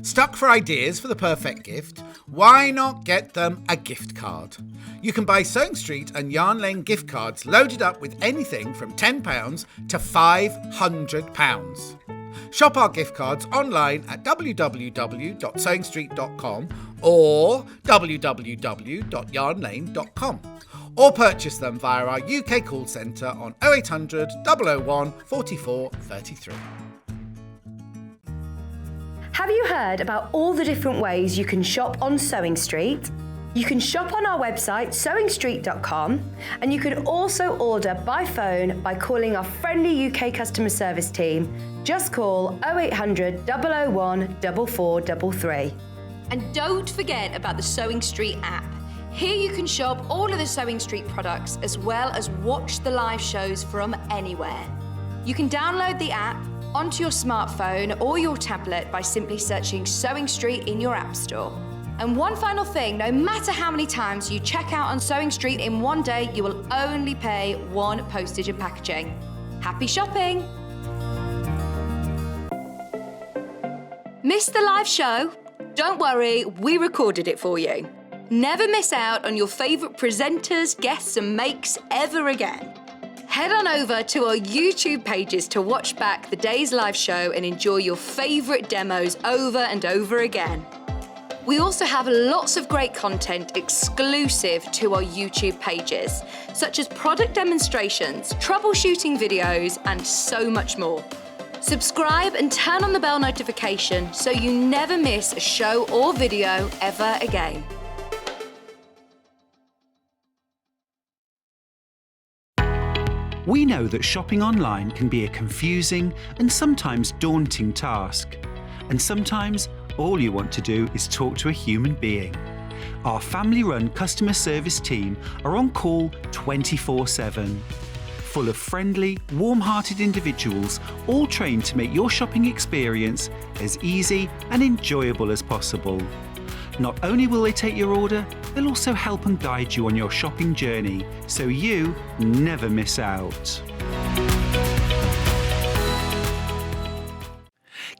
Stuck for ideas for the perfect gift? Why not get them a gift card? You can buy Sewing Street and Yarn Lane gift cards loaded up with anything from £10 to £500. Shop our gift cards online at www.sewingstreet.com or www.yarnlane.com, or purchase them via our UK call centre on 0800 001 44 33. Have you heard about all the different ways you can shop on Sewing Street? You can shop on our website sewingstreet.com, and you can also order by phone by calling our friendly UK customer service team. Just call 0800 001 4433. And don't forget about the Sewing Street app. Here you can shop all of the Sewing Street products as well as watch the live shows from anywhere. You can download the app onto your smartphone or your tablet by simply searching Sewing Street in your app store. And one final thing, no matter how many times you check out on Sewing Street in one day, you will only pay one postage and packaging. Happy shopping! Missed the live show? Don't worry, we recorded it for you. Never miss out on your favourite presenters, guests and makes ever again. Head on over to our YouTube pages to watch back the day's live show and enjoy your favourite demos over and over again. We also have lots of great content exclusive to our YouTube pages, such as product demonstrations, troubleshooting videos, and so much more. Subscribe and turn on the bell notification so you never miss a show or video ever again. We know that shopping online can be a confusing and sometimes daunting task. And sometimes all you want to do is talk to a human being. Our family-run customer service team are on call 24/7. Full of friendly, warm-hearted individuals, all trained to make your shopping experience as easy and enjoyable as possible. Not only will they take your order, they'll also help and guide you on your shopping journey, so you never miss out.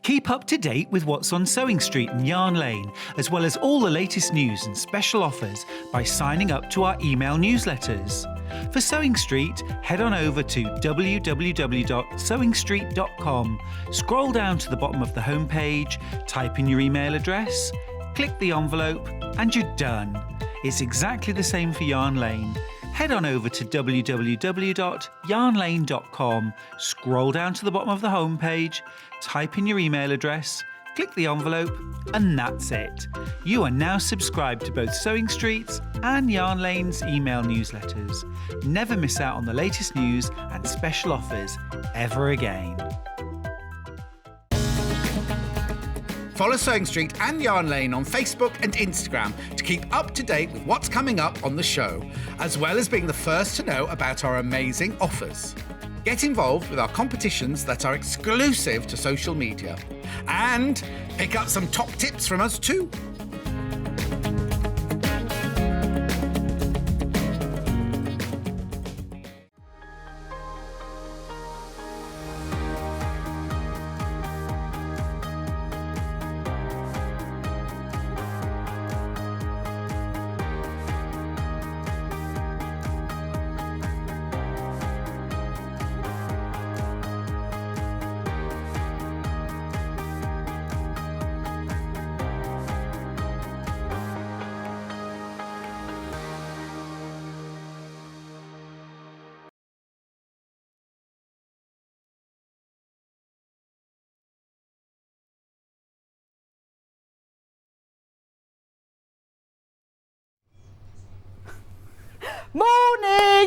Keep up to date with what's on Sewing Street and Yarn Lane, as well as all the latest news and special offers by signing up to our email newsletters. For Sewing Street, head on over to www.sewingstreet.com, scroll down to the bottom of the homepage, type in your email address, click the envelope, and you're done. It's exactly the same for Yarn Lane. Head on over to www.yarnlane.com, scroll down to the bottom of the homepage, type in your email address, click the envelope, and that's it. You are now subscribed to both Sewing Street's and Yarn Lane's email newsletters. Never miss out on the latest news and special offers ever again. Follow Sewing Street and Yarn Lane on Facebook and Instagram to keep up to date with what's coming up on the show, as well as being the first to know about our amazing offers. Get involved with our competitions that are exclusive to social media. And pick up some top tips from us too.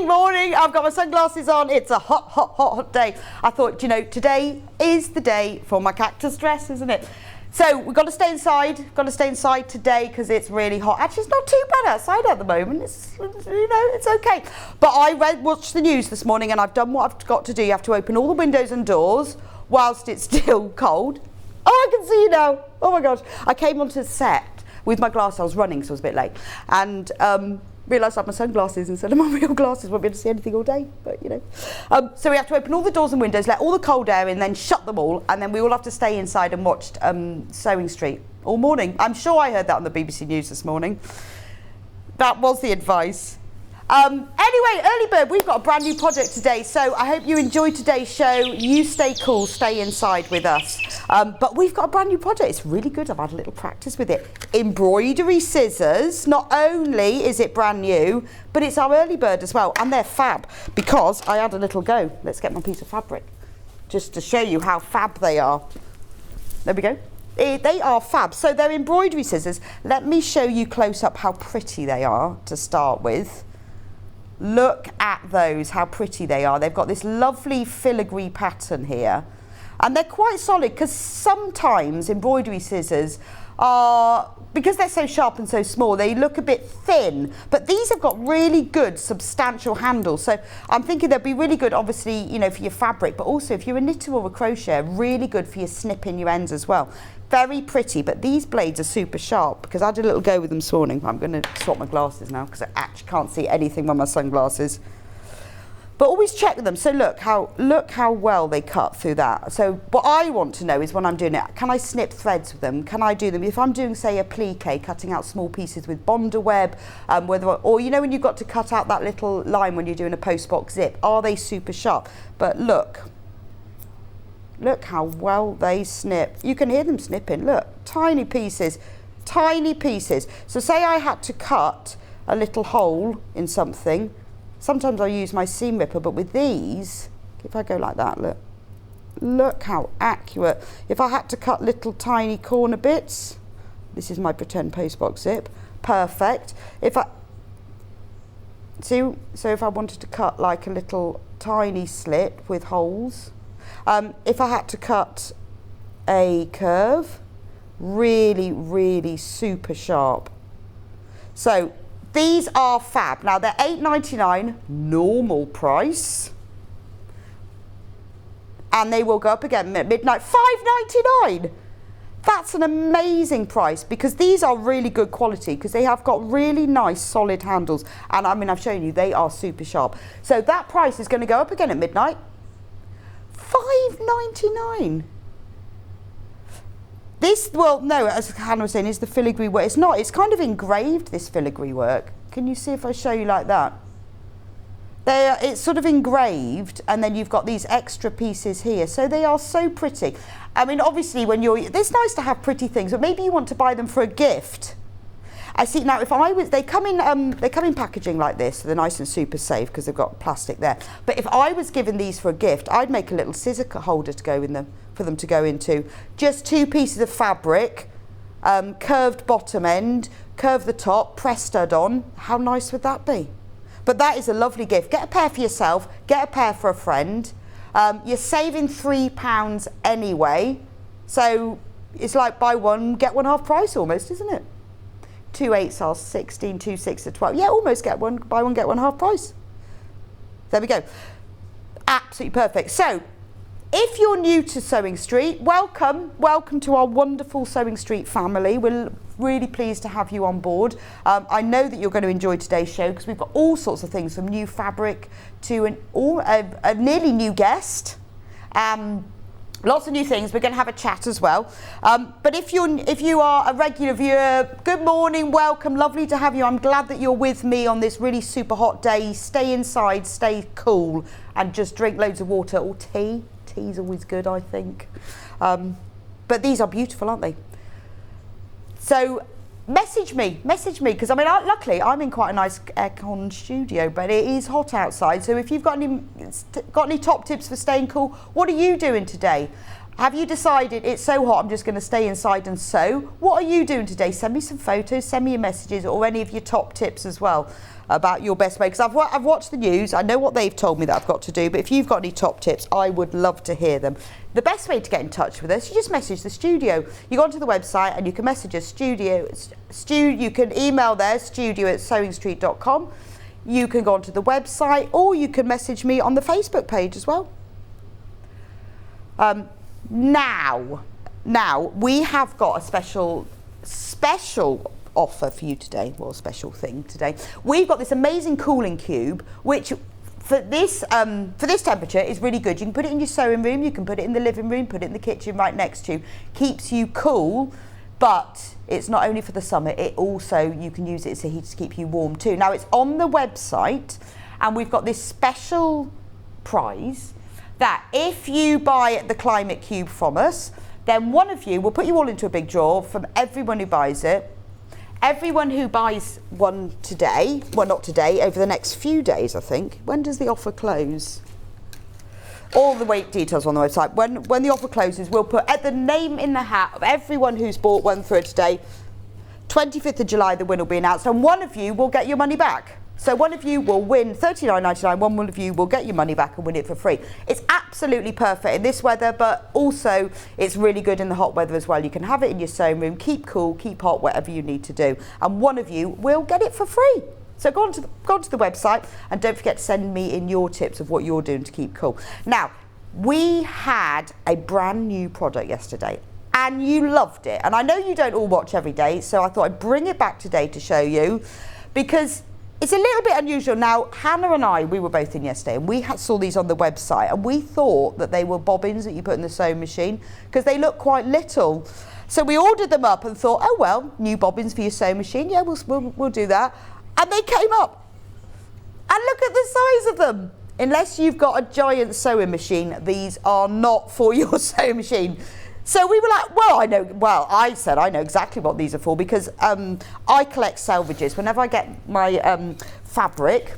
Morning. I've got my sunglasses on. It's a hot day. I thought, today is the day for my cactus dress, isn't it? So we've got to stay inside. Today because it's really hot. Actually, it's not too bad outside at the moment. It's okay. But I watched the news this morning and I've done what I've got to do. You have to open all the windows and doors whilst it's still cold. Oh, I can see you now. Oh my gosh. I came onto the set with my glasses. I was running, so I was a bit late. And realised I had my sunglasses instead of my real glasses. Won't be able to see anything all day, but so we have to open all the doors and windows, let all the cold air in, then shut them all, and then we all have to stay inside and watch Sewing Street. all morning. I'm sure I heard that on the BBC News this morning. That was the advice. Anyway, Early Bird, we've got a brand new project today, so I hope you enjoyed today's show. You stay cool, stay inside with us. But we've got a brand new project. It's really good. I've had a little practice with it. Embroidery scissors. Not only is it brand new, but it's our Early Bird as well, and they're fab because I had a little go. Let's get my piece of fabric just to show you how fab they are. There we go. They are fab. So they're embroidery scissors. Let me show you close up how pretty they are to start with. Look at those, how pretty they are. They've got this lovely filigree pattern here. And they're quite solid because sometimes embroidery scissors are, because they're so sharp and so small, they look a bit thin. But these have got really good substantial handles. So I'm thinking they'll be really good, obviously, you know, for your fabric, but also if you're a knitter or a crocheter, really good for your snipping your ends as well. Very pretty, but these blades are super sharp because I did a little go with them this morning. I'm going to swap my glasses now because I actually can't see anything with my sunglasses. But always check with them. So look how well they cut through that. So what I want to know is when I'm doing it, can I snip threads with them? Can I do them? If I'm doing, say, a plique, cutting out small pieces with Bonder web, or you know when you've got to cut out that little line when you're doing a post box zip, are they super sharp? But look how well they snip. You can hear them snipping. Look, tiny pieces, tiny pieces. So say I had to cut a little hole in something. Sometimes I use my seam ripper, but with these, if I go like that, look how accurate. If I had to cut little tiny corner bits, this is my pretend postbox zip, perfect. If I wanted to cut like a little tiny slit with holes, if I had to cut a curve, really, really super sharp. So these are fab. Now they're £8.99 normal price, and they will go up again at midnight, £5.99. That's an amazing price because these are really good quality because they have got really nice solid handles, and I mean I've shown you they are super sharp. So that price is going to go up again at midnight. £5.99. This, well, no, as Hannah was saying, is the filigree work. It's not, it's kind of engraved, this filigree work. Can you see if I show you like that? It's sort of engraved, and then you've got these extra pieces here. So they are so pretty. I mean, obviously, it's nice to have pretty things, but maybe you want to buy them for a gift. I see now. If I was, they come in packaging like this, so they're nice and super safe because they've got plastic there. But if I was given these for a gift, I'd make a little scissor holder to go in them for them to go into. Just 2 pieces of fabric, curved bottom end, curve the top, press stud on. How nice would that be? But that is a lovely gift. Get a pair for yourself. Get a pair for a friend. You're saving £3 anyway, so it's like buy one get one half price almost, isn't it? 2 8s are 16, 2 6s are 12. Yeah, almost get one, buy one, get one half price. There we go. Absolutely perfect. So, if you're new to Sewing Street, welcome to our wonderful Sewing Street family. We're really pleased to have you on board. I know that you're going to enjoy today's show because we've got all sorts of things from new fabric to a nearly new guest. Lots of new things. We're going to have a chat as well. But if you are a regular viewer, good morning, welcome, lovely to have you. I'm glad that you're with me on this really super hot day. Stay inside, stay cool, and just drink loads of water or tea. Tea's always good, I think. But these are beautiful, aren't they? So message me, because I mean, luckily I'm in quite a nice aircon studio, but it is hot outside. So if you've got any top tips for staying cool, what are you doing today? Have you decided it's so hot I'm just going to stay inside and sew? What are you doing today? Send me some photos, send me your messages, or any of your top tips as well about your best way, because I've watched the news, I know what they've told me that I've got to do, but if you've got any top tips, I would love to hear them. The best way to get in touch with us, you just message the studio. You go onto the website and you can message us, you can email there, studio@sewingstreet.com. You can go onto the website, or you can message me on the Facebook page as well. Now we have got a special offer for you today, well, a special thing today. We've got this amazing cooling cube, which for this temperature is really good. You can put it in your sewing room, you can put it in the living room, put it in the kitchen right next to you. Keeps you cool. but it's not only for the summer, it also, you can use it as a heater to keep you warm too. Now it's on the website, and we've got this special prize that if you buy the Climate Cube from us, then one of you, we'll put you all into a big draw from everyone who buys it. Everyone who buys one today, well not today, over the next few days I think. When does the offer close? All the weight details on the website. When the offer closes, we'll put the name in the hat of everyone who's bought one through today. 25th of July, the winner will be announced, and one of you will get your money back. So one of you will win $39.99, one of you will get your money back and win it for free. It's absolutely perfect in this weather, but also it's really good in the hot weather as well. You can have it in your sewing room, keep cool, keep hot, whatever you need to do. And one of you will get it for free. So go onto the website, and don't forget to send me in your tips of what you're doing to keep cool. Now, we had a brand new product yesterday, and you loved it. And I know you don't all watch every day, so I thought I'd bring it back today to show you, because it's a little bit unusual. Now, Hannah and I, we were both in yesterday, and we saw these on the website, and we thought that they were bobbins that you put in the sewing machine, because they look quite little. So we ordered them up and thought, oh well, new bobbins for your sewing machine. Yeah, we'll do that. And they came up. And look at the size of them. Unless you've got a giant sewing machine, these are not for your sewing machine. So we were like, I said I know exactly what these are for, because I collect selvages. Whenever I get my fabric,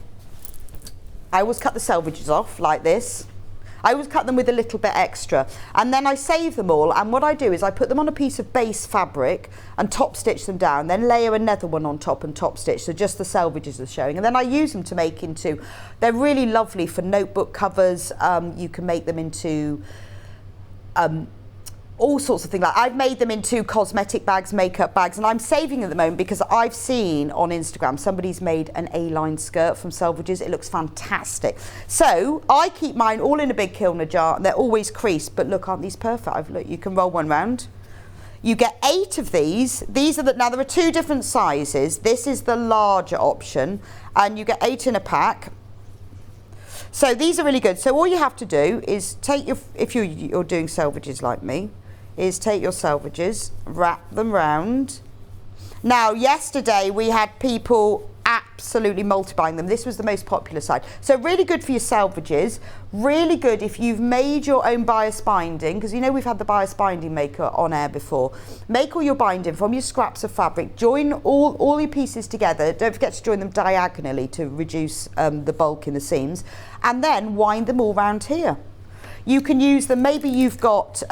I always cut the selvages off like this. I always cut them with a little bit extra, and then I save them all, and what I do is I put them on a piece of base fabric and top stitch them down, then layer another one on top and top stitch, so just the selvages are showing, and then I use them to make into, they're really lovely for notebook covers. You can make them into all sorts of things. Like I've made them into cosmetic bags, makeup bags, and I'm saving at the moment because I've seen on Instagram somebody's made an A-line skirt from selvages. It looks fantastic. So I keep mine all in a big Kilner jar, and they're always creased, but look, aren't these perfect? Look, you can roll one round. You get 8 of these. These are now there are 2 different sizes. This is the larger option, and you get 8 in a pack. So these are really good. So all you have to do is take your, if you're doing selvages like me, is take your selvages, wrap them round. Now, yesterday we had people absolutely multiplying them. This was the most popular side. So really good for your selvages, really good if you've made your own bias binding, because you know we've had the bias binding maker on air before. Make all your binding from your scraps of fabric, join all your pieces together. Don't forget to join them diagonally to reduce the bulk in the seams, and then wind them all round here. You can use them, maybe you've got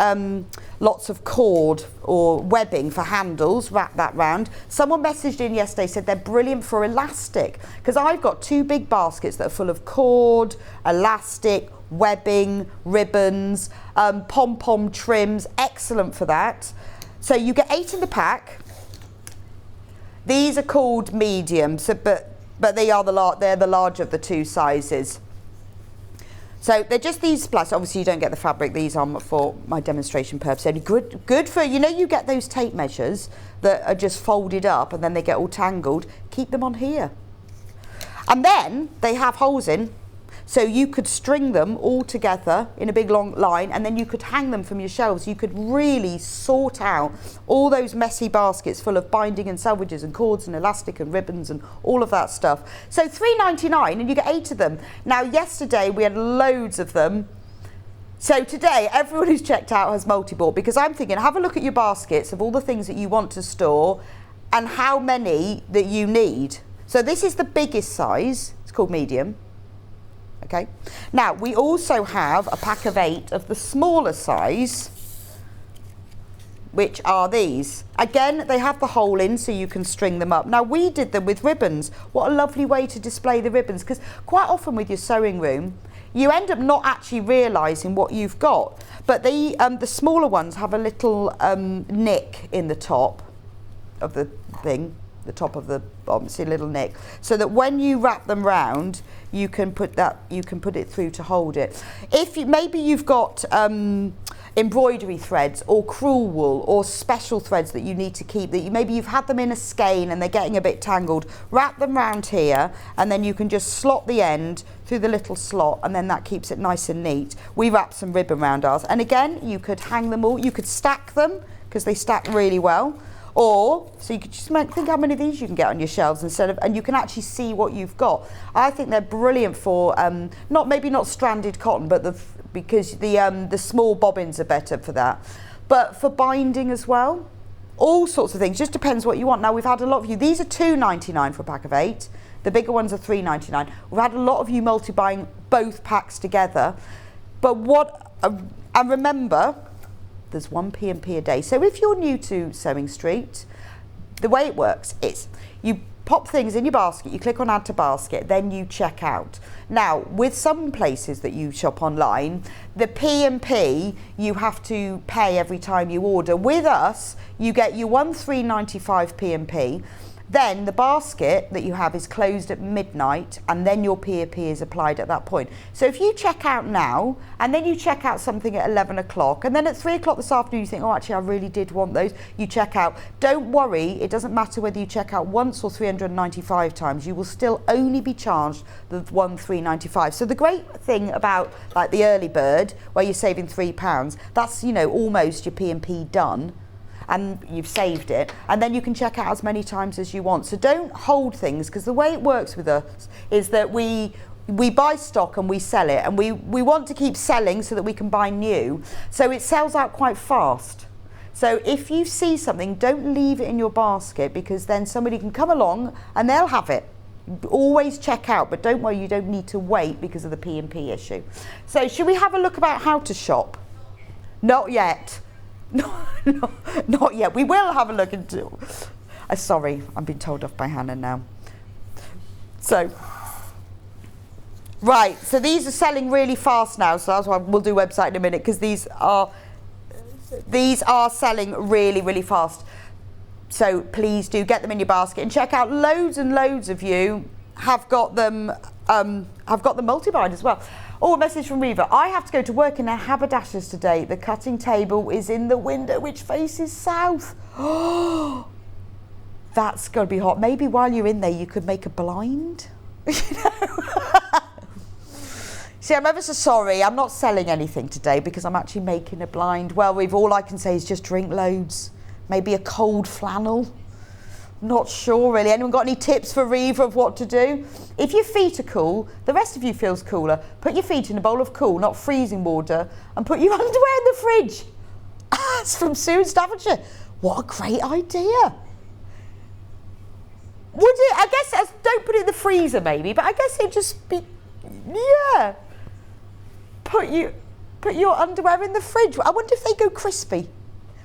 lots of cord or webbing for handles, wrap that round. Someone messaged in yesterday, said they're brilliant for elastic, because I've got 2 big baskets that are full of cord, elastic, webbing, ribbons, pom-pom trims, excellent for that. So you get 8 in the pack. These are called medium, so, but they are they're the larger of the 2 sizes. So they're just these plus, obviously you don't get the fabric, these are for my demonstration purpose only. Good for, you know, you get those tape measures that are just folded up and then they get all tangled, keep them on here. And then they have holes in, so you could string them all together in a big long line, and then you could hang them from your shelves. You could really sort out all those messy baskets full of binding and selvages and cords and elastic and ribbons and all of that stuff. So $3.99 and you get 8 of them. Now yesterday we had loads of them. So today everyone who's checked out has multi-bought, because I'm thinking, have a look at your baskets of all the things that you want to store and how many that you need. So this is the biggest size, it's called medium. Okay. Now we also have a pack of 8 of the smaller size, which are these. Again, they have the hole in so you can string them up. Now we did them with ribbons. What a lovely way to display the ribbons, because quite often with your sewing room you end up not actually realising what you've got. But the smaller ones have a little nick in the top of the thing, the top of the bottom, see a little nick, so that when you wrap them round you can put it through to hold it. If maybe you've got embroidery threads or crewel wool or special threads that you need to keep, that maybe you've had them in a skein and they're getting a bit tangled, wrap them round here and then you can just slot the end through the little slot, and then that keeps it nice and neat. We wrap some ribbon round ours, and again you could hang them all, you could stack them because they stack really well, Or, so you could just think how many of these you can get on your shelves and you can actually see what you've got. I think they're brilliant for, maybe not stranded cotton, but because the small bobbins are better for that. But for binding as well, all sorts of things, just depends what you want. Now we've had a lot of you, these are $2.99 for a pack of 8. The bigger ones are $3.99. We've had a lot of you multi-buying both packs together. But and remember, there's one P&P a day. So if you're new to Sewing Street, the way it works is you pop things in your basket, you click on add to basket, then you check out. Now, with some places that you shop online, the P&P you have to pay every time you order. With us, you get your $3.95 P&P. Then the basket that you have is closed at midnight, and then your P&P is applied at that point. So if you check out now, and then you check out something at 11 o'clock, and then at 3 o'clock this afternoon you think, oh, actually I really did want those, you check out. Don't worry, it doesn't matter whether you check out once or 395 times, you will still only be charged the $3.95. So the great thing about like the early bird, where you're saving £3, that's, you know, almost your P&P done, and you've saved it, and then you can check out as many times as you want. So don't hold things, because the way it works with us is that we buy stock and we sell it, and we want to keep selling so that we can buy new. So it sells out quite fast. So if you see something, don't leave it in your basket, because then somebody can come along and they'll have it. Always check out, but don't worry, you don't need to wait because of the P&P issue. So should we have a look about how to shop? Not yet. No, not yet. We will have a look into. Sorry, I'm being told off by Hannah now. So, right. So these are selling really fast now. So that's why we'll do website in a minute, because these are selling really, really fast. So please do get them in your basket and check out. Loads and loads of you have got them. Have got the multi-bind as well. Oh, a message from Reva. I have to go to work in a haberdasher's today. The cutting table is in the window which faces south. Oh, that's got to be hot. Maybe while you're in there you could make a blind. See, I'm ever so sorry. I'm not selling anything today because I'm actually making a blind. Well, all I can say is just drink loads. Maybe a cold flannel. Not sure really. Anyone got any tips for Reva of what to do? If your feet are cool, the rest of you feels cooler. Put your feet in a bowl of cool, not freezing water, and put your underwear in the fridge. It's from Sue in Staffordshire. What a great idea. Would it? I guess, don't put it in the freezer maybe, but I guess it'd just be, yeah. Put your underwear in the fridge. I wonder if they go crispy.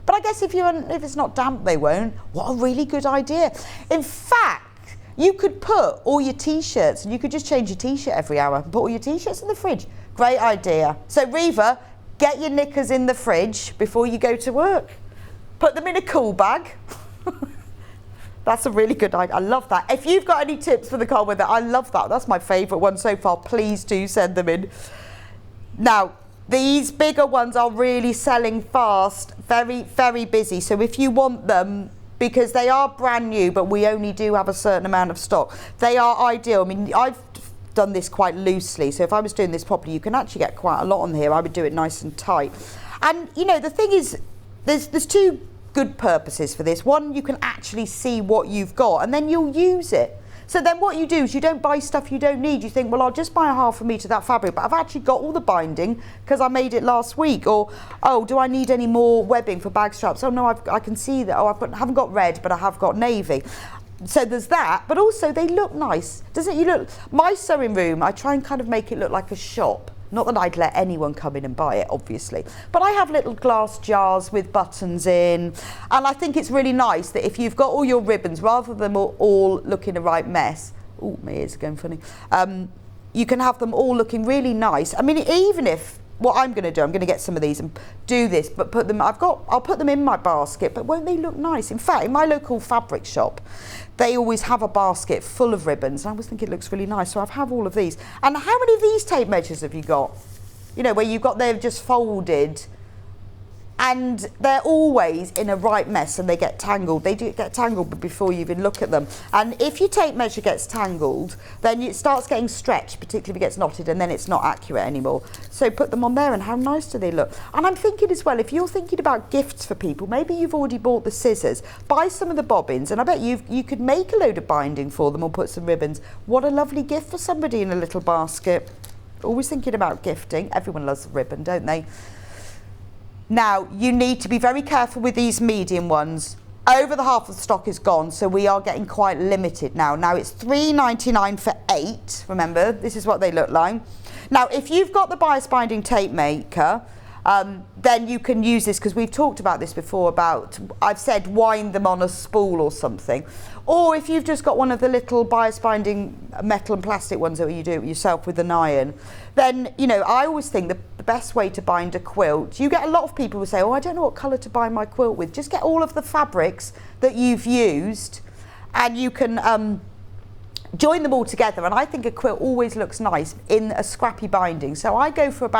But I guess if it's not damp, they won't. What a really good idea. In fact, you could put all your T-shirts, and you could just change your T-shirt every hour and put all your T-shirts in the fridge. Great idea. So Reva, get your knickers in the fridge before you go to work. Put them in a cool bag. That's a really good idea. I love that. If you've got any tips for the cold weather, I love that. That's my favourite one so far. Please do send them in. Now, these bigger ones are really selling fast, very, very busy. So if you want them, because they are brand new, but we only do have a certain amount of stock, they are ideal. I mean, I've done this quite loosely. So if I was doing this properly, you can actually get quite a lot on here. I would do it nice and tight. And, you know, the thing is, there's two good purposes for this. One, you can actually see what you've got, and then you'll use it. So then what you do is you don't buy stuff you don't need. You think, well, I'll just buy a half a metre of that fabric, but I've actually got all the binding because I made it last week. Or, oh, do I need any more webbing for bag straps? Oh, no, I can see that. Oh, I haven't got red, but I have got navy. So there's that, but also they look nice. Doesn't you look? My sewing room, I try and kind of make it look like a shop. Not that I'd let anyone come in and buy it, obviously. But I have little glass jars with buttons in. And I think it's really nice that if you've got all your ribbons, rather than all looking a right mess, oh, my ears are going funny, you can have them all looking really nice. I mean, even if, what I'm going to do, I'm going to get some of these and do this, but put them, I'll put them in my basket, but won't they look nice? In fact, in my local fabric shop, they always have a basket full of ribbons. I always think it looks really nice, so I have all of these. And how many of these tape measures have you got? You know, where you've got, they've just folded and they're always in a right mess and they get tangled. They do get tangled before you even look at them. And if your tape measure gets tangled, then it starts getting stretched, particularly if it gets knotted, and then it's not accurate anymore. So put them on there, and how nice do they look? And I'm thinking as well, if you're thinking about gifts for people, maybe you've already bought the scissors, buy some of the bobbins, and I bet you could make a load of binding for them or put some ribbons. What a lovely gift for somebody in a little basket. Always thinking about gifting. Everyone loves a ribbon, don't they? Now, you need to be very careful with these medium ones. Over the half of the stock is gone, so we are getting quite limited now. Now, it's £3.99 for 8. Remember, this is what they look like. Now, if you've got the bias binding tape maker, then you can use this, because we've talked about this before about, I've said wind them on a spool or something. Or if you've just got one of the little bias binding metal and plastic ones that you do it yourself with an iron, then, you know, I always think the best way to bind a quilt, you get a lot of people who say, oh, I don't know what colour to bind my quilt with. Just get all of the fabrics that you've used, and you can join them all together. And I think a quilt always looks nice in a scrappy binding. So I go for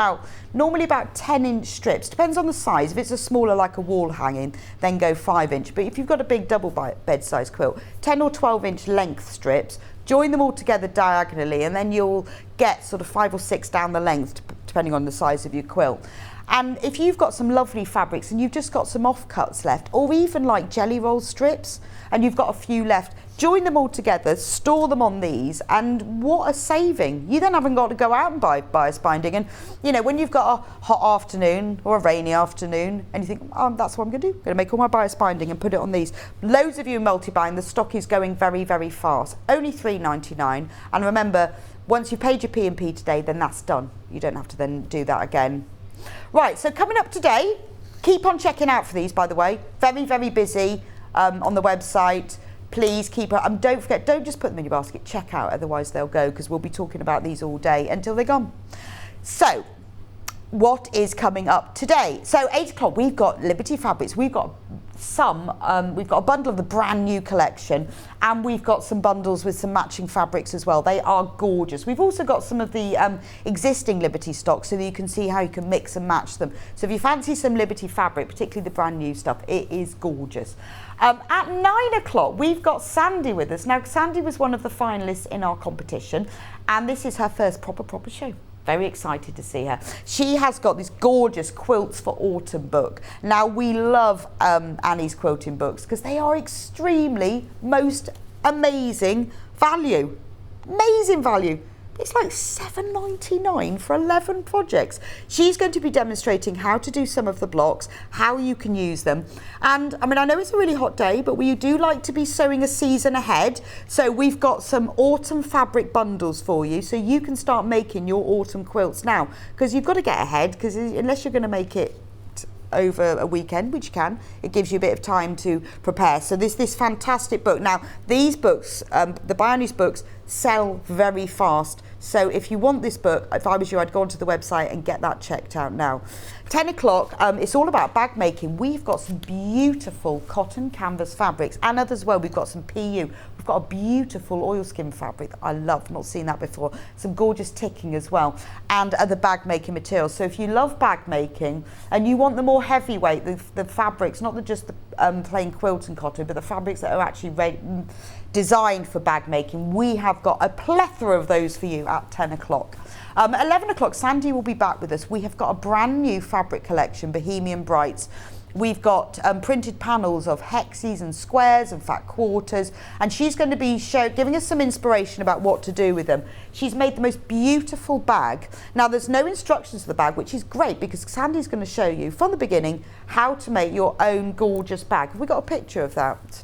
normally about 10-inch strips. Depends on the size. If it's a smaller, like a wall hanging, then go 5-inch. But if you've got a big double bed size quilt, 10 or 12-inch length strips, join them all together diagonally, and then you'll get sort of 5 or 6 down the length, depending on the size of your quilt. And if you've got some lovely fabrics and you've just got some offcuts left, or even like jelly roll strips, and you've got a few left, join them all together, store them on these, and what a saving. You then haven't got to go out and buy bias binding. And, you know, when you've got a hot afternoon or a rainy afternoon, and you think, that's what I'm going to do. I'm going to make all my bias binding and put it on these. Loads of you multi-bind. The stock is going very, very fast. Only £3.99. And remember, once you've paid your P&P today, then that's done. You don't have to then do that again. Right, so coming up today, keep on checking out for these, by the way. Very, very busy on the website. Please keep it. Don't forget, don't just put them in your basket. Check out, otherwise they'll go, because we'll be talking about these all day until they're gone. So, what is coming up today? So 8 o'clock, we've got Liberty Fabrics. We've got we've got a bundle of the brand new collection, and we've got some bundles with some matching fabrics as well. They are gorgeous. We've also got some of the existing Liberty stock, so that you can see how you can mix and match them. So if you fancy some Liberty fabric, particularly the brand new stuff, it is gorgeous. At 9 o'clock, we've got Sandi with us. Now, Sandi was one of the finalists in our competition, and this is her first proper show. Very excited to see her. She has got this gorgeous Quilts for Autumn book. Now, we love Annie's quilting books, because they are extremely, most amazing value. Amazing value. It's like £7.99 for 11 projects. She's going to be demonstrating how to do some of the blocks, how you can use them. And I mean, I know it's a really hot day, but we do like to be sewing a season ahead. So we've got some autumn fabric bundles for you, so you can start making your autumn quilts now, because you've got to get ahead, because unless you're going to make it over a weekend, which you can, it gives you a bit of time to prepare. So this fantastic book. Now, these books, the Bioni's books, sell very fast. So if you want this book, if I was you, I'd go onto the website and get that checked out now. 10 o'clock, it's all about bag making. We've got some beautiful cotton canvas fabrics, and others as well. We've got some PU. We've got a beautiful oilskin fabric that I love, not seen that before. Some gorgeous ticking as well, and other bag making materials. So if you love bag making and you want the more heavyweight, the fabrics, not just the plain quilt and cotton, but the fabrics that are actually designed for bag making, we have got a plethora of those for you at 10 o'clock. 11 o'clock, Sandi will be back with us. We have got a brand new fabric collection, Bohemian Brights. We've got printed panels of hexes and squares and fat quarters, and she's going to be giving us some inspiration about what to do with them. She's made the most beautiful bag. Now, there's no instructions for the bag, which is great, because Sandi's going to show you from the beginning how to make your own gorgeous bag. Have we got a picture of that?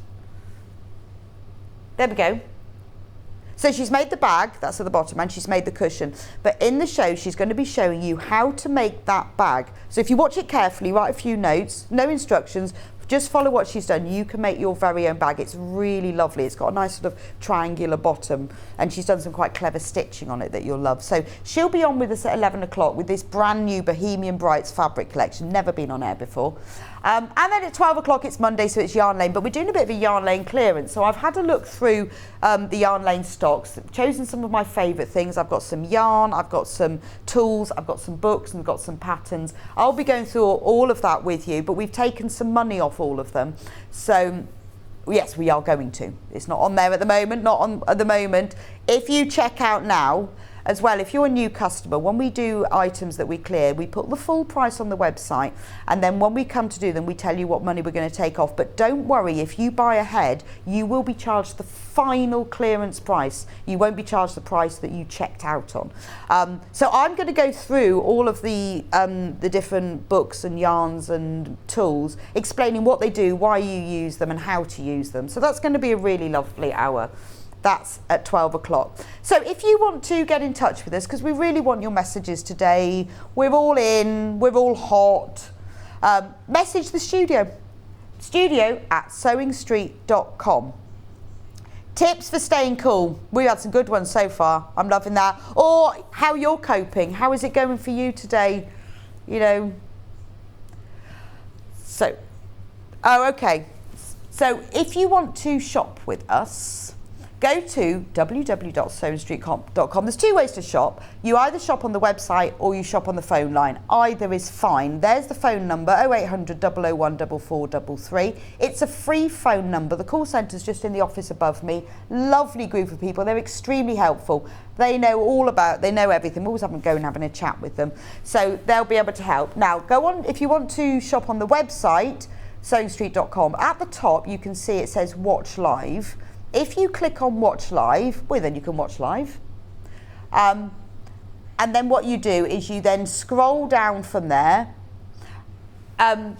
There we go. So she's made the bag, that's at the bottom, and she's made the cushion. But in the show, she's going to be showing you how to make that bag. So if you watch it carefully, write a few notes, no instructions, just follow what she's done. You can make your very own bag. It's really lovely. It's got a nice sort of triangular bottom, and she's done some quite clever stitching on it that you'll love. So she'll be on with us at 11 o'clock with this brand new Bohemian Brights fabric collection, never been on air before. And then at 12 o'clock it's Monday, so it's Yarn Lane, but we're doing a bit of a Yarn Lane clearance. So I've had a look through the Yarn Lane stocks, chosen some of my favourite things. I've got some yarn, I've got some tools, I've got some books, and I've got some patterns. I'll be going through all of that with you, but we've taken some money off all of them. So yes, we are going to. It's not on there at the moment, not on at the moment. If you check out now, as well, if you're a new customer, when we do items that we clear, we put the full price on the website, and then when we come to do them, we tell you what money we're going to take off. But don't worry, if you buy ahead, you will be charged the final clearance price. You won't be charged the price that you checked out on. So I'm going to go through all of the different books and yarns and tools, explaining what they do, why you use them, and how to use them. So that's going to be a really lovely hour. That's at 12 o'clock. So if you want to get in touch with us, because we really want your messages today, we're all in, we're all hot, message the studio@sewingstreet.com. Tips for staying cool. We've had some good ones so far. I'm loving that. Or how you're coping. How is it going for you today? You know. So, okay. So if you want to shop with us, go to www.sewingstreet.com. There's two ways to shop. You either shop on the website or you shop on the phone line. Either is fine. There's the phone number, 0800 001 4433. It's a free phone number. The call centre's just in the office above me. Lovely group of people. They're extremely helpful. They know they know everything. We always have them going and having a chat with them. So they'll be able to help. Now, go on, if you want to shop on the website, sewingstreet.com, at the top you can see it says Watch Live. If you click on Watch Live, well, then you can watch live. And then what you do is you then scroll down from there. We're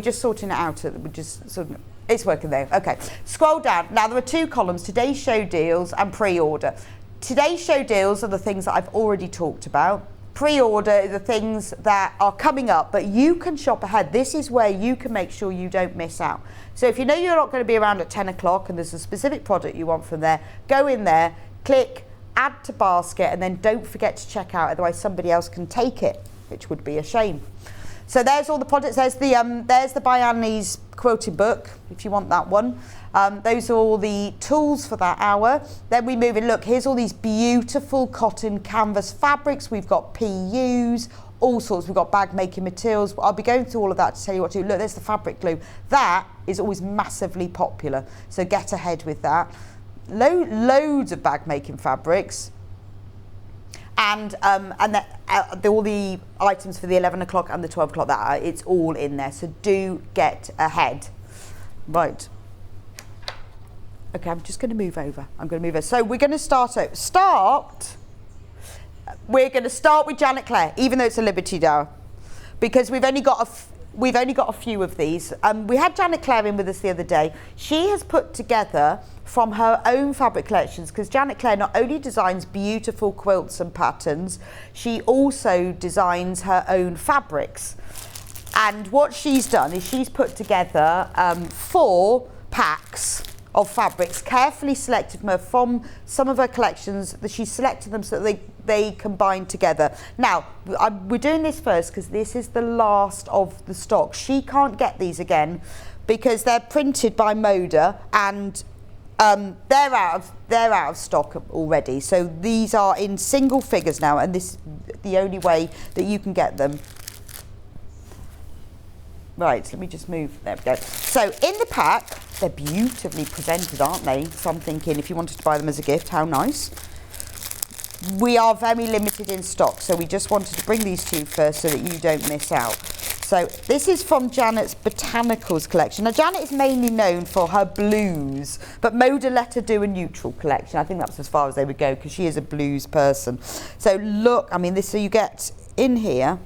just sorting it out. It's working there. Okay. Scroll down. Now, there are two columns, Today's Show Deals and Pre-Order. Today's Show Deals are the things that I've already talked about. Pre-order are the things that are coming up, but you can shop ahead. This is where you can make sure you don't miss out. So if you know you're not going to be around at 10 o'clock and there's a specific product you want from there, go in there, click, add to basket, and then don't forget to check out, otherwise somebody else can take it, which would be a shame. So there's all the products. There's the Bianni's quilting book, if you want that one. Those are all the tools for that hour. Then we move in. Look, here's all these beautiful cotton canvas fabrics. We've got PUs, all sorts. We've got bag making materials. I'll be going through all of that to tell you what to do. Look, there's the fabric glue. That is always massively popular. So get ahead with that. Loads of bag making fabrics. And all the items for the 11 o'clock and the 12 o'clock, it's all in there. So do get ahead. Right. Okay, I'm just going to move over. So we're going to start. We're going to start with Janet Clare, even though it's a Liberty Hour, because we've only got a few of these. We had Janet Clare in with us the other day. She has put together from her own fabric collections, because Janet Clare not only designs beautiful quilts and patterns, she also designs her own fabrics. And what she's done is she's put together 4 packs of fabrics, carefully selected from some of her collections. That she's selected them so that they combine together. Now, we're doing this first because this is the last of the stock. She can't get these again because they're printed by Moda, and they're out of stock already. So these are in single figures now, and this is the only way that you can get them. Right, let me just move. There we go. So in the pack, they're beautifully presented, aren't they? So I'm thinking, if you wanted to buy them as a gift, how nice. We are very limited in stock, so we just wanted to bring these to you first so that you don't miss out. So this is from Janet's Botanicals collection. Now, Janet is mainly known for her blues, but Moda let her do a neutral collection. I think that's as far as they would go because she is a blues person. So look, I mean, so you get in here,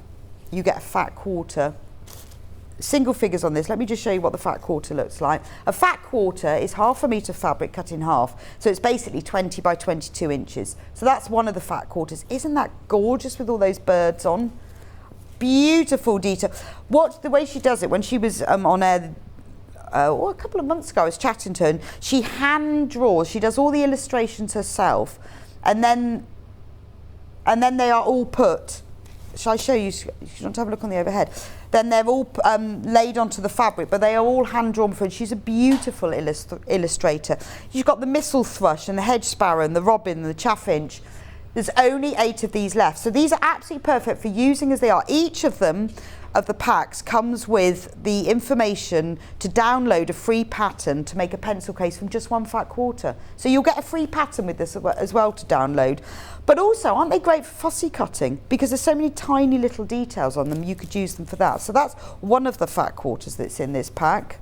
you get a fat quarter. Single figures on this. Let me just show you what the fat quarter looks like. A fat quarter is 1/2 metre fabric cut in half. So it's basically 20 by 22 inches. So that's one of the fat quarters. Isn't that gorgeous with all those birds on? beautiful detail. Watch the way she does it. When she was on air a couple of months ago, I was chatting to her, and she hand draws. She does all the illustrations herself, and then they are all put. Shall I show you? You want to have a look on the overhead? Then they're all laid onto the fabric, but they are all hand drawn for her. She's a beautiful illustrator. You've got the missel thrush and the hedge sparrow and the robin and the chaffinch. There's only 8 of these left. So these are absolutely perfect for using as they are. Each of them, of the packs, comes with the information to download a free pattern to make a pencil case from just 1 fat quarter. So you'll get a free pattern with this as well to download. But also, aren't they great for fussy cutting? Because there's so many tiny little details on them, you could use them for that. So that's one of the fat quarters that's in this pack.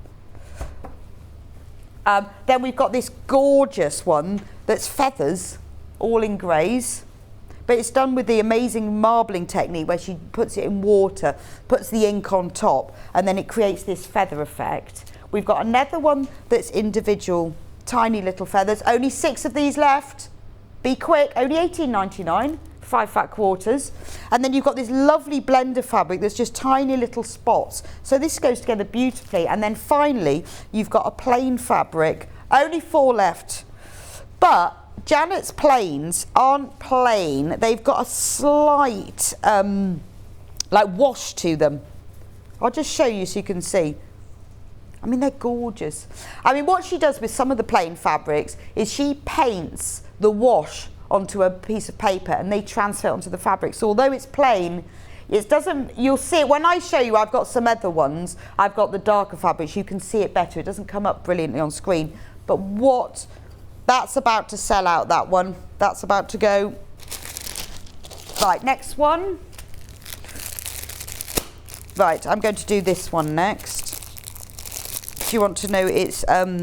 Then we've got this gorgeous one that's feathers, all in greys. But it's done with the amazing marbling technique where she puts it in water, puts the ink on top, and then it creates this feather effect. We've got another one that's individual, tiny little feathers. Only 6 of these left. Be quick, only $18.99, 5 fat quarters. And then you've got this lovely blender fabric that's just tiny little spots. So this goes together beautifully. And then finally, you've got a plain fabric, only 4 left. But Janet's plains aren't plain. They've got a slight like wash to them. I'll just show you so you can see. I mean, they're gorgeous. I mean, what she does with some of the plain fabrics is she paints the wash onto a piece of paper and they transfer it onto the fabric. So although it's plain, it doesn't, you'll see it when I show you. I've got some other ones. I've got the darker fabrics. You can see it better. It doesn't come up brilliantly on screen. But what, that's about to sell out, that one. That's about to go. Right, next one. Right, I'm going to do this one next. Do you want to know it's, oh,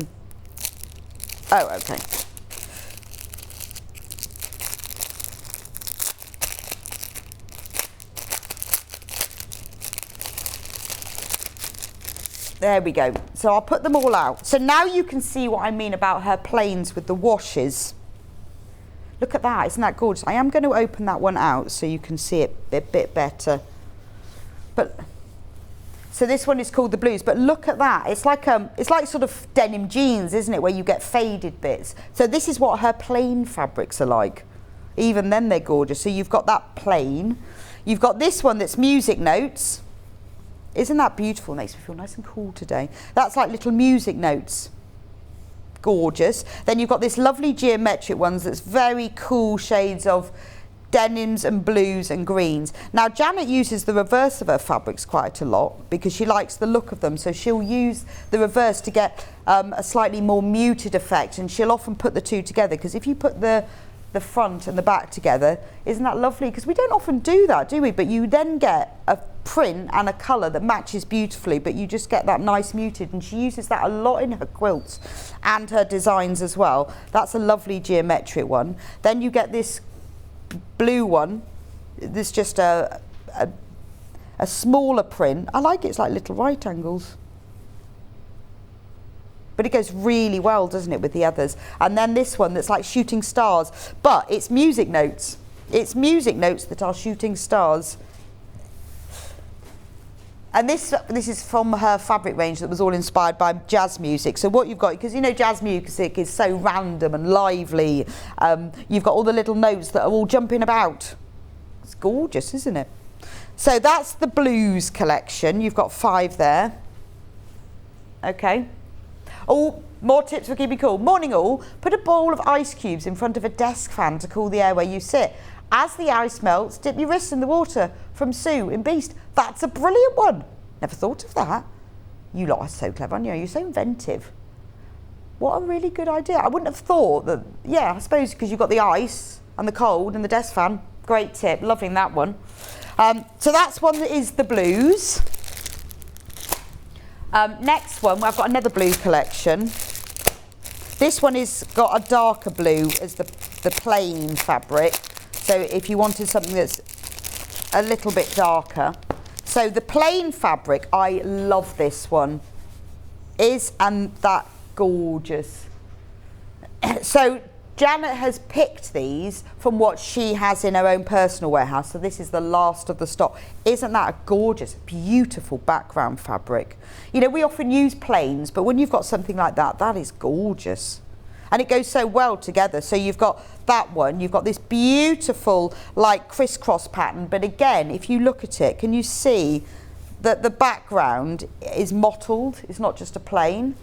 okay. There we go. So I'll put them all out. So now you can see what I mean about her plains with the washes. Look at that, isn't that gorgeous? I am going to open that one out so you can see it a bit better. But so this one is called the blues, but look at that. It's like sort of denim jeans, isn't it, where you get faded bits. So this is what her plain fabrics are like. Even then they're gorgeous. So you've got that plain. You've got this one that's music notes. Isn't that beautiful? Makes me feel nice and cool today. That's like little music notes. Gorgeous. Then you've got this lovely geometric ones that's very cool shades of denims and blues and greens. Now Janet uses the reverse of her fabrics quite a lot because she likes the look of them, so she'll use the reverse to get a slightly more muted effect, and she'll often put the two together, because if you put the front and the back together, isn't that lovely? Because we don't often do that, do we? But you then get a print and a colour that matches beautifully, but you just get that nice muted, and she uses that a lot in her quilts and her designs as well. That's a lovely geometric one. Then you get this blue one. There's just a smaller print. I like it. It's like little right angles. But it goes really well, doesn't it, with the others? And then this one that's like shooting stars, but it's music notes. It's music notes that are shooting stars. And this is from her fabric range that was all inspired by jazz music. So what you've got, because you know jazz music is so random and lively, you've got all the little notes that are all jumping about. It's gorgeous, isn't it? So that's the blues collection. You've got 5 there. Okay. Oh, more tips for keeping cool. Morning all. Put a bowl of ice cubes in front of a desk fan to cool the air where you sit. As the ice melts, dip your wrists in the water. From Sue in Beast. That's a brilliant one. Never thought of that. You lot are so clever, aren't you? You're so inventive. What a really good idea. I wouldn't have thought that. Yeah, I suppose because you've got the ice and the cold and the desk fan. Great tip. Loving that one. So that's one that is the blues. Next one, I've got another blue collection. This one is got a darker blue as the plain fabric. So if you wanted something that's a little bit darker. So the plain fabric, I love this one. Isn't that gorgeous? So Janet has picked these from what she has in her own personal warehouse. So this is the last of the stock. Isn't that a gorgeous, beautiful background fabric? You know, we often use plains, but when you've got something like that, that is gorgeous. And it goes so well together. So you've got that one, you've got this beautiful like crisscross pattern. But again, if you look at it, can you see that the background is mottled? It's not just a plain.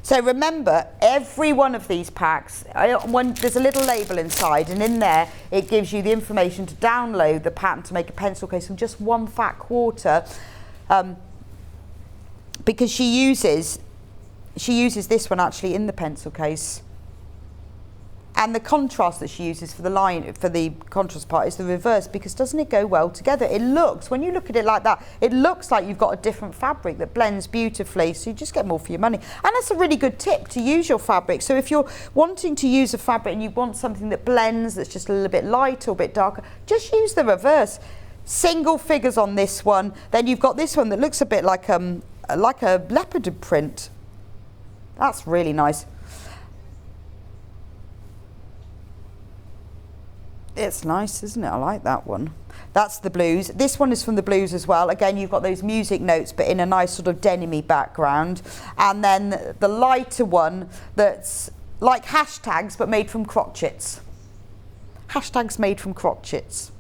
So remember, every one of these packs, there's a little label inside, and in there it gives you the information to download the pattern to make a pencil case from just one fat quarter, because she uses this one actually in the pencil case. And the contrast that she uses for the contrast part is the reverse, because doesn't it go well together? It looks, when you look at it like that, it looks like you've got a different fabric that blends beautifully, so you just get more for your money. And that's a really good tip, to use your fabric. So if you're wanting to use a fabric and you want something that blends, that's just a little bit lighter or a bit darker, just use the reverse. Single figures on this one. Then you've got this one that looks a bit like a leopard print. That's really nice. It's nice, isn't it? I like that one. That's the blues. This one is from the blues as well. Again, you've got those music notes, but in a nice sort of denim-y background. And then the lighter one that's like hashtags, but made from crotchets. Hashtags made from crotchets.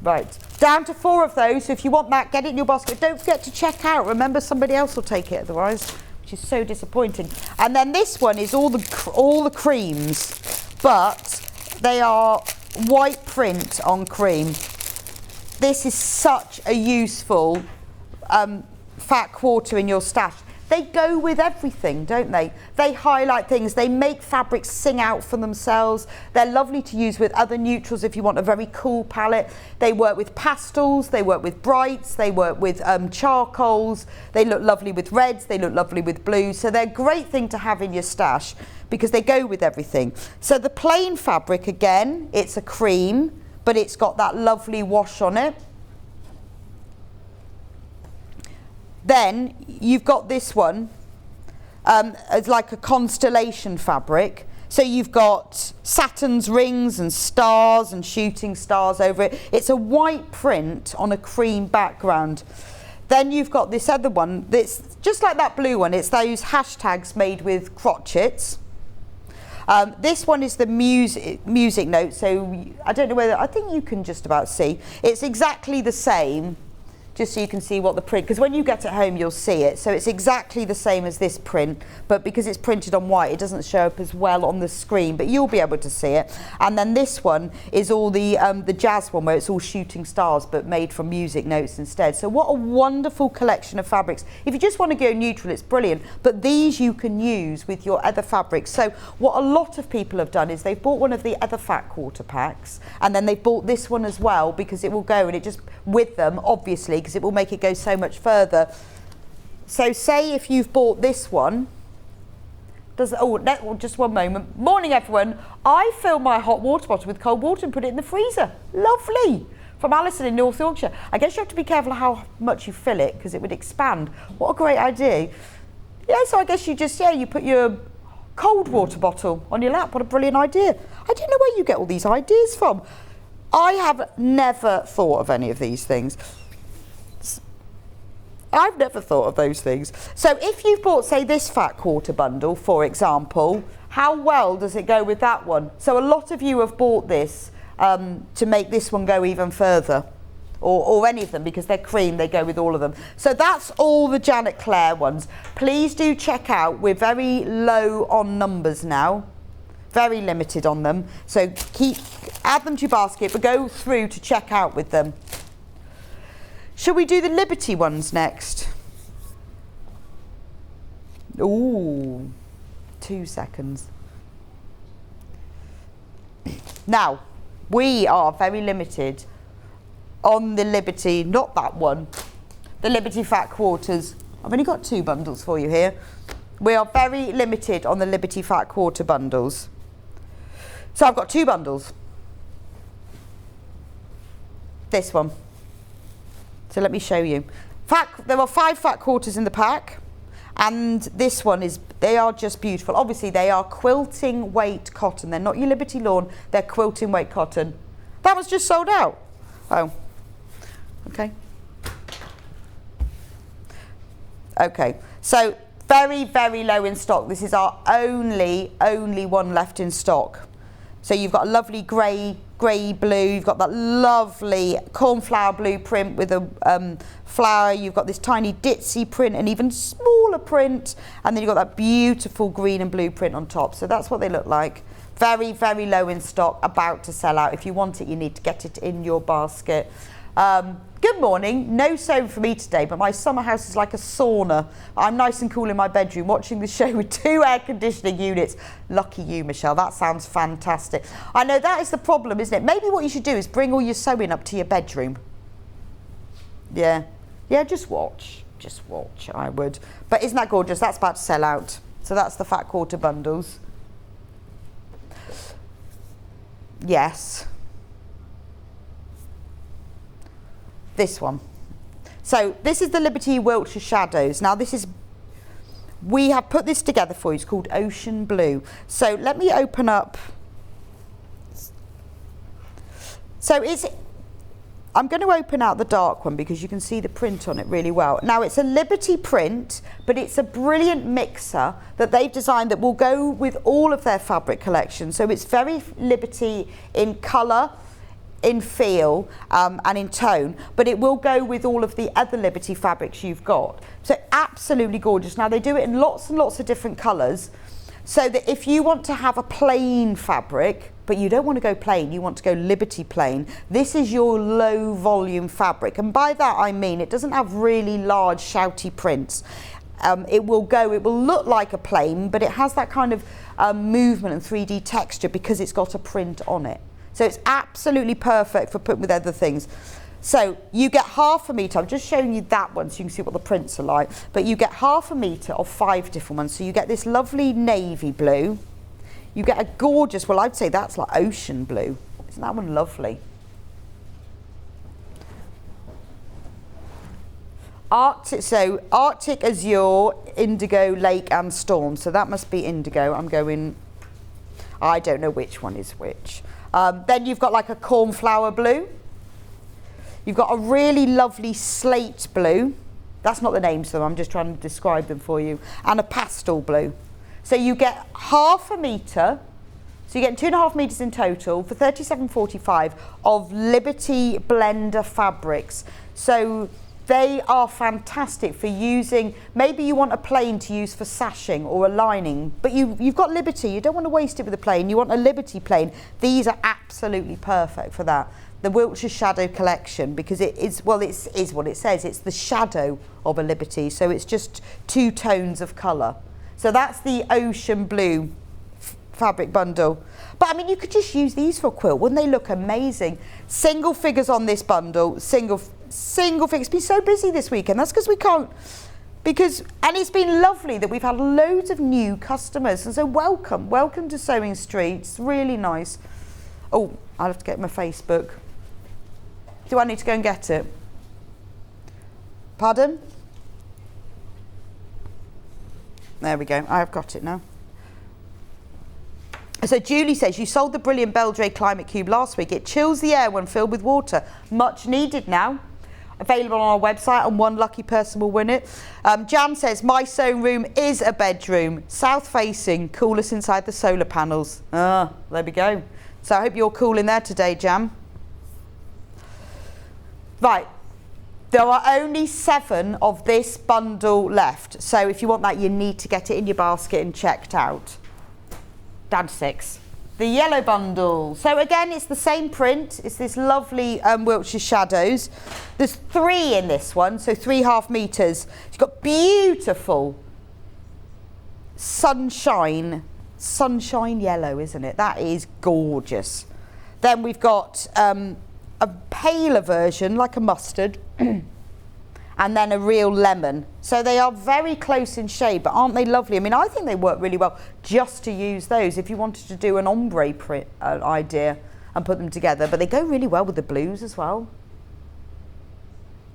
Right, down to 4 of those. So if you want that, get it in your basket. Don't forget to check out. Remember, somebody else will take it otherwise, which is so disappointing. And then this one is all the creams, but they are white print on cream. This is such a useful fat quarter in your stash. They go with everything, don't they? They highlight things. They make fabrics sing out for themselves. They're lovely to use with other neutrals if you want a very cool palette. They work with pastels. They work with brights. They work with charcoals. They look lovely with reds. They look lovely with blues. So they're a great thing to have in your stash because they go with everything. So the plain fabric, again, it's a cream, but it's got that lovely wash on it. Then you've got this one as like a constellation fabric. So you've got Saturn's rings and stars and shooting stars over it. It's a white print on a cream background. Then you've got this other one that's just like that blue one. It's those hashtags made with crotchets. This one is the music note. So I don't know whether, I think you can just about see. It's exactly the same, just so you can see what the print, because when you get it home you'll see it. So it's exactly the same as this print, but because it's printed on white it doesn't show up as well on the screen, but you'll be able to see it. And then this one is all the jazz one, where it's all shooting stars but made from music notes instead. So what a wonderful collection of fabrics. If you just want to go neutral, it's brilliant, but these you can use with your other fabrics. So what a lot of people have done is they've bought one of the other fat quarter packs, and then they've bought this one as well, because it will go, and it just with them obviously, because it will make it go so much further. So say if you've bought this one, just one moment. Morning everyone, I fill my hot water bottle with cold water and put it in the freezer. Lovely. From Alison in North Yorkshire. I guess you have to be careful how much you fill it, because it would expand. What a great idea. Yeah, so I guess you just, you put your cold water bottle on your lap. What a brilliant idea. I don't know where you get all these ideas from. I have never thought of any of these things. I've never thought of those things. So if you've bought, say, this fat quarter bundle, for example, how well does it go with that one? So a lot of you have bought this to make this one go even further, or any of them, because they're cream, they go with all of them. So that's all the Janet Clare ones. Please do check out. We're very low on numbers now, very limited on them. So add them to your basket, but go through to check out with them. Shall we do the Liberty ones next? Ooh, 2 seconds. Now, we are very limited on the Liberty, not that one, the Liberty Fat Quarters. I've only got 2 bundles for you here. We are very limited on the Liberty Fat Quarter bundles. So I've got 2 bundles. This one. So let me show you. There are 5 fat quarters in the pack, And this one is, they are just beautiful. Obviously they are quilting weight cotton. They're not your Liberty lawn, they're quilting weight cotton. That was just sold out. Oh, okay. Okay, so very, very low in stock. This is our only one left in stock. So you've got a lovely grey blue, you've got that lovely cornflower blue print with a flower, you've got this tiny ditzy print, an even smaller print, and then you've got that beautiful green and blue print on top. So that's what they look like. Very, very low in stock, about to sell out. If you want it, you need to get it in your basket. Good morning. No sewing for me today, but my summer house is like a sauna. I'm nice and cool in my bedroom watching the show with 2 air conditioning units. Lucky you, Michelle. That sounds fantastic. I know that is the problem, isn't it? Maybe what you should do is bring all your sewing up to your bedroom. Yeah. Yeah, just watch. Just watch, I would. But isn't that gorgeous? That's about to sell out. So that's the fat quarter bundles. Yes. This one. So this is the Liberty Wiltshire Shadows. Now this is, we have put this together for you. It's called Ocean Blue. So let me open up. So it's, I'm going to open out the dark one because you can see the print on it really well. Now it's a Liberty print, but it's a brilliant mixer that they've designed that will go with all of their fabric collection. So it's very Liberty in colour, in feel and in tone, but it will go with all of the other Liberty fabrics you've got. So absolutely gorgeous. Now they do it in lots and lots of different colours, so that if you want to have a plain fabric, but you don't want to go plain, you want to go Liberty plain, this is your low volume fabric. And by that I mean it doesn't have really large shouty prints. It will look like a plain, but it has that kind of movement and 3D texture because it's got a print on it. So it's absolutely perfect for putting with other things. So you get ½ metre, I'm just showing you that one so you can see what the prints are like, but you get ½ metre of 5 different ones. So you get this lovely navy blue, you get a gorgeous, well I'd say that's like ocean blue. Isn't that one lovely? Arctic Azure, Indigo, Lake and Storm. So that must be indigo. I'm going, I don't know which one is which. Then you've got like a cornflower blue. You've got a really lovely slate blue. That's not the names, so I'm just trying to describe them for you. And a pastel blue. So you get ½ metre. So you're getting 2½ metres in total for £37.45 of Liberty blender fabrics. So they are fantastic for using, maybe you want a plain to use for sashing or a lining, but you've got Liberty, you don't want to waste it with a plain, you want a Liberty plain. These are absolutely perfect for that. The Wiltshire Shadow collection, because it is, well, it is what it says, it's the shadow of a Liberty, so it's just 2 tones of colour. So that's the Ocean Blue fabric bundle. But I mean, you could just use these for a quilt, wouldn't they look amazing? Single figures on this bundle, single figures. It's been so busy this weekend. That's because we can't, and it's been lovely that we've had loads of new customers, and so welcome to Sewing Street. It's really nice. Oh, I'll have to get my Facebook. Do I need to go and get it? Pardon? There we go, I have got it now. So Julie says, you sold the brilliant Beldray Climate Cube last week. It chills the air when filled with water. Much needed now. Available on our website, and one lucky person will win it. Jan says, my sewing room is a bedroom, south facing, coolest inside the solar panels. Ah, there we go. So I hope you're cool in there today, Jan. Right, there are only 7 of this bundle left. So if you want that, you need to get it in your basket and checked out. Down to 6. The yellow bundle. So again, it's the same print. It's this lovely Wiltshire Shadows. There's 3 in this one, so 3½ metres. It's got beautiful sunshine yellow, isn't it? That is gorgeous. Then we've got a paler version, like a mustard, and then a real lemon. So they are very close in shade, but aren't they lovely? I mean, I think they work really well just to use those if you wanted to do an ombre print idea and put them together, but they go really well with the blues as well.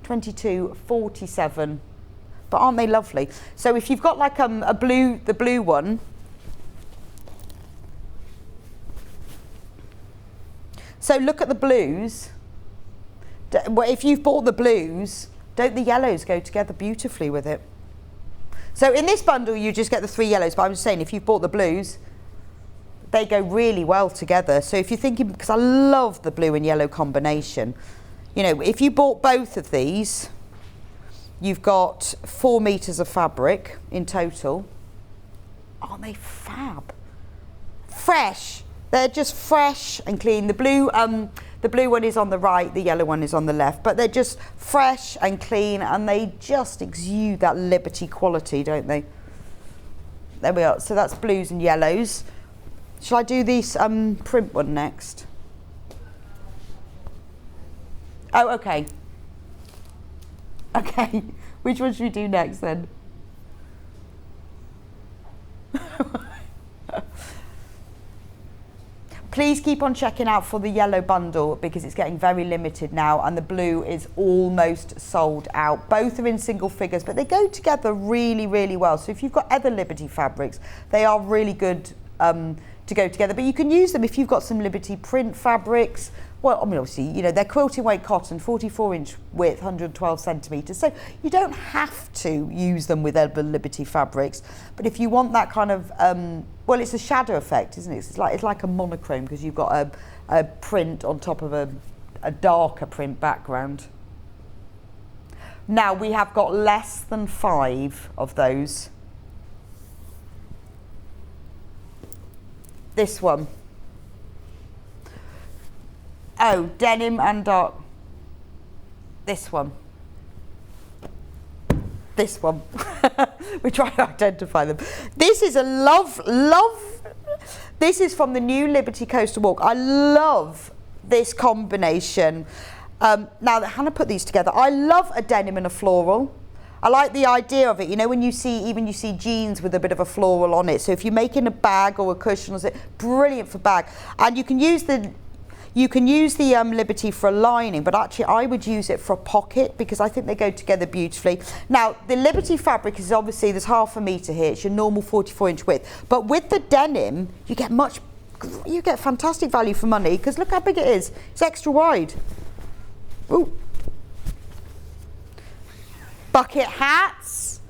22.47 but aren't they lovely? So if you've got like the blue one, so look at the blues. If you've bought the blues, don't the yellows go together beautifully with it? So in this bundle, you just get the 3 yellows, but I'm just saying, if you've bought the blues, they go really well together. So if you're thinking, because I love the blue and yellow combination, you know, if you bought both of these, you've got 4 meters of fabric in total. Aren't they fab? Fresh. They're just fresh and clean. The blue one is on the right, the yellow one is on the left, but they're just fresh and clean, and they just exude that Liberty quality, don't they? There we are. So that's blues and yellows. Shall I do this print one next? Oh, okay. Okay. Which one should we do next then? Please keep on checking out for the yellow bundle because it's getting very limited now, and the blue is almost sold out. Both are in single figures, but they go together really, really well. So if you've got other Liberty fabrics, they are really good to go together. But you can use them if you've got some Liberty print fabrics. Well, I mean, obviously, you know, they're quilting weight cotton, 44-inch width, 112 centimetres. So you don't have to use them with other Liberty fabrics. But if you want that kind of, well, it's a shadow effect, isn't it? It's like a monochrome because you've got a print on top of a darker print background. Now, we have got less than 5 of those. This one. Oh, denim and dark. This one. This one. We try to identify them. This is a love. This is from the new Liberty Coastal Walk. I love this combination. Now that Hannah put these together, I love a denim and a floral. I like the idea of it. You know, when you see jeans with a bit of a floral on it. So if you're making a bag or a cushion or something, brilliant for bag. And you can use the Liberty for a lining, but actually I would use it for a pocket because I think they go together beautifully. Now, the Liberty fabric is obviously, there's 1/2 metre here. It's your normal 44-inch width. But with the denim, you get fantastic value for money because look how big it is. It's extra wide. Ooh. Bucket hats,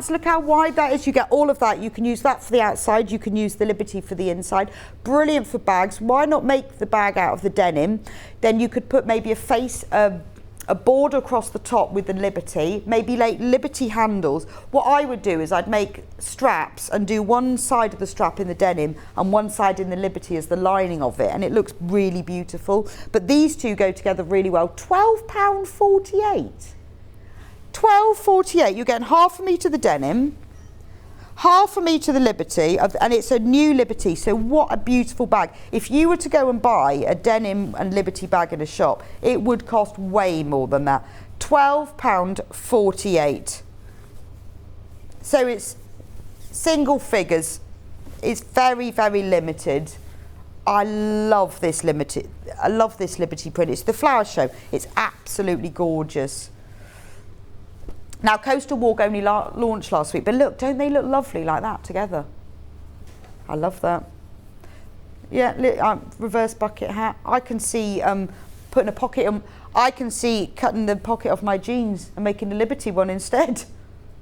look how wide that is. You get all of that. You can use that for the outside. You can use the Liberty for the inside. Brilliant for bags. Why not make the bag out of the denim? Then you could put maybe a border across the top with the Liberty, maybe like Liberty handles. What I would do is I'd make straps and do one side of the strap in the denim and one side in the Liberty as the lining of it, and it looks really beautiful. But these two go together really well. £12.48. £12.48. You're getting 1/2 metre the denim, 1/2 metre the Liberty, and it's a new Liberty. So what a beautiful bag. If you were to go and buy a denim and Liberty bag in a shop, it would cost way more than that. £12.48. So it's single figures. It's very, very limited. I love this Liberty print. It's the flower show. It's absolutely gorgeous. Now, Coastal Walk only launched last week, but look, don't they look lovely like that together? I love that. Yeah, reverse bucket hat. I can see putting a pocket on. I can see cutting the pocket off my jeans and making the Liberty one instead.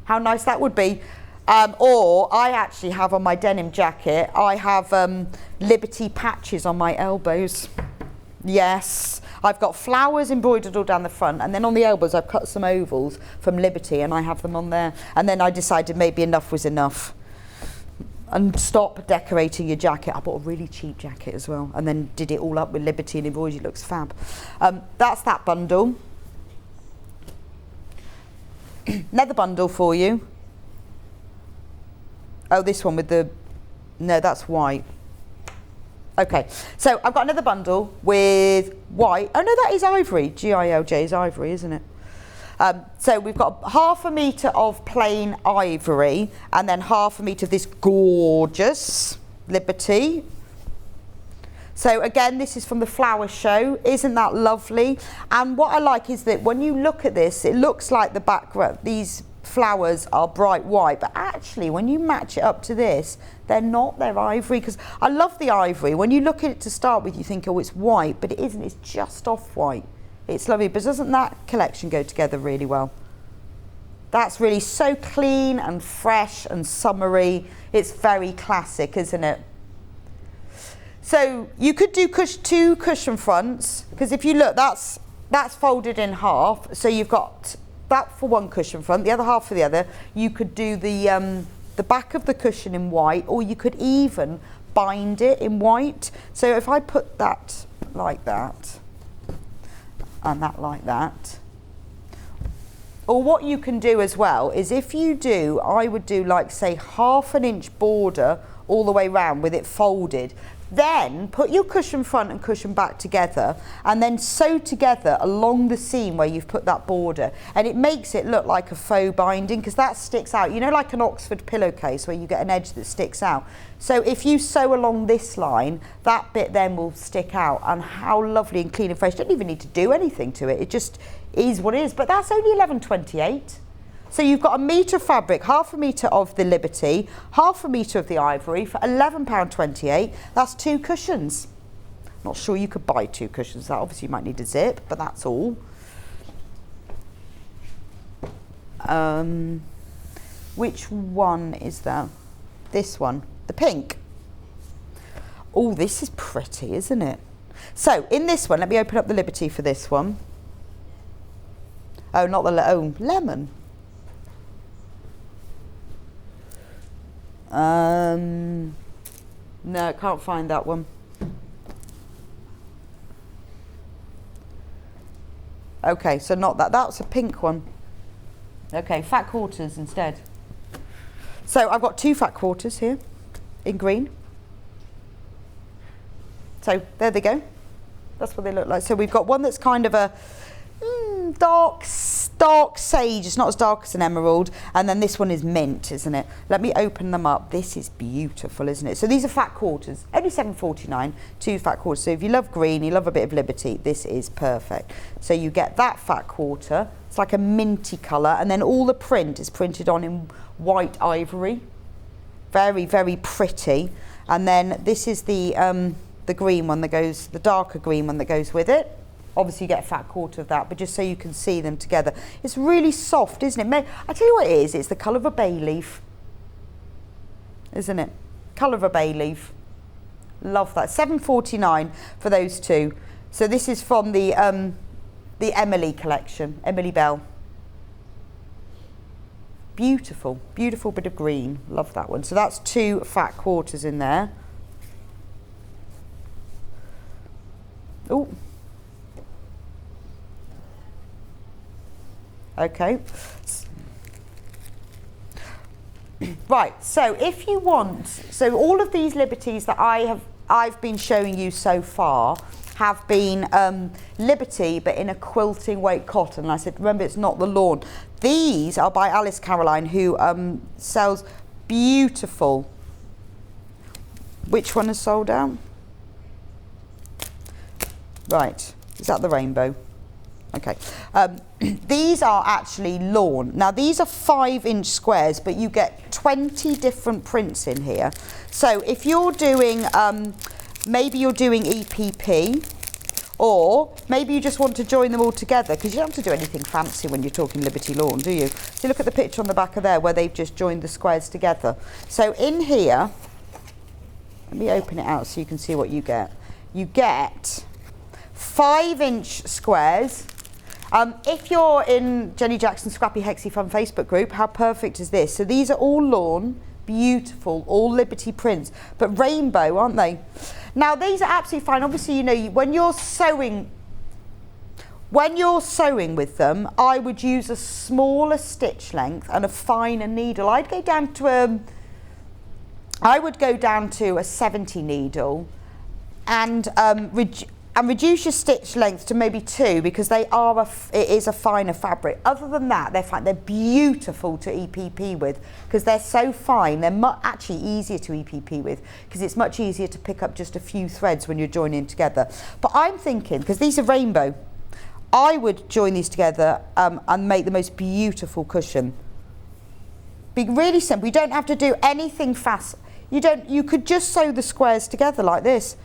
How nice that would be. Or I actually have on my denim jacket, I have Liberty patches on my elbows. Yes. I've got flowers embroidered all down the front, and then on the elbows I've cut some ovals from Liberty and I have them on there. And then I decided maybe enough was enough. And stop decorating your jacket. I bought a really cheap jacket as well, and then did it all up with Liberty and embroidery. It looks fab. That's that bundle. Another bundle for you. Oh, this one with the... No, that's white. Okay, so I've got another bundle with white. Oh no, that is ivory. GILJ is ivory, isn't it? So we've got 1/2 metre of plain ivory and then 1/2 metre of this gorgeous Liberty. So again, this is from the flower show. Isn't that lovely? And what I like is that when you look at this, it looks like the background, these flowers are bright white, but actually when you match it up to this, they're not, they're ivory, because I love the ivory. When you look at it to start with, you think, oh, it's white, but it isn't, it's just off-white. It's lovely, but doesn't that collection go together really well? That's really so clean and fresh and summery. It's very classic, isn't it? So you could do two cushion fronts, because if you look, that's folded in half. So you've got that for one cushion front, the other half for the other. You could do the back of the cushion in white, or you could even bind it in white. So if I put that like that, and that like that, or what you can do as well is if you do, I would do like say 1/2 inch border all the way round with it folded. Then put your cushion front and cushion back together and then sew together along the seam where you've put that border, and it makes it look like a faux binding, because that sticks out, you know, like an Oxford pillowcase where you get an edge that sticks out. So if you sew along this line, that bit then will stick out, and how lovely and clean and fresh. You don't even need to do anything to it, it just is what it is. But that's only £11.28. So you've got 1 metre fabric, 1/2 metre of the Liberty, 1/2 metre of the ivory for £11.28. That's 2 cushions. Not sure you could buy 2 cushions. That obviously you might need a zip, but that's all. Which one is that? This one, the pink. Oh, this is pretty, isn't it? So in this one, let me open up the Liberty for this one. Oh, not the lemon. No, can't find that one. Okay, so not that. That's a pink one. Okay, fat quarters instead. So I've got 2 fat quarters here in green. So there they go. That's what they look like. So we've got one that's kind of a dark sage. It's not as dark as an emerald, and then this one is mint, isn't it? Let me open them up. This is beautiful, isn't it? So these are fat quarters, only £7.49, 2 fat quarters. So if you love green, you love a bit of Liberty, this is perfect. So you get that fat quarter. It's like a minty colour, and then all the print is printed on in white ivory. Very, very pretty. And then this is the green one that goes, the darker green one that goes with it. Obviously you get a fat quarter of that, but just so you can see them together. It's really soft, isn't it? I tell you what it is, it's the colour of a bay leaf. Isn't it? Colour of a bay leaf. Love that. £7.49 for those 2. So this is from the Emily collection, Emily Bell. Beautiful, beautiful bit of green. Love that one. So that's 2 fat quarters in there. Oh. Okay. Right, so if you want, so all of these Liberties that I've been showing you so far have been Liberty, but in a quilting weight cotton. And I said, remember, it's not the lawn. These are by Alice Caroline, who sells beautiful. Which one is sold out? Right, is that the rainbow? Okay, these are actually lawn. Now these are 5-inch squares, but you get 20 different prints in here. So if you're doing, maybe you're doing EPP, or maybe you just want to join them all together, because you don't have to do anything fancy when you're talking Liberty Lawn, do you? So look at the picture on the back of there where they've just joined the squares together. So in here, let me open it out so you can see what you get. You get 5-inch squares. If you're in Jenny Jackson's Scrappy Hexy Fun Facebook group, how perfect is this? So these are all lawn, beautiful, all Liberty prints, but rainbow, aren't they? Now these are absolutely fine. Obviously, you know, when you're sewing with them, I would use a smaller stitch length and a finer needle. I would go down to a 70 needle, and and reduce your stitch length to maybe 2 because it is a finer fabric. Other than that, they're beautiful to EPP with because they're so fine. They're actually easier to EPP with because it's much easier to pick up just a few threads when you're joining together. But I'm thinking, because these are rainbow, I would join these together and make the most beautiful cushion. Be really simple. You don't have to do anything fast. You could just sew the squares together like this.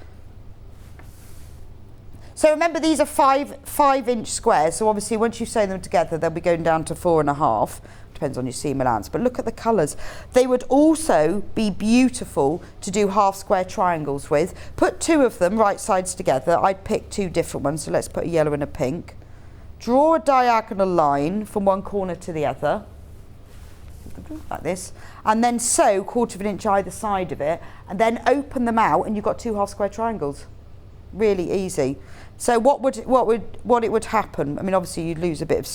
So remember, these are 5-inch squares. So obviously once you sew them together, they'll be going down to 4.5. Depends on your seam allowance. But look at the colours. They would also be beautiful to do half square triangles with. Put 2 of them right sides together. I'd pick 2 different ones. So let's put a yellow and a pink. Draw a diagonal line from one corner to the other, like this, and then sew 1/4 inch either side of it, and then open them out, and you've got 2 half square triangles. Really easy. So what it would happen, I mean, obviously you'd lose a bit of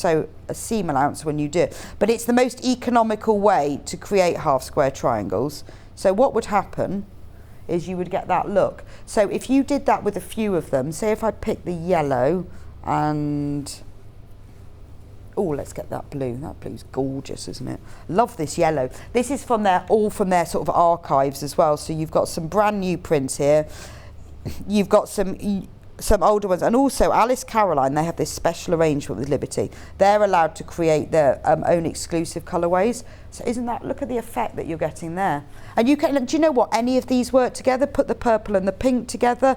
a seam allowance when you do it, but it's the most economical way to create half square triangles. So what would happen is you would get that look. So if you did that with a few of them, say if I pick the yellow and let's get that blue. That blue's gorgeous, isn't it? Love this yellow. This is all from their sort of archives as well. So you've got some brand new prints here. You've got some older ones, and also Alice Caroline, they have this special arrangement with Liberty. They're allowed to create their own exclusive colourways. So look at the effect that you're getting there. And do you know what, any of these work together? Put the purple and the pink together.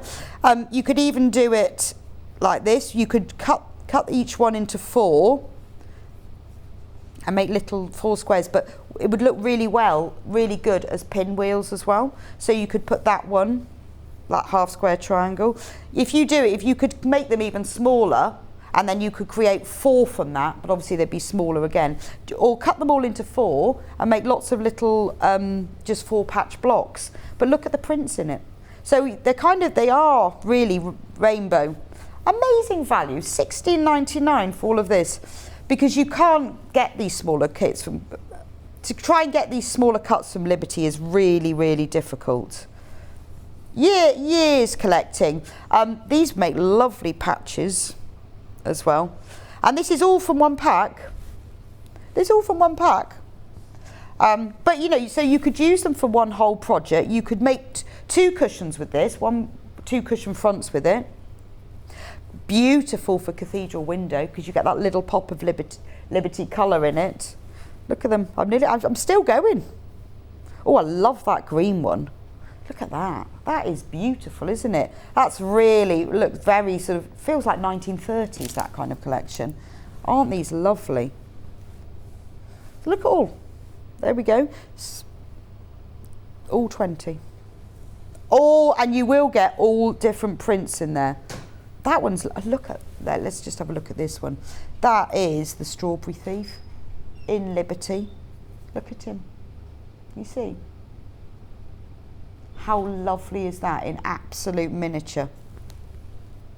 You could even do it like this. You could cut each one into 4 and make little 4 squares, but it would look really good as pinwheels as well. So you could put that one, that half square triangle. If you could make them even smaller, and then you could create 4 from that, but obviously they'd be smaller again. Or cut them all into 4 and make lots of little just 4 patch blocks. But look at the prints in it. So they are really rainbow. Amazing value, $16.99 for all of this, because you can't get these smaller kits to try and get these smaller cuts from Liberty is really, really difficult. Years collecting. These make lovely patches as well, and this is all from one pack. But so you could use them for one whole project. You could make 2 cushions with this, 2 cushion fronts with it. Beautiful for cathedral window because you get that little pop of Liberty colour in it. Look at them. I'm still going. Oh, I love that green one. Look at that. That is beautiful, isn't it? That's really, looks very sort of, feels like 1930s, that kind of collection. Aren't these lovely? Look at all. There we go. All 20. And you will get all different prints in there. That one's, look at that. Let's just have a look at this one. That is the Strawberry Thief in Liberty. Look at him. You see? How lovely is that in absolute miniature?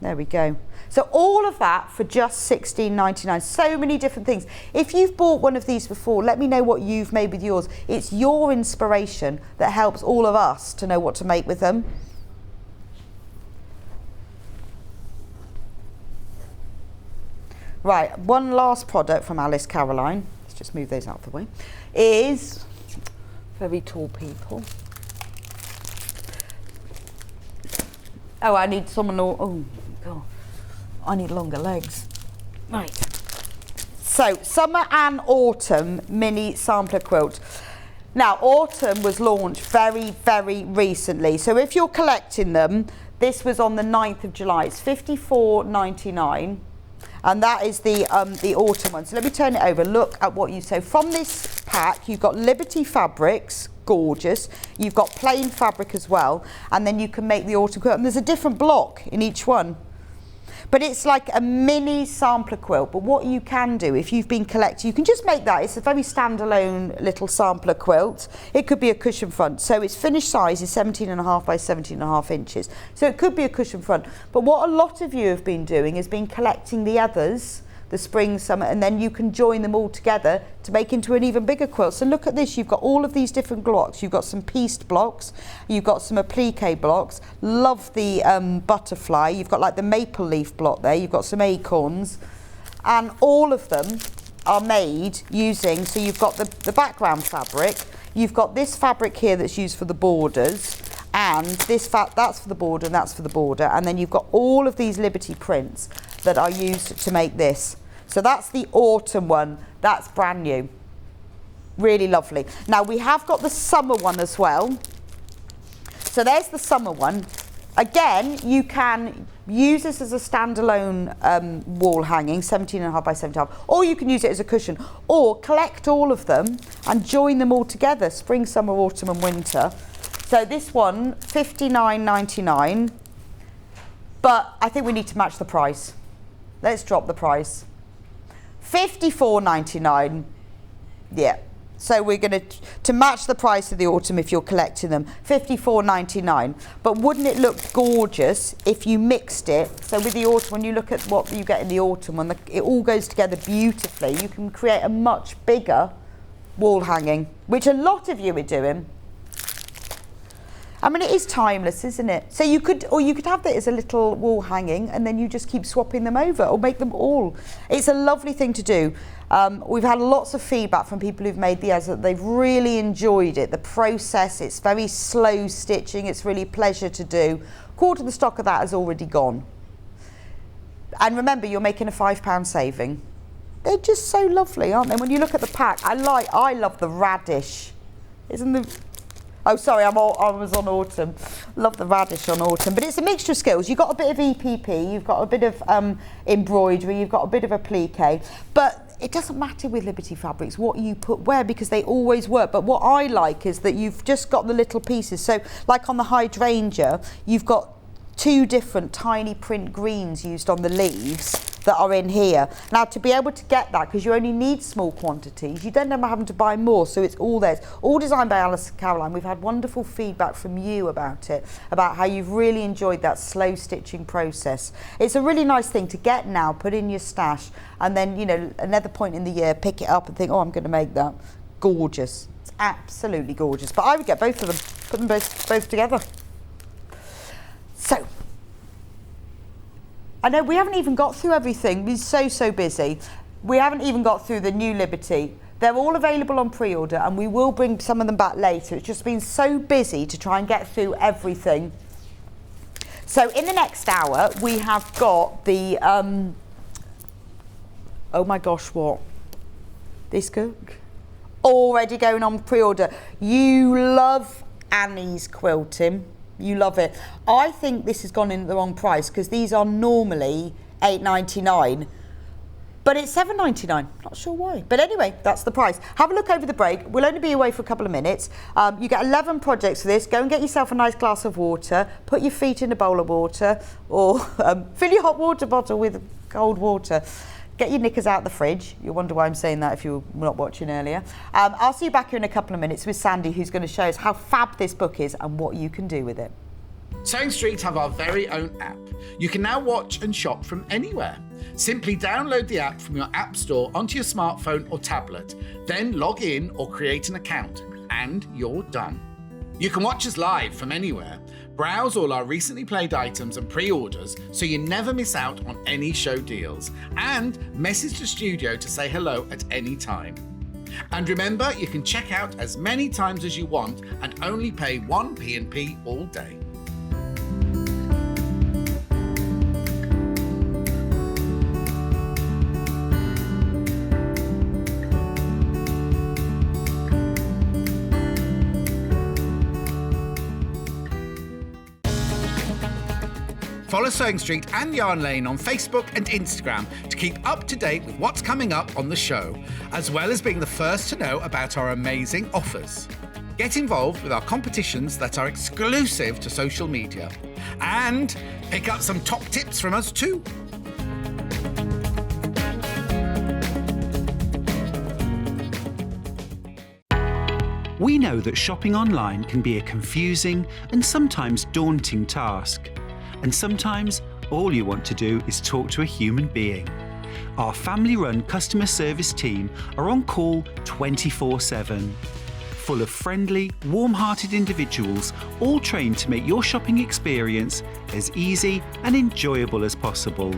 There we go. So all of that for just $16.99. So many different things. If you've bought one of these before, let me know what you've made with yours. It's your inspiration that helps all of us to know what to make with them. Right, one last product from Alice Caroline, let's just move those out of the way, is very tall people. Oh, I need someone, oh God, I need longer legs. Right, so summer and autumn mini sampler quilt. Now, autumn was launched very, very recently, so if you're collecting them, this was on the 9th of July, it's $54.99. And that is the autumn one. So let me turn it over. Look at what so from this pack, you've got Liberty fabrics, gorgeous. You've got plain fabric as well. And then you can make the autumn quilt. And there's a different block in each one. But it's like a mini sampler quilt. But what you can do, if you've been collecting, you can just make that. It's a very standalone little sampler quilt. It could be a cushion front. So its finished size is 17.5 by 17.5 inches. So it could be a cushion front. But what a lot of you have been doing is been collecting the others, the spring, summer, and then you can join them all together to make into an even bigger quilt. So look at this, you've got all of these different blocks. You've got some pieced blocks, you've got some applique blocks. Love the butterfly. You've got like the maple leaf block there. You've got some acorns, and all of them are made using, so you've got the background fabric, you've got this fabric here that's used for the borders, and this that's for the border and that's for the border, and then you've got all of these Liberty prints that are used to make this. So that's the autumn one, that's brand new. Really lovely. Now we have got the summer one as well. So there's the summer one. Again, you can use this as a standalone wall hanging, 17.5 by 7.5, or you can use it as a cushion, or collect all of them and join them all together, spring, summer, autumn and winter. So this one, £59.99, but I think we need to match the price. Let's drop the price. £54.99, yeah. So we're going to match the price of the autumn if you're collecting them, £54.99. But wouldn't it look gorgeous if you mixed it? So with the autumn, when you look at what you get in the autumn, when it all goes together beautifully, you can create a much bigger wall hanging, which a lot of you are doing. I mean, it is timeless, isn't it? So you could have that as a little wall hanging, and then you just keep swapping them over or make them all. It's a lovely thing to do. We've had lots of feedback from people who've made these that they've really enjoyed it. The process, it's very slow stitching, it's really a pleasure to do. Quarter of the stock of that has already gone. And remember, you're making a £5 saving. They're just so lovely, aren't they? When you look at the pack, I love the radish. Isn't the... Oh, sorry, I was on autumn. Love the radish on autumn. But it's a mixture of skills. You've got a bit of EPP, you've got a bit of embroidery, you've got a bit of applique. But it doesn't matter with Liberty fabrics what you put where, because they always work. But what I like is that you've just got the little pieces. So like on the hydrangea, you've got 2 different tiny print greens used on the leaves that are in here. Now, to be able to get that, because you only need small quantities, you don't end up having to buy more, so it's all there. It's all designed by Alice and Caroline. We've had wonderful feedback from you about it, about how you've really enjoyed that slow stitching process. It's a really nice thing to get now, put in your stash, and then, you know, another point in the year, pick it up and think, oh, I'm going to make that. Gorgeous. It's absolutely gorgeous. But I would get both of them, put them both together. So, I know we haven't even got through everything. We're so busy. We haven't even got through the new Liberty. They're all available on pre-order, and we will bring some of them back later. It's just been so busy to try and get through everything. So in the next hour, we have got the, oh my gosh, what? This cook? Already going on pre-order. You love Annie's quilting. You love it. I think this has gone in at the wrong price, because these are normally £8.99, but it's £7.99. Not sure why. But anyway, that's the price. Have a look over the break. We'll only be away for a couple of minutes. You get 11 projects for this. Go and get yourself a nice glass of water. Put your feet in a bowl of water, or fill your hot water bottle with cold water. Get your knickers out the fridge. You'll wonder why I'm saying that if you were not watching earlier. I'll see you back here in a couple of minutes with Sandy, who's going to show us how fab this book is and what you can do with it. Sewing Street have our very own app. You can now watch and shop from anywhere. Simply download the app from your app store onto your smartphone or tablet, then log in or create an account, and you're done. You can watch us live from anywhere. Browse all our recently played items and pre-orders so you never miss out on any show deals, and message the studio to say hello at any time. And remember, you can check out as many times as you want and only pay one P&P all day. Follow Sewing Street and Yarn Lane on Facebook and Instagram to keep up to date with what's coming up on the show, as well as being the first to know about our amazing offers. Get involved with our competitions that are exclusive to social media, and pick up some top tips from us too. We know that shopping online can be a confusing and sometimes daunting task. And sometimes all you want to do is talk to a human being. Our family-run customer service team are on call 24/7. Full of friendly, warm-hearted individuals, all trained to make your shopping experience as easy and enjoyable as possible.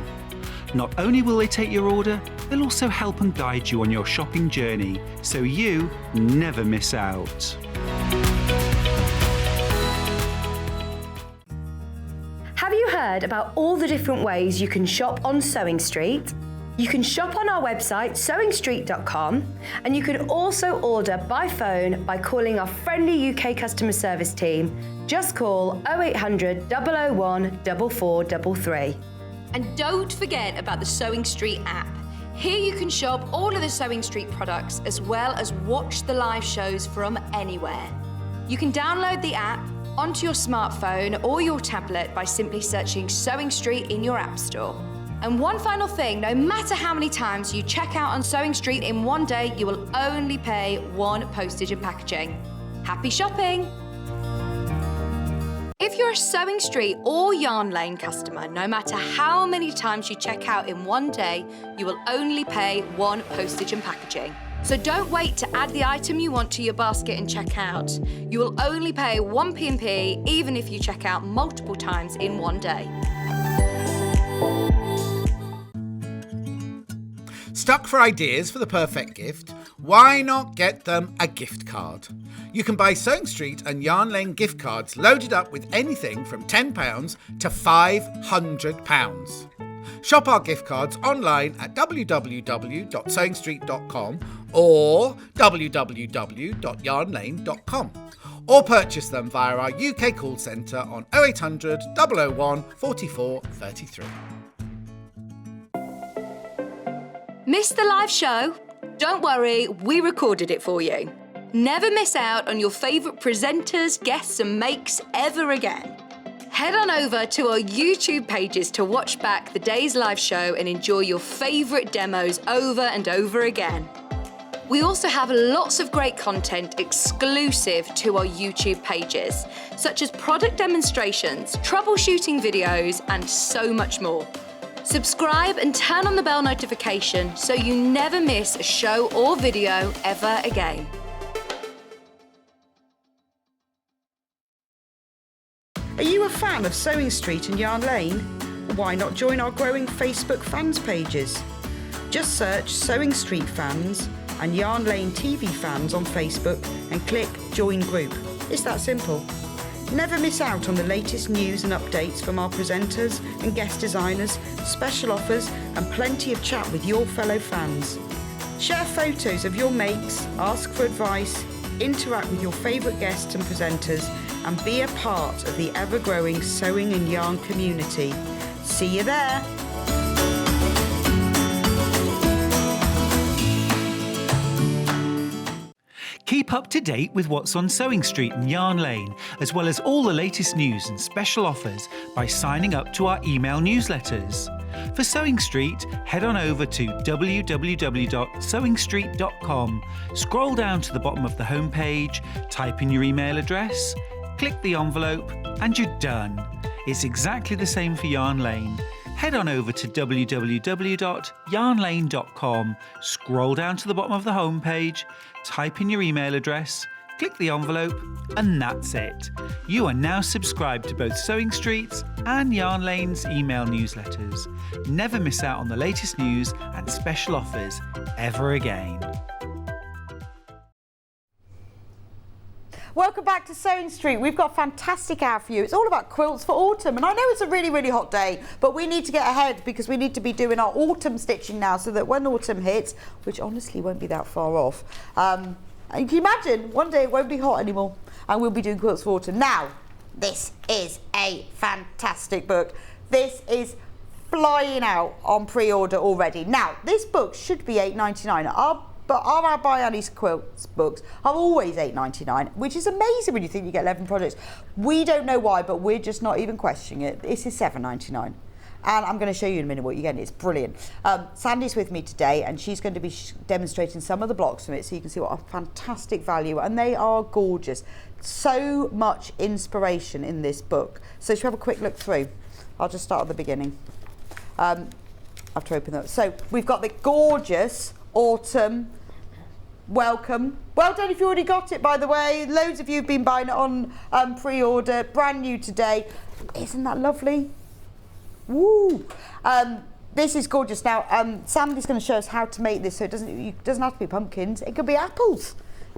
Not only will they take your order, they'll also help and guide you on your shopping journey, so you never miss out. Have you heard about all the different ways you can shop on Sewing Street? You can shop on our website sewingstreet.com, and you can also order by phone by calling our friendly UK customer service team. Just call 0800 001 4433. And don't forget about the Sewing Street app. Here you can shop all of the Sewing Street products as well as watch the live shows from anywhere. You can download the app onto your smartphone or your tablet by simply searching Sewing Street in your app store. And one final thing, no matter how many times you check out on Sewing Street in one day, you will only pay one postage and packaging. Happy shopping! If you're a Sewing Street or Yarn Lane customer, no matter how many times you check out in one day, you will only pay one postage and packaging. So don't wait to add the item you want to your basket and check out. You will only pay one P&P even if you check out multiple times in one day. Stuck for ideas for the perfect gift? Why not get them a gift card? You can buy Sewing Street and Yarn Lane gift cards loaded up with anything from £10 to £500. Shop our gift cards online at www.sewingstreet.com or www.yarnlane.com, or purchase them via our UK call centre on 0800 001 44 33. Missed the live show? Don't worry, we recorded it for you. Never miss out on your favourite presenters, guests and makes ever again. Head on over to our YouTube pages to watch back the day's live show and enjoy your favourite demos over and over again. We also have lots of great content exclusive to our YouTube pages, such as product demonstrations, troubleshooting videos, and so much more. Subscribe and turn on the bell notification so you never miss a show or video ever again. Are you a fan of Sewing Street and Yarn Lane? Why not join our growing Facebook fans pages? Just search Sewing Street fans and Yarn Lane TV fans on Facebook and click Join Group. It's that simple. Never miss out on the latest news and updates from our presenters and guest designers, special offers and plenty of chat with your fellow fans. Share photos of your makes, ask for advice, interact with your favourite guests and presenters, and be a part of the ever-growing sewing and yarn community. See you there! Keep up to date with what's on Sewing Street and Yarn Lane, as well as all the latest news and special offers by signing up to our email newsletters. For Sewing Street, head on over to www.sewingstreet.com, scroll down to the bottom of the homepage, type in your email address, click the envelope, and you're done. It's exactly the same for Yarn Lane. Head on over to www.yarnlane.com, scroll down to the bottom of the homepage, type in your email address, click the envelope, and that's it. You are now subscribed to both Sewing Street's and Yarn Lane's email newsletters. Never miss out on the latest news and special offers ever again. Welcome back to Sewing Street. We've got a fantastic hour for you. It's all about quilts for autumn. And I know it's a really, really hot day, but we need to get ahead because we need to be doing our autumn stitching now so that when autumn hits, which honestly won't be that far off, and can you imagine one day it won't be hot anymore and we'll be doing quilts for autumn. Now, this is a fantastic book. This is flying out on pre-order already. Now, this book should be $8.99. But our Buy Annie's Quilts books are always $8.99, which is amazing when you think you get 11 projects. We don't know why, but we're just not even questioning it. This is $7.99. And I'm going to show you in a minute what you get. It's brilliant. Sandi's with me today, and she's going to be demonstrating some of the blocks from it so you can see what a fantastic value. And they are gorgeous. So much inspiration in this book. So should we have a quick look through? I'll just start at the beginning. have to open that. So we've got the gorgeous autumn welcome. Well done if you already got it, by the way. Loads of you have been buying it on pre-order, brand new today. Isn't that lovely? Woo! This is gorgeous. Now, Sandy's going to show us how to make this, so it doesn't have to be pumpkins. It could be apples.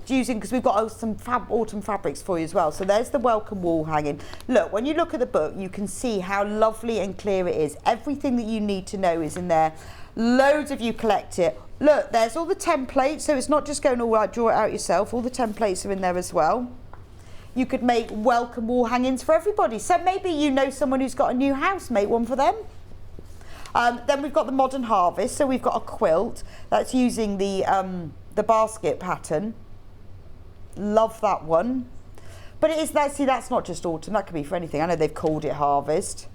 Because we've got some autumn fabrics for you as well. So there's the welcome wall hanging. Look, when you look at the book, you can see how lovely and clear it is. Everything that you need to know is in there. Loads of you collect it. Look, there's all the templates, so it's not just going all right, draw it out yourself. All the templates are in there as well. You could make welcome wall hangings for everybody. So maybe you know someone who's got a new house, make one for them. Then we've got the modern harvest. So we've got a quilt that's using the basket pattern. Love that one. But it is that, see, that's not just autumn, that could be for anything. I know they've called it harvest.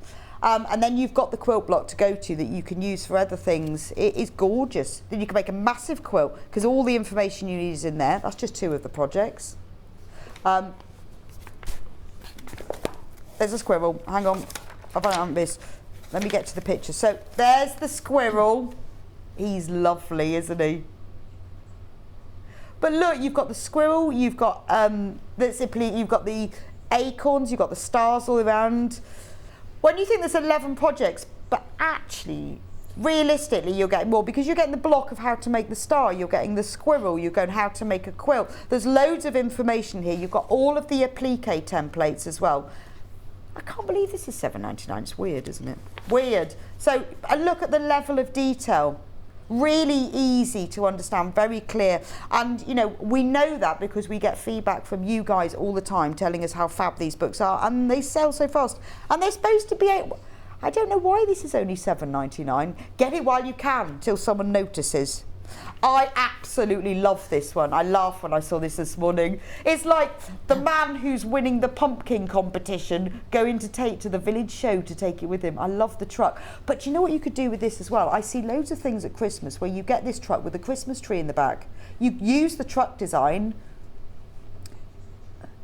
And then you've got the quilt block to go to that you can use for other things. It is gorgeous. Then you can make a massive quilt because all the information you need is in there. That's just 2 of the projects. There's a squirrel. Hang on. I've done this. Let me get to the picture. So there's the squirrel. He's lovely, isn't he? But look, you've got the squirrel, you've got you've got the acorns, you've got the stars all around. When you think there's 11 projects, but actually, realistically, you're getting more because you're getting the block of how to make the star, you're getting the squirrel, you're going how to make a quilt. There's loads of information here. You've got all of the applique templates as well. I can't believe this is £7.99. It's weird, isn't it? Weird. So look at the level of detail. Really easy to understand, very clear. And, you know, we know that because we get feedback from you guys all the time telling us how fab these books are, and they sell so fast. And they're supposed to be, I don't know why this is only £7.99. Get it while you can, till someone notices. I absolutely love this one. I laughed when I saw this morning. It's like the man who's winning the pumpkin competition going to take to the village show to take it with him. I love the truck. But you know what you could do with this as well? I see loads of things at Christmas where you get this truck with a Christmas tree in the back. You use the truck design,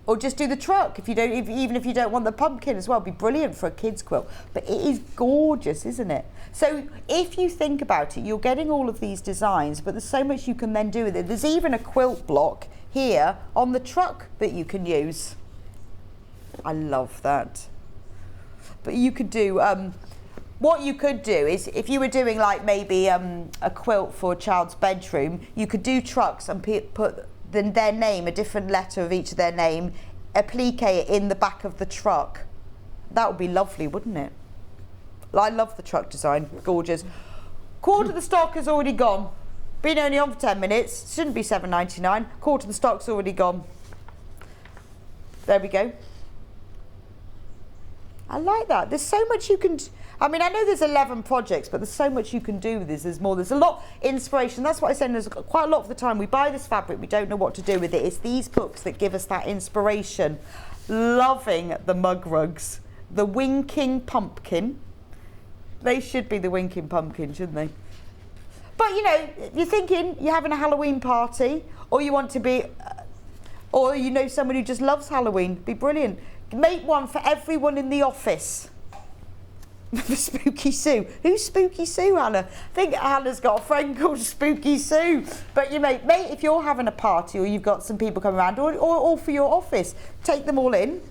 or just do the truck if you don't, even if you don't want the pumpkin as well. It'd be brilliant for a kid's quilt. But it is gorgeous, isn't it? So if you think about it, you're getting all of these designs, but there's so much you can then do with it. There's even a quilt block here on the truck that you can use. I love that. But you could do, what you could do is, if you were doing like maybe a quilt for a child's bedroom, you could do trucks and put their name, a different letter of each of their name, applique it in the back of the truck. That would be lovely, wouldn't it? I love the truck design, gorgeous. Quarter of the stock has already gone. Been only on for 10 minutes, shouldn't be £7.99. Quarter of the stock's already gone. There we go. I like that. There's so much you can, I mean, I know there's 11 projects, but there's so much you can do with this. There's more. There's a lot inspiration. That's what I said. There's quite a lot of the time we buy this fabric, we don't know what to do with it. It's these books that give us that inspiration. Loving the mug rugs. The Winking Pumpkin. They should be the Winking Pumpkin, shouldn't they? But, you know, you're thinking you're having a Halloween party, or you want to be, or you know someone who just loves Halloween. Be brilliant. Make one for everyone in the office. For Spooky Sue. Who's Spooky Sue, Hannah? I think Hannah's got a friend called Spooky Sue. But you mate, if you're having a party or you've got some people coming around, or for your office, take them all in.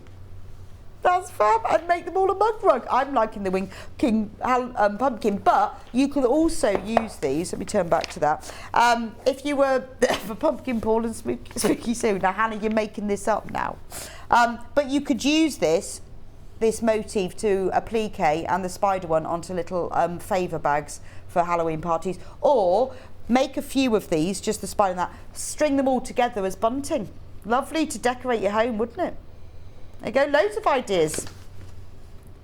That's fab. I'd make them all a mug rug. I'm liking the Winking Pumpkin, but you could also use these. Let me turn back to that. If you were for Pumpkin Paul and Spooky Sue. Now, Hannah, you're making this up now. But you could use this motif to applique and the spider one onto little favour bags for Halloween parties, or make a few of these, just the spider and that, string them all together as bunting. Lovely to decorate your home, wouldn't it? There you go, loads of ideas.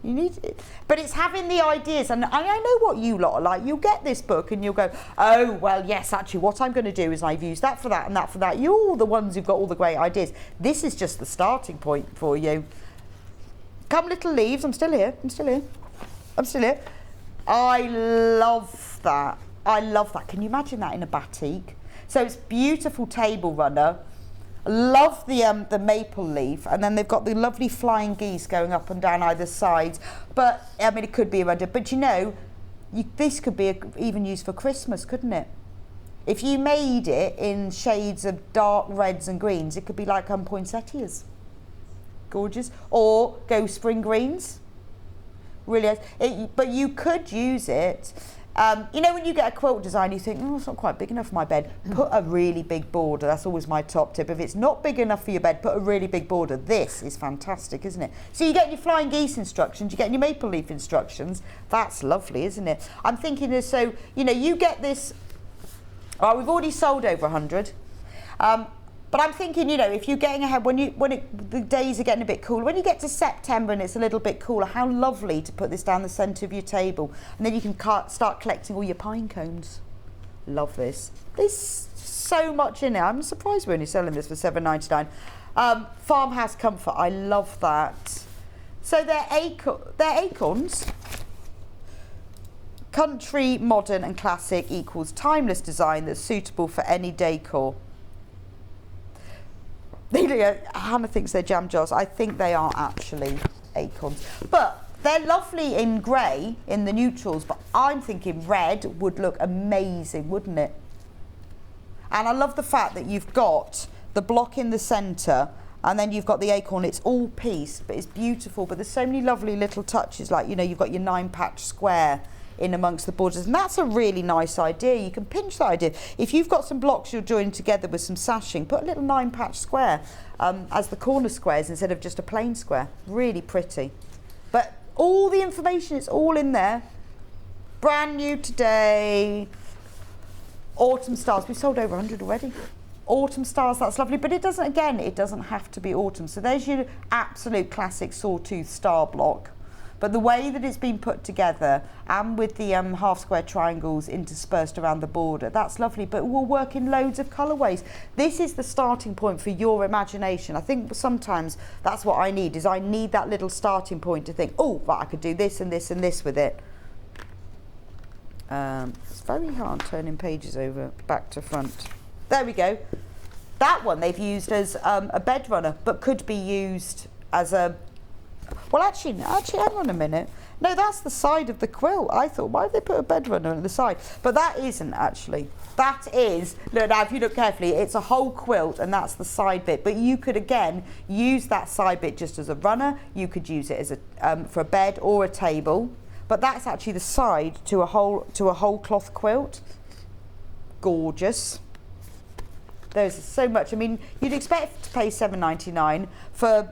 You need it. But it's having the ideas, and I know what you lot are like. You'll get this book and you'll go, oh, well, yes, actually, what I'm going to do is I've used that for that and that for that. You're all the ones who've got all the great ideas. This is just the starting point for you. Come little leaves, I'm still here. I love that. Can you imagine that in a batik? So it's beautiful table runner. Love the maple leaf, and then they've got the lovely flying geese going up and down either side. But I mean, it could be a runner. But you know, this could be even used for Christmas, couldn't it? If you made it in shades of dark reds and greens, it could be like poinsettias. Gorgeous. Or go spring greens. Really, but you could use it. You know, when you get a quilt design, you think, oh, it's not quite big enough for my bed. Put a really big border. That's always my top tip. If it's not big enough for your bed, put a really big border. This is fantastic, isn't it? So you get your flying geese instructions, you get your maple leaf instructions. That's lovely, isn't it? I'm thinking, so, you know, you get this. Oh, we've already sold over 100. But I'm thinking, you know, if you're getting ahead, the days are getting a bit cooler, when you get to September and it's a little bit cooler, how lovely to put this down the centre of your table. And then you can start collecting all your pine cones. Love this. There's so much in it. I'm surprised we're only selling this for $7.99. Farmhouse Comfort, I love that. So they're acorns. Country, modern and classic equals timeless design that's suitable for any decor. Hannah thinks they're jam jars. I think they are actually acorns. But they're lovely in grey, in the neutrals, but I'm thinking red would look amazing, wouldn't it? And I love the fact that you've got the block in the centre and then you've got the acorn. It's all piece, but it's beautiful. But there's so many lovely little touches, like, you know, you've got your 9-patch square in amongst the borders, and that's a really nice idea. You can pinch that idea. If you've got some blocks you're joining together with some sashing, put a little 9-patch square as the corner squares instead of just a plain square. Really pretty. But all the information is all in there. Brand new today. Autumn Stars. We've sold over 100 already. Autumn Stars, that's lovely, but it doesn't have to be autumn. So there's your absolute classic sawtooth star block. But the way that it's been put together and with the half square triangles interspersed around the border, that's lovely, but it will work in loads of colourways. This is the starting point for your imagination. I think sometimes that's what I need, is I need that little starting point to think, oh, right, I could do this and this and this with it. It's very hard turning pages over back to front. There we go. That one they've used as a bed runner, but could be used as a... Well, actually, hang on a minute. No, that's the side of the quilt. I thought, why have they put a bed runner on the side? But that isn't actually. That is, look, now if you look carefully, it's a whole quilt and that's the side bit. But you could, again, use that side bit just as a runner. You could use it as a for a bed or a table. But that's actually the side to a whole cloth quilt. Gorgeous. There's so much. I mean, you'd expect to pay $7.99 for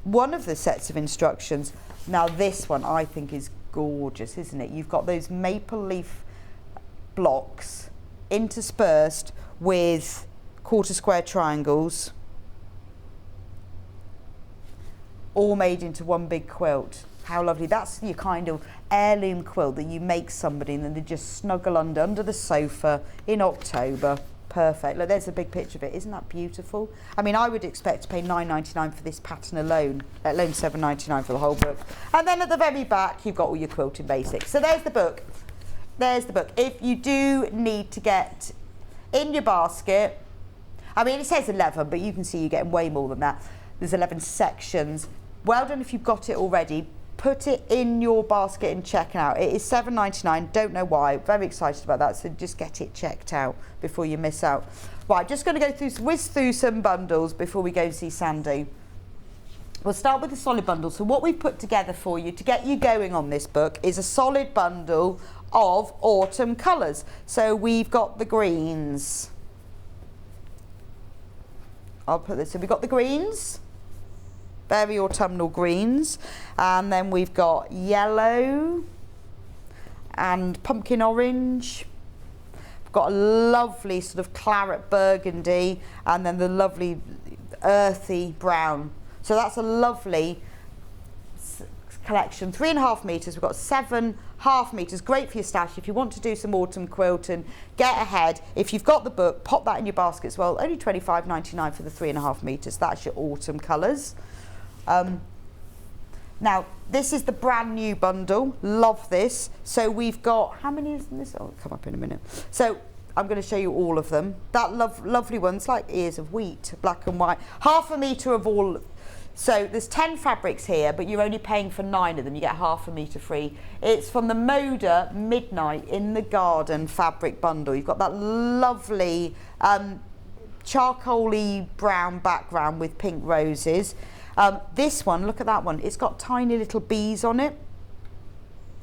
one of the sets of instructions. Now this one I think is gorgeous, isn't it? You've got those maple leaf blocks interspersed with quarter square triangles, all made into one big quilt. How lovely. That's your kind of heirloom quilt that you make somebody and then they just snuggle under the sofa in October. Perfect. Look, there's a big picture of it. Isn't that beautiful? I mean, I would expect to pay $9.99 for this pattern alone, let alone $7.99 for the whole book. And then at the very back, you've got all your quilting basics. So there's the book. There's the book. If you do need to get in your basket, I mean, it says 11, but you can see you're getting way more than that. There's 11 sections. Well done if you've got it already. Put it in your basket and check out. It is $7.99. Don't know why. Very excited about that. So just get it checked out before you miss out. Right, just going to whiz through some bundles before we go and see Sandi. We'll start with the solid bundle. So what we've put together for you to get you going on this book is a solid bundle of autumn colours. So we've got the greens. I'll put this. So we've got the greens. Very autumnal greens, and then we've got yellow and pumpkin orange. We've got a lovely sort of claret burgundy, and then the lovely earthy brown. So that's a lovely collection. 3.5 metres. We've got 7.5 metres. Great for your stash if you want to do some autumn quilting. Get ahead. If you've got the book, pop that in your basket as well. Only $25.99 for the 3.5 metres. That's your autumn colours. Now this is the brand new bundle. Love this. So we've got, how many is in this? Oh, it'll come up in a minute. So I'm going to show you all of them. That lovely one's like ears of wheat, black and white. 0.5 metre of all So there's 10 fabrics here, but you're only paying for 9 of them. You get half a metre free. It's from the Moda Midnight in the Garden fabric bundle. You've got that lovely charcoaly brown background with pink roses. This one, look at that one. It's got tiny little bees on it.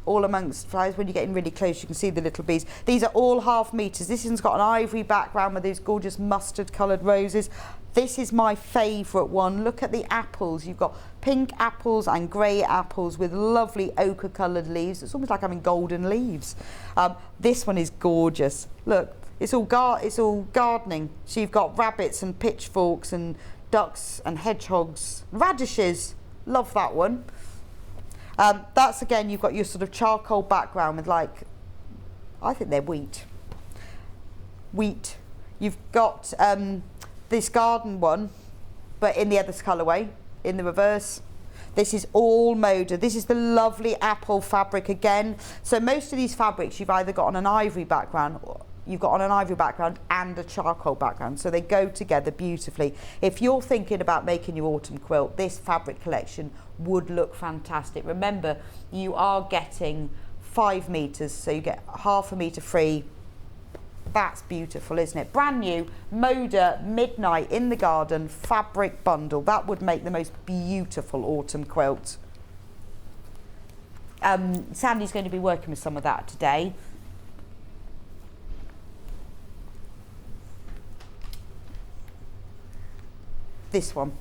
All amongst flowers. When you're getting really close, you can see the little bees. These are all half meters. This one's got an ivory background with these gorgeous mustard coloured roses. This is my favourite one. Look at the apples. You've got pink apples and grey apples with lovely ochre coloured leaves. It's almost like having golden leaves. This one is gorgeous. Look, it's all gardening. So you've got rabbits and pitchforks and ducks and hedgehogs, radishes. Love that one. That's again, you've got your sort of charcoal background with like, I think they're wheat. You've got this garden one, but in the other colourway, in the reverse. This is all Moda. This is the lovely apple fabric again. So most of these fabrics you've either got on an ivory background, or you've got on an ivory background and a charcoal background, so they go together beautifully. If you're thinking about making your autumn quilt, this fabric collection would look fantastic. Remember, you are getting 5 meters, so you get half a meter free. That's beautiful, isn't it? Brand new Moda Midnight in the Garden fabric bundle. That would make the most beautiful autumn quilt. Sandy's going to be working with some of that today. This one.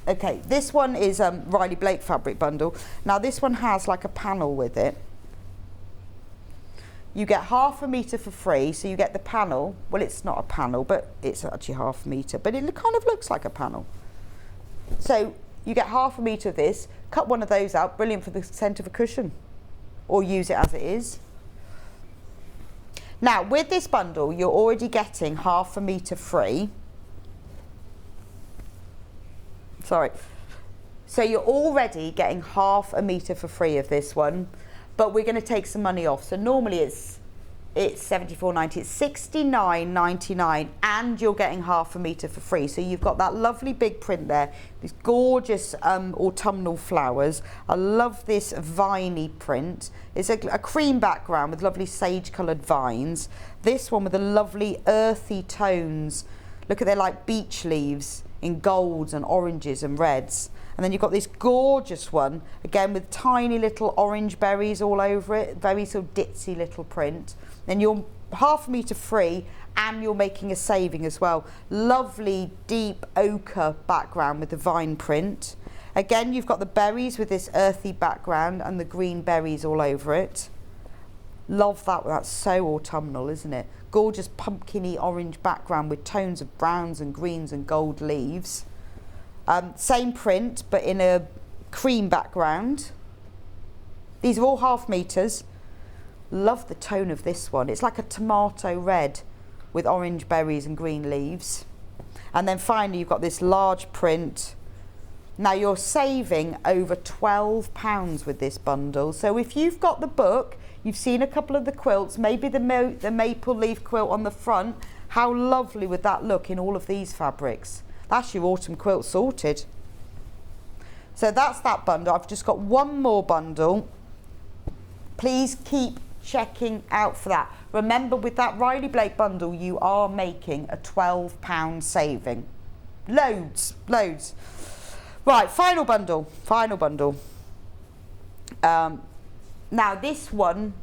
Okay, this one is Riley Blake fabric bundle. Now this one has like a panel with it. You get half a metre for free, so you get the panel. Well, it's not a panel, but it's actually half a metre, but it kind of looks like a panel. So you get half a metre of this, cut one of those out, brilliant for the centre of a cushion, or use it as it is. Now with this bundle, you're already getting half a metre free. Sorry. So you're already getting half a metre for free of this one, but we're going to take some money off. So normally it's £74.90, it's £69.99, and you're getting half a metre for free. So you've got that lovely big print there, these gorgeous autumnal flowers. I love this viney print. It's a cream background with lovely sage coloured vines. This one with the lovely earthy tones. Look at their like beech leaves in golds and oranges and reds. And then you've got this gorgeous one, again with tiny little orange berries all over it, very sort of ditzy little print. Then you're half a metre free and you're making a saving as well. Lovely deep ochre background with the vine print. Again, you've got the berries with this earthy background and the green berries all over it. Love that, that's so autumnal, isn't it? Gorgeous pumpkin-y orange background with tones of browns and greens and gold leaves. Same print, but in a cream background. These are all half meters. Love the tone of this one. It's like a tomato red with orange berries and green leaves. And then finally, you've got this large print. Now you're saving over £12 with this bundle. So if you've got the book, you've seen a couple of the quilts, maybe the maple leaf quilt on the front, how lovely would that look in all of these fabrics? That's your autumn quilt sorted. So that's that bundle. I've just got one more bundle. Please keep checking out for that. Remember, with that Riley Blake bundle, you are making a £12 saving. Loads. Right, final bundle. Now this one,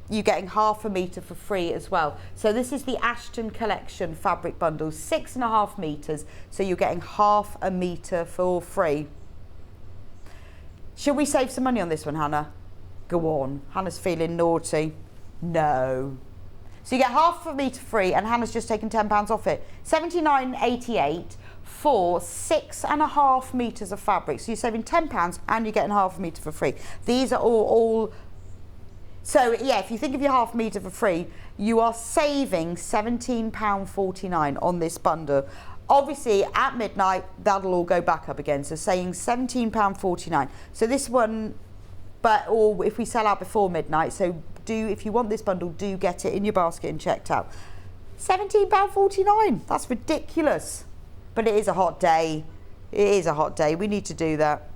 you're getting half a metre for free as well. So this is the Ashton Collection fabric bundle, 6.5 metres. So you're getting half a metre for free. Should we save some money on this one, Hannah? Go on. Hannah's feeling naughty. No. So you get half a metre free, and Hannah's just taken £10 off it. £79.88 for 6.5 metres of fabric. So you're saving £10 and you're getting half a metre for free. These are all. So yeah, if you think of your half metre for free, you are saving £17.49 on this bundle. Obviously at midnight, that'll all go back up again. So saying £17.49. So this one, or if we sell out before midnight, so if you want this bundle, do get it in your basket and checked out. £17.49, that's ridiculous. But it is a hot day. It is a hot day. We need to do that.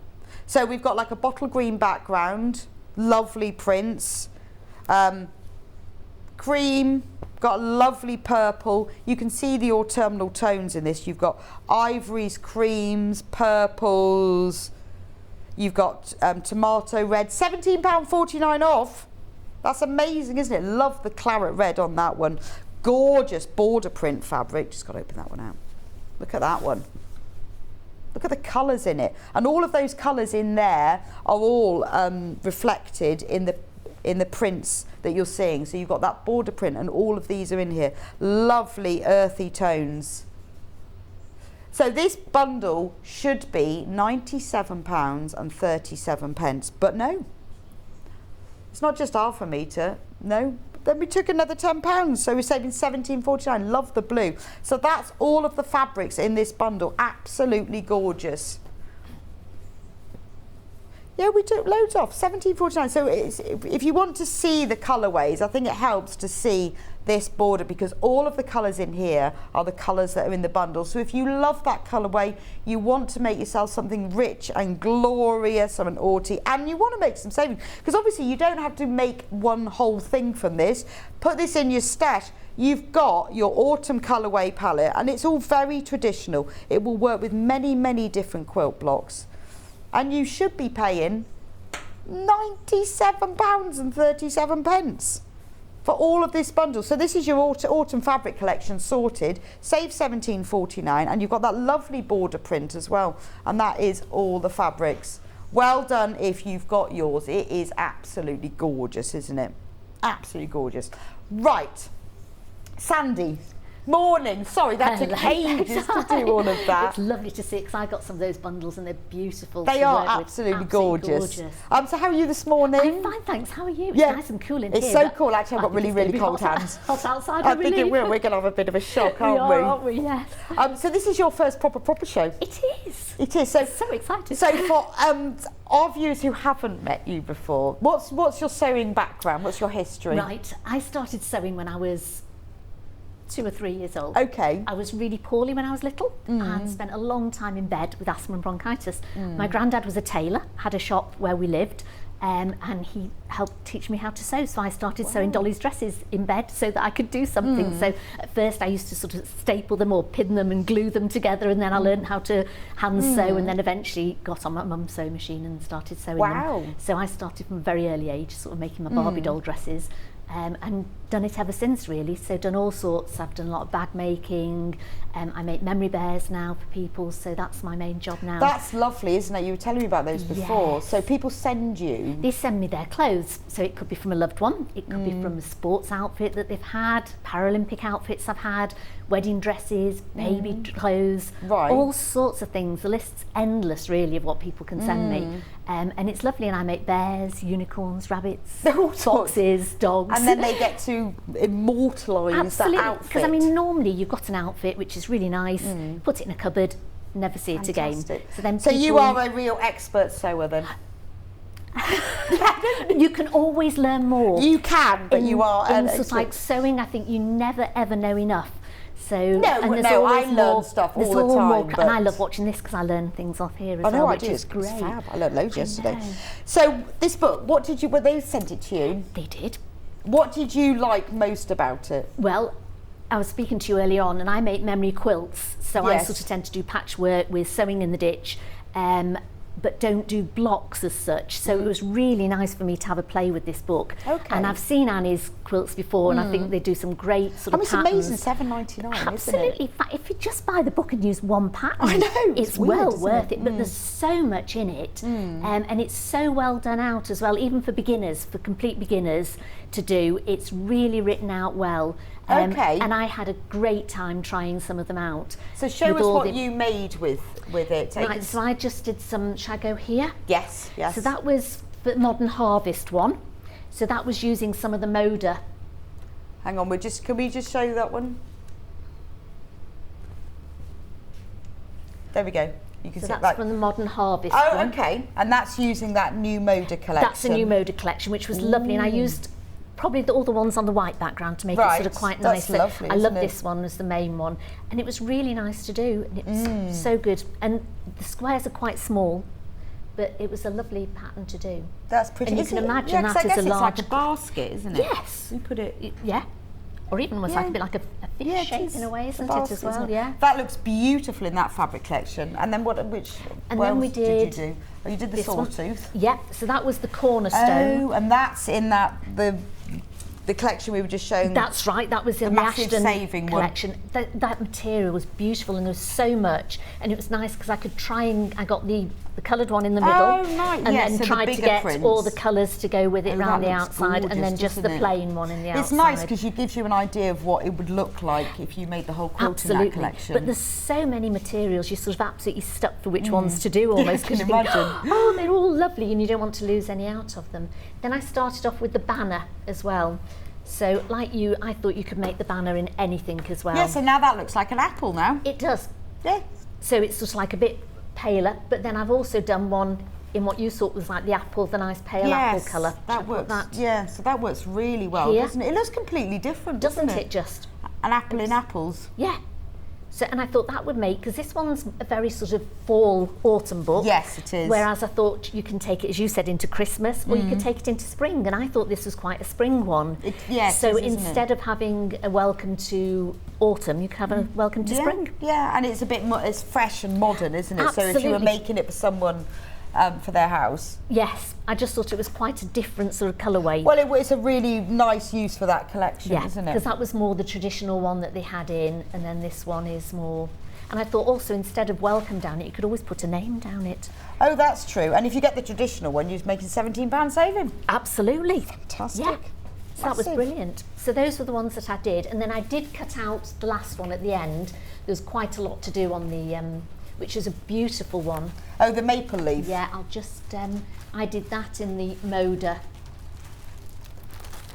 So we've got like a bottle green background, lovely prints, cream, got a lovely purple. You can see the autumnal tones in this. You've got ivories, creams, purples. You've got tomato red, £17.49 off. That's amazing, isn't it? Love the claret red on that one. Gorgeous border print fabric. Just got to open that one out. Look at that one. Look at the colours in it. And all of those colours in there are all reflected in the prints that you're seeing. So you've got that border print and all of these are in here. Lovely earthy tones. So this bundle should be £97.37, but no. It's not just half a metre, no. Then we took another £10, so we're saving £17.49. Love the blue. So that's all of the fabrics in this bundle. Absolutely gorgeous. Yeah, we took loads off, £17.49. So if you want to see the colourways, I think it helps to see this border because all of the colours in here are the colours that are in the bundle. So if you love that colourway, you want to make yourself something rich and glorious and aughty, and you want to make some savings because obviously you don't have to make one whole thing from this. Put this in your stash. You've got your autumn colourway palette and it's all very traditional. It will work with many, many different quilt blocks. And you should be paying £97.37 for all of this bundle. So this is your autumn fabric collection sorted, save £17.49, and you've got that lovely border print as well. And that is all the fabrics. Well done if you've got yours. It is absolutely gorgeous, isn't it? Absolutely gorgeous. Right, Sandy. Morning. Sorry, that took ages to do all of that. It's lovely to see because I got some of those bundles and they're beautiful. They are absolutely gorgeous. So how are you this morning? I'm fine, thanks. How are you? It's nice and cool in here. It's so cool. Actually, I've got really cold hands. Hot outside. I think we're going to have a bit of a shock, aren't we? Yes. So this is your first proper show. It is. It is. So excited. So for our viewers who haven't met you before, what's your sewing background? What's your history? Right. I started sewing when I was 2 or 3 years old. Okay. I was really poorly when I was little and spent a long time in bed with asthma and bronchitis. My granddad was a tailor, had a shop where we lived, and he helped teach me how to sew. So I started sewing Dolly's dresses in bed so that I could do something. So at first I used to sort of staple them or pin them and glue them together, and then I learned how to hand sew, and then eventually got on my mum's sewing machine and started sewing them. So I started from a very early age, sort of making my Barbie doll dresses. And done it ever since really, so done all sorts. I've done a lot of bag making, I make memory bears now for people, so that's my main job now. That's lovely, isn't it? You were telling me about those before. Yes. So people send you? They send me their clothes, so it could be from a loved one, it could be from a sports outfit that they've had, Paralympic outfits I've had, wedding dresses, baby clothes, all sorts of things. The list's endless really of what people can send me. And it's lovely, and I make bears, unicorns, rabbits, foxes, dogs. And then they get to immortalise that outfit. Because I mean, normally you've got an outfit which is really nice, put it in a cupboard, never see it again. So you are a real expert sewer then? You can always learn more. You can, but you are in sort of like sewing. I think you never ever know enough. So I learn stuff all the time. And I love watching this because I learn things off here as well, which is great. It's fab. I learned loads yesterday. So this book, they sent it to you? They did. What did you like most about it? Well, I was speaking to you earlier on, and I make memory quilts, so I sort of tend to do patchwork with sewing in the ditch, but don't do blocks as such. So it was really nice for me to have a play with this book. Okay. And I've seen Annie's quilts before, and I think they do some great sort of patterns. It's amazing, $7.99, Absolutely. isn't it? If you just buy the book and use one pattern, I know, it's weird, well worth it. But there's so much in it, and it's so well done out as well, even for beginners, for complete beginners to do. It's really written out well. And I had a great time trying some of them out. So show us what you made with it. Right, so I just did some, shall I go here? Yes. So that was the Modern Harvest one. So that was using some of the Moda. Hang on, can we just show that one? There we go. You can so see that's from the Modern Harvest one. Okay. And that's using that new Moda collection. That's a new Moda collection, which was lovely. And I used probably all the ones on the white background to make it sort of quite nice. That's lovely, I love isn't it? this one as the main one, and it was really nice to do, and it was so good. And the squares are quite small, but it was a lovely pattern to do. That's pretty. And you can imagine that I guess is a it's large. like a basket, isn't it? Yes. You put it. Yeah. Or even almost like a bit like a fish Yeah, it shape is. in a way, isn't A it, basket, as well? isn't it? Yeah. That looks beautiful in that fabric collection. And then what And else then we did you did do? Oh, you did the this one. sawtooth. Yeah, so that was the cornerstone. Oh, and that's in the collection we were just showing. That's right, that was in the massive Ashton saving one. collection. That material was beautiful, and there was so much, and it was nice because I could try and I got the coloured one in the middle, right, and yes, then so the tried to bigger get prints. all the colours to go with it Oh, around that the looks outside, and then gorgeous, just the doesn't it? plain one in the outside. It's nice because it gives you an idea of what it would look like if you made the whole quilt in that Absolutely, collection. but there's so many materials, you're sort of absolutely stuck for which ones to do almost. I can 'cause you think, imagine. oh, they're all lovely, and you don't want to lose any out of them. Then I started off with the banner as well. So, like you, I thought you could make the banner in anything as well. Yeah, so now that looks like an apple now. It does. Yeah. So it's just like a bit paler, but then I've also done one in what you thought was like the apple, the nice pale apple colour. That works. Yeah, so that works really well, Here. doesn't it? It looks completely different, Doesn't doesn't it just? An apple in apples. Yeah. So, and I thought that would make, because this one's a very sort of fall, autumn book. Yes, it is. Whereas I thought you can take it, as you said, into Christmas, or you could take it into spring, and I thought this was quite a spring one. Yes, so it is, isn't instead of having a welcome to autumn, you could have a welcome to spring. Yeah, and it's a bit it's fresh and modern, isn't it? So if you were Absolutely. making it for someone for their house. Yes, I just thought it was quite a different sort of colourway. Well, it's a really nice use for that collection, Yeah, isn't because it? that was more the traditional one that they had in, and then this one is more. And I thought also instead of welcome down it, you could always put a name down it. Oh, that's true. And if you get the traditional one, you're making £17 saving. Absolutely. Fantastic. Yeah. So that was Massive. brilliant. So those were the ones that I did, and then I did cut out the last one at the end. There was quite a lot to do on the, which is a beautiful one. Oh, the maple leaf. Yeah, I'll just, I did that in the Moda,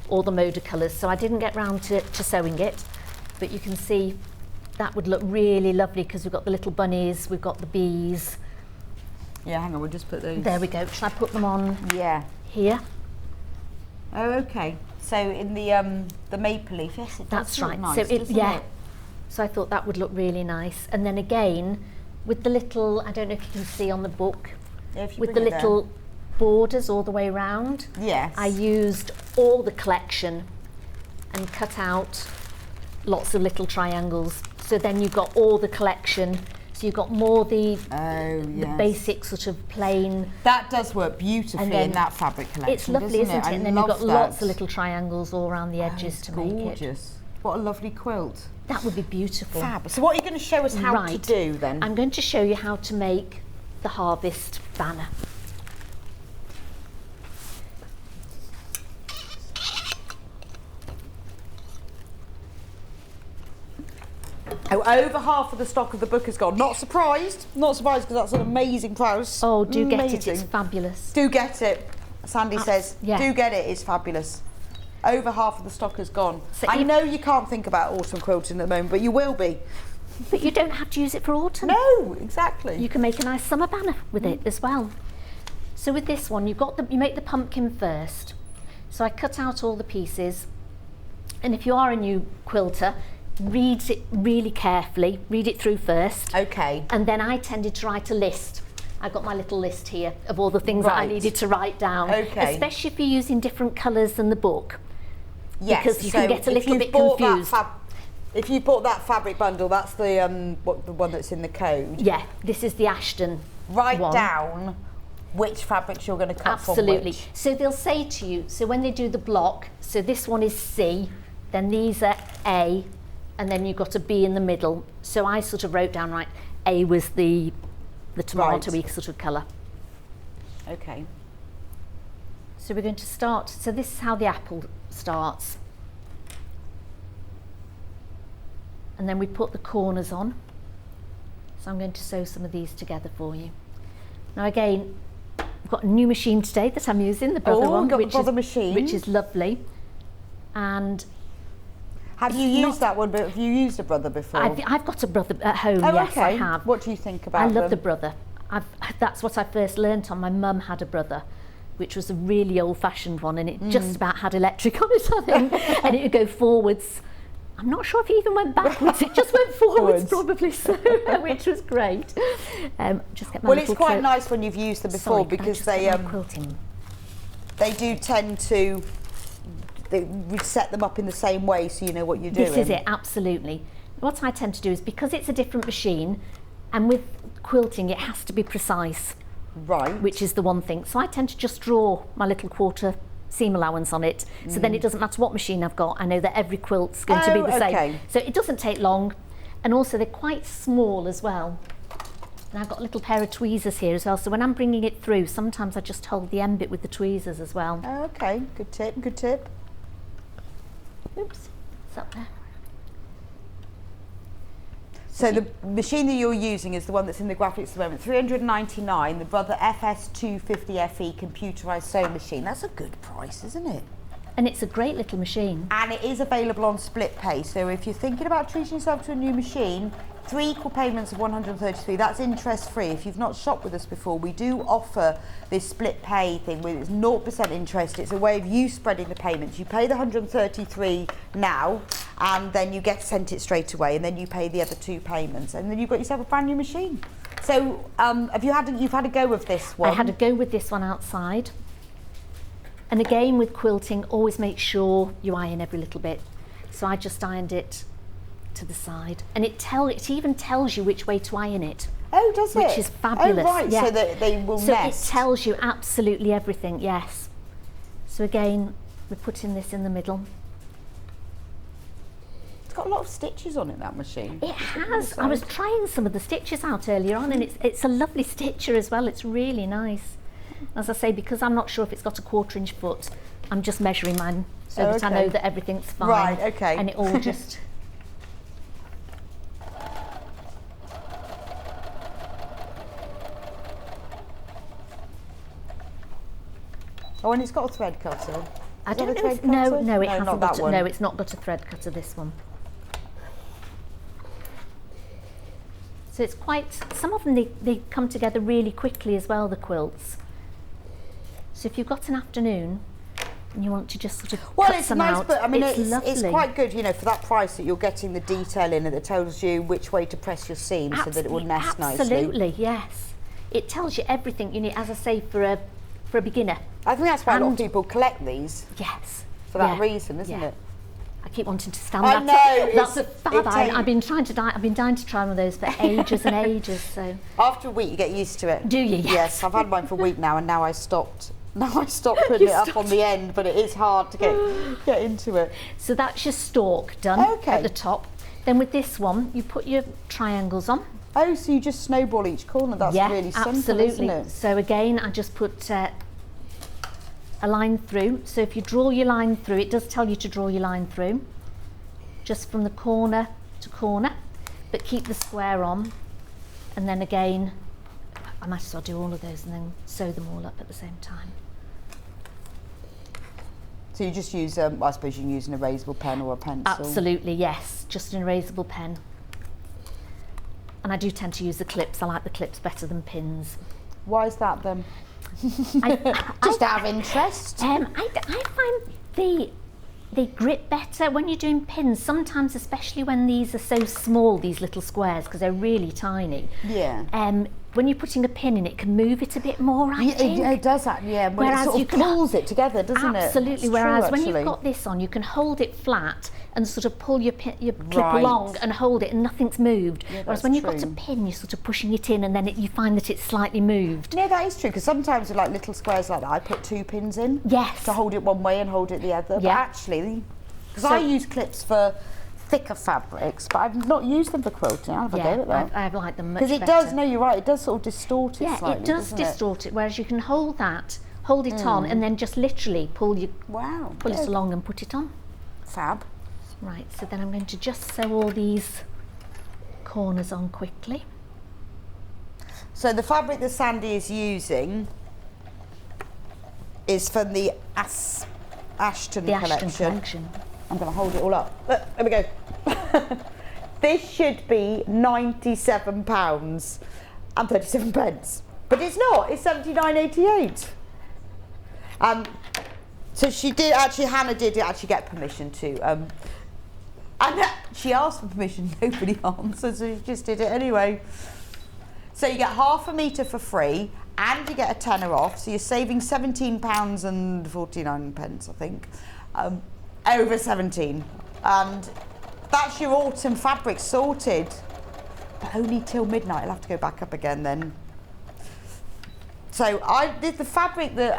all the Moda colours. So I didn't get round to sewing it, but you can see that would look really lovely because we've got the little bunnies, we've got the bees. Yeah, hang on, we'll just put those. There we go. Shall I put them on Yeah. here? Oh, okay. So in the maple leaf, yes, it does That's look right. nice, So it, doesn't yeah. it? So I thought that would look really nice. And then again, with the little, I don't know if you can see on the book, Yeah, if you with the bring it little borders all the way around. Yes. I used all the collection and cut out lots of little triangles. So then you've got all the collection. So you've got more the basic sort of plain. That does work beautifully And then in that fabric collection. It's lovely, doesn't isn't it? I And then you've love got lots that. of little triangles all around the edges to make it. Gorgeous. What a lovely quilt. That would be beautiful. Fab. So what are you going to show us how to Right. do then? I'm going to show you how to make the harvest banner. Oh, over half of the stock of the book is gone. Not surprised because that's an amazing price. Oh, do get it, it's Amazing. fabulous. Do get it. Sandy says, yeah. do get it, it's fabulous. Over half of the stock is gone. So I if- know you can't think about autumn quilting at the moment, but you will be. But you don't have to use it for autumn. No, exactly. You can make a nice summer banner with it as well. So with this one, you make the pumpkin first. So I cut out all the pieces, and if you are a new quilter, read it really carefully, read it through first. Okay. And then I tended to write a list. I've got my little list here of all the things that I Right. needed to write down. Okay. Especially if you're using different colours than the book. Yes, because you can get a if little you've bit bought confused. If you bought that fabric bundle, that's the one that's in the code. Yeah, this is the Ashton Write one. down which fabrics you're going to cut from Absolutely. which. So they'll say to you, so when they do the block, so this one is C, then these are A, and then you've got a B in the middle. So I sort of wrote down, right, A was the tomato-y sort of colour. Okay. So we're going to start, so this is how the apple starts. And then we put the corners on. So I'm going to sew some of these together for you. Now again, I've got a new machine today that I'm using, the Brother one, got the which Brother is, machine. which is lovely. And Have you used that one? But have you used a Brother before? I've got a Brother at home, Oh, yes, okay. I have. What do you think about I love the them? Brother. That's what I first learnt on. My mum had a Brother, which was a really old-fashioned one, and it just about had electric on it, I think, and it would go forwards. I'm not sure if it even went backwards, it just went forwards probably, so, which was great. Just get my it's quite nice when you've used them before, because they do tend to set them up in the same way, so you know what you're doing. This is it, absolutely. What I tend to do is, because it's a different machine, and with quilting it has to be precise. Right. Which is the one thing. So I tend to just draw my little quarter seam allowance on it, so then it doesn't matter what machine I've got, I know that every quilt's going to be the same. So it doesn't take long, and also they're quite small as well. And I've got a little pair of tweezers here as well, so when I'm bringing it through, sometimes I just hold the end bit with the tweezers as well. Oh, okay, good tip, good tip. Oops, it's up there. So the machine that you're using is the one that's in the graphics at the moment, 399, the Brother FS250FE computerised sewing machine. That's a good price, isn't it? And it's a great little machine. And it is available on split pay, so if you're thinking about treating yourself to a new machine, 3 equal payments of 133, that's interest free. If you've not shopped with us before, we do offer this split pay thing where it's 0% interest. It's a way of you spreading the payments. You pay the 133 now, and then you get sent it straight away, and then you pay the other 2 payments, and then you've got yourself a brand new machine. So you've had a go with this one? I had a go with this one outside. And again, with quilting, always make sure you iron every little bit. So I just ironed it to the side, and it even tells you which way to iron it. Oh, does it? Which is fabulous. Oh, right, yeah. so that they will so nest. It tells you absolutely everything, yes. So again, we're putting this in the middle. It's got a lot of stitches on it, that machine. It has. I was trying some of the stitches out earlier on, and it's a lovely stitcher as well. It's really nice. As I say, because I'm not sure if it's got a 1/4-inch foot, I'm just measuring mine so that I know that everything's fine. Right, okay. And it all just... Oh, and it's got a thread cutter. I don't know. No, it hasn't got no, it's not got a thread cutter, this one. So it's quite, some of them they come together really quickly as well, the quilts. So if you've got an afternoon and you want to just sort of cut some out, but I mean it's quite good, you know, for that price that you're getting the detail in it that tells you which way to press your seam so that it will nest nicely. Absolutely, yes. It tells you everything you need, as I say, for a beginner. I think that's why a lot of people collect these. Yes. For that reason, isn't it? I keep wanting to stand I that know, up. That's a fab. I've been dying to try one of those for ages and ages. So after a week, you get used to it. Do you? Yes. Yes, I've had mine for a week now, and now I stopped. Now I stopped putting it up on the end, but it is hard to get into it. So that's your stalk done at the top. Then with this one, you put your triangles on. Oh, so you just snowball each corner. That's really simple, absolutely. isn't it? So again, I just put a line through. So if you draw your line through, it does tell you to draw your line through, just from the corner to corner, but keep the square on. And then again, I might as well do all of those and then sew them all up at the same time. So you just use, I suppose you can use an erasable pen or a pencil? Absolutely, yes, just an erasable pen. And I do tend to use the clips. I like the clips better than pins. Why is that then? Just out of interest. I find they grip better when you're doing pins. Sometimes, especially when these are so small, these little squares, because they're really tiny. Yeah. When you're putting a pin in, it can move it a bit more, I think. It does that, yeah. Whereas it sort of pulls it together, doesn't it? Absolutely. Whereas when you've got this on, you can hold it flat and sort of pull your clip along and hold it, and nothing's moved. Yeah, whereas when you've got a pin, you're sort of pushing it in, and then you find that it's slightly moved. Yeah, that is true, because sometimes with like little squares like that, I put 2 pins in. Yes. To hold it one way and hold it the other. Yeah. But actually, because I use clips for thicker fabrics, but I've not used them for quilting. I'll have a go at that. I like them much better. Because it does, no, you're right, it does sort of distort it slightly, it does distort it, whereas you can hold it on, and then just literally pull it along and put it on. Fab. Right, so then I'm going to just sew all these corners on quickly. So the fabric that Sandi is using is from the Ashton collection. I'm going to hold it all up. Look, there we go. This should be £97 and 37 pence. But it's not, it's £79.88. So she did actually, Hannah did actually get permission to, and she asked for permission, nobody answered, so she just did it anyway. So you get half a metre for free, and you get a tenner off, so you're saving £17.49, I think, over 17. And that's your autumn fabric sorted, but only till midnight. I'll have to go back up again then. So I did the fabric that,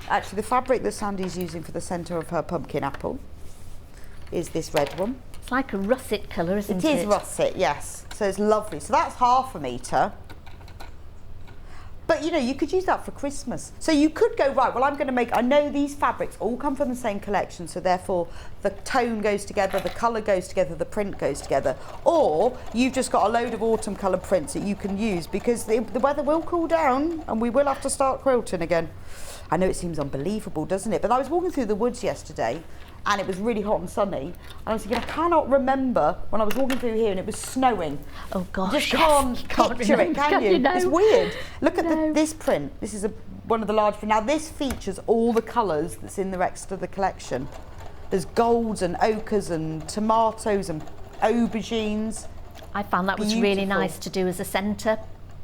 actually the fabric that Sandy's using for the centre of her pumpkin apple is this red one. It's like a russet colour, isn't it? It is russet, yes. So it's lovely. So that's half a metre. But you know, you could use that for Christmas. So you could go, right, well, I'm going to make, I know these fabrics all come from the same collection, so therefore the tone goes together, the colour goes together, the print goes together. Or you've just got a load of autumn coloured prints that you can use, because the weather will cool down and we will have to start quilting again. I know it seems unbelievable, doesn't it? But I was walking through the woods yesterday and it was really hot and sunny. And I was thinking, I cannot remember when I was walking through here and it was snowing. Oh gosh, you just can't picture it, can you? No. It's weird. Look at this print. This is one of the large prints. Now this features all the colours that's in the rest of the collection. There's golds and ochres and tomatoes and aubergines. I found that was really nice to do as a centre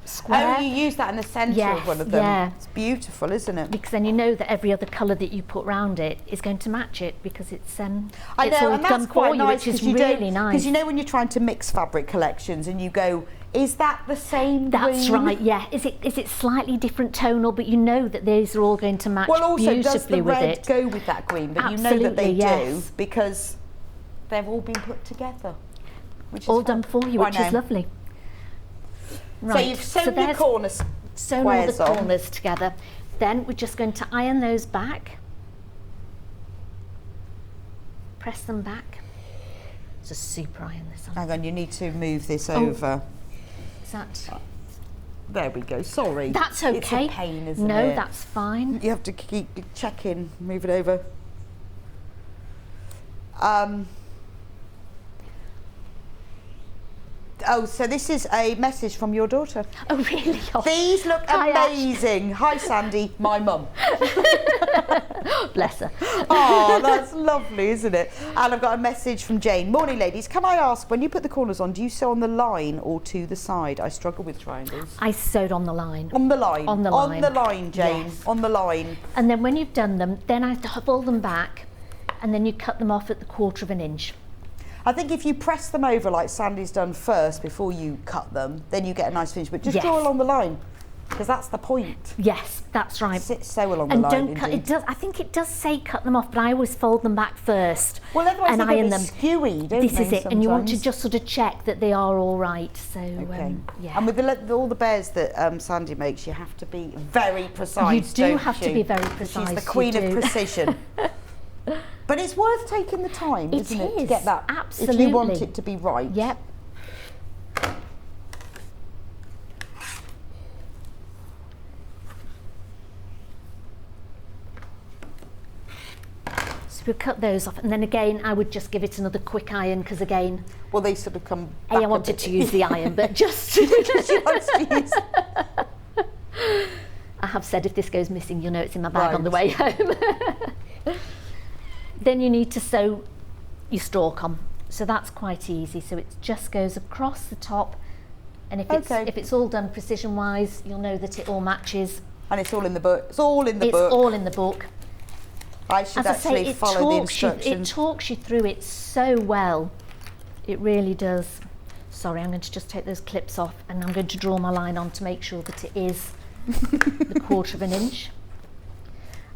square. Oh, you use that in the centre of one of them. Yeah. It's beautiful, isn't it? Because then you know that every other colour that you put round it is going to match it, because it's I know, it's all and done that's quite for you, nice, which is you really nice. Because you know when you're trying to mix fabric collections and you go, is that the same That's green? right, yeah. Is it slightly different tonal, but you know that these are all going to match beautifully with it. Well, also, does the red go with that green? But Absolutely, you know that they yes. do, because they've all been put together. Which is all fun. done for you, which is lovely. Right. So you've sewn your corners, sewn all the corners together. Then we're just going to iron those back. Press them back. It's a super iron this one. Hang on, you need to move this over. Is that? There we go. Sorry. That's okay. It's a pain, isn't it? No, that's fine. You have to keep checking, move it over. Oh, so this is a message from your daughter. Oh, really? Oh. These look amazing. Hi, Sandy, my mum. Bless her. Oh, that's lovely, isn't it? And I've got a message from Jane. Morning, ladies. Can I ask, when you put the corners on, do you sew on the line or to the side? I struggle with triangles. I sewed on the line. On the line? On the line. On the line, Jane. Yes. On the line. And then when you've done them, then I fold them back, and then you cut them off at the 1/4 inch. I think if you press them over like Sandy's done first before you cut them, then you get a nice finish. But just draw along the line, because that's the point. Yes, that's right. Sew along the line. And don't cut. It does. I think it does say cut them off, but I always fold them back first. Well, otherwise and they're iron going to be skewy, don't This they, is it, and you want to sometimes? just sort of check that they are all right. So yeah. And with all the bears that Sandy makes, you have to be very precise. You do don't have you? to be very precise. She's the queen of precision. But it's worth taking the time, isn't it, to get that? Absolutely. If you want it to be right. Yep. So we'll cut those off, and then again, I would just give it another quick iron, because again, well, they sort of come. I wanted to use the iron, but just. I have said if this goes missing, you'll know it's in my bag on the way home. Then you need to sew your stalk on, so that's quite easy. So it just goes across the top, and if it's all done precision wise, you'll know that it all matches. And it's all in the book. It's all in the book. It's all in the book. I should As actually follow the instructions. It talks you through it so well. It really does. Sorry, I'm going to just take those clips off, and I'm going to draw my line on to make sure that it is the 1/4 inch.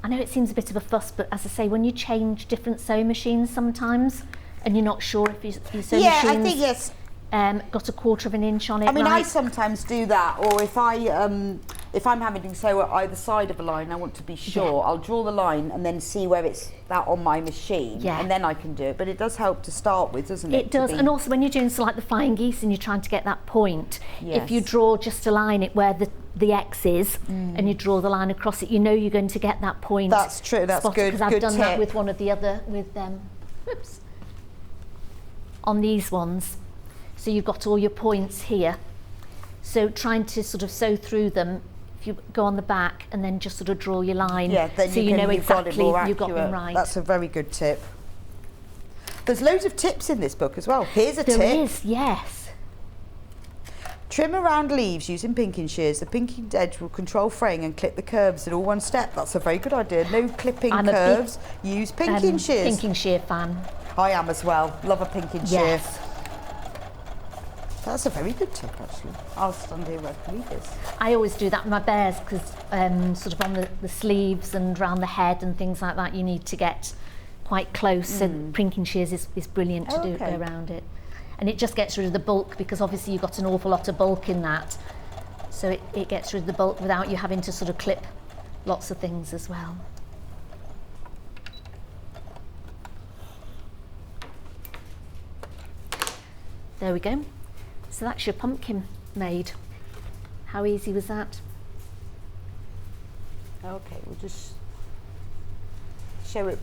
I know it seems a bit of a fuss, but as I say, when you change different sewing machines sometimes, and you're not sure if your sewing machine's I think yes. Got a 1/4 inch on it. I mean, right? I sometimes do that, or if I'm having to sew at either side of a line, I want to be sure. I'll draw the line and then see where it's that on my machine, and then I can do it. But it does help to start with, doesn't it? It does, and also when you're doing like the flying geese and you're trying to get that point, if you draw just a line it where the X is, and you draw the line across it, you know you're going to get that point. That's true. That's good. Because I've done that with one of the other on these ones. So you've got all your points here. So trying to sort of sew through them, if you go on the back and then just sort of draw your line, Yeah, then so you know you've got it exactly more you've got them accurate. right. That's a very good tip. There's loads of tips in this book as well. Here's a tip. There is, yes. Trim around leaves using pinking shears. The pinking edge will control fraying and clip the curves in all one step. That's a very good idea. No clipping I'm a curves. Use pinking shears. Pinking shear fan. I am as well. Love a pinking shear. Yes. That's a very good tip, actually. I'll stand here where I can read this. I always do that with my bears because sort of on the sleeves and around the head and things like that, you need to get quite close. So pinking shears is brilliant to do around it. And it just gets rid of the bulk because obviously you've got an awful lot of bulk in that. So it gets rid of the bulk without you having to sort of clip lots of things as well. There we go. So that's your pumpkin made. How easy was that? Okay, we'll just show it.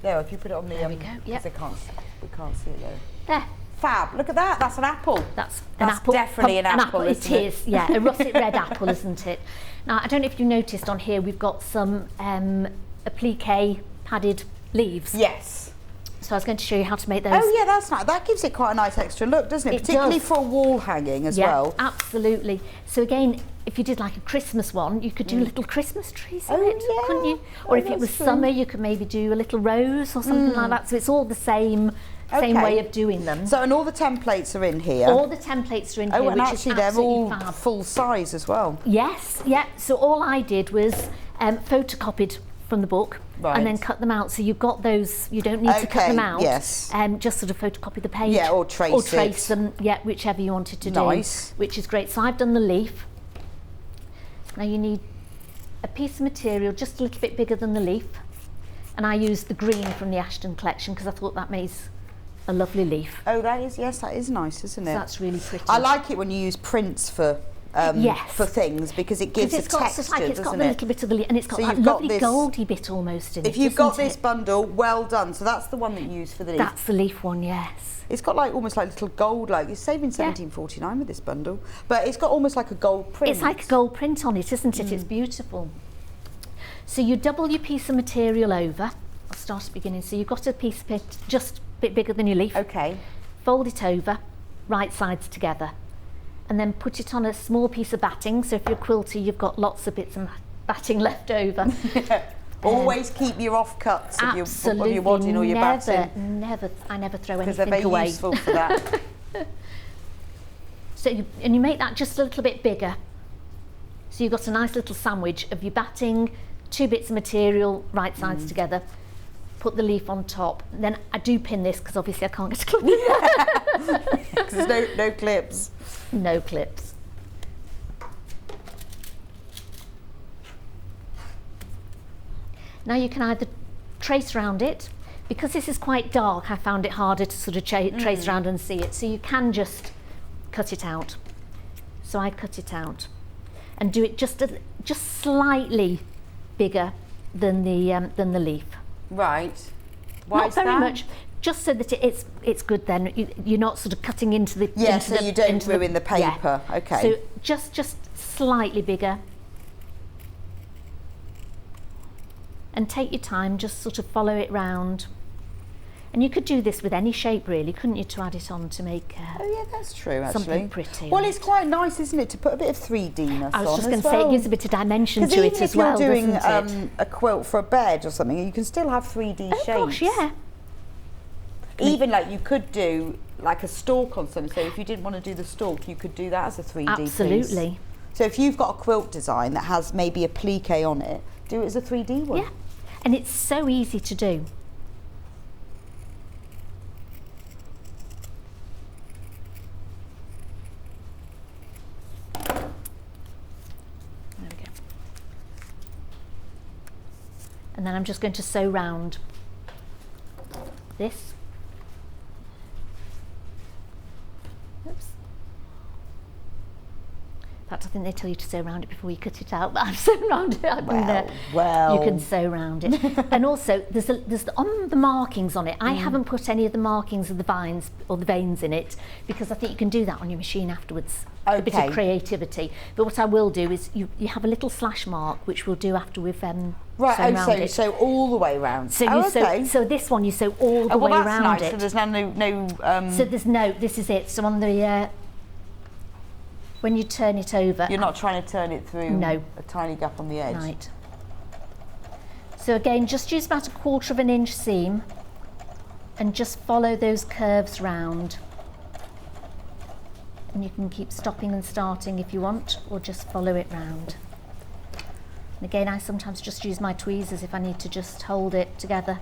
There, if you put it on the... There we go, yep. We can't see it there. There. Fab, look at that, that's an apple. That's an apple. Definitely an apple, It isn't it? is, yeah, a russet red apple, isn't it? Now, I don't know if you noticed on here, we've got some applique padded leaves. Yes. So I was going to show you how to make those. Oh yeah, that's nice. That gives it quite a nice extra look, doesn't it? It Particularly does. for a wall hanging as Yeah, well. absolutely. So again, if you did like a Christmas one, you could do little Christmas trees in Oh, it, yeah. couldn't you? Oh, Or if it that's was true. summer, you could maybe do a little rose or something like that. So it's all the same Okay. way of doing them. So, and all the templates are in here. All the templates are in here, and which actually is they're absolutely all fab. full size as well. Yes, yeah. So all I did was photocopied from the book and then Right. cut them out. So you've got those, you don't need to cut Okay, them out. yes. Just sort of photocopy the page. Yeah, or trace Or trace it. them, yeah, whichever you wanted to Nice. do. Which is great. So I've done the leaf. Now you need a piece of material just a little bit bigger than the leaf. And I used the green from the Ashton collection because I thought that makes a lovely leaf. Oh, that is, yes, that is nice, isn't it? So that's really pretty. I like it when you use prints for Yes. for things because it gives a it's got, texture, sort of like, it's got doesn't the it? little bit of the leaf, and it's got So that you've got lovely this- goldy bit almost in it. If you've got isn't this it? bundle, well done. So that's the one that you use for the leaf. That's the leaf one, yes. It's got like almost like little gold, like you're saving 17.49 with this bundle, but it's got almost like a gold print. It's like a gold print on it, isn't it? It's beautiful. So you double your piece of material over. I'll start at the beginning. So you've got a piece of it just a bit bigger than your leaf. Okay. Fold it over, right sides together, and then put it on a small piece of batting. So if you're a quilter, you've got lots of bits of batting left over. Always keep your offcuts of Absolutely, your wadding or your batting never. I never throw because they're anything very away. useful for that. So you make that just a little bit bigger. So you've got a nice little sandwich of your batting, 2 bits of material, right sides together. Put the leaf on top. Then I do pin this because obviously I can't get a clip. Because there's no clips. No clips. Now you can either trace around it. Because this is quite dark, I found it harder to sort of trace around and see it. So you can just cut it out. So I cut it out and do it just slightly bigger than the leaf. Right. Why Not is very that? much, just so that it's good. Then you're not sort of cutting into the Yeah, into so the, you don't into ruin the paper. Okay. So just slightly bigger. And take your time, just sort of follow it round. And you could do this with any shape really, couldn't you, to add it on to make Oh yeah, that's true actually. something pretty. Well, on it's it. quite nice, isn't it, to put a bit of 3D-ness I was on just going as to say, well. it gives a bit of dimension 'Cause to even it as if you're well, doing doesn't it? a quilt for a bed or something, you can still have 3D shapes. Oh gosh, yeah. Even like you could do like a stalk on something. So if you didn't want to do the stalk, you could do that as a 3D piece. Absolutely. So if you've got a quilt design that has maybe a plique on it, do it as a 3D one. Yeah. And it's so easy to do. There we go. And then I'm just going to sew round this. Oops. fact, I think they tell you to sew around it before you cut it out, but I've sewn around it. Well. You can sew around it. And also, there's on the markings on it, I haven't put any of the markings of the vines or the veins in it, because I think you can do that on your machine afterwards. A bit of creativity. But what I will do is you have a little slash mark, which we'll do after we've sewn around it. So all the way around. So so this one you sew all the way around nice. it. So there's no So there's no, this is it. So on the when you turn it over, you're not trying to turn it through a tiny gap on the edge. Right. So again, just use about 1/4 of an inch seam and just follow those curves round. And you can keep stopping and starting if you want, or just follow it round. And again, I sometimes just use my tweezers if I need to just hold it together.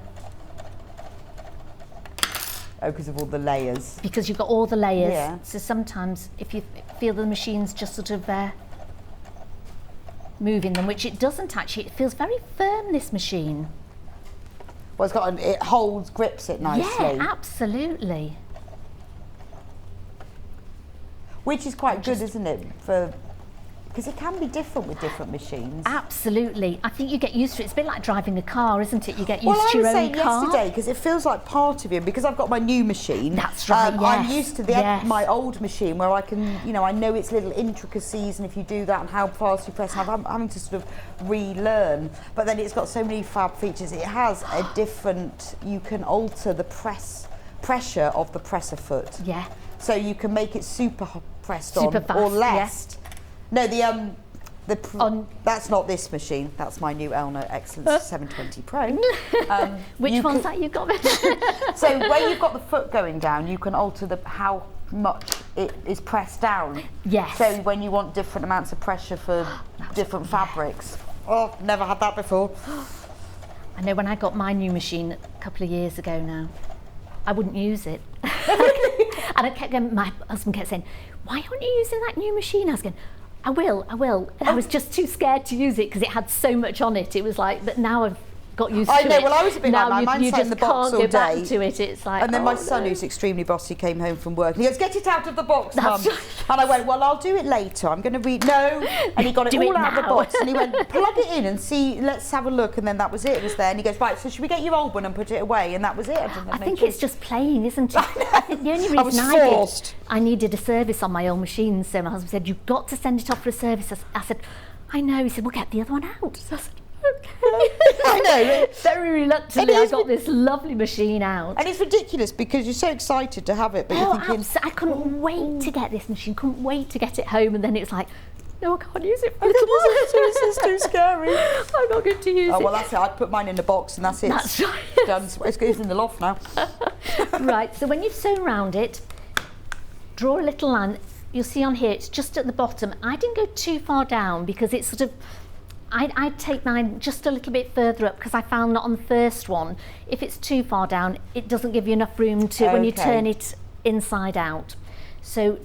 Oh, because of all the layers. Because you've got all the layers. Yeah. So sometimes if you feel the machine's just sort of moving them, which it doesn't actually, it feels very firm, this machine. Well, it holds, grips it nicely. Yeah, absolutely. Which is quite good, isn't it? Because it can be different with different machines. Absolutely. I think you get used to it. It's a bit like driving a car, isn't it? You get used to your own car. Well, I was saying yesterday, because it feels like part of you, because I've got my new machine. That's right, yes. I'm used to my old machine, where I can, I know its little intricacies, and if you do that and how fast you press, I'm having to sort of relearn. But then it's got so many fab features. It has a different, you can alter the pressure of the presser foot. Yeah. So you can make it super pressed super on, fast, or less. Yeah. No, that's not this machine. That's my new Elna Excellence 720 Pro. Which one's that you've got? So where you've got the foot going down, you can alter how much it is pressed down. Yes. So when you want different amounts of pressure for different fabrics. Oh, never had that before. I know when I got my new machine a couple of years ago now, I wouldn't use it. And I kept going, my husband kept saying, why aren't you using that new machine? I was going, I will. And I was just too scared to use it because it had so much on it. It was like, but now I've got used to it. I know, well, I was a bit now like that. Mine sat in the box all day. You just can't go back to it. It's like, and then my son, who's extremely bossy, came home from work and he goes, get it out of the box, Mum. Right. And I went, well, I'll do it later. I'm going to read. No. And he got it all out of the box and he went, plug it in and see, let's have a look. And then that was it. It was there. And he goes, right, so should we get your old one and put it away? And that was it. I think it's just playing, isn't it? I think the only reason I needed a service on my old machine, so my husband said, you've got to send it off for a service. I said, I know. He said, well, get the other one out. So I said, okay. I know. Very reluctantly, I got this lovely machine out. And it's ridiculous because you're so excited to have it, but you're thinking... I couldn't wait to get this machine, couldn't wait to get it home, and then it's like, no, I can't use it for This is too scary. I'm not going to use it. Oh, well, that's it. I'd put mine in the box and that's it. That's right. Done. It's in the loft now. Right, so when you've sewn around it, draw a little line. You'll see on here, it's just at the bottom. I didn't go too far down because it's sort of, I'd take mine just a little bit further up because I found that on the first one, if it's too far down, it doesn't give you enough room to when you turn it inside out. So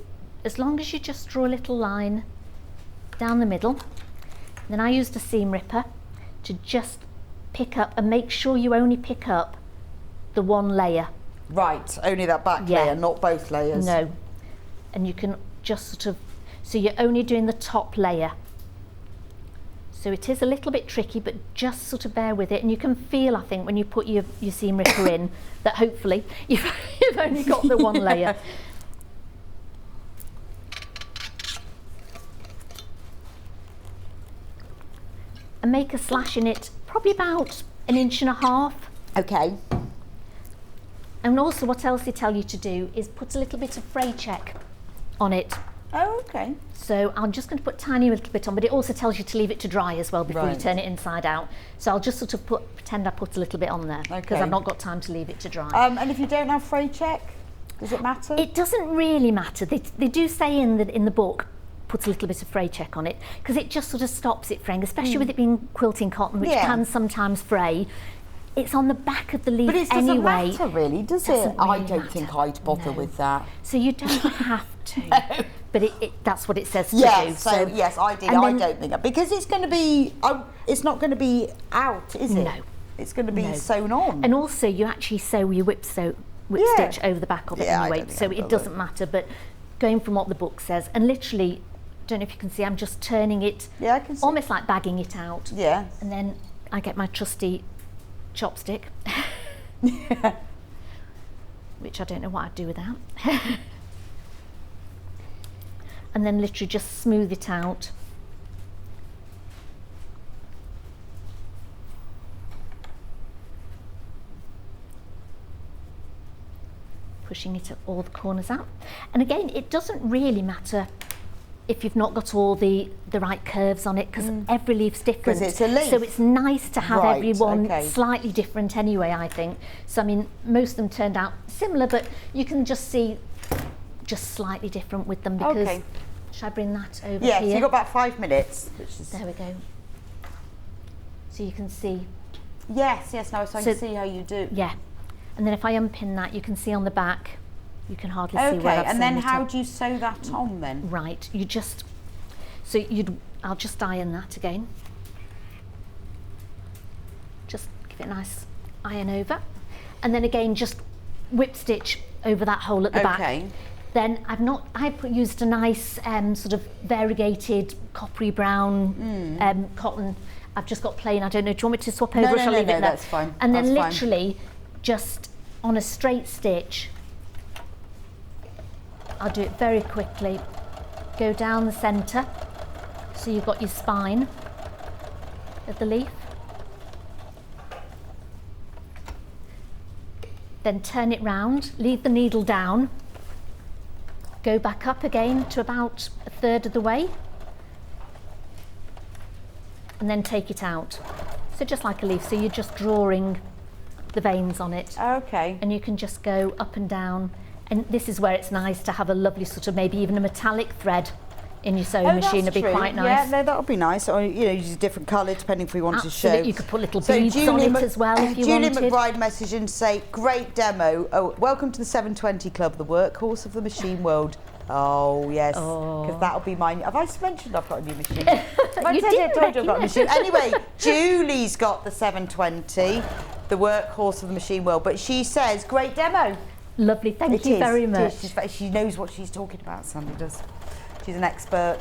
as long as you just draw a little line down the middle, then I used a seam ripper to just pick up and make sure you only pick up the one layer. Right, only that back layer, not both layers. No, and you can just sort of, so you're only doing the top layer. So it is a little bit tricky, but just sort of bear with it. And you can feel, I think, when you put your seam ripper in, that hopefully you've only got the one layer. And make a slash in it, probably about 1.5 inches. Okay. And also what else they tell you to do is put a little bit of fray check on it. Oh, okay. So I'm just going to put a tiny little bit on, but it also tells you to leave it to dry as well before you turn it inside out. So I'll just sort of pretend I put a little bit on there because I've not got time to leave it to dry. And if you don't have fray check, does it matter? It doesn't really matter. They do say in the book, put a little bit of fray check on it because it just sort of stops it fraying, especially with it being quilting cotton, which can sometimes fray. It's on the back of the leaf anyway. But it doesn't matter really, does it? Really I don't think I'd bother with that. So you don't have to. No. But that's what it says to do. So yes, I did. I don't think that because it's going to be. It's not going to be out, is it? No. It's going to be sewn on. And also, you actually sew your whip stitch over the back of it anyway, so it doesn't matter. But going from what the book says, and literally, don't know if you can see, I'm just turning it, Yeah, I can see. almost like bagging it out. Yeah. And then I get my trusty chopstick, which I don't know what I'd do without. And then literally just smooth it out. Pushing it at all the corners out. And again, it doesn't really matter if you've not got all the right curves on it, because every leaf's different. 'Cause it's a leaf. So it's nice to have Right, everyone okay. slightly different anyway, I think. So I mean, most of them turned out similar, but you can just see just slightly different with them, because Okay. should I bring that over Yeah, here? so you've got about 5 minutes. Which is, There we go. So you can see, yes, now so I So- can see how you do. yeah. And then if I unpin that, you can see on the back, you can hardly see where Okay, I've and then sewn it how up. do you sew that on then? Right, you just, I'll just iron that again. Just give it a nice iron over. And then again, just whip stitch over that hole at the Okay. back. Then used a nice sort of variegated coppery brown cotton. I've just got plain, I don't know, do you want me to swap over or shall I leave it there? That's fine. And then That's fine. literally just on a straight stitch, I'll do it very quickly, go down the centre, so you've got your spine of the leaf. Then turn it round, leave the needle down, go back up again to about a third of the way, and then take it out. So just like a leaf, so you're just drawing the veins on it. Okay. And you can just go up and down, and this is where it's nice to have a lovely sort of maybe even a metallic thread in your sewing machine. Would be quite nice. Yeah, no, that would be nice. Or use a different colour depending if we want to show. Absolutely, you could put little beads on it as well if you Julie wanted. McBride messaged in to say, great demo. Oh, welcome to the 720 Club, the workhorse of the machine world. Oh, yes, because that'll be mine. Have I mentioned I've got a new machine? Have I You said didn't it? Told you I've got a reckon. machine. Anyway, Julie's got the 720, the workhorse of the machine world, but she says, great demo. Lovely, thank It you is, very it much. is. She knows what she's talking about, Sandi does. She's an expert.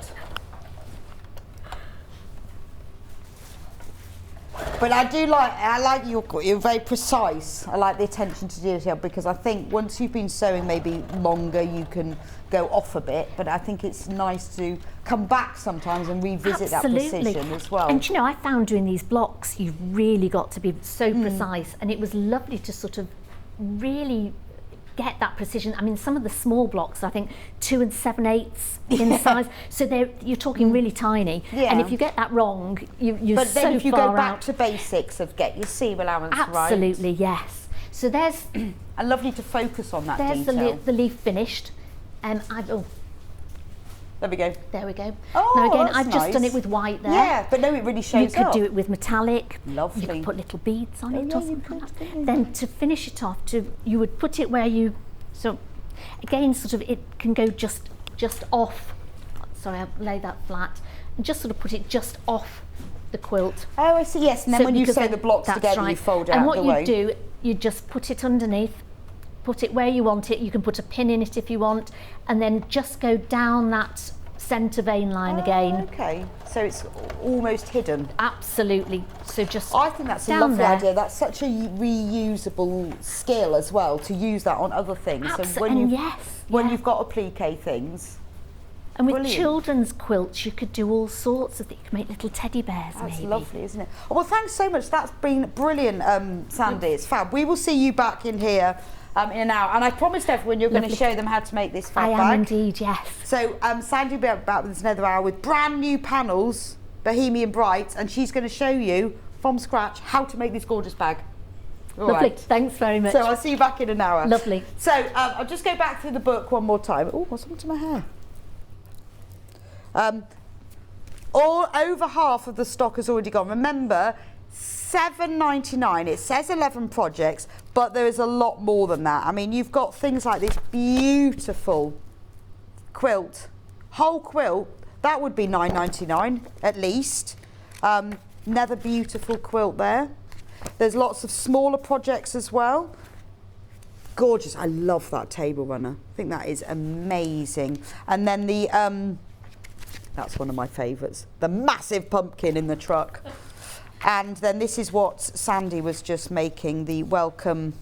But I like you're very precise. I like the attention to detail, because I think once you've been sewing maybe longer, you can go off a bit. But I think it's nice to come back sometimes and revisit that precision as well. And you know, I found doing these blocks, you've really got to be so precise, and it was lovely to sort of really get that precision. I mean, some of the small blocks, I think 2 7/8 in size, so you're talking really tiny. Yeah. And if you get that wrong, you're But then so if you far go back out. to basics of get your seam allowance right. Absolutely, yes. So there's And lovely to focus on that there's detail. the leaf finished. There we go. There we go. Oh, now again, that's I've just done nice. it with white there. Yeah, but no, it really You shows could up. do it with metallic. Lovely. You could put little beads on Oh, it yeah, or you something like could, that. yeah. Then to finish it off, you would put it where you, so again, sort of it can go just off. Sorry, I'll lay that flat. And just sort of put it just off the quilt. Oh, I see, yes. And then So when you because sew then- the blocks that's together, you right. fold it and out what the you way. do, you just put it underneath, put it where you want it. You can put a pin in it if you want, and then just go down that centre vein line again. Okay, so it's almost hidden. Absolutely. So just I think that's a down lovely there. idea. That's such a reusable skill as well, to use that on other things. And yes, when yeah. you've got applique things. And with Brilliant. children's quilts, you could do all sorts of things. You could make little teddy bears, That's maybe. lovely, isn't it? Oh, well, thanks so much. That's been brilliant, Sandi. It's fab. We will see you back in here in an hour. And I promised everyone you're going to Lovely. show them how to make this I fab am bag. indeed, yes. So Sandi will be back with us another hour with brand new panels, Bohemian Bright, and she's going to show you from scratch how to make this gorgeous bag. All Lovely. right. Thanks very much. So I'll see you back in an hour. Lovely. So I'll just go back through the book one more time. Oh, what's happened to my hair? All over half of the stock has already gone. Remember, $7.99. It says 11 projects, but there is a lot more than that. I mean, you've got things like this beautiful quilt, whole quilt. That would be $9.99 at least. Another beautiful quilt there. There's lots of smaller projects as well. Gorgeous. I love that table runner. I think that is amazing. And then the That's one of my favourites. The massive pumpkin in the truck. And then this is what Sandi was just making, the welcome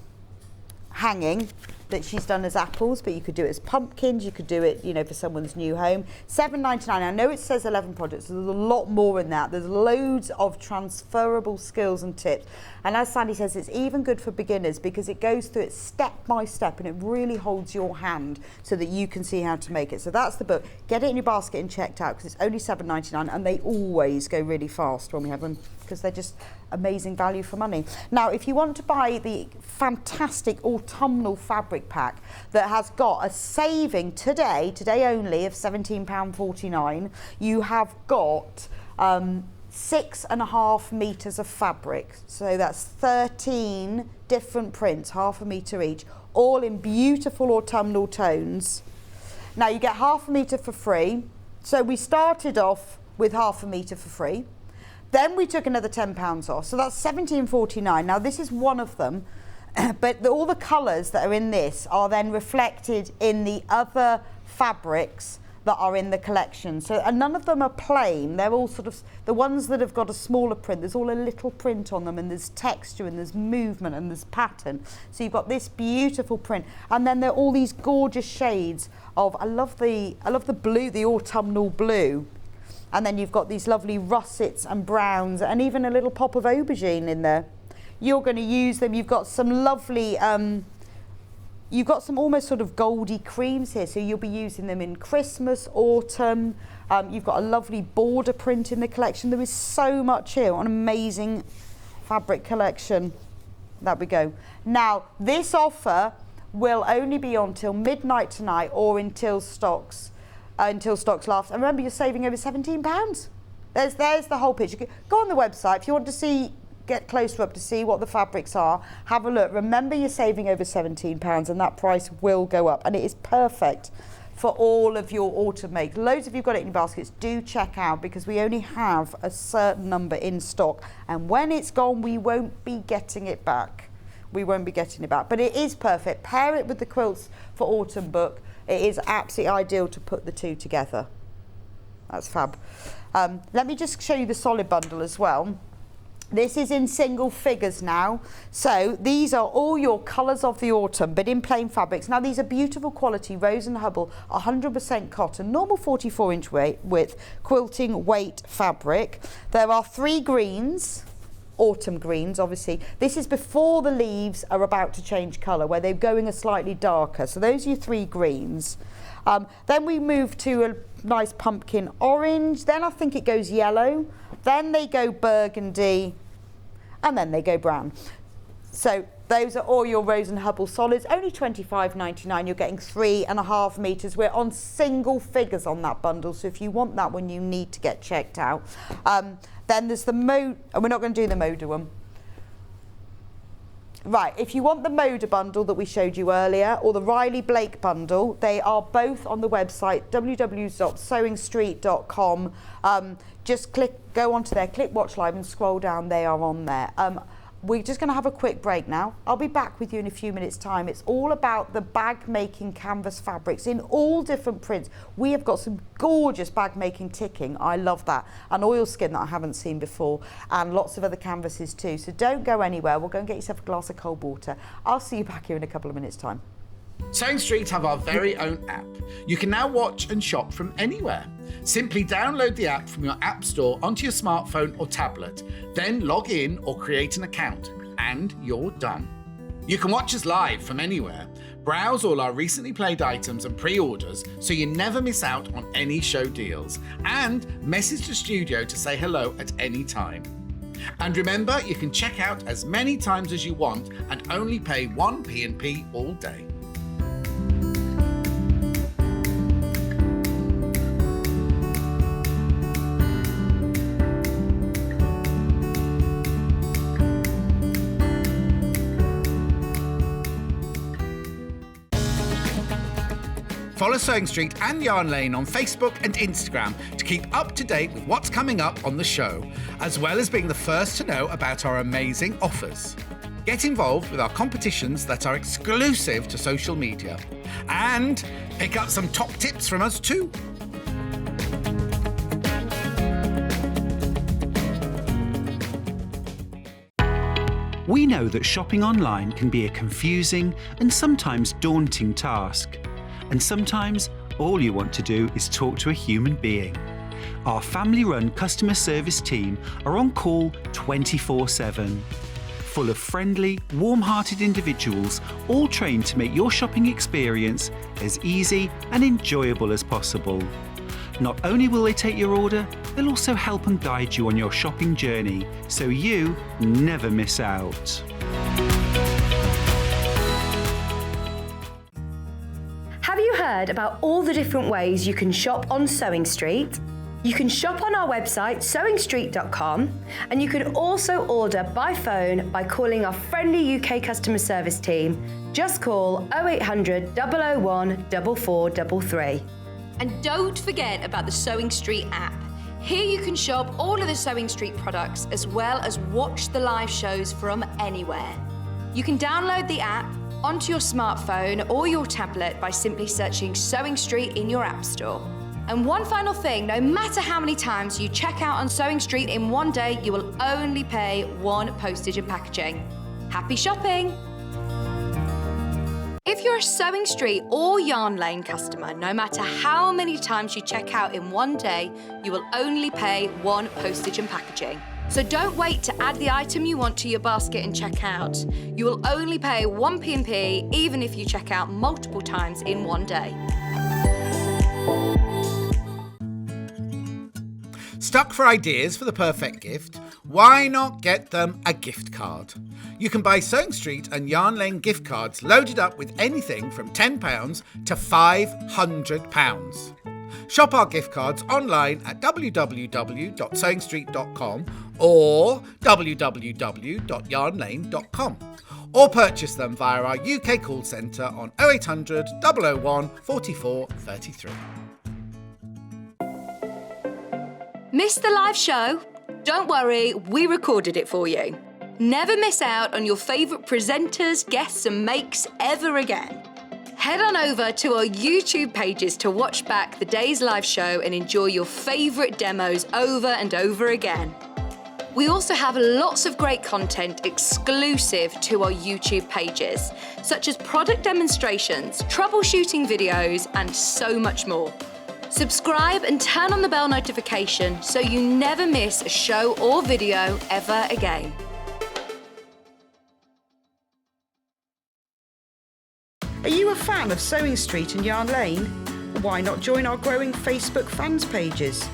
hanging that she's done as apples, but you could do it as pumpkins, you could do it, you know, for someone's new home. $7.99. I know it says 11 projects, so there's a lot more in that. There's loads of transferable skills and tips. And as Sandi says, it's even good for beginners because it goes through it step by step and it really holds your hand so that you can see how to make it. So that's the book. Get it in your basket and checked out because it's only $7.99 and they always go really fast when we have them because they're just amazing value for money. Now, if you want to buy the fantastic autumnal fabric pack that has got a saving today only, of £17.49, you have got 6.5 metres of fabric. So that's 13 different prints, half a metre each, all in beautiful autumnal tones. Now you get half a metre for free. So we started off with half a metre for free. Then we took another £10 off, so that's £17.49. Now this is one of them, but all the colours that are in this are then reflected in the other fabrics that are in the collection. So and none of them are plain, they're all sort of, the ones that have got a smaller print, there's all a little print on them and there's texture and there's movement and there's pattern. So you've got this beautiful print and then there are all these gorgeous shades of, I love the blue, the autumnal blue. And then you've got these lovely russets and browns and even a little pop of aubergine in there. You're going to use them. You've got some lovely, you've got some almost sort of goldy creams here. So you'll be using them in Christmas, autumn. You've got a lovely border print in the collection. There is so much here, an amazing fabric collection. There we go. Now, this offer will only be on till midnight tonight or until stocks last. And remember, you're saving over £17. There's the whole picture. Go on the website if you want to get closer up to see what the fabrics are. Have a look. Remember, you're saving over £17 and that price will go up. And it is perfect for all of your autumn make. Loads of you got it in your baskets. Do check out because we only have a certain number in stock. And when it's gone, we won't be getting it back. We won't be getting it back. But it is perfect. Pair it with the Quilts for Autumn book. It is absolutely ideal to put the two together. That's fab. Let me just show you the solid bundle as well. This is in single figures now. So these are all your colours of the autumn, but in plain fabrics. Now these are beautiful quality, Rose and Hubble, 100% cotton, normal 44-inch width, quilting weight fabric. There are 3 greens. Autumn greens, obviously. This is before the leaves are about to change colour, where they're going a slightly darker. So those are your 3 greens. Then we move to a nice pumpkin orange. Then I think it goes yellow. Then they go burgundy. And then they go brown. So those are all your Rose and Hubble solids. Only £25.99. You're getting 3.5 metres. We're on single figures on that bundle. So if you want that one, you need to get checked out. Then there's the and we're not going to do the Moda one. Right, if you want the Moda bundle that we showed you earlier, or the Riley Blake bundle, they are both on the website, www.sewingstreet.com. Just go onto there, click Watch Live and scroll down, they are on there. We're just going to have a quick break now. I'll be back with you in a few minutes' time. It's all about the bag-making canvas fabrics in all different prints. We have got some gorgeous bag-making ticking. I love that. And oilskin that I haven't seen before. And lots of other canvases too. So don't go anywhere. We'll go and get yourself a glass of cold water. I'll see you back here in a couple of minutes' time. Sewing Street have our very own app. You can now watch and shop from anywhere. Simply download the app from your app store onto your smartphone or tablet, then log in or create an account, and you're done. You can watch us live from anywhere, browse all our recently played items and pre-orders so you never miss out on any show deals, and message the studio to say hello at any time. And remember, you can check out as many times as you want and only pay 1 P&P all day. Follow Sewing Street and Yarn Lane on Facebook and Instagram to keep up to date with what's coming up on the show, as well as being the first to know about our amazing offers. Get involved with our competitions that are exclusive to social media. And pick up some top tips from us too. We know that shopping online can be a confusing and sometimes daunting task. And sometimes all you want to do is talk to a human being. Our family-run customer service team are on call 24/7. Full of friendly, warm-hearted individuals, all trained to make your shopping experience as easy and enjoyable as possible. Not only will they take your order, they'll also help and guide you on your shopping journey, so you never miss out. Have you heard about all the different ways you can shop on Sewing Street? You can shop on our website sewingstreet.com, and you can also order by phone by calling our friendly UK customer service team. Just call 0800 001 4433. And don't forget about the Sewing Street app. Here you can shop all of the Sewing Street products as well as watch the live shows from anywhere. You can download the app onto your smartphone or your tablet by simply searching Sewing Street in your app store. And one final thing, no matter how many times you check out on Sewing Street in one day, you will only pay one postage and packaging. Happy shopping! If you're a Sewing Street or Yarn Lane customer, no matter how many times you check out in one day, you will only pay one postage and packaging. So don't wait to add the item you want to your basket and check out. You will only pay one P&P even if you check out multiple times in one day. Stuck for ideas for the perfect gift? Why not get them a gift card? You can buy Sewing Street and Yarn Lane gift cards loaded up with anything from £10 to £500. Shop our gift cards online at www.sewingstreet.com or www.yarnlane.com, or purchase them via our UK call centre on 0800 001 44 33. Missed the live show? Don't worry, we recorded it for you. Never miss out on your favourite presenters, guests and makes ever again. Head on over to our YouTube pages to watch back the day's live show and enjoy your favourite demos over and over again. We also have lots of great content exclusive to our YouTube pages, such as product demonstrations, troubleshooting videos, and so much more. Subscribe and turn on the bell notification so you never miss a show or video ever again. Are you a fan of Sewing Street and Yarn Lane? Why not join our growing Facebook fans pages?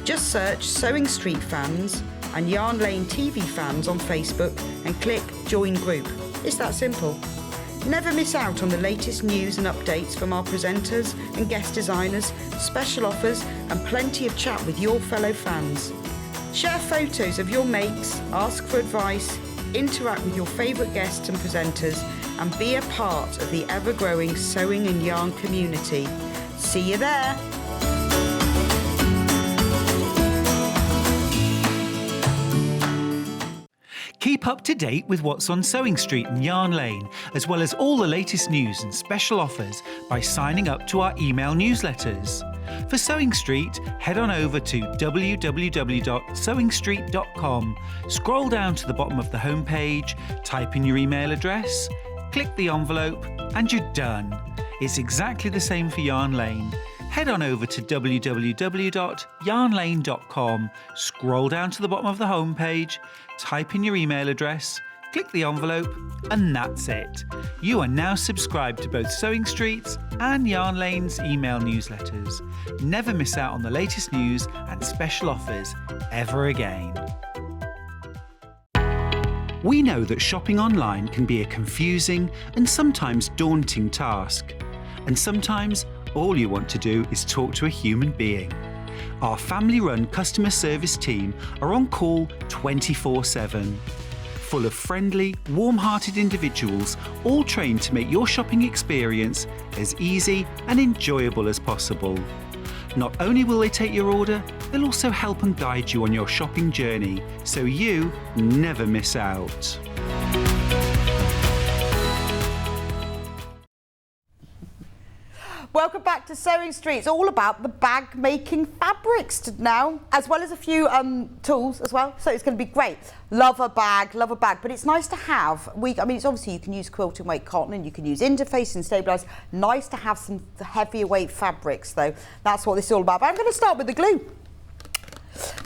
Just search Sewing Street fans and Yarn Lane TV fans on Facebook and click Join Group. It's that simple. Never miss out on the latest news and updates from our presenters and guest designers, special offers and plenty of chat with your fellow fans. Share photos of your makes, ask for advice, interact with your favourite guests and presenters and be a part of the ever-growing sewing and yarn community. See you there! Keep up to date with what's on Sewing Street and Yarn Lane, as well as all the latest news and special offers by signing up to our email newsletters. For Sewing Street, head on over to www.sewingstreet.com, scroll down to the bottom of the homepage, type in your email address, click the envelope, and you're done. It's exactly the same for Yarn Lane. Head on over to www.yarnlane.com, scroll down to the bottom of the homepage, type in your email address, click the envelope, and that's it. You are now subscribed to both Sewing Street's and Yarn Lane's email newsletters. Never miss out on the latest news and special offers ever again. We know that shopping online can be a confusing and sometimes daunting task. And sometimes all you want to do is talk to a human being. Our family-run customer service team are on call 24/7. Full of friendly, warm-hearted individuals, all trained to make your shopping experience as easy and enjoyable as possible. Not only will they take your order, they'll also help and guide you on your shopping journey, so you never miss out. Welcome back to Sewing Street. It's all about the bag making fabrics now, as well as a few tools as well. So it's going to be great. Love a bag, but it's nice to have. I mean, it's obviously you can use quilting weight cotton and you can use interface and stabilised. Nice to have some heavier weight fabrics though. That's what this is all about. But I'm going to start with the glue.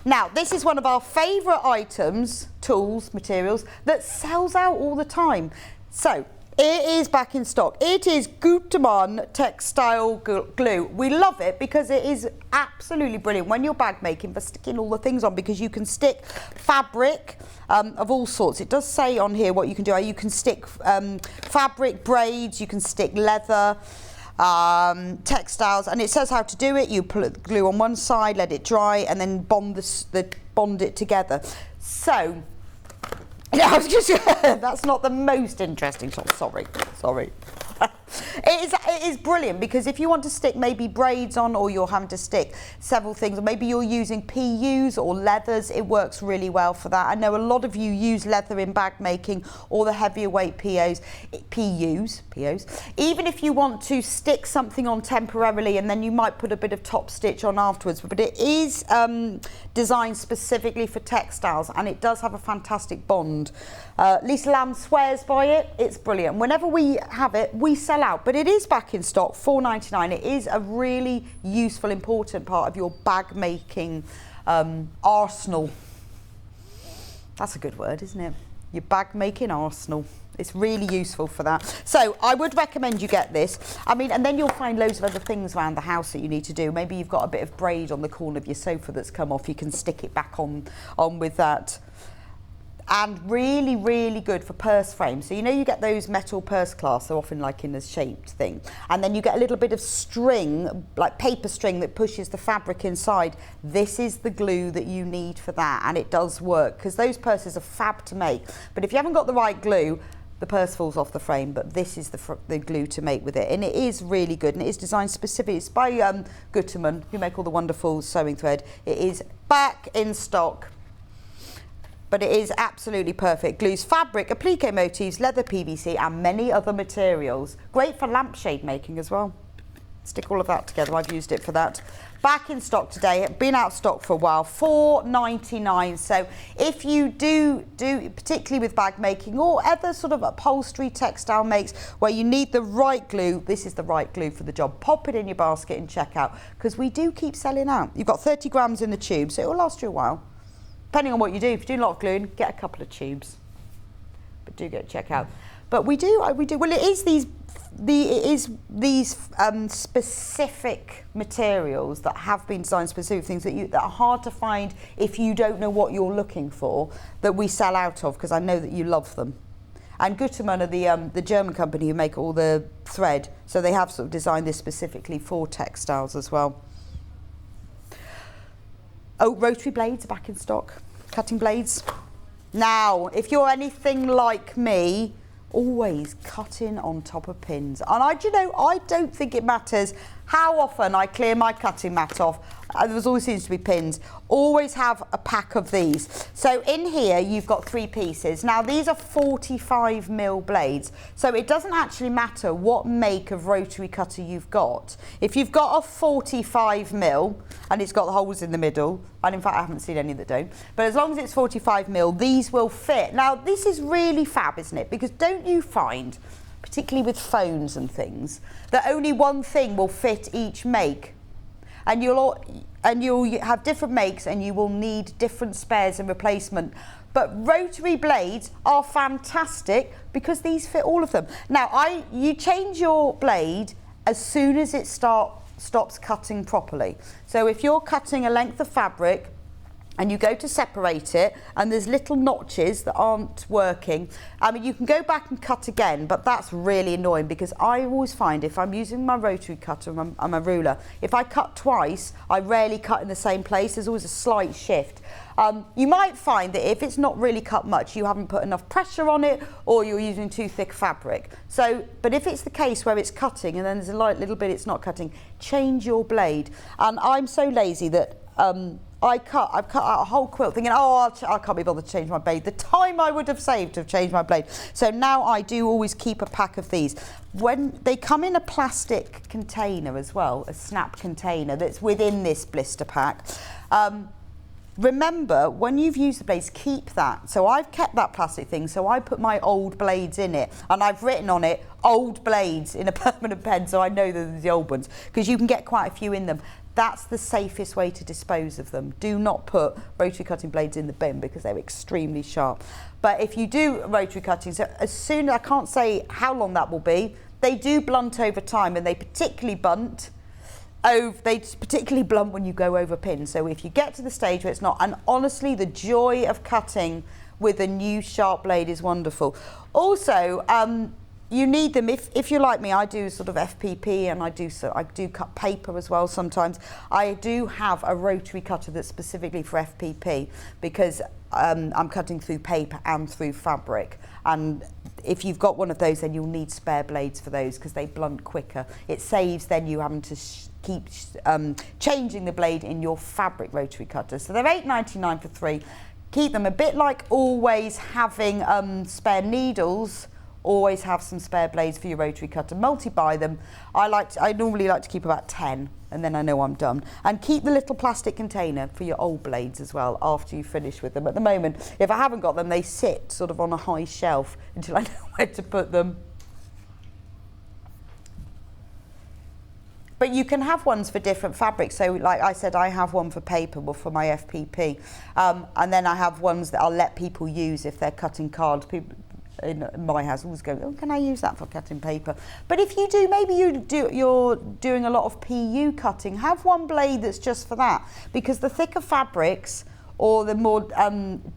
Now, this is one of our favourite items, tools, materials, that sells out all the time. So, it is back in stock. It is Gutermann textile glue. We love it because it is absolutely brilliant when you're bag making for sticking all the things on, because you can stick fabric of all sorts. It does say on here what you can do. You can stick fabric, braids, you can stick leather, textiles, and it says how to do it. You put glue on one side, let it dry, and then bond it together. So, yeah, I was just, that's not the most interesting shot. Sorry. It is brilliant because if you want to stick maybe braids on, or you're having to stick several things, or maybe you're using PUs or leathers, it works really well for that. I know a lot of you use leather in bag making, or the heavier weight PUs. Even if you want to stick something on temporarily and then you might put a bit of top stitch on afterwards, but it is designed specifically for textiles, and it does have a fantastic bond. Lisa Lamb swears by it. It's brilliant. Whenever we have it, we sell out, but it is back in stock, $4.99. It is a really useful, important part of your bag making arsenal. That's a good word, isn't it? Your bag making arsenal. It's really useful for that. So I would recommend you get this. I mean, and then you'll find loads of other things around the house that you need to do. Maybe you've got a bit of braid on the corner of your sofa that's come off. You can stick it back on with that. And really, really good for purse frames. So you know you get those metal purse clasps, they're often like in a shaped thing. And then you get a little bit of string, like paper string, that pushes the fabric inside. This is the glue that you need for that, and it does work, because those purses are fab to make. But if you haven't got the right glue, the purse falls off the frame, but this is the glue to make with it. And it is really good, and it is designed specifically. It's by Gutermann, who make all the wonderful sewing thread. It is back in stock. But it is absolutely perfect. Glues fabric, applique motifs, leather, PVC, and many other materials. Great for lampshade making as well. Stick all of that together. I've used it for that. Back in stock today. Been out of stock for a while. $4.99. So if you do, particularly with bag making or other sort of upholstery textile makes where you need the right glue, this is the right glue for the job. Pop it in your basket and check out, because we do keep selling out. You've got 30 grams in the tube, so it will last you a while. Depending on what you do, if you're doing a lot of gluing, get a couple of tubes. But do get check out. But we do. Well, it is these specific materials that have been designed specific things that are hard to find if you don't know what you're looking for, that we sell out of, because I know that you love them. And Gutermann are the German company who make all the thread, so they have sort of designed this specifically for textiles as well. Oh, rotary blades are back in stock. Cutting blades. Now, if you're anything like me, always cutting on top of pins. And I don't think it matters how often I clear my cutting mat off. There always seems to be pins. Always have a pack of these. So in here, you've got 3 pieces. Now, these are 45mm blades. So it doesn't actually matter what make of rotary cutter you've got. If you've got a 45mm and it's got the holes in the middle, and in fact, I haven't seen any that don't, but as long as it's 45mm, these will fit. Now, this is really fab, isn't it? Because don't you find, particularly with phones and things, that only one thing will fit each make? And you'll have different makes, and you will need different spares and replacement. But rotary blades are fantastic because these fit all of them. Now, you change your blade as soon as it stops cutting properly. So if you're cutting a length of fabric and you go to separate it and there's little notches that aren't working, I mean, you can go back and cut again, but that's really annoying, because I always find if I'm using my rotary cutter and my ruler, if I cut twice, I rarely cut in the same place. There's always a slight shift. You might find that if it's not really cut much, you haven't put enough pressure on it, or you're using too thick fabric. So, but if it's the case where it's cutting and then there's a light little bit it's not cutting, change your blade. And I'm so lazy that I've cut out a whole quilt thinking, oh, I can't be bothered to change my blade. The time I would have saved to have changed my blade. So now I do always keep a pack of these. When they come in a plastic container as well, a snap container that's within this blister pack. Remember, when you've used the blades, keep that. So I've kept that plastic thing, so I put my old blades in it, and I've written on it, old blades, in a permanent pen, so I know that there's the old ones, because you can get quite a few in them. That's the safest way to dispose of them. Do not put rotary cutting blades in the bin, because they're extremely sharp. But if you do rotary cutting, so as soon, I can't say how long that will be, they do blunt over time, and they particularly blunt when you go over pins. So if you get to the stage where it's not, and honestly, the joy of cutting with a new sharp blade is wonderful. Also, you need them if you're like me. I do sort of FPP, and I do cut paper as well sometimes. I do have a rotary cutter that's specifically for FPP, because I'm cutting through paper and through fabric. And if you've got one of those, then you'll need spare blades for those, because they blunt quicker. It saves then you having to keep changing the blade in your fabric rotary cutter. So they're $8.99 for 3. Keep them, a bit like always having spare needles. Always have some spare blades for your rotary cutter. Multi-buy them. I normally like to keep about 10, and then I know I'm done. And keep the little plastic container for your old blades as well after you finish with them. At the moment, if I haven't got them, they sit sort of on a high shelf until I know where to put them. But you can have ones for different fabrics. So like I said, I have one for paper, or for my FPP. And then I have ones that I'll let people use if they're cutting cards. People in my house always go, oh, can I use that for cutting paper? But if you do, maybe you're doing a lot of PU cutting, have one blade that's just for that. Because the thicker fabrics, or the more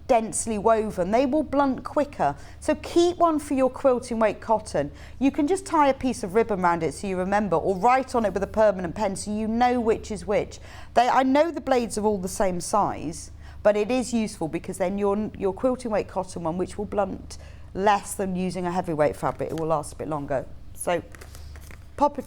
densely woven, they will blunt quicker. So keep one for your quilting weight cotton. You can just tie a piece of ribbon around it so you remember, or write on it with a permanent pen so you know which is which. I know the blades are all the same size, but it is useful, because then your quilting weight cotton one, which will blunt less than using a heavyweight fabric, it will last a bit longer. So pop it.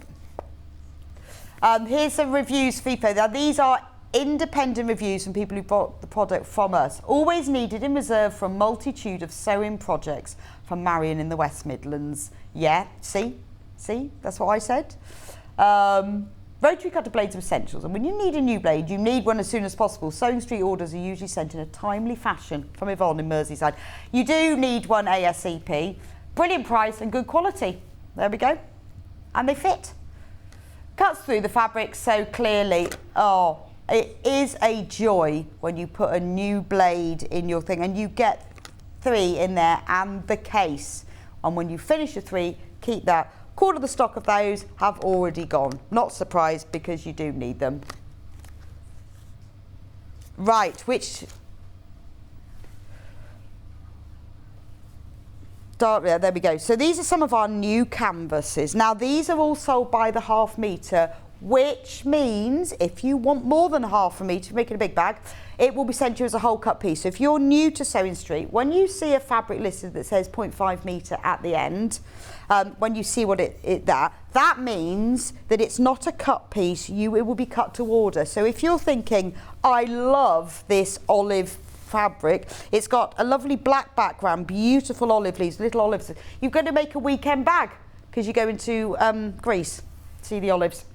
Here's some reviews for FIFO. Now these are independent reviews from people who bought the product from us. Always needed in reserve for a multitude of sewing projects from Marion in the West Midlands. Yeah, see, that's what I said. Rotary cutter blades are essentials, and when you need a new blade, you need one as soon as possible. Sewing Street orders are usually sent in a timely fashion from Yvonne in Merseyside. You do need one ASAP. Brilliant price and good quality. There we go. And they fit. Cuts through the fabric so clearly. Oh, it is a joy when you put a new blade in your thing, and you get 3 in there and the case. And when you finish your 3, keep that. Quarter of the stock of those have already gone. Not surprised, because you do need them. Right, there we go. So these are some of our new canvases. Now these are all sold by the half metre, which means if you want more than half a metre, make it a big bag, it will be sent to you as a whole cut piece. So if you're new to Sewing Street, when you see a fabric listed that says 0.5 metre at the end, when you see what that means that it's not a cut piece, it will be cut to order. So if you're thinking, I love this olive fabric, it's got a lovely black background, beautiful olive leaves, little olives. You're going to make a weekend bag, because you go into Greece, see the olives.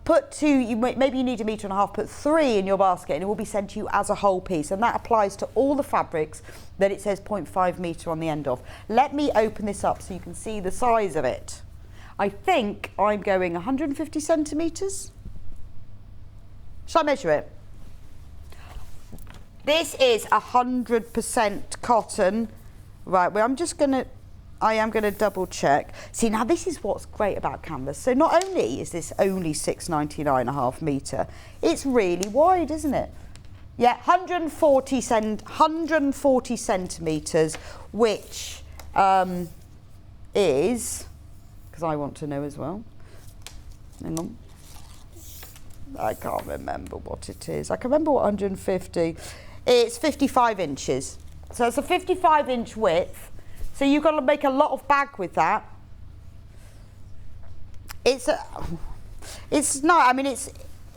Put 2, maybe you need 1.5 meters, put 3 in your basket, and it will be sent to you as a whole piece. And that applies to all the fabrics that it says 0.5 metre on the end of. Let me open this up so you can see the size of it. I think I'm going 150 centimetres. Shall I measure it? This is 100% cotton. Right, well, I am going to double check. See, now this is what's great about canvas. So not only is this only 6.99 a half metre, it's really wide, isn't it? Yeah, 140 centimetres, which is, because I want to know as well. Hang on. I can't remember what it is. I can remember what 150. It's 55 inches. So it's a 55-inch width. So you've got to make a lot of bag with that. It's not. I mean,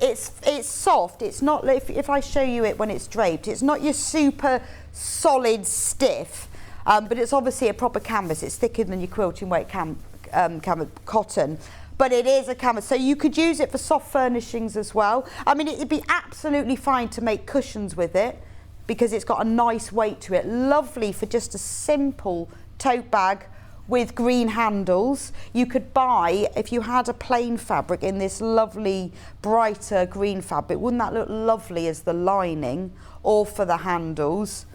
It's soft. It's not, if I show you it when it's draped, it's not your super solid stiff, but it's obviously a proper canvas. It's thicker than your quilting weight cotton, but it is a canvas. So you could use it for soft furnishings as well. I mean, it'd be absolutely fine to make cushions with it because it's got a nice weight to it. Lovely for just a simple tote bag with green handles. You could buy, if you had a plain fabric in this lovely brighter green fabric, wouldn't that look lovely as the lining or for the handles?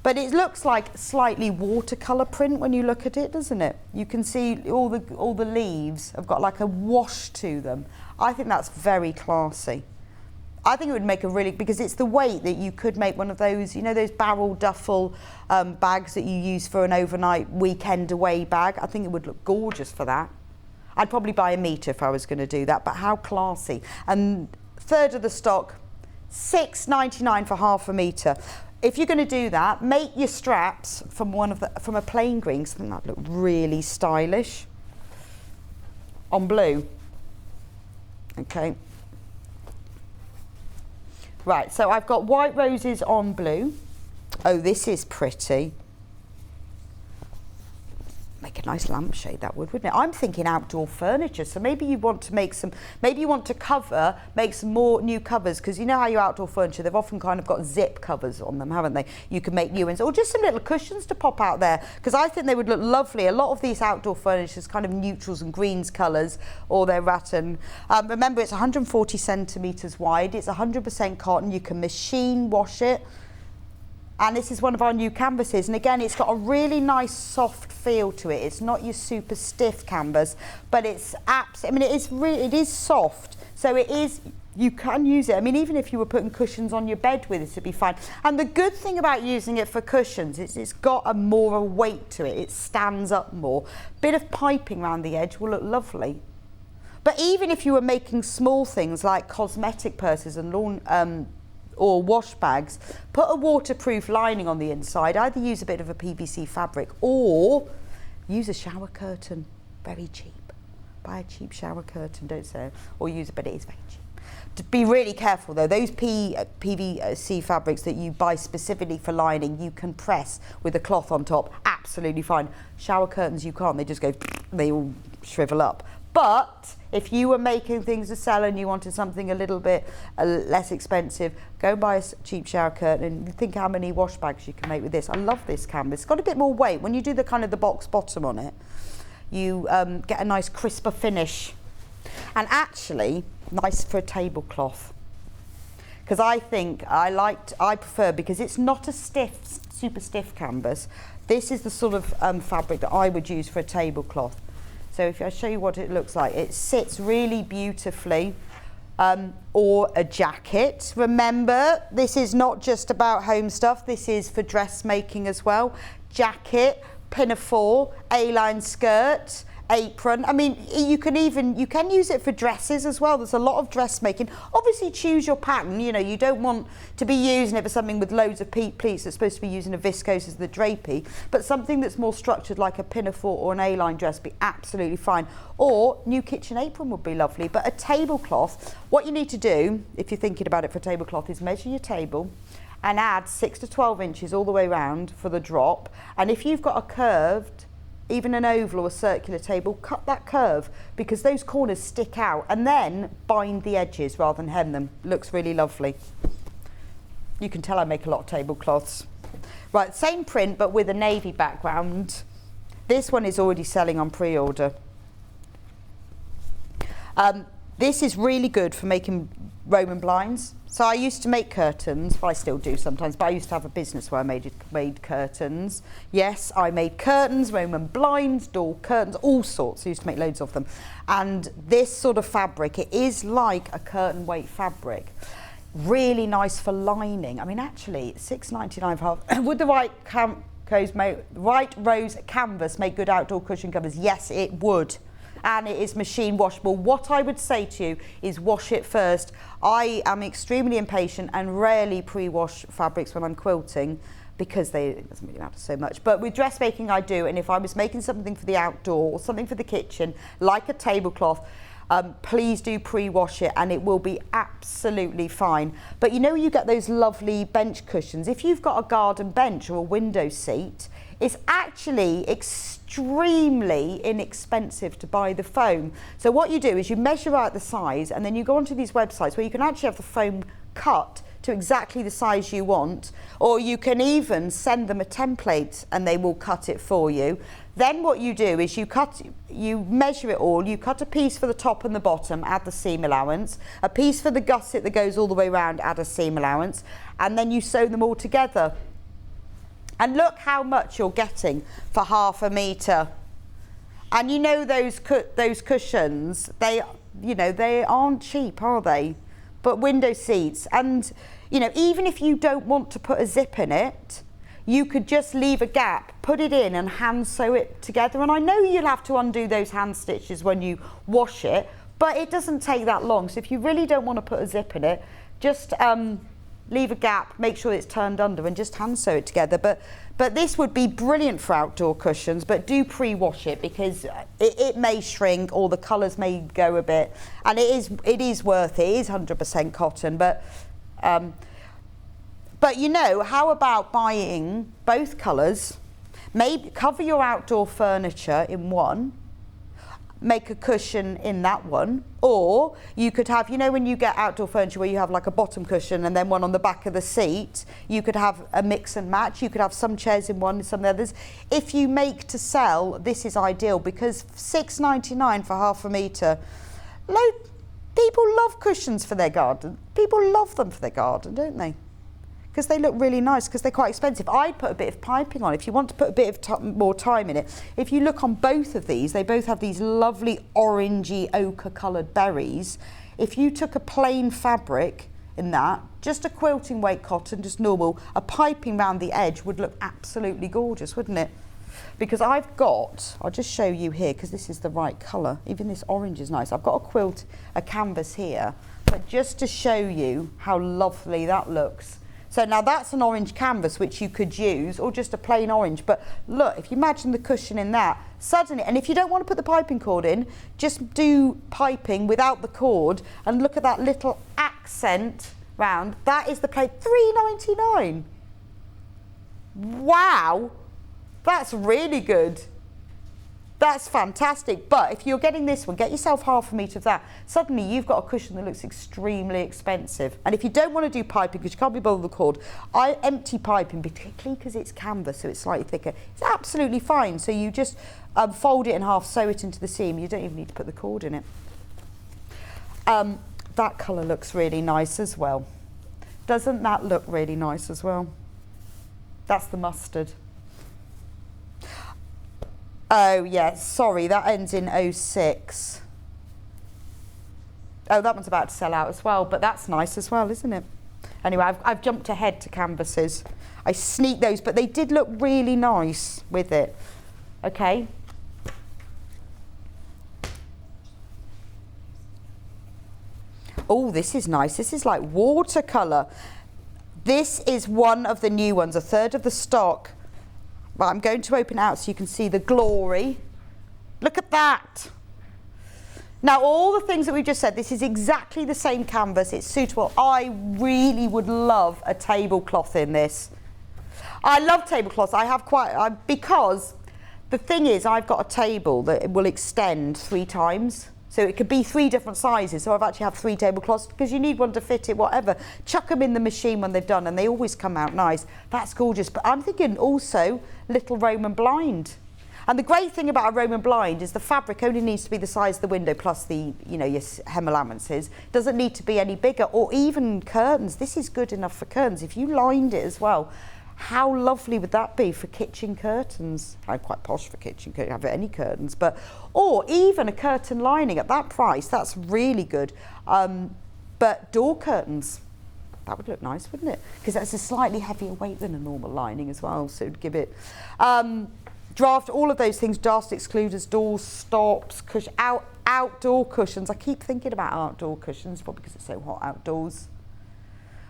But it looks like slightly watercolour print when you look at it, doesn't it? You can see all the leaves have got like a wash to them. I think that's very classy. I think it would make a really, because it's the weight that you could make one of those, you know, those barrel duffel bags that you use for an overnight weekend away bag. I think it would look gorgeous for that. I'd probably buy a metre if I was going to do that, but how classy. And third of the stock, $6.99 for half a metre. If you're going to do that, make your straps from a plain green, something that would look really stylish, on blue. Okay. Right, so I've got white roses on blue. Oh, this is pretty. Make a nice lampshade, that would, wouldn't it? I'm thinking outdoor furniture, so maybe you want to make some, maybe you want to make some more new covers, because you know how your outdoor furniture, they've often kind of got zip covers on them, haven't they? You can make new ones, or just some little cushions to pop out there, because I think they would look lovely. A lot of these outdoor furniture is kind of neutrals and greens colours, or they're rattan. Remember, it's 140 centimetres wide, it's 100% cotton, you can machine wash it. And this is one of our new canvases, and again, it's got a really nice soft feel to it. It's not your super stiff canvas, but it's it is soft, so it is, you can use it. I mean, even if you were putting cushions on your bed with it, it'd be fine. And the good thing about using it for cushions is it's got a more weight to it. It stands up more. Bit of piping around the edge will look lovely. But even if you were making small things like cosmetic purses and lawn or wash bags, put a waterproof lining on the inside. Either use a bit of a PVC fabric or use a shower curtain, very cheap. Buy a cheap shower curtain, don't say, or use it, but it is very cheap. To be really careful though, those PVC fabrics that you buy specifically for lining, you can press with a cloth on top, absolutely fine. Shower curtains you can't, they just go, they all shrivel up. But if you were making things to sell and you wanted something a little bit less expensive, go and buy a cheap shower curtain and think how many wash bags you can make with this. I love this canvas. It's got a bit more weight. When you do the kind of the box bottom on it, you get a nice crisper finish. And actually, nice for a tablecloth. Because I think I prefer, because it's not a super stiff canvas. This is the sort of fabric that I would use for a tablecloth. So if I show you what it looks like, it sits really beautifully. Or a jacket. Remember, this is not just about home stuff, this is for dressmaking as well. Jacket, pinafore, A-line skirt, apron. I mean, you can use it for dresses as well. There's a lot of dressmaking. Obviously choose your pattern, you know, you don't want to be using it for something with loads of pleats that's supposed to be using a viscose as the drapey, but something that's more structured like a pinafore or an A-line dress would be absolutely fine. Or new kitchen apron would be lovely. But a tablecloth, what you need to do, if you're thinking about it for a tablecloth, is measure your table and add 6 to 12 inches all the way around for the drop. And if you've got a curved, even an oval or a circular table, cut that curve, because those corners stick out, and then bind the edges rather than hem them. Looks really lovely. You can tell I make a lot of tablecloths. Right, same print but with a navy background. This one is already selling on pre-order. This is really good for making Roman blinds. So I used to make curtains, well, I still do sometimes, but I used to have a business where I made curtains. Yes, I made curtains, Roman blinds, door curtains, all sorts. I used to make loads of them. And this sort of fabric, it is like a curtain weight fabric. Really nice for lining. I mean, actually, $6.99 for half. Would the white rose canvas make good outdoor cushion covers? Yes, it would. And it is machine washable. What I would say to you is wash it first. I am extremely impatient and rarely pre-wash fabrics when I'm quilting, because it doesn't really matter so much. But with dressmaking I do, and if I was making something for the outdoor or something for the kitchen, like a tablecloth, please do pre-wash it and it will be absolutely fine. But you know, you get those lovely bench cushions. If you've got a garden bench or a window seat, it's actually extremely inexpensive to buy the foam. So what you do is you measure out the size and then you go onto these websites where you can actually have the foam cut to exactly the size you want, or you can even send them a template and they will cut it for you. Then what you do is you measure it all, you cut a piece for the top and the bottom, add the seam allowance, a piece for the gusset that goes all the way around, add a seam allowance, and then you sew them all together. And look how much you're getting for ½ metre. And you know those cushions, they aren't cheap, are they? But window seats, and you know, even if you don't want to put a zip in it, you could just leave a gap, put it in and hand sew it together. And I know you'll have to undo those hand stitches when you wash it, but it doesn't take that long. So if you really don't want to put a zip in it, just leave a gap, make sure it's turned under and just hand sew it together. But this would be brilliant for outdoor cushions, but do pre-wash it because it may shrink or the colours may go a bit, and it is worth it. It is 100% cotton, but you know, how about buying both colours, maybe cover your outdoor furniture in one, make a cushion in that one, or you could have, you know, when you get outdoor furniture where you have like a bottom cushion and then one on the back of the seat, you could have a mix and match. You could have some chairs in one and some others. If you make to sell, this is ideal because £6.99 for ½ metre. People love cushions for their garden. People love them for their garden, don't they? Because they look really nice, because they're quite expensive. I'd put a bit of piping on if you want to put a bit of more time in it. If you look on both of these, they both have these lovely orangey ochre coloured berries. If you took a plain fabric in that, just a quilting weight cotton, just normal, a piping round the edge would look absolutely gorgeous, wouldn't it? Because I'll just show you here, because this is the right colour. Even this orange is nice. I've got a canvas here, but just to show you how lovely that looks. So now that's an orange canvas which you could use, or just a plain orange. But look, if you imagine the cushion in that, suddenly, and if you don't want to put the piping cord in, just do piping without the cord, and look at that little accent round. That is the plate, £3.99. Wow, that's really good. That's fantastic. But if you're getting this one, get yourself ½ metre of that. Suddenly you've got a cushion that looks extremely expensive. And if you don't want to do piping because you can't be bothered with the cord, I empty piping, particularly because it's canvas, so it's slightly thicker. It's absolutely fine. So you just fold it in half, sew it into the seam. You don't even need to put the cord in it. That colour looks really nice as well. Doesn't that look really nice as well? That's the mustard. Oh, yeah, sorry, that ends in 06. Oh, that one's about to sell out as well, but that's nice as well, isn't it? Anyway, I've jumped ahead to canvases. I sneaked those, but they did look really nice with it. Okay. Oh, this is nice. This is like watercolour. This is one of the new ones, a third of the stock. But I'm going to open it out so you can see the glory. Look at that. Now, all the things that we've just said, this is exactly the same canvas. It's suitable. I really would love a tablecloth in this. I love tablecloths. I have because the thing is, I've got a table that will extend 3 times. So it could be 3 different sizes. So I've actually have 3 tablecloths because you need one to fit it, whatever. Chuck them in the machine when they're done and they always come out nice. That's gorgeous. But I'm thinking also little Roman blind. And the great thing about a Roman blind is the fabric only needs to be the size of the window plus the, you know, your hem allowances. Doesn't need to be any bigger, or even curtains. This is good enough for curtains. If you lined it as well, how lovely would that be for kitchen curtains? I'm quite posh for kitchen curtains, have any curtains, but, or even a curtain lining at that price, that's really good. But door curtains, that would look nice, wouldn't it? Because that's a slightly heavier weight than a normal lining as well, so it'd give it, draft, all of those things, dust excluders, doors, stops, outdoor cushions. I keep thinking about outdoor cushions, probably because it's so hot outdoors.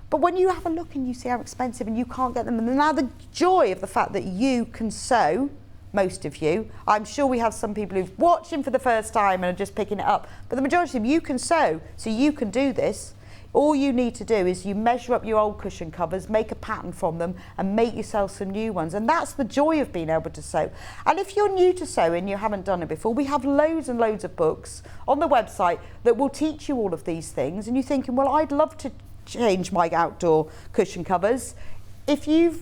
But when you have a look and you see how expensive and you can't get them, and now the joy of the fact that you can sew most of you. I'm sure we have some people who've watched him for the first time and are just picking it up. But the majority of you can sew, so you can do this. All you need to do is you measure up your old cushion covers, make a pattern from them and make yourself some new ones. And that's the joy of being able to sew. And if you're new to sewing, you haven't done it before, we have loads and loads of books on the website that will teach you all of these things. And you're thinking, well, I'd love to change my outdoor cushion covers. Even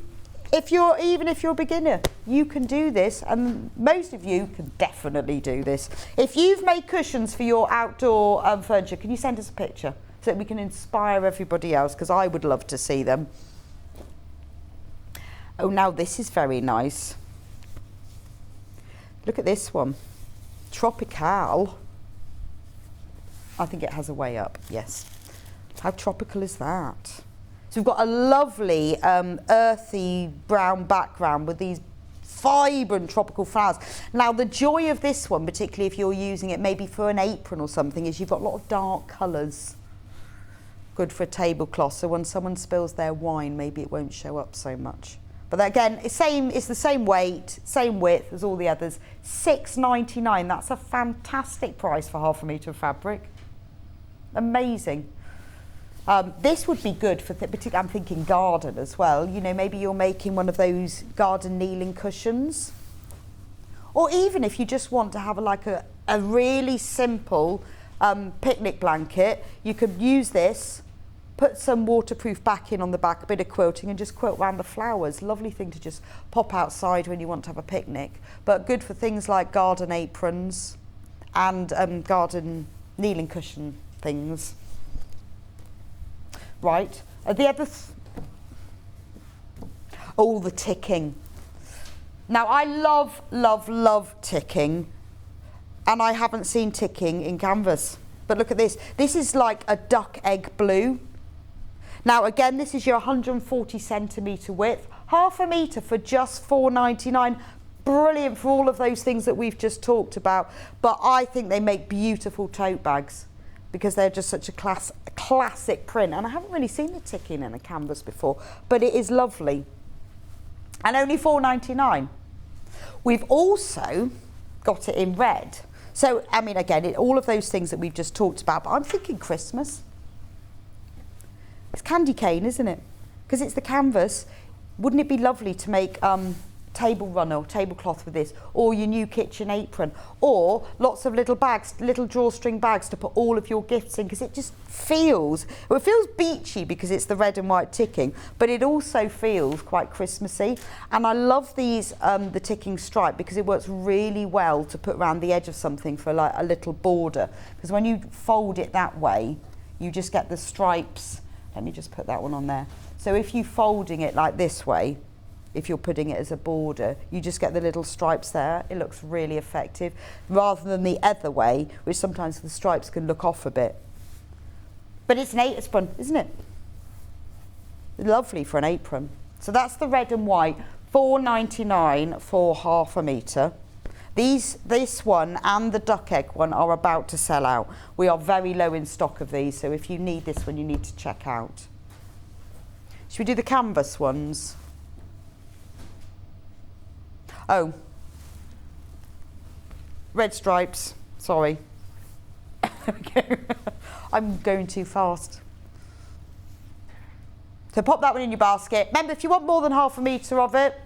if you're a beginner, you can do this, and most of you can definitely do this. If you've made cushions for your outdoor furniture, can you send us a picture so that we can inspire everybody else, because I would love to see them. Oh, now this is very nice. Look at this one. Tropical. I think it has a way up, yes. How tropical is that? So we've got a lovely earthy brown background with these vibrant tropical flowers. Now the joy of this one, particularly if you're using it maybe for an apron or something, is you've got a lot of dark colours. Good for a tablecloth, so when someone spills their wine, maybe it won't show up so much. But again, it's the same weight, same width as all the others. £6.99, that's a fantastic price for half a metre of fabric. Amazing. This would be good for, particularly I'm thinking garden as well. You know, maybe you're making one of those garden kneeling cushions. Or even if you just want to have a really simple picnic blanket, you could use this, put some waterproof backing on the back, a bit of quilting, and just quilt around the flowers. Lovely thing to just pop outside when you want to have a picnic. But good for things like garden aprons and garden kneeling cushion things. Right, the other, the ticking. Now I love, love, love ticking, and I haven't seen ticking in canvas. But look at this. This is like a duck egg blue. Now again, this is your 140 centimetre width, half a metre for just £4.99. Brilliant for all of those things that we've just talked about. But I think they make beautiful tote bags, because they're just such a classic print. And I haven't really seen the ticking in a canvas before, but it is lovely. And only £4.99. We've also got it in red. So, I mean, again, all of those things that we've just talked about, but I'm thinking Christmas. It's candy cane, isn't it? Because it's the canvas. Wouldn't it be lovely to make table runner or tablecloth with this, or your new kitchen apron, or lots of little bags, little drawstring bags to put all of your gifts in, because it just feels, well, it feels beachy because it's the red and white ticking, but it also feels quite Christmassy. And I love these, the ticking stripe, because it works really well to put around the edge of something for like a little border, because when you fold it that way, you just get the stripes. Let me just put that one on there. So if you're folding it like this way, if you're putting it as a border, you just get the little stripes there. It looks really effective, rather than the other way, which sometimes the stripes can look off a bit. But it's an apron, isn't it? Lovely for an apron. So that's the red and white, £4.99 for half a metre. This one and the duck egg one are about to sell out. We are very low in stock of these, so if you need this one, you need to check out. Should we do the canvas ones? Oh, red stripes, sorry. There we go. I'm going too fast. So pop that one in your basket. Remember, if you want more than half a metre of it,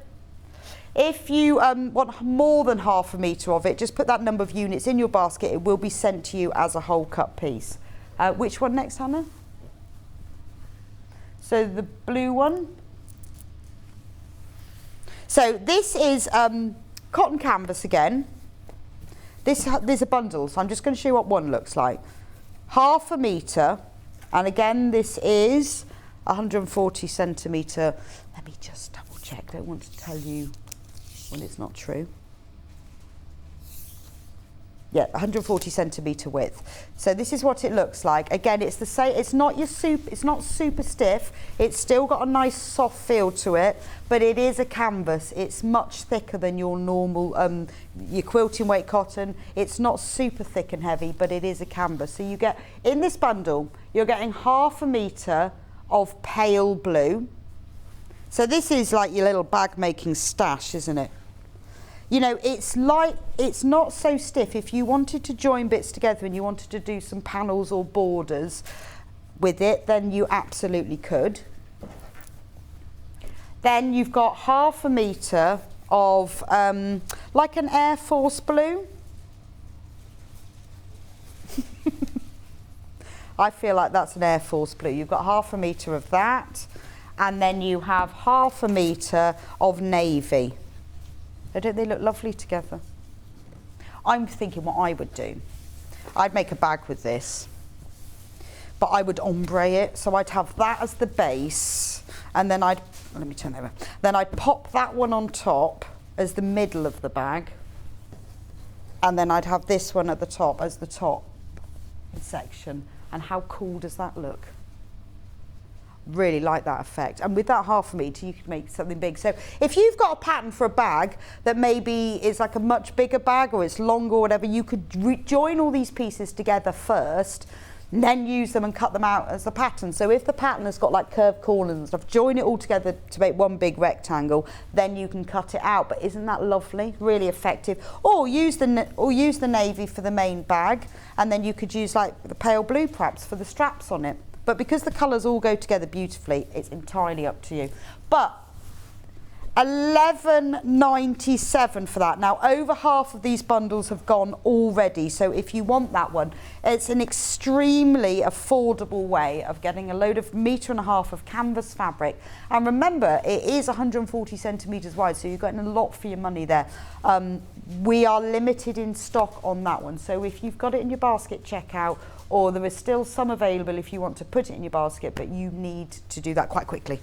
if you want more than half a metre of it, just put that number of units in your basket. It will be sent to you as a whole cut piece. Which one next, Hannah? So the blue one. So this is cotton canvas again. These are bundles, so I'm just going to show you what one looks like. Half a metre, and again this is 140 centimetre. Let me just double check, I don't want to tell you when it's not true. Yeah, 140 centimetre width. So this is what it looks like. Again, it's the same. It's not super stiff. It's still got a nice soft feel to it, but it is a canvas. It's much thicker than your normal your quilting weight cotton. It's not super thick and heavy, but it is a canvas. So you get in this bundle, you're getting half a metre of pale blue. So this is like your little bag making stash, isn't it? you know, it's like, it's not so stiff. If you wanted to join bits together and you wanted to do some panels or borders with it, then you absolutely could. Then you've got 1/2 metre of like an Air Force blue. I feel like that's an Air Force blue. You've got 1/2 metre of that, and then you have 1/2 metre of navy. Don't they look lovely together? I'm thinking what I would do. I'd make a bag with this, but I would ombre it. So I'd have that as the base, and then let me turn that over. Then I'd pop that one on top as the middle of the bag, and then I'd have this one at the top as the top section. And how cool does that look? Really like that effect. And with that 1/2 metre, you could make something big. So if you've got a pattern for a bag that maybe is like a much bigger bag, or it's longer or whatever, you could join all these pieces together first, and then use them and cut them out as the pattern. So if the pattern has got like curved corners and stuff, join it all together to make one big rectangle, then you can cut it out. But isn't that lovely? Really effective. Or use the navy for the main bag, and then you could use like the pale blue perhaps for the straps on it. But because the colours all go together beautifully, it's entirely up to you. But £11.97 for that. Now, over half of these bundles have gone already, so if you want that one, it's an extremely affordable way of getting a load of 1.5 metres of canvas fabric. And remember, it is 140 centimetres wide, so you're getting a lot for your money there. We are limited in stock on that one, so if you've got it in your basket, check out, or there is still some available if you want to put it in your basket, but you need to do that quite quickly.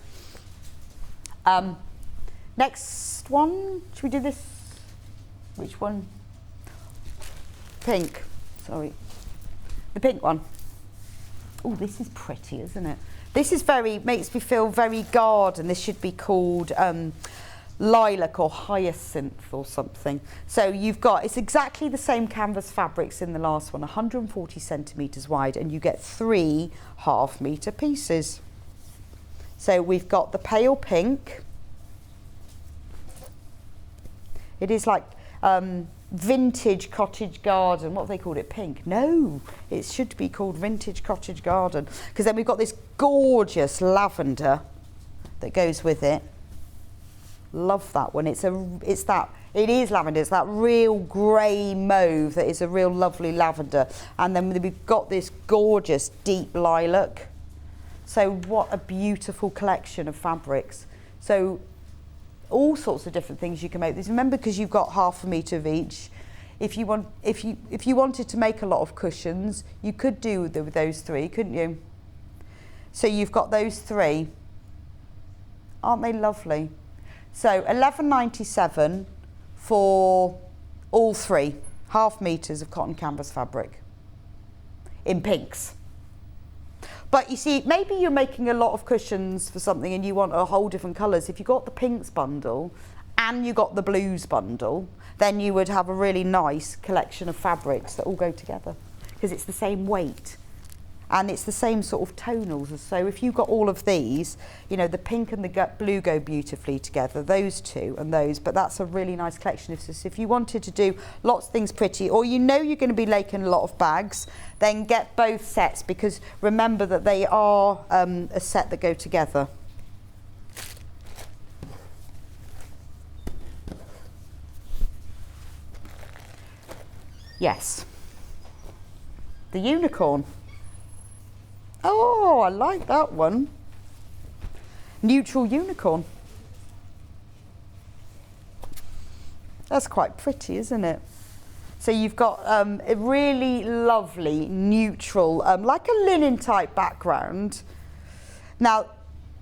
Next one, should we do this? Which one? Pink, sorry. The pink one. Oh, this is pretty, isn't it? This is makes me feel very garden. This should be called lilac or hyacinth or something. So you've got, it's exactly the same canvas fabrics in the last one, 140 centimetres wide, and you get 3 1/2 metre pieces. So we've got the pale pink. It is like vintage cottage garden. What have they called it? Pink? No, it should be called vintage cottage garden. Because then we've got this gorgeous lavender that goes with it. Love that one. It is lavender. It's that real grey mauve that is a real lovely lavender. And then we've got this gorgeous deep lilac. So what a beautiful collection of fabrics. So all sorts of different things you can make. Remember, because you've got 1/2 metre of each. If you wanted to make a lot of cushions, you could do with those 3, couldn't you? So you've got those 3. Aren't they lovely? So £11.97 for all 3 1/2 metres of cotton canvas fabric in pinks. But you see, maybe you're making a lot of cushions for something and you want a whole different colours. If you got the pinks bundle and you got the blues bundle, then you would have a really nice collection of fabrics that all go together, because it's the same weight and it's the same sort of tonals. So if you've got all of these, you know, the pink and the blue go beautifully together, those two and those, but that's a really nice collection. If you wanted to do lots of things pretty, or you know you're going to be making a lot of bags, then get both sets, because remember that they are a set that go together. Yes. The unicorn. Oh, I like that one. Neutral unicorn. That's quite pretty, isn't it? So you've got a really lovely neutral, like a linen type background. Now,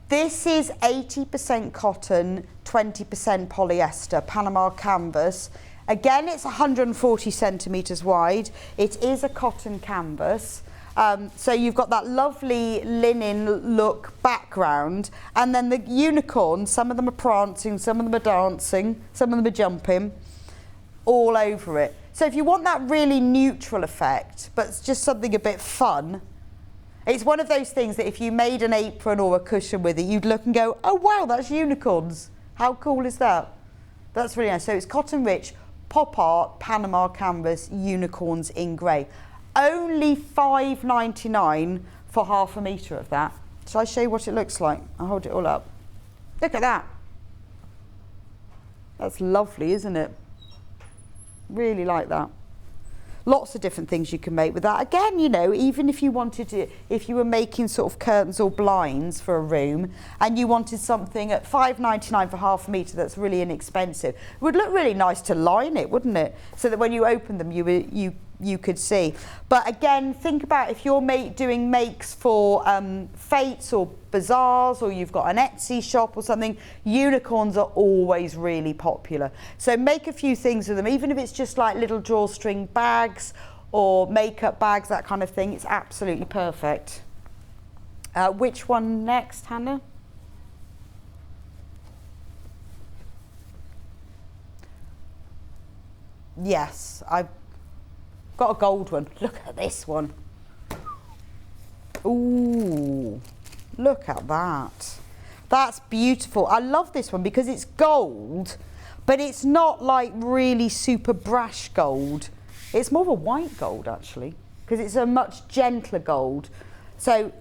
this is 80% cotton, 20% polyester, Panama canvas. Again, it's 140 centimetres wide. It is a cotton canvas. So you've got that lovely linen look background, and then the unicorns, some of them are prancing, some of them are dancing, some of them are jumping, all over it. So if you want that really neutral effect, but it's just something a bit fun, it's one of those things that if you made an apron or a cushion with it, you'd look and go, oh wow, that's unicorns. How cool is that? That's really nice. So it's cotton rich, pop art, Panama canvas, unicorns in grey. Only $5.99 for half a metre of that. Shall I show you what it looks like? I'll hold it all up. Look at that. That's lovely, isn't it? Really like that. Lots of different things you can make with that. Again, you know, even if you wanted to, if you were making sort of curtains or blinds for a room and you wanted something at $5.99 for half a metre that's really inexpensive, it would look really nice to line it, wouldn't it? So that when you open them, you could see. But again, think about if you're doing makes for fetes or bazaars, or you've got an Etsy shop or something, unicorns are always really popular. So make a few things with them, even if it's just like little drawstring bags or makeup bags, that kind of thing. It's absolutely perfect. Which one next, Hannah? Yes, I've got a gold one. Look at this one. Ooh, look at that. That's beautiful. I love this one because it's gold, but it's not like really super brash gold. It's more of a white gold actually, because it's a much gentler gold. So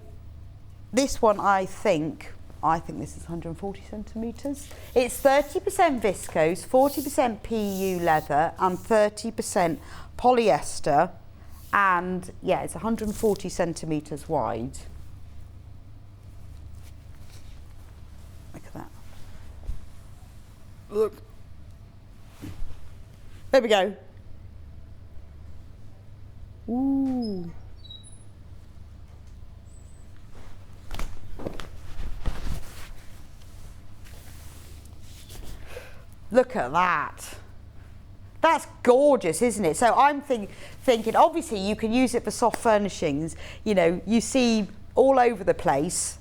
this one, I think this is 140 centimetres. It's 30% viscose, 40% PU leather and 30% polyester, and yeah, it's 140 centimetres wide. Look at that. Look. There we go. Ooh. Look at that. That's gorgeous, isn't it? So I'm thinking, obviously you can use it for soft furnishings. You know, you see all over the place,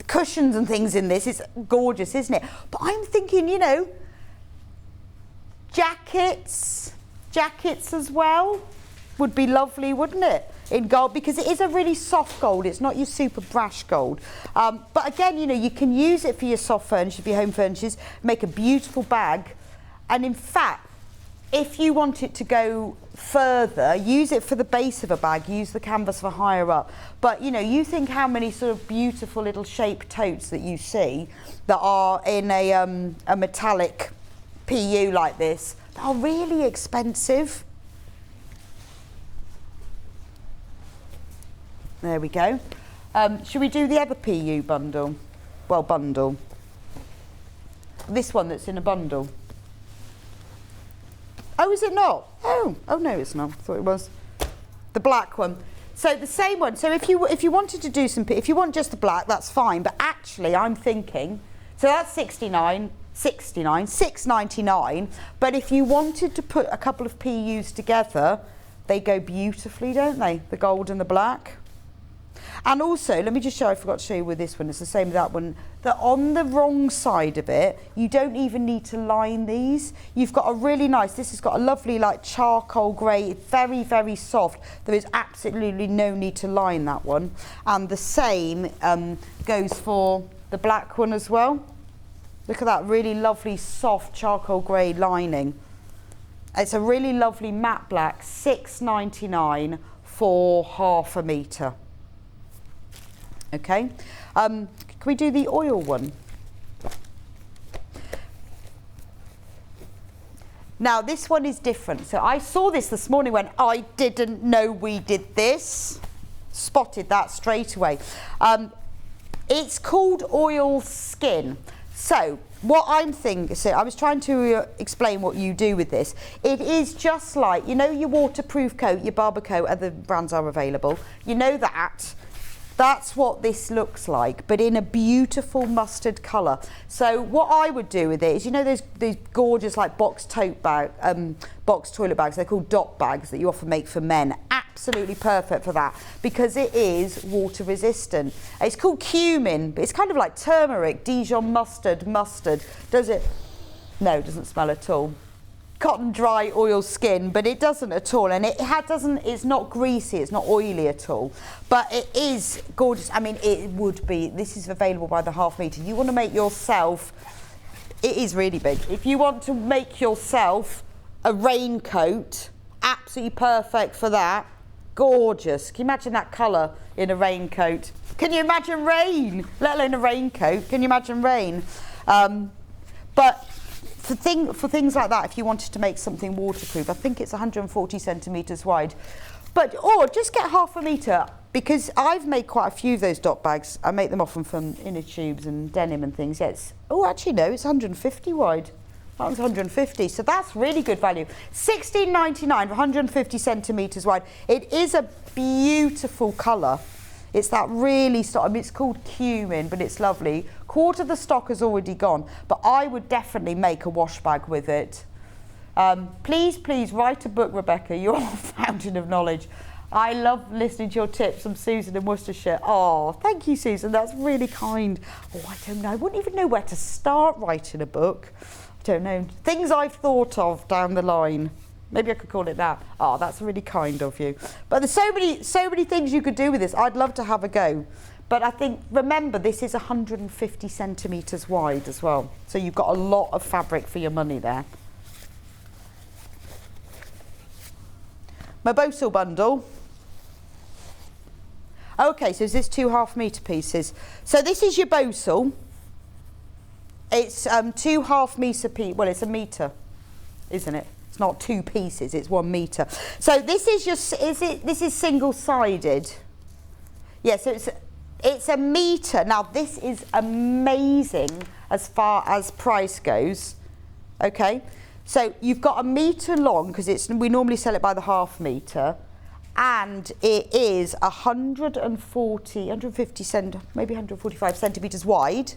cushions and things in this. It's gorgeous, isn't it? But I'm thinking, you know, jackets as well would be lovely, wouldn't it? In gold, because it is a really soft gold. It's not your super brash gold. But again, you know, you can use it for your soft furniture, for your home furnitures, make a beautiful bag. And in fact, if you want it to go further, use it for the base of a bag, use the canvas for higher up. But you know, you think how many sort of beautiful little shaped totes that you see that are in a metallic PU like this, that are really expensive. There we go. Should we do the other PU bundle? Well, bundle. This one that's in a bundle. Oh, is it not? Oh no, it's not. I thought it was. The black one. So the same one. So if you wanted to do some, if you want just the black, that's fine. But actually, I'm thinking, so that's $6.99. But if you wanted to put a couple of PUs together, they go beautifully, don't they? The gold and the black. And also, let me just show, I forgot to show you with this one, it's the same with that one, that on the wrong side of it, you don't even need to line these. You've got a really nice, this has got a lovely like charcoal grey, very, very soft. There is absolutely no need to line that one. And the same goes for the black one as well. Look at that really lovely soft charcoal grey lining. It's a really lovely matte black, $6.99 for half a metre. Okay, can we do the oil one? Now this one is different. So I saw this morning when I didn't know we did this. Spotted that straight away. It's called oil skin. So what I'm thinking, so I was trying to explain what you do with this. It is just like, you know, your waterproof coat, your barber coat, other brands are available. You know that. That's what this looks like, but in a beautiful mustard colour. So what I would do with it is, you know, those gorgeous like box tote bag, box toilet bags, they're called dot bags that you often make for men. Absolutely perfect for that because it is water resistant. It's called cumin, but it's kind of like turmeric, Dijon mustard. Does it? No, it doesn't smell at all. Cotton dry oil skin, but it doesn't at all, and it's not greasy, it's not oily at all, but it is gorgeous. I mean, it would be, this is available by the half metre. You want to make yourself It is really big. If you want to make yourself a raincoat, absolutely perfect for that. Gorgeous. Can you imagine that colour in a raincoat? Can you imagine rain? Let alone a raincoat. Can you imagine rain? But for things like that, if you wanted to make something waterproof, I think it's 140 centimetres wide. Or just get half a metre, because I've made quite a few of those dot bags. I make them often from inner tubes and denim and things. Yes. Oh, actually no, it's 150 wide. That one's 150, so that's really good value. $16.99 for 150 centimetres wide. It is a beautiful colour. It's that really stock. I mean, it's called cumin, but it's lovely. Quarter of the stock has already gone, but I would definitely make a wash bag with it. Please write a book, Rebecca. You're a fountain of knowledge. I love listening to your tips from Susan in Worcestershire. Oh, thank you, Susan. That's really kind. Oh, I don't know. I wouldn't even know where to start writing a book. I don't know. Things I've thought of down the line. Maybe I could call it that. Oh, that's really kind of you. But there's so many things you could do with this. I'd love to have a go. But I think, remember, this is 150 centimetres wide as well. So you've got a lot of fabric for your money there. My Boso bundle. Okay, so is this 2 half-metre pieces? So this is your Boso. It's 2 half-metre pieces. Well, it's a metre, isn't it? It's not 2 pieces, it's 1 metre. So this is this is single-sided. Yeah, so it's a metre. Now this is amazing as far as price goes. Okay, so you've got a metre long, because we normally sell it by the half metre, and it is 150 maybe 145 centimetres wide.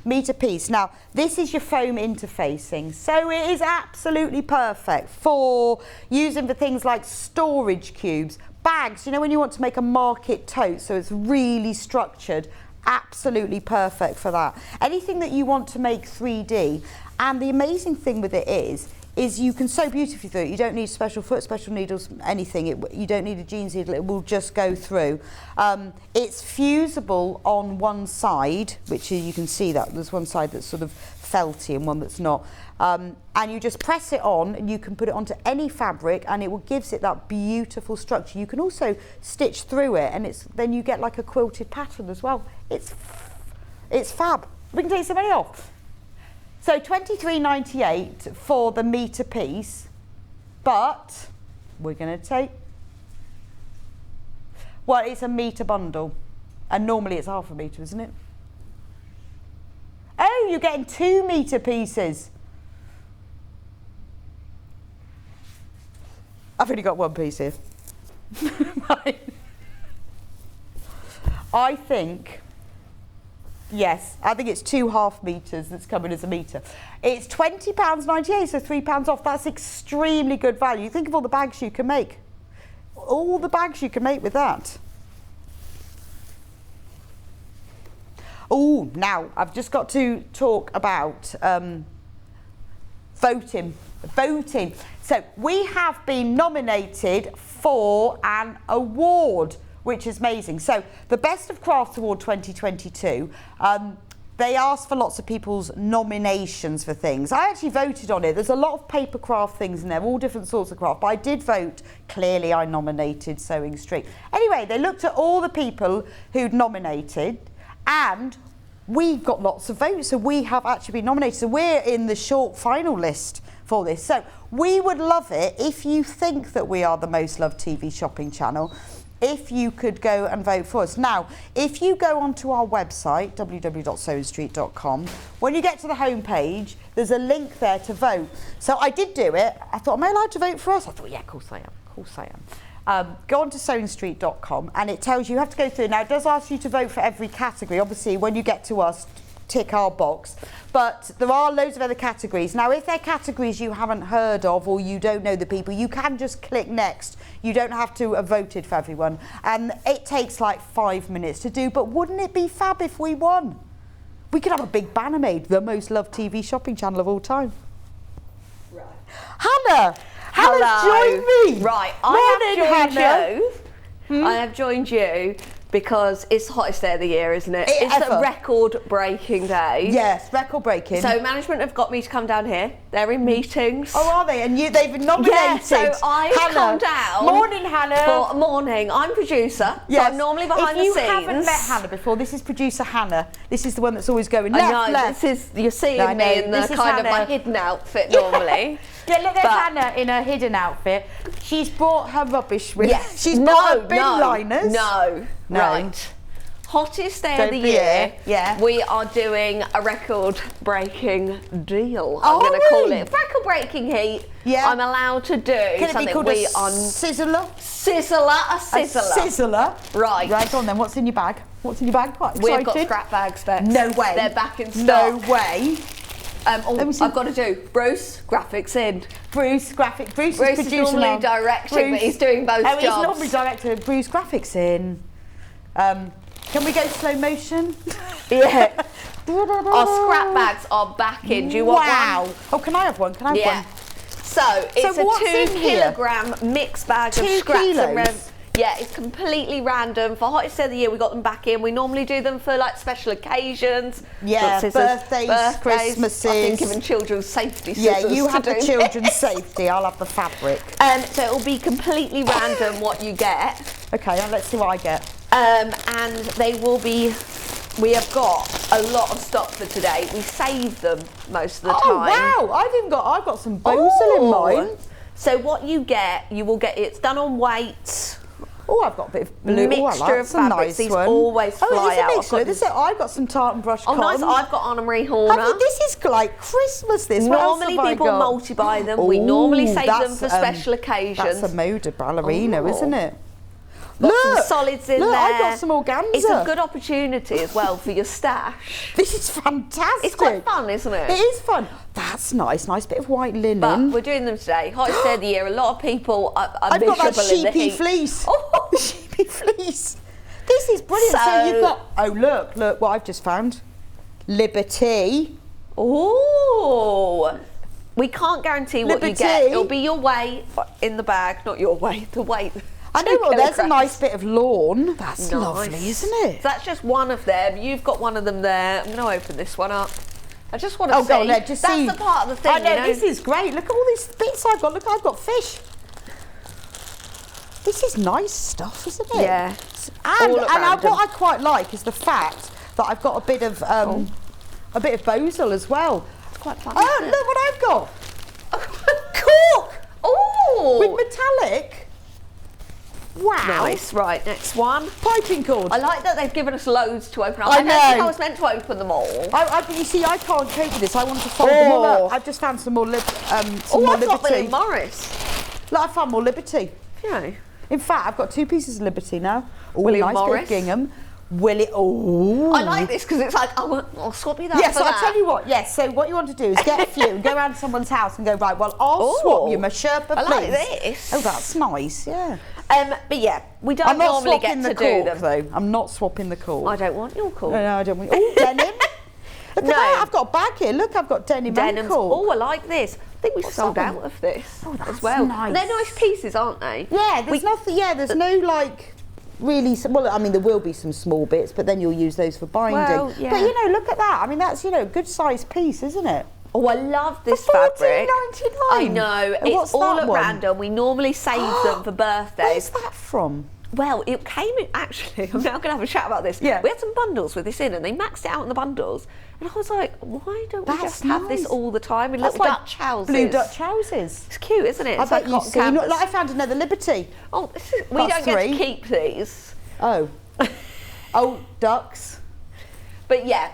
Metre piece. Now this is your foam interfacing, so it is absolutely perfect for using for things like storage cubes, bags, you know, when you want to make a market tote, so it's really structured. Absolutely perfect for that. Anything that you want to make 3D. And the amazing thing with it is you can sew beautifully through it. You don't need special foot, special needles, anything. You don't need a jeans needle, it will just go through. It's fusible on one side, which you can see that there's one side that's sort of felty and one that's not. And you just press it on, and you can put it onto any fabric, and it gives it that beautiful structure. You can also stitch through it, and then you get like a quilted pattern as well. It's fab. We can take some money off. So $23.98 for the metre piece, but we're going to take, well, it's a metre bundle, and normally it's half a metre, isn't it? Oh, you're getting 2 metre pieces. I've only got 1 piece here. I think it's 2 half metres that's coming as a metre. It's £20.98, so £3 off. That's extremely good value. Think of all the bags you can make. All the bags you can make with that. Oh, now I've just got to talk about voting. So we have been nominated for an award, which is amazing. So the Best of Crafts Award 2022, they asked for lots of people's nominations for things. I actually voted on it. There's a lot of paper craft things in there, all different sorts of craft, but I did vote. Clearly I nominated Sewing Street. Anyway, they looked at all the people who'd nominated, and we got lots of votes, so we have actually been nominated. So we're in the short final list for this. So we would love it if you think that we are the most loved TV shopping channel, if you could go and vote for us. Now, if you go onto our website, www.sewingstreet.com, when you get to the homepage, there's a link there to vote. So I did do it. I thought, am I allowed to vote for us? I thought, yeah, of course I am. Of course I am. Go on to sewingstreet.com, and it tells you have to go through. Now, it does ask you to vote for every category. Obviously, when you get to us, tick our box. But there are loads of other categories. Now, if they're categories you haven't heard of or you don't know the people, you can just click next. You don't have to have voted for everyone. And it takes like 5 minutes to do. But wouldn't it be fab if we won? We could have a big banner made, the most loved TV shopping channel of all time. Right. Hannah's joined me. Right, I have joined you because it's the hottest day of the year, isn't it? It's Ever. a record-breaking day. Yes, record breaking. So management have got me to come down here. They're in meetings. Oh, are they? And they've nominated Yeah, so I've Hannah. come down. Morning, Hannah. For morning. I'm producer, Yes. so I'm normally behind the scenes. If you haven't met Hannah before, this is producer Hannah. This is the one that's always going I left, know, left. this is, you're seeing No, I me know, in the this is kind of my Hannah. hidden outfit normally. Yeah, look, there's But- Hannah in her hidden outfit. She's brought her rubbish with. Yes. She's brought her bin liners. No. No. Right. Hottest day Don't of the be year. yeah. We are doing a record-breaking deal. Are I'm going to call we? it record-breaking heat. Yeah. I'm allowed to do Can it something be called we a on sizzler? sizzler. A sizzler. Right. Right, go on then. What's in your bag? What's in your bag? Quite We've excited. got scrap bags, Bex. No way. They're back in No stock. way. Let me see. I've got to do Bruce graphics in. Bruce Bruce is is normally directing, but he's doing both He's jobs. normally directing. Bruce graphics in. Can we go slow motion? Yeah. Our scrap bags are back in. Do you want one? Oh, can I have one? Can I have Yeah. one? So it's what's a in 2 here? kilogram mixed bag of 2 scraps and kilos? yeah, it's completely random. For hottest day of the year, we got them back in. We normally do them for like special occasions. Yeah, Got scissors, birthdays, Christmases. I think even children's safety Yeah, scissors. you have to the do children's this. safety. I'll have the fabric. So it will be completely random what you get. Okay, now let's see what I get. And they will be. We have got a lot of stock for today. We save them most of the Oh time. wow! I've got some Bozel in mine. So what you will get. It's done on weight. Oh, I've got a bit of blue. Mixture Oh, I like of some fabrics. nice These one. always fly it's a out. mixture. I've got some tartan brush Oh, nice. cotton. I've got Anna Marie Horner. This is like Christmas. This What else Normally have I people got? multi-buy them. We normally Ooh, save them that's, for special occasions. That's a Moda ballerina, Oh. isn't it? Got some solids in look, there. I've got some organza. It's a good opportunity as well for your stash. This is fantastic. It's quite fun, isn't it? It is fun. That's nice. Nice bit of white linen. But we're doing them today. Hottest day of the year. A lot of people are I've got miserable that in the sheepy heat. fleece. Oh. The sheepy fleece. This is brilliant. So you've got. Oh look what I've just found. Liberty. Oh. We can't guarantee what you get. Liberty. It'll be your weight in the bag, not your weight. The weight. I know. 2 Well, there's a kilograms. nice bit of lawn. That's Nice. lovely, isn't it? So that's just one of them. You've got one of them there. I'm going to open this one up. I just want to see. go on, just that's see. the part of the thing. I know, you know? this is great. Look at all these bits I've got. Look, I've got fish. This is nice stuff, isn't it? Yeah. And All at random. what I quite like is the fact that I've got a bit of Bozel as well. Quite fun. Oh, isn't it? look what I've got. Cork Oh. with metallic. Wow. Nice. Right. Next one. Piping cord. I like that they've given us loads to open up. I don't think know. I was meant to open them all. You see, I can't cope with this. I want to fold them all Oh. up. I've just found some more, more I've got Liberty. William Morris. Look, I found more Liberty. You know. In fact, I've got 2 pieces of Liberty now. Ooh, William nice bit Morris. of gingham. Oh. I like this because it's like, I'll swap you that Yes, for I'll that. tell you what. Yes, so what you want to do is get a few and go around to someone's house and go, right, well, I'll swap you my Sherpa, please. I like this. Oh, that's nice, yeah. But yeah, we don't I'm not normally get swapping to the do cork, them. though. I'm not swapping the cork. I don't want your cork. No, I don't want. Oh, denim. Look No. at that. I've got a bag here. Look, I've got denim and Denims. cork. Oh, I like this. I think we've What's sold that out one? of this that's as well. nice. They're nice pieces, aren't they? Yeah, there's nothing. Yeah, there's no like. Really, well, I mean, there will be some small bits, but then you'll use those for binding. Well, yeah. But you know, look at that. I mean, that's a good sized piece, isn't it? Oh, I love this For fabric. $14.99. I know. And It's what's all that at one? random. We normally save them for Where's birthdays. that from? Well, it came in, actually, I'm now going to have a chat about this. Yeah. We had some bundles with this in and they maxed it out in the bundles. And I was like, why don't we That's just have this nice. all the time in That's little like Dutch houses? Blue Dutch houses. It's cute, isn't it? I It's bet like you've cotton seen. canvas. Look, I found another Liberty. Oh, we That's don't get 3. to keep these. Oh. Oh, ducks. But yeah,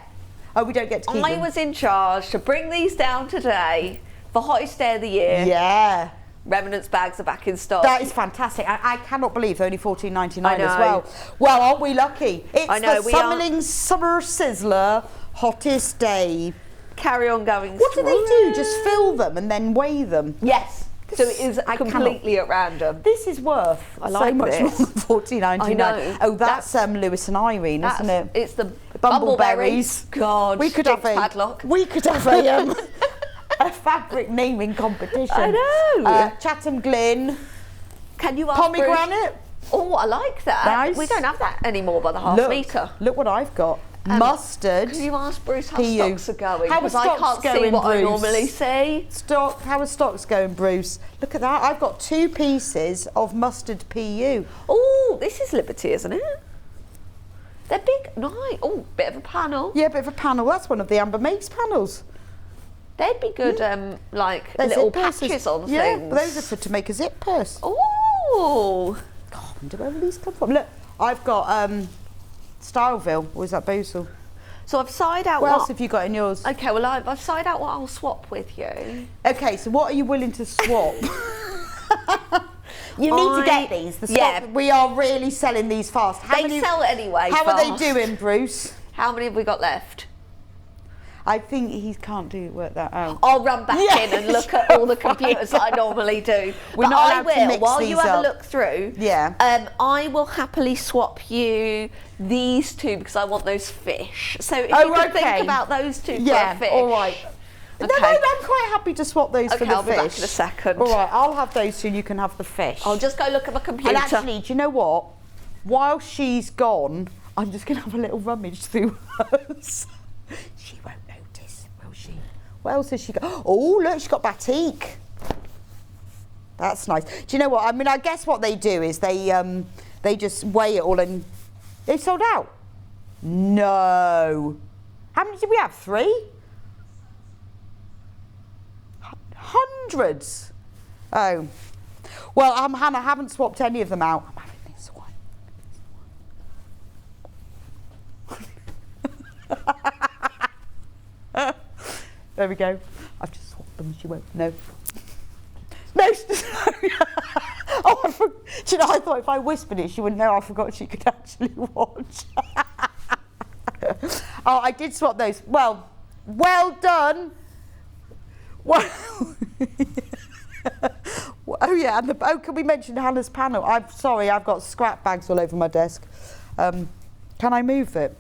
Oh, we don't get to keep I them. was in charge to bring these down today for hottest day of the year. Yeah. Remnants bags are back in stock. That is fantastic. I cannot believe they're only $14.99 I know. as well. Well, aren't we lucky? It's I know, the we are. Summerling Summer Sizzler hottest day. Carry on going. What do they do? through. Just fill them and then weigh them? Yes. So it is I completely at random. This is worth I so like much this. more than $14.99. I know. Oh, that's Lewis and Irene, isn't it? It's the Bumbleberries. God, We could have stick a padlock. We could have a fabric naming competition. I know. Chatham Glynn. Can you ask Pomegranate. Oh, I like that. Nice. We don't have that anymore by the half metre. Look what I've got. Mustard. Can you ask Bruce how PU. stocks are going? How are Because I stocks can't see going, what I Bruce? normally see. How are stocks going, Bruce? Look at that. I've got 2 pieces of mustard PU. Oh, this is Liberty, isn't it? They're big. Nice. Oh, bit of a panel. Yeah, bit of a panel. That's one of the Amber Makes panels. They'd be good, like They're little zip purses. patches on yeah, things. those are to make a zip purse. Oh. God, I wonder where these come from. Look, I've got Styleville, or is that Boozle? So I've side out What else have you got in yours? Okay, well I've side out what I'll swap with you. Okay, so what are you willing to swap? You need to get these. The stock, we are really selling these fast. They sell anyway. How fast. are they doing, Bruce? How many have we got left? I think he can't work that out. I'll run back in and look at all the computers that I normally do. We're not allowed to mix while these you have up. a look through. Yeah. I will happily swap you these 2 because I want those fish. So if you could think about those 2 for a fish. All right. Okay. No, I'm quite happy to swap those for the I'll fish. be back in a second. All right, I'll have those 2 and you can have the fish. I'll just go look at my computer. And actually, do you know what? While she's gone, I'm just going to have a little rummage through hers. She won't notice, will she? What else has she got? Oh, look, she's got batik. That's nice. Do you know what? I mean, I guess what they do is they just weigh it all and they sold out. No. How many did we have? 3? Hundreds. Oh. Well, Hannah, I haven't swapped any of them out. I'm having this one. There we go. I've just swapped them. She won't. No. No. Oh, do you know, I thought if I whispered it, she wouldn't know. I forgot she could actually watch. Oh, I did swap those. Well done. Well. Oh yeah, and can we mention Hannah's panel? I'm sorry, I've got scrap bags all over my desk. Can I move it?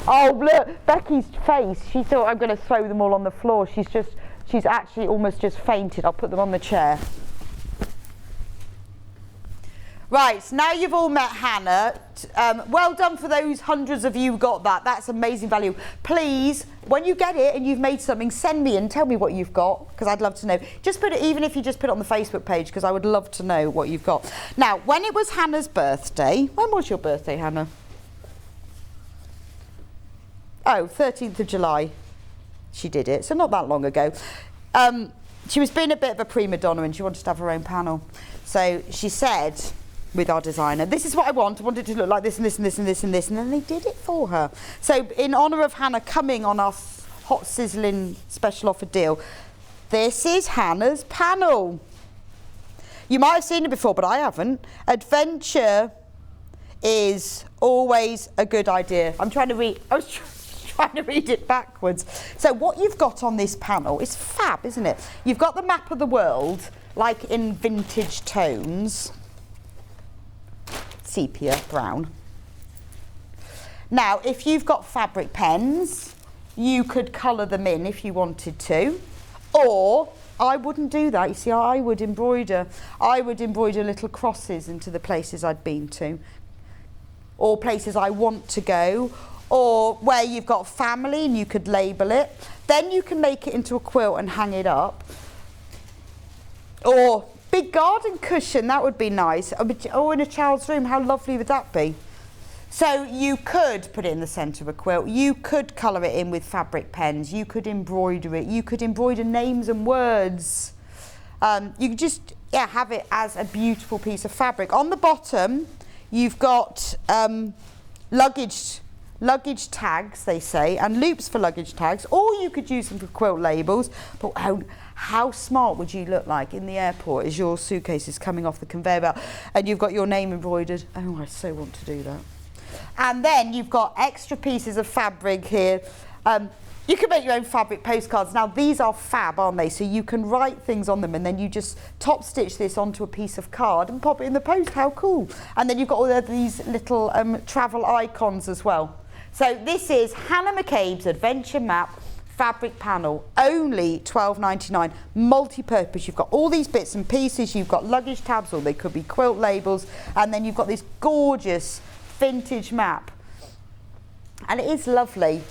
Oh look, Becky's face. She thought I'm going to throw them all on the floor. She's actually almost just fainted. I'll put them on the chair. Right, so now you've all met Hannah. Well done for those hundreds of you who got that. That's amazing value. Please, when you get it and you've made something, send me and tell me what you've got, because I'd love to know. Just put it, even if you just put it on the Facebook page, because I would love to know what you've got. Now, when it was Hannah's birthday, when was your birthday, Hannah? Oh, 13th of July. She did it, so not that long ago. She was being a bit of a prima donna and she wanted to have her own panel. So she said, with our designer, this is what I want it to look like this and this and this and this and this, and then they did it for her. So in honour of Hannah coming on our hot sizzling special offer deal, this is Hannah's panel. You might have seen it before, but I haven't. Adventure is always a good idea. I was trying to read it backwards. So what you've got on this panel is fab, isn't it? You've got the map of the world, like in vintage tones. Sepia brown. Now, if you've got fabric pens, you could colour them in if you wanted to, or I wouldn't do that. You see, I would embroider little crosses into the places I'd been to, or places I want to go, or where you've got family and you could label it. Then you can make it into a quilt and hang it up. Or big garden cushion, that would be nice. Or in a child's room, how lovely would that be? So you could put it in the centre of a quilt. You could colour it in with fabric pens. You could embroider it. You could embroider names and words. You could just have it as a beautiful piece of fabric. On the bottom, you've got luggage tags, they say, and loops for luggage tags, or you could use them for quilt labels. But how smart would you look like in the airport as your suitcase is coming off the conveyor belt and you've got your name embroidered? Oh, I so want to do that. And then you've got extra pieces of fabric here. You can make your own fabric postcards. Now these are fab, aren't they? So you can write things on them and then you just top stitch this onto a piece of card and pop it in the post. How cool. And then you've got all of these little travel icons as well. So this is Hannah McCabe's Adventure Map fabric panel, only £12.99, multi-purpose. You've got all these bits and pieces, you've got luggage tabs, or they could be quilt labels, and then you've got this gorgeous vintage map. And it is lovely.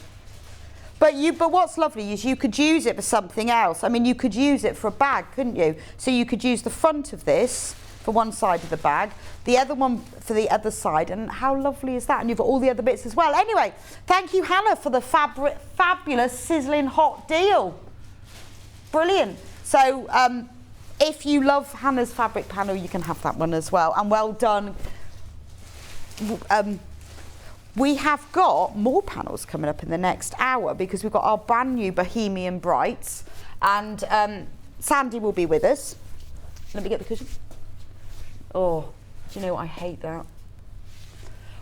But what's lovely is you could use it for something else. I mean, you could use it for a bag, couldn't you? So you could use the front of this for one side of the bag, the other one for the other side, and how lovely is that? And you've got all the other bits as well. Anyway, thank you, Hannah, for the fabulous sizzling hot deal. Brilliant. So if you love Hannah's fabric panel, you can have that one as well. And well done. We have got more panels coming up in the next hour because we've got our brand new Bohemian Brights, and Sandy will be with us. Let me get the cushion. Oh, do you know what? I hate that.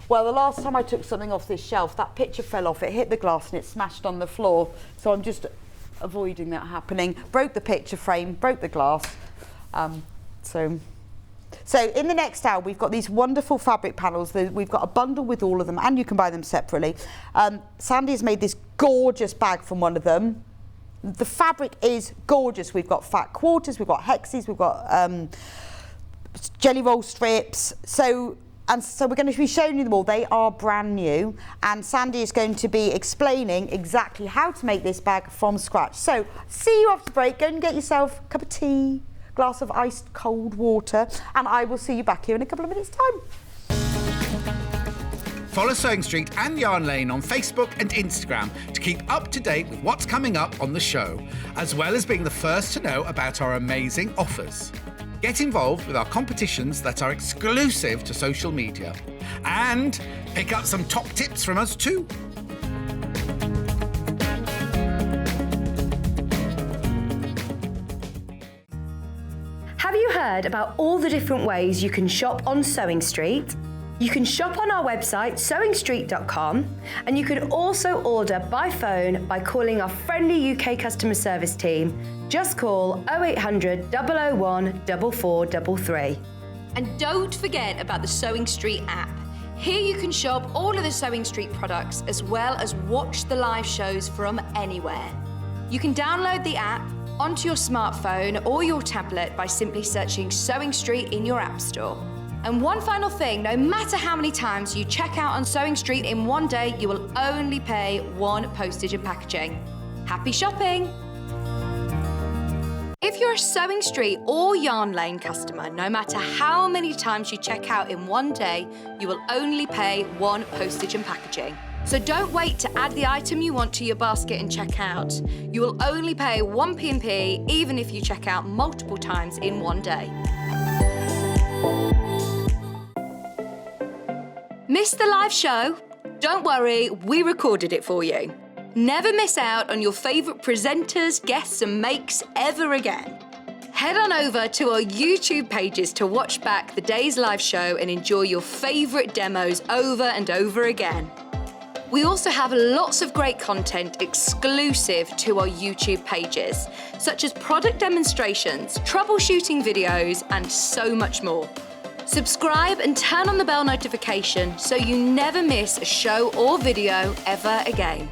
Well, the last time I took something off this shelf, that picture fell off, it hit the glass and it smashed on the floor. So I'm just avoiding that happening. Broke the picture frame, broke the glass. So in the next hour, we've got these wonderful fabric panels. We've got a bundle with all of them, and you can buy them separately. Sandy has made this gorgeous bag from one of them. The fabric is gorgeous. We've got fat quarters, we've got hexes, we've got jelly roll strips. So we're going to be showing you them all. They are brand new, and Sandy is going to be explaining exactly how to make this bag from scratch. So see you after the break. Go and get yourself a cup of tea, glass of iced cold water, and I will see you back here in a couple of minutes' time. Follow Sewing Street and Yarn Lane on Facebook and Instagram to keep up to date with what's coming up on the show, as well as being the first to know about our amazing offers. Get involved with our competitions that are exclusive to social media, and pick up some top tips from us too. Have you heard about all the different ways you can shop on Sewing Street? You can shop on our website, sewingstreet.com, and you can also order by phone by calling our friendly UK customer service team. Just call 0800 001 4433. And don't forget about the Sewing Street app. Here you can shop all of the Sewing Street products as well as watch the live shows from anywhere. You can download the app onto your smartphone or your tablet by simply searching Sewing Street in your app store. And one final thing, no matter how many times you check out on Sewing Street in one day, you will only pay one postage and packaging. Happy shopping! If you're a Sewing Street or Yarn Lane customer, no matter how many times you check out in one day, you will only pay one postage and packaging. So don't wait to add the item you want to your basket and check out. You will only pay one P&P even if you check out multiple times in one day. Missed the live show? Don't worry, we recorded it for you. Never miss out on your favourite presenters, guests and makes ever again. Head on over to our YouTube pages to watch back the day's live show and enjoy your favourite demos over and over again. We also have lots of great content exclusive to our YouTube pages, such as product demonstrations, troubleshooting videos, and so much more. Subscribe and turn on the bell notification so you never miss a show or video ever again.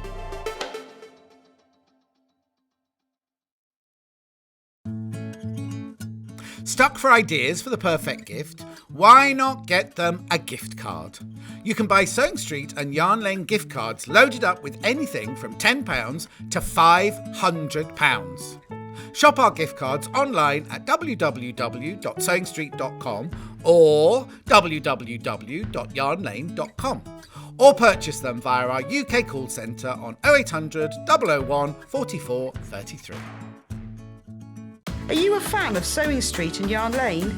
Stuck for ideas for the perfect gift? Why not get them a gift card? You can buy Sewing Street and Yarn Lane gift cards loaded up with anything from £10 to £500. Shop our gift cards online at www.sewingstreet.com or www.yarnlane.com, or purchase them via our UK call centre on 0800 001 44 33. Are you a fan of Sewing Street and Yarn Lane?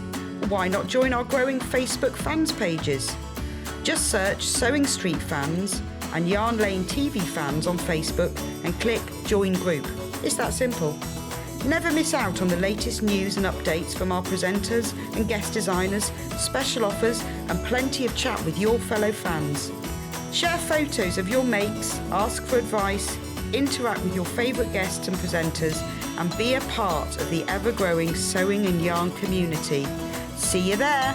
Why not join our growing Facebook fans pages? Just search Sewing Street Fans and Yarn Lane TV Fans on Facebook and click Join Group. It's that simple. Never miss out on the latest news and updates from our presenters and guest designers, special offers and plenty of chat with your fellow fans. Share photos of your makes, ask for advice, interact with your favourite guests and presenters, and be a part of the ever-growing sewing and yarn community. See you there!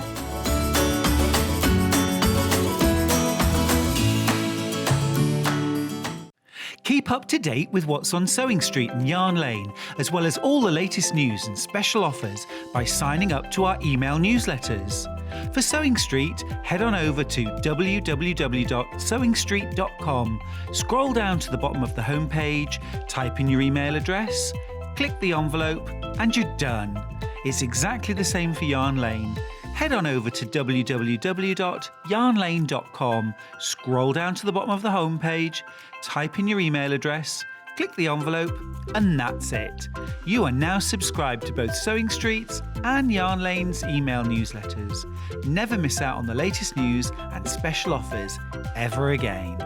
Keep up to date with what's on Sewing Street and Yarn Lane, as well as all the latest news and special offers by signing up to our email newsletters. For Sewing Street, head on over to www.sewingstreet.com, scroll down to the bottom of the homepage, type in your email address, click the envelope, and you're done. It's exactly the same for Yarn Lane. Head on over to www.yarnlane.com, scroll down to the bottom of the homepage, type in your email address, click the envelope, and that's it. You are now subscribed to both Sewing Street's and Yarn Lane's email newsletters. Never miss out on the latest news and special offers ever again.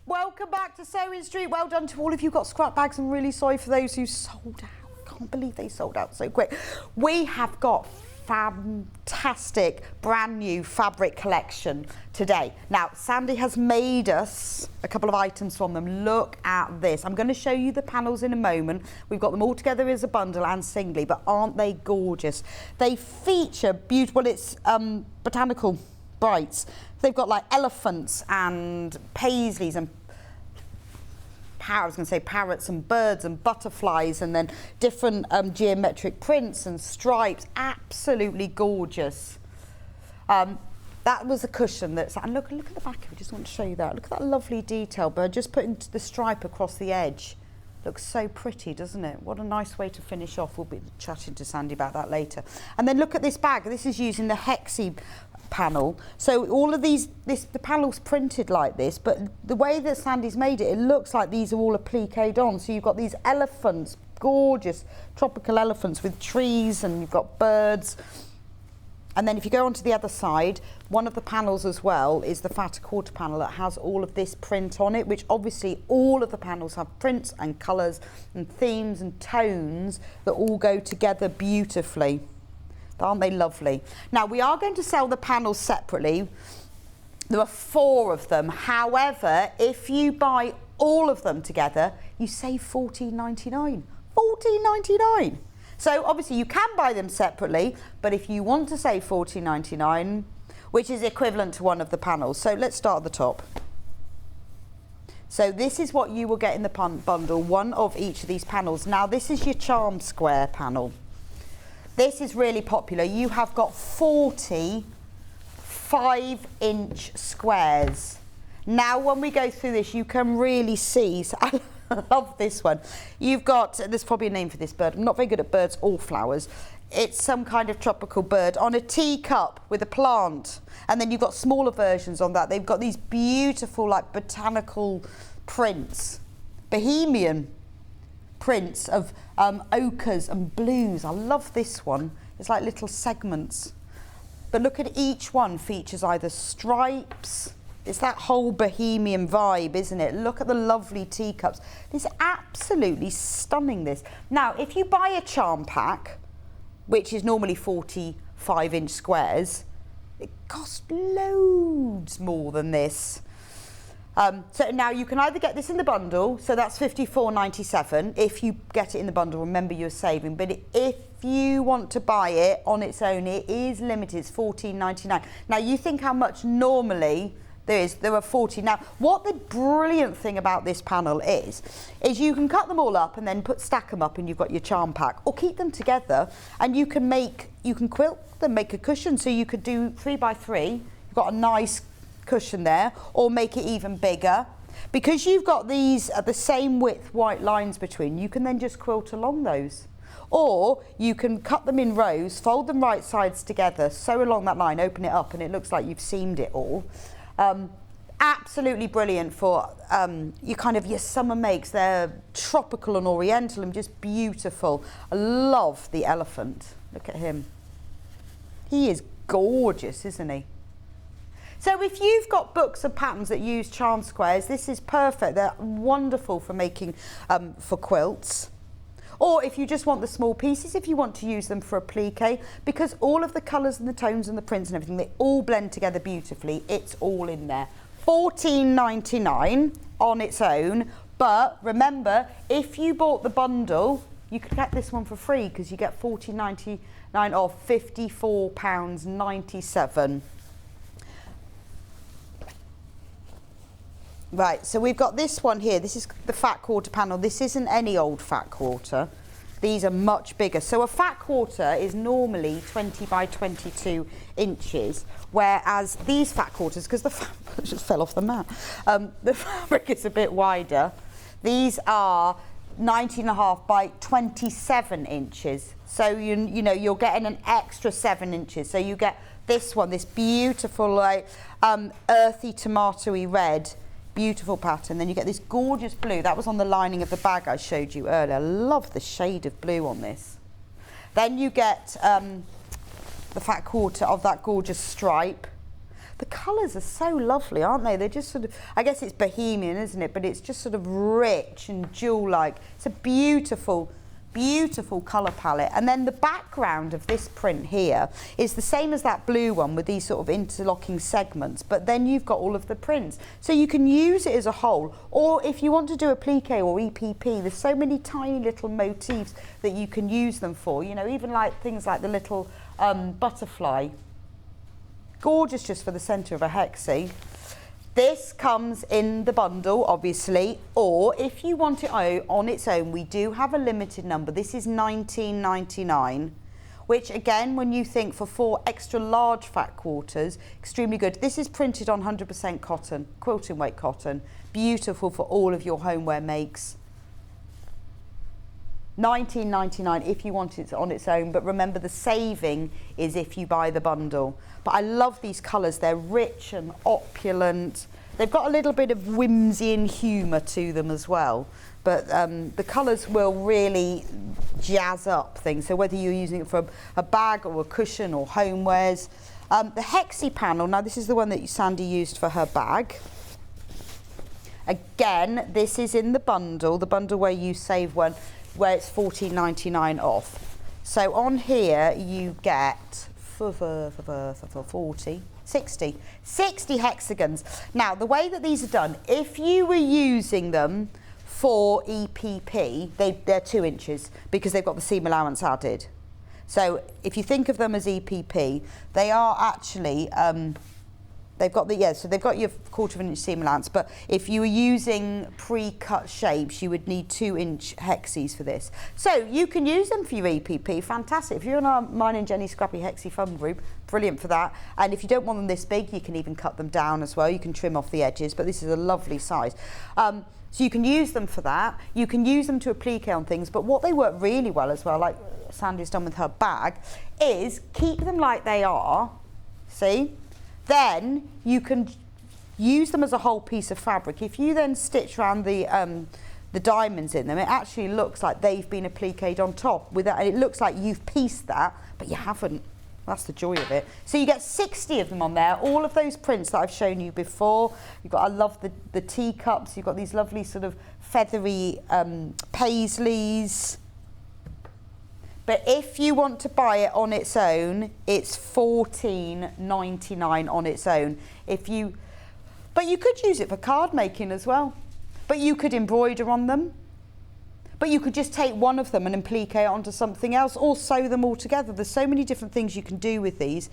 Welcome back to Sewing Street. Well done to all of you who got scrap bags. I'm really sorry for those who sold out. I can't believe they sold out so quick. We have got fantastic brand new fabric collection today. Now, Sandi has made us a couple of items from them. Look at this. I'm going to show you the panels in a moment. We've got them all together as a bundle and singly, but aren't they gorgeous? They feature beautiful, it's botanical brights. They've got like elephants and paisleys and parrots and birds and butterflies, and then different geometric prints and stripes. Absolutely gorgeous. That was a cushion that's, and look at the back. I just want to show you that. Look at that lovely detail, but just putting the stripe across the edge. Looks so pretty, doesn't it? What a nice way to finish off. We'll be chatting to Sandi about that later. And then look at this bag. This is using the hexi panel. So all of the panel's printed like this, but the way that Sandi's made it, it looks like these are all appliqued on. So you've got these elephants, gorgeous tropical elephants with trees, and you've got birds. And then if you go onto the other side, one of the panels as well is the fatter quarter panel that has all of this print on it, which obviously all of the panels have prints and colours and themes and tones that all go together beautifully. Aren't they lovely? Now, we are going to sell the panels separately. There are 4 of them. However, if you buy all of them together, you save $14.99. $14.99. So obviously you can buy them separately, but if you want to save $14.99, which is equivalent to one of the panels. So let's start at the top. So this is what you will get in the bundle, one of each of these panels. Now, this is your charm square panel. This is really popular. You have got 40 5-inch squares. Now, when we go through this, you can really see, so I love this one. You've got, there's probably a name for this bird. I'm not very good at birds or flowers. It's some kind of tropical bird on a teacup with a plant. And then you've got smaller versions on that. They've got these beautiful, like, botanical prints. Bohemian prints of ochres and blues. I love this one. It's like little segments. But look at each one features either stripes. It's that whole Bohemian vibe, isn't it? Look at the lovely teacups. It's absolutely stunning, this. Now, if you buy a charm pack, which is normally 45-inch squares, it costs loads more than this. So now you can either get this in the bundle, so that's $54.97. If you get it in the bundle, remember you're saving. But if you want to buy it on its own, it is limited. It's $14.99. Now, you think how much normally there are 40. Now, what the brilliant thing about this panel is you can cut them all up and then stack them up, and you've got your charm pack, or keep them together, and you can quilt them, make a cushion. So you could do 3x3. You've got a nice cushion there, or make it even bigger. Because you've got these at the same width white lines between, you can then just quilt along those. Or you can cut them in rows, fold them right sides together, sew along that line, open it up, and it looks like you've seamed it all. Absolutely brilliant for your summer makes. They're tropical and oriental and just beautiful. I love the elephant. Look at him. He is gorgeous, isn't he? So if you've got books of patterns that use charm squares, this is perfect. They're wonderful for making for quilts. Or if you just want the small pieces, if you want to use them for applique, because all of the colours and the tones and the prints and everything, they all blend together beautifully. It's all in there. $14.99 on its own, but remember, if you bought the bundle, you could get this one for free, because you get $14.99 off £54.97. Right, so we've got this one here. This is the fat quarter panel. This isn't any old fat quarter. These are much bigger. So a fat quarter is normally 20 by 22 inches, whereas these fat quarters, because the fabric just fell off the mat, the fabric is a bit wider. These are 19.5 by 27 inches. So you know you're getting an extra 7 inches. So you get this one, this beautiful like earthy tomatoey red. Beautiful pattern. Then you get this gorgeous blue. That was on the lining of the bag I showed you earlier. I love the shade of blue on this. Then you get the fat quarter of that gorgeous stripe. The colours are so lovely, aren't they? They're just sort of, I guess it's Bohemian, isn't it? But it's just sort of rich and jewel-like. It's a beautiful, beautiful colour palette. And then the background of this print here is the same as that blue one with these sort of interlocking segments, but then you've got all of the prints. So you can use it as a whole, or if you want to do a plique or EPP, there's so many tiny little motifs that you can use them for, you know, even like things like the little butterfly. Gorgeous just for the centre of a hexie. This comes in the bundle, obviously, or if you want it on its own, we do have a limited number. This is $19.99, which again, when you think for 4 extra large fat quarters, extremely good. This is printed on 100% cotton, quilting weight cotton. Beautiful for all of your homeware makes. $19.99 if you want it on its own, but remember the saving is if you buy the bundle. But I love these colours, they're rich and opulent. They've got a little bit of whimsy and humour to them as well. But the colours will really jazz up things. So whether you're using it for a bag or a cushion or homewares. The hexie panel, now this is the one that Sandi used for her bag. Again, this is in the bundle where you save one, where it's $14.99 off. So on here you get 60 hexagons. Now the way that these are done, if you were using them for EPP, they're 2 inches because they've got the seam allowance added. So if you think of them as EPP, they are actually they've got your 1/4 inch seam allowance, but if you were using pre-cut shapes, you would need 2-inch hexies for this. So you can use them for your EPP, fantastic. If you're in our Mine and Jenny Scrappy Hexie Fun group, brilliant for that. And if you don't want them this big, you can even cut them down as well. You can trim off the edges, but this is a lovely size. So you can use them for that. You can use them to applique on things, but what they work really well as well, like Sandi's done with her bag, is keep them like they are, see? Then you can use them as a whole piece of fabric. If you then stitch around the diamonds in them, it actually looks like they've been appliqued on top with that, and it looks like you've pieced that, but you haven't. That's the joy of it. So you get 60 of them on there, all of those prints that I've shown you before. You've got, I love the teacups, you've got these lovely sort of feathery paisleys. But if you want to buy it on its own, it's $14.99 on its own. But you could use it for card making as well. But you could embroider on them. But you could just take one of them and applique it onto something else, or sew them all together. There's so many different things you can do with these.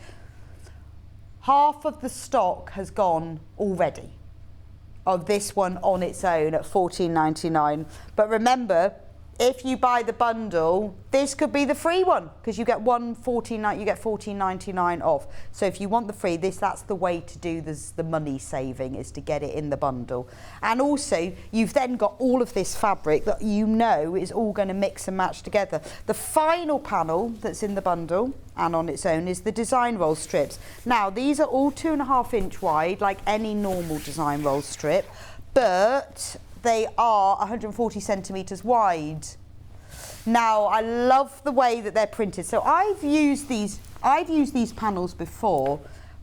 Half of the stock has gone already of this one on its own at $14.99. But remember, if you buy the bundle, this could be the free one because you get $14.99 off. So if you want the free, that's the way to do this, the money saving, is to get it in the bundle. And also, you've then got all of this fabric that you know is all going to mix and match together. The final panel that's in the bundle and on its own is the design roll strips. Now, these are all 2.5 inch wide, like any normal design roll strip, but they are 140 centimetres wide. Now, I love the way that they're printed. So I've used these panels before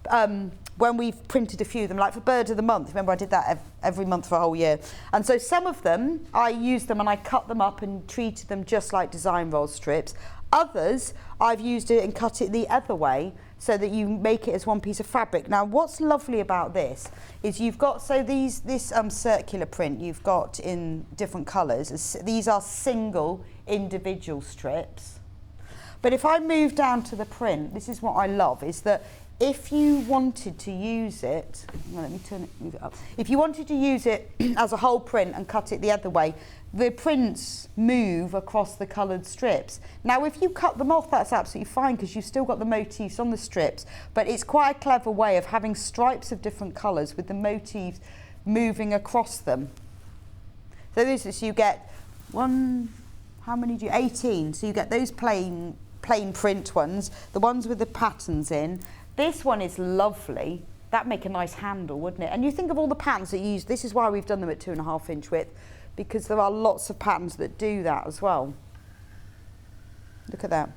when we've printed a few of them, like for Bird of the Month. Remember, I did that every month for a whole year. And so some of them, I used them and I cut them up and treated them just like design roll strips. Others, I've used it and cut it the other way, so that you make it as one piece of fabric. Now, what's lovely about this is you've got, so this circular print you've got in different colours. These are single individual strips. But if I move down to the print, this is what I love, is that if you wanted to use it, well, let me move it up. If you wanted to use it as a whole print and cut it the other way, the prints move across the coloured strips. Now, if you cut them off, that's absolutely fine because you've still got the motifs on the strips, but it's quite a clever way of having stripes of different colours with the motifs moving across them. So this is, you get how many do you, 18, so you get those plain print ones, the ones with the patterns in. This one is lovely. That'd make a nice handle, wouldn't it? And you think of all the patterns that you use, this is why we've done them at 2.5 inch width, because there are lots of patterns that do that as well. Look at that.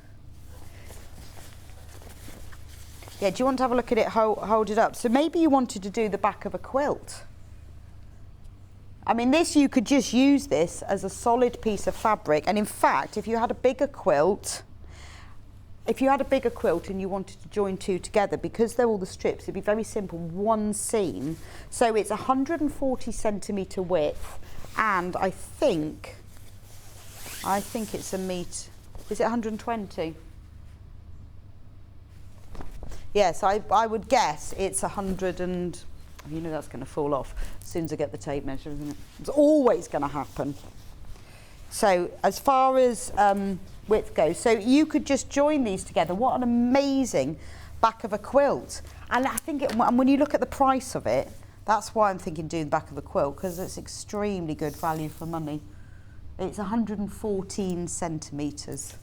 Yeah, do you want to have a look at it, hold it up? So maybe you wanted to do the back of a quilt. I mean, this, you could just use this as a solid piece of fabric. And in fact, if you had a bigger quilt, and you wanted to join two together, because they're all the strips, it'd be very simple, one seam. So it's 140 centimetre width, and I think it's a metre. Is it 120? Yes, I would guess it's 100 and, you know that's going to fall off as soon as I get the tape measure, isn't it? It's always going to happen. So as far as width goes, so you could just join these together. What an amazing back of a quilt. And I think and when you look at the price of it, that's why I'm thinking doing the back of a quilt, because it's extremely good value for money. It's 114 centimetres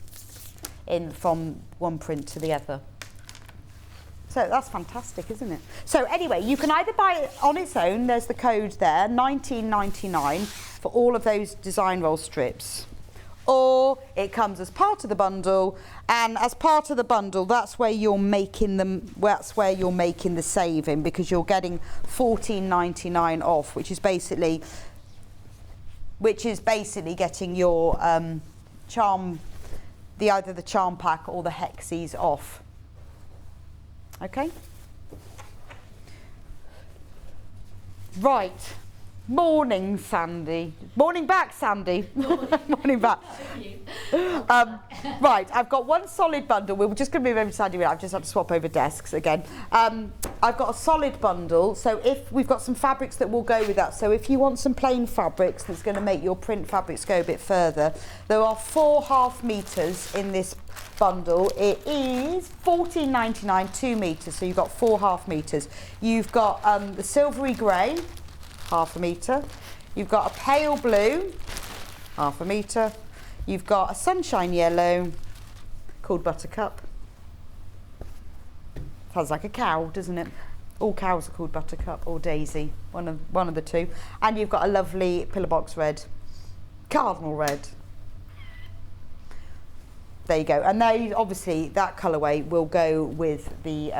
in from one print to the other. So that's fantastic, isn't it? So anyway, you can either buy it on its own, there's the code there, $19.99 for all of those design roll strips. Or it comes as part of the bundle, and as part of the bundle, that's where you're making the saving, because you're getting $14.99 off, which is basically getting your either the charm pack or the hexes off. Okay. Right. Morning, Sandy. Morning back, Sandy. Morning back. Right, I've got one solid bundle. We're just going to move over to Sandy. I've just had to swap over desks again. I've got a solid bundle, so if we've got some fabrics that will go with that. So if you want some plain fabrics that's going to make your print fabrics go a bit further, there are 4 half meters in this bundle. It is $14.99, 2 meters. So you've got 4 half meters. You've got the silvery grey, half a metre. You've got a pale blue, half a metre. You've got a sunshine yellow called Buttercup. Sounds like a cow, doesn't it? All cows are called Buttercup or Daisy, one of the two. And you've got a lovely pillar box red, cardinal red. There you go. And they obviously, that colourway will go with the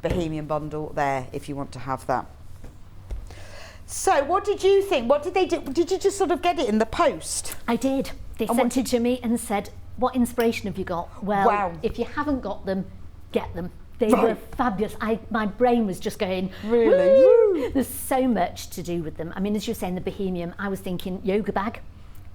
Bohemian bundle there if you want to have that. So what did you think? What did they do? Did you just sort of get it in the post? I did. They sent it to me and said, what inspiration have you got? Well, wow. If you haven't got them, get them. They were fabulous. My brain was just going, really? Woo! There's so much to do with them. I mean, as you were saying, the Bohemian, I was thinking yoga bag.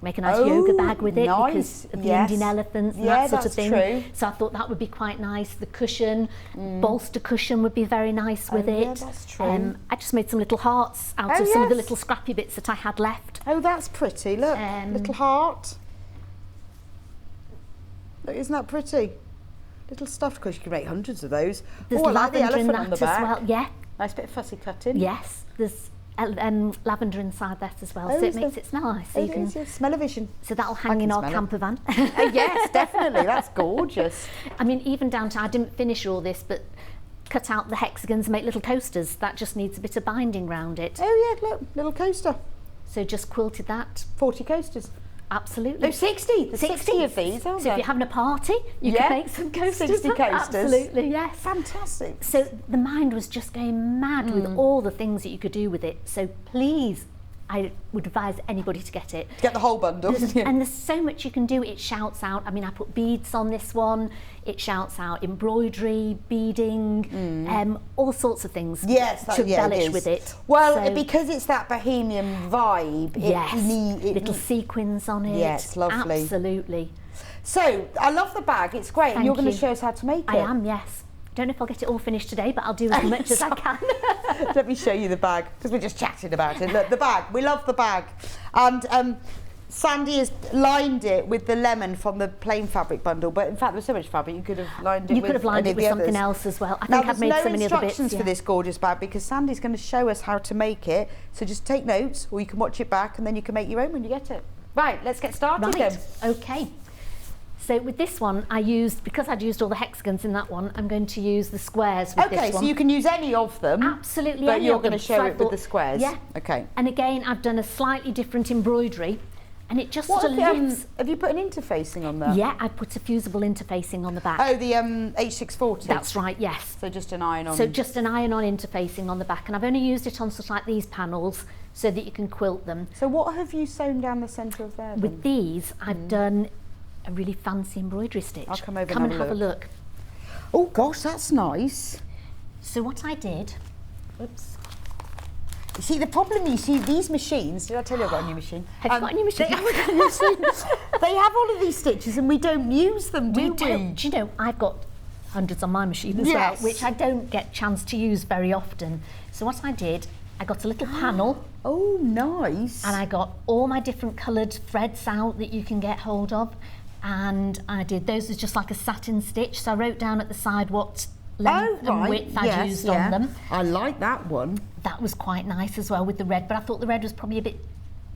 Make a nice yoga bag with it because of the Indian elephants and that sort of thing. True. So I thought that would be quite nice. The cushion, bolster cushion would be very nice with it. Yeah, that's true. I just made some little hearts out of some of the little scrappy bits that I had left. Oh, that's pretty. Look, little heart. Look, isn't that pretty? Little stuffed, of course you can make hundreds of those. There's I like the lavender in elephant that on the as back. well. Yeah. Nice bit of fussy cutting. Yes, there's lavender inside that as well, so it makes it smell nice. So you can smell-o-vision. So that'll hang in our camper van. Yes, definitely. That's gorgeous. I mean, even down to, I didn't finish all this, but cut out the hexagons and make little coasters. That just needs a bit of binding round it. Oh yeah, look, little coaster. So just quilted that. 40 coasters. Absolutely. No, 60. There's 60 of these, aren't So there? if you're having a party, you can make some coasters. 60 coasters. Absolutely, yes. Fantastic. So the mind was just going mad with all the things that you could do with it. So please, I would advise anybody to get it. Get the whole bundle. And there's so much you can do. It shouts out. I mean, I put beads on this one. It shouts out embroidery, beading, all sorts of things to embellish with it. Well, so, because it's that Bohemian vibe. Little sequins on it. Yes, lovely. Absolutely. So, I love the bag. It's great. And you're going to show us how to make it. I am, yes. don't know if I'll get it all finished today, but I'll do as much as I can. Let me show you the bag, because we're just chatting about it. Look, the bag. We love the bag. And Sandi has lined it with the lemon from the plain fabric bundle, but in fact there was so much fabric you could have lined it with You could have lined it with something else as well. I think I've made so many other bits. Now there's no instructions for this gorgeous bag because Sandi's going to show us how to make it. So just take notes, or you can watch it back and then you can make your own when you get it. Right, let's get started then. Okay. So with this one, I used, because I'd used all the hexagons in that one, I'm going to use the squares with this one. Okay, so you can use any of them. Absolutely, but you're going to show it with the squares. Yeah. Okay. And again, I've done a slightly different embroidery, and it just sort of lifts. Have you put an interfacing on there? Yeah, I put a fusible interfacing on the back. Oh, the H640? That's right, yes. So just an iron-on. So just an iron-on interfacing on the back, and I've only used it on sort of like these panels so that you can quilt them. So what have you sewn down the centre of there then? With these, I've done a really fancy embroidery stitch. I'll come over and have a look. Oh gosh, that's nice. So what I did, whoops. You see, the problem you see, these machines, did I tell you I've got a new machine? Have you got a new machine? They have all of these stitches and we don't use them, do we? Do you know, I've got hundreds on my machine as well, which I don't get a chance to use very often. So what I did, I got a little panel. Oh, nice. And I got all my different coloured threads out that you can get hold of. And I did those as just like a satin stitch. So I wrote down at the side what length and width I'd used on them. I like that one. That was quite nice as well with the red, but I thought the red was probably a bit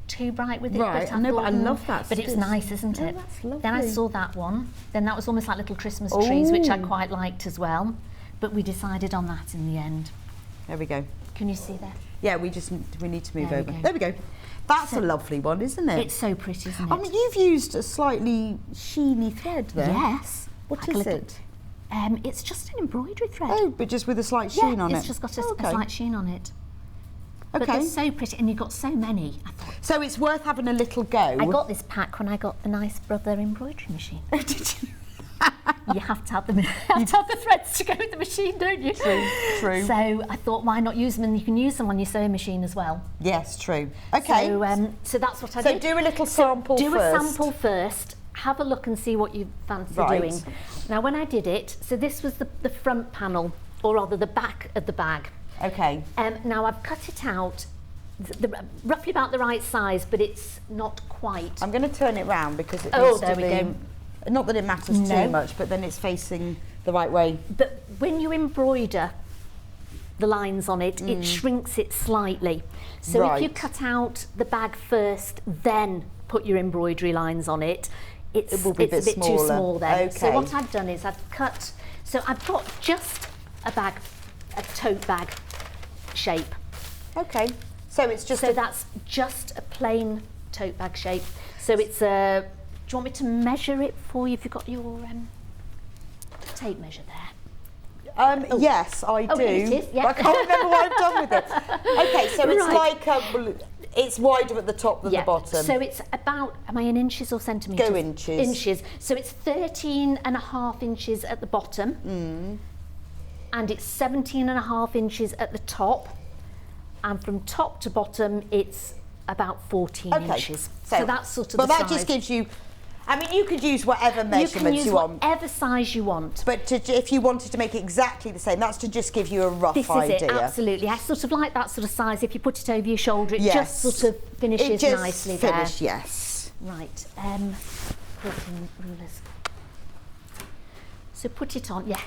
too bright with it. Right, but I love that But it's nice, isn't it? That's lovely. Then I saw that one. Then that was almost like little Christmas trees, which I quite liked as well. But we decided on that in the end. There we go. Can you see that? Yeah, we need to move over. There we go. That's a lovely one, isn't it? It's so pretty, isn't it? I mean, you've used a slightly sheeny thread there. Yes. What is it? It's just an embroidery thread. Oh, but just with a slight sheen on it? It's just got a slight sheen on it. Okay. But they're so pretty, and you've got so many. I thought, so it's worth having a little go. I got this pack when I got the Nice Brother embroidery machine. Oh, did you? You have to have them. You have to have the threads to go with the machine, don't you? True. So I thought, why not use them? And you can use them on your sewing machine as well. Yes, true. Okay. So that's what I did. So do a little sample first. Do a sample first. Have a look and see what you fancy doing. Now, when I did it, so this was the front panel, or rather the back of the bag. Okay. Now I've cut it out. Roughly about the right size, but it's not quite. I'm going to turn it round because it needs to be. Go. Not that it matters too much, but then it's facing the right way. But when you embroider the lines on it, it shrinks it slightly. So if you cut out the bag first, then put your embroidery lines on it, it will be a bit too small then. Okay. So what I've done is I've cut, so I've got just a tote bag shape. Okay. So it's just that's just a plain tote bag shape. So it's a, do you want me to measure it for you if you've got your tape measure there? Yes, I do. It is, yeah. I can't remember what I've done with it. Okay, so it's like it's wider at the top than the bottom. So it's about, am I in inches or centimetres? Go inches. Inches. So it's 13.5 inches at the bottom, and it's 17.5 inches at the top, and from top to bottom it's about 14 inches. So that's sort of the size. But that just gives you, I mean, you could use whatever measurements you want. Whatever size you want. But if you wanted to make it exactly the same, that's to just give you a rough idea. This is it, absolutely. I sort of like that sort of size. If you put it over your shoulder, it just sort of finishes nicely there. Yes. Right. Quilting rulers. So put it on. Yeah.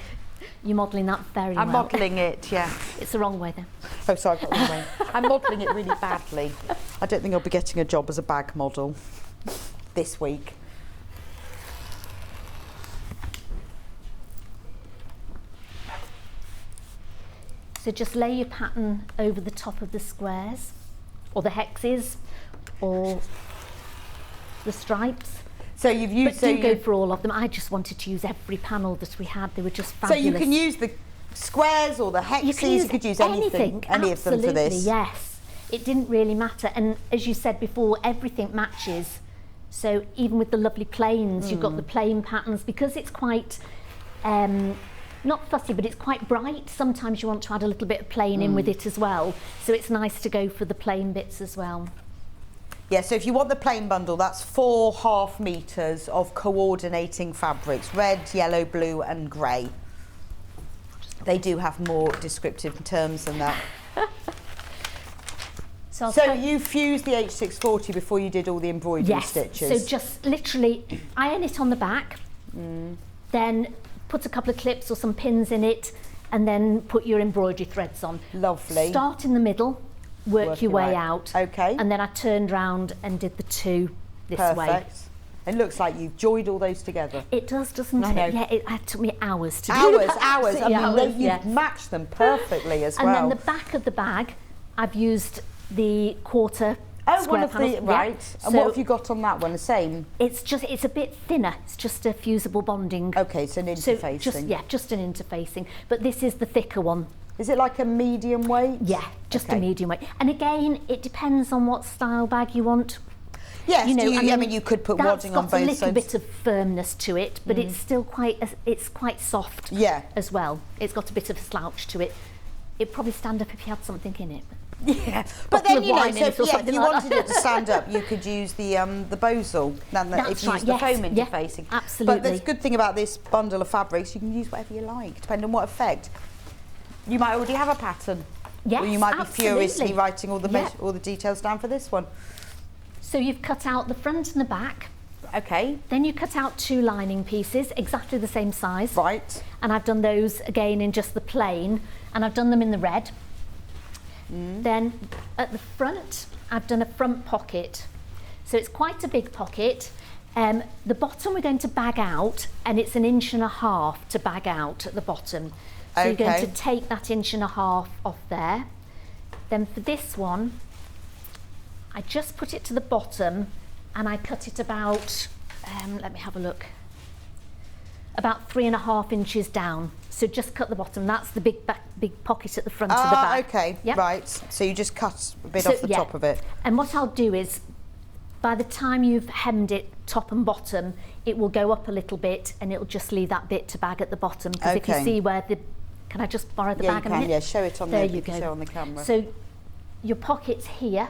You're modelling that very well. I'm modelling it, yeah. It's the wrong way then. Oh, sorry, I've got the wrong way. I'm modelling it really badly. I don't think I'll be getting a job as a bag model this week. So just lay your pattern over the top of the squares, or the hexes, or the stripes. So you've used. But go for all of them. I just wanted to use every panel that we had. They were just fabulous. So you can use the squares or the hexes. You could use anything, any of them for this. Yes, it didn't really matter. And as you said before, everything matches. So even with the lovely plains, you've got the plain patterns because it's quite. Not fussy, but it's quite bright. Sometimes you want to add a little bit of plain in with it as well. So it's nice to go for the plain bits as well. Yeah, so if you want the plain bundle, that's 4.5 metres of coordinating fabrics, red, yellow, blue and grey. They do have more descriptive terms than that. So you fused the H640 before you did all the embroidery stitches? So just literally iron it on the back, then put a couple of clips or some pins in it, and then put your embroidery threads on. Lovely. Start in the middle, work your way out. Okay. And then I turned round and did the two this way. Perfect. It looks like you've joined all those together. It does, doesn't it? Yeah, it took me hours to do that. Hours. I mean, hours, you've matched them perfectly as well. And then the back of the bag, I've used the quarter square panels. Right. And what have you got on that one? The same? It's a bit thinner. It's just a fusible bonding. Okay, so an interfacing. Just an interfacing. But this is the thicker one. Is it like a medium weight? Yeah, just a medium weight. And again, it depends on what style bag you want. Yes, I mean, you could put wadding on both sides. That's got a little bit of firmness to it, but it's still quite soft as well. It's got a bit of a slouch to it. It'd probably stand up if you had something in it. Yeah, but then if you wanted it to stand up, you could use the Bosal. If you use the foam interfacing. Yeah, absolutely. But the good thing about this bundle of fabrics, you can use whatever you like, depending on what effect. You might already have a pattern. Yes, or you might be furiously writing all the details down for this one. So you've cut out the front and the back. Okay. Then you cut out 2 lining pieces, exactly the same size. Right. And I've done those again in just the plain, and I've done them in the red. Then at the front, I've done a front pocket. So it's quite a big pocket. The bottom we're going to bag out, and it's 1.5 inches to bag out at the bottom. So you're going to take that 1.5 inches off there. Then for this one, I just put it to the bottom and I cut it about, let me have a look, about 3.5 inches down. So just cut the bottom. That's the big pocket at the front of the back. Okay, yep. Right. So you just cut a bit off the top of it. And what I'll do is, by the time you've hemmed it top and bottom, it will go up a little bit and it'll just leave that bit to bag at the bottom. Because if you see where the, can I just borrow the bag a minute? Yeah, show it on there. You can show on the camera. So your pocket's here,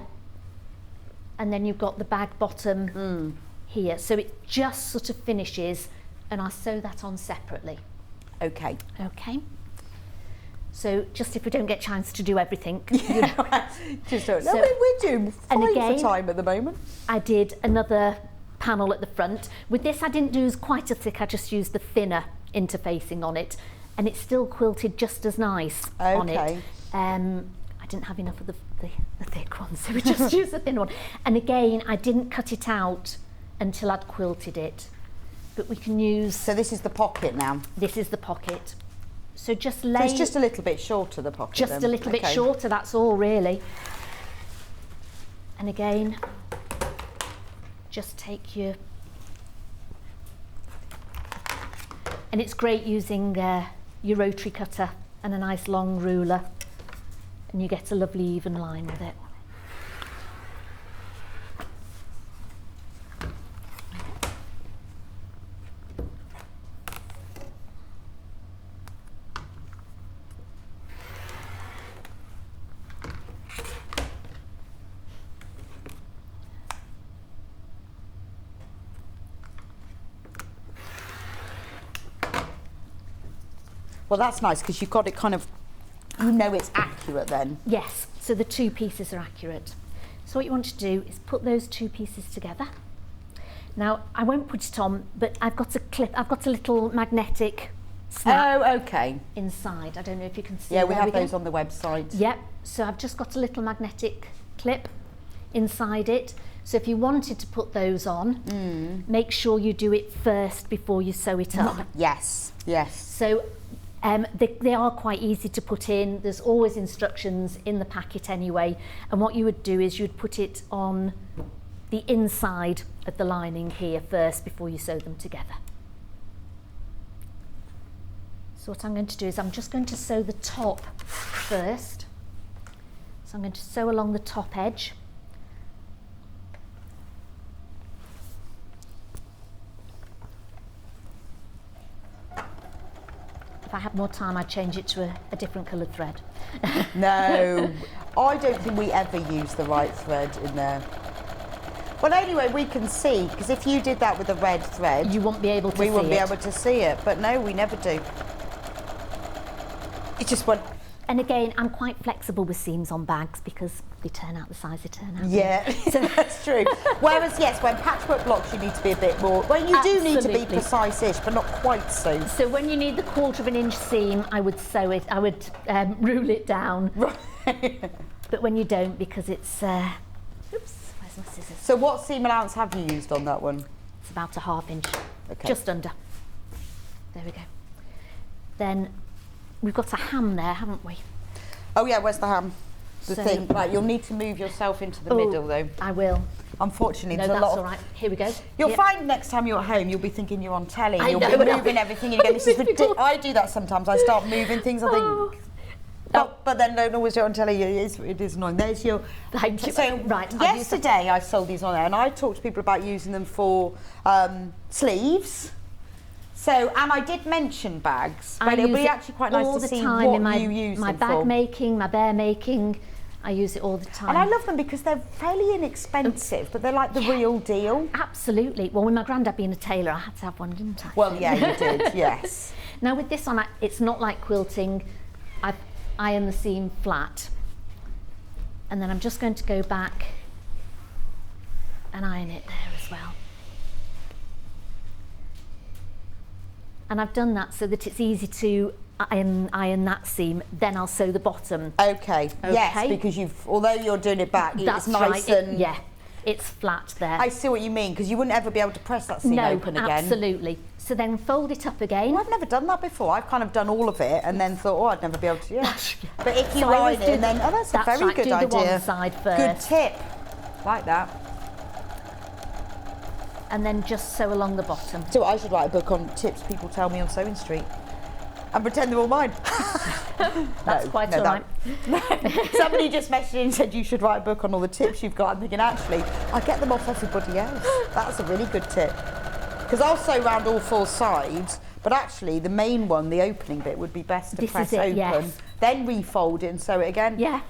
and then you've got the bag bottom here. So it just sort of finishes, and I'll sew that on separately. Okay. Okay. So just if we don't get a chance to do everything. Just don't. So, we're doing fine for time at the moment. I did another panel at the front. With this I didn't do quite as thick, I just used the thinner interfacing on it, and it's still quilted just as nice on it. I didn't have enough of the thick one, so we just used the thin one. And again, I didn't cut it out until I'd quilted it. But we can use... So this is the pocket now? This is the pocket. So just lay... So it's just a little bit shorter, the pocket Just a little bit shorter, that's all really. And again, just take your... And it's great using your rotary cutter and a nice long ruler, and you get a lovely even line with it. Well, that's nice because you've got it kind of, you know it's accurate then. Yes, so the 2 pieces are accurate. So what you want to do is put those 2 pieces together. Now, I won't put it on, but I've got a clip, I've got a little magnetic snap inside. I don't know if you can see. Yeah, we have those on the website. Yep, so I've just got a little magnetic clip inside it. So if you wanted to put those on, make sure you do it first before you sew it up. Yes, yes. So they are quite easy to put in. There's always instructions in the packet anyway. And what you would do is you'd put it on the inside of the lining here first before you sew them together. So what I'm going to do is I'm just going to sew the top first. So I'm going to sew along the top edge. If I had more time, I'd change it to a different coloured thread. No, I don't think we ever use the right thread in there. Well, anyway, we can see, because if you did that with a red thread, you won't be able to see it. We wouldn't be able to see it, but no, we never do. It just went. And again, I'm quite flexible with seams on bags because they turn out the size they turn out. Yeah, so that's true. Whereas, yes, when patchwork blocks, you need to be a bit more. Well, you do need to be precise-ish, but not quite so. So when you need the 1/4 inch seam, I would sew it. I would rule it down. Right. But when you don't, because it's. Oops, where's my scissors? So what seam allowance have you used on that one? It's about 1/2 inch. Okay. Just under. There we go. Then we've got a ham there, haven't we? Oh yeah, where's the ham? The So- thing. Right, you'll need to move yourself into the middle though. I will. Unfortunately, No, there's a that's lot all of. right. Here we go. You'll Yep. find next time you're at home, you'll be thinking you're on telly. I You'll know, be and moving everything. And you go, this is ridiculous. I do that sometimes. I start moving things. I think. But then don't always do it on telly. It is annoying. There's your. Thank you. So Right, I've used yesterday I sold these on there, and I talked to people about using them for sleeves. So, and I did mention bags, but it'll be actually quite nice to see what you use my them bag for. making, my bear making. I use it all the time. And I love them because they're fairly inexpensive, but they're like the real deal. Absolutely. Well, with my granddad being a tailor, I had to have one, didn't I? Well, yeah, you did. Yes. Now with this one, it's not like quilting. I've ironed the seam flat, and then I'm just going to go back and iron it there as well. And I've done that so that it's easy to iron that seam, then I'll sew the bottom. Okay. Yes, because although you're doing it back, That's it's nice right. and... Yeah, it's flat there. I see what you mean, because you wouldn't ever be able to press that seam open again. Absolutely. So then fold it up again. Well, I've never done that before. I've kind of done all of it and then thought, I'd never be able to, yeah. But if you So I iron always it do and then, that's a very right, good do idea. the one side first. Good tip. Like that. And then just sew along the bottom. So I should write a book on tips people tell me on Sewing Street. And pretend they're all mine. That's quite all right. Somebody just messaged in and said you should write a book on all the tips you've got. I'm thinking, actually, I get them off everybody else. That's a really good tip. Because I'll sew around all 4 sides, but actually the main one, the opening bit, would be best to press open, yes. then refold it and sew it again. Yeah.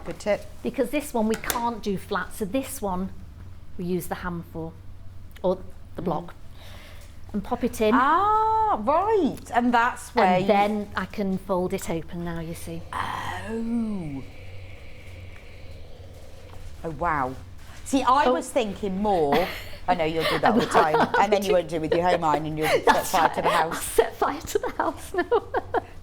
Good tip. Because this one we can't do flat, so this one we use the ham for, or the block. And pop it in. Ah, right. And that's where and then I can fold it open now, you see. Oh. Oh, wow. See, I was thinking more... I know you'll do that all the time, and then you won't do it with your home iron and you'll set fire to the house. I'll set fire to the house now.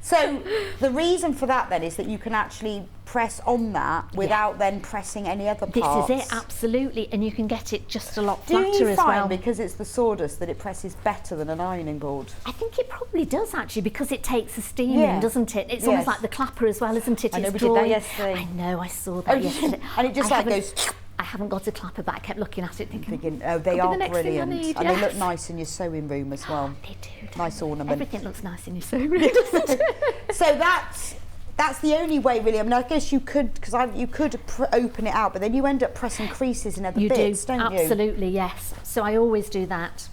So the reason for that then is that you can actually press on that without then pressing any other parts. This is it, absolutely, and you can get it just a lot flatter Do you as find, well. because it's the sawdust, that it presses better than an ironing board? I think it probably does actually, because it takes the steam in, doesn't it? It's almost like the clapper as well, isn't it? I know, it's we did that yesterday. I know, I saw that yesterday. And it just goes... I haven't got a clapper, but I kept looking at it thinking, oh, they are the next thing I brilliant. need, And they look yes. nice in your sewing room as well. They do. Nice ornament. Everything looks nice in your sewing room, doesn't it? So that's the only way, really. I mean, I guess you could, because you could open it out, but then you end up pressing creases in other bits, don't you? Absolutely, yes. So I always do that.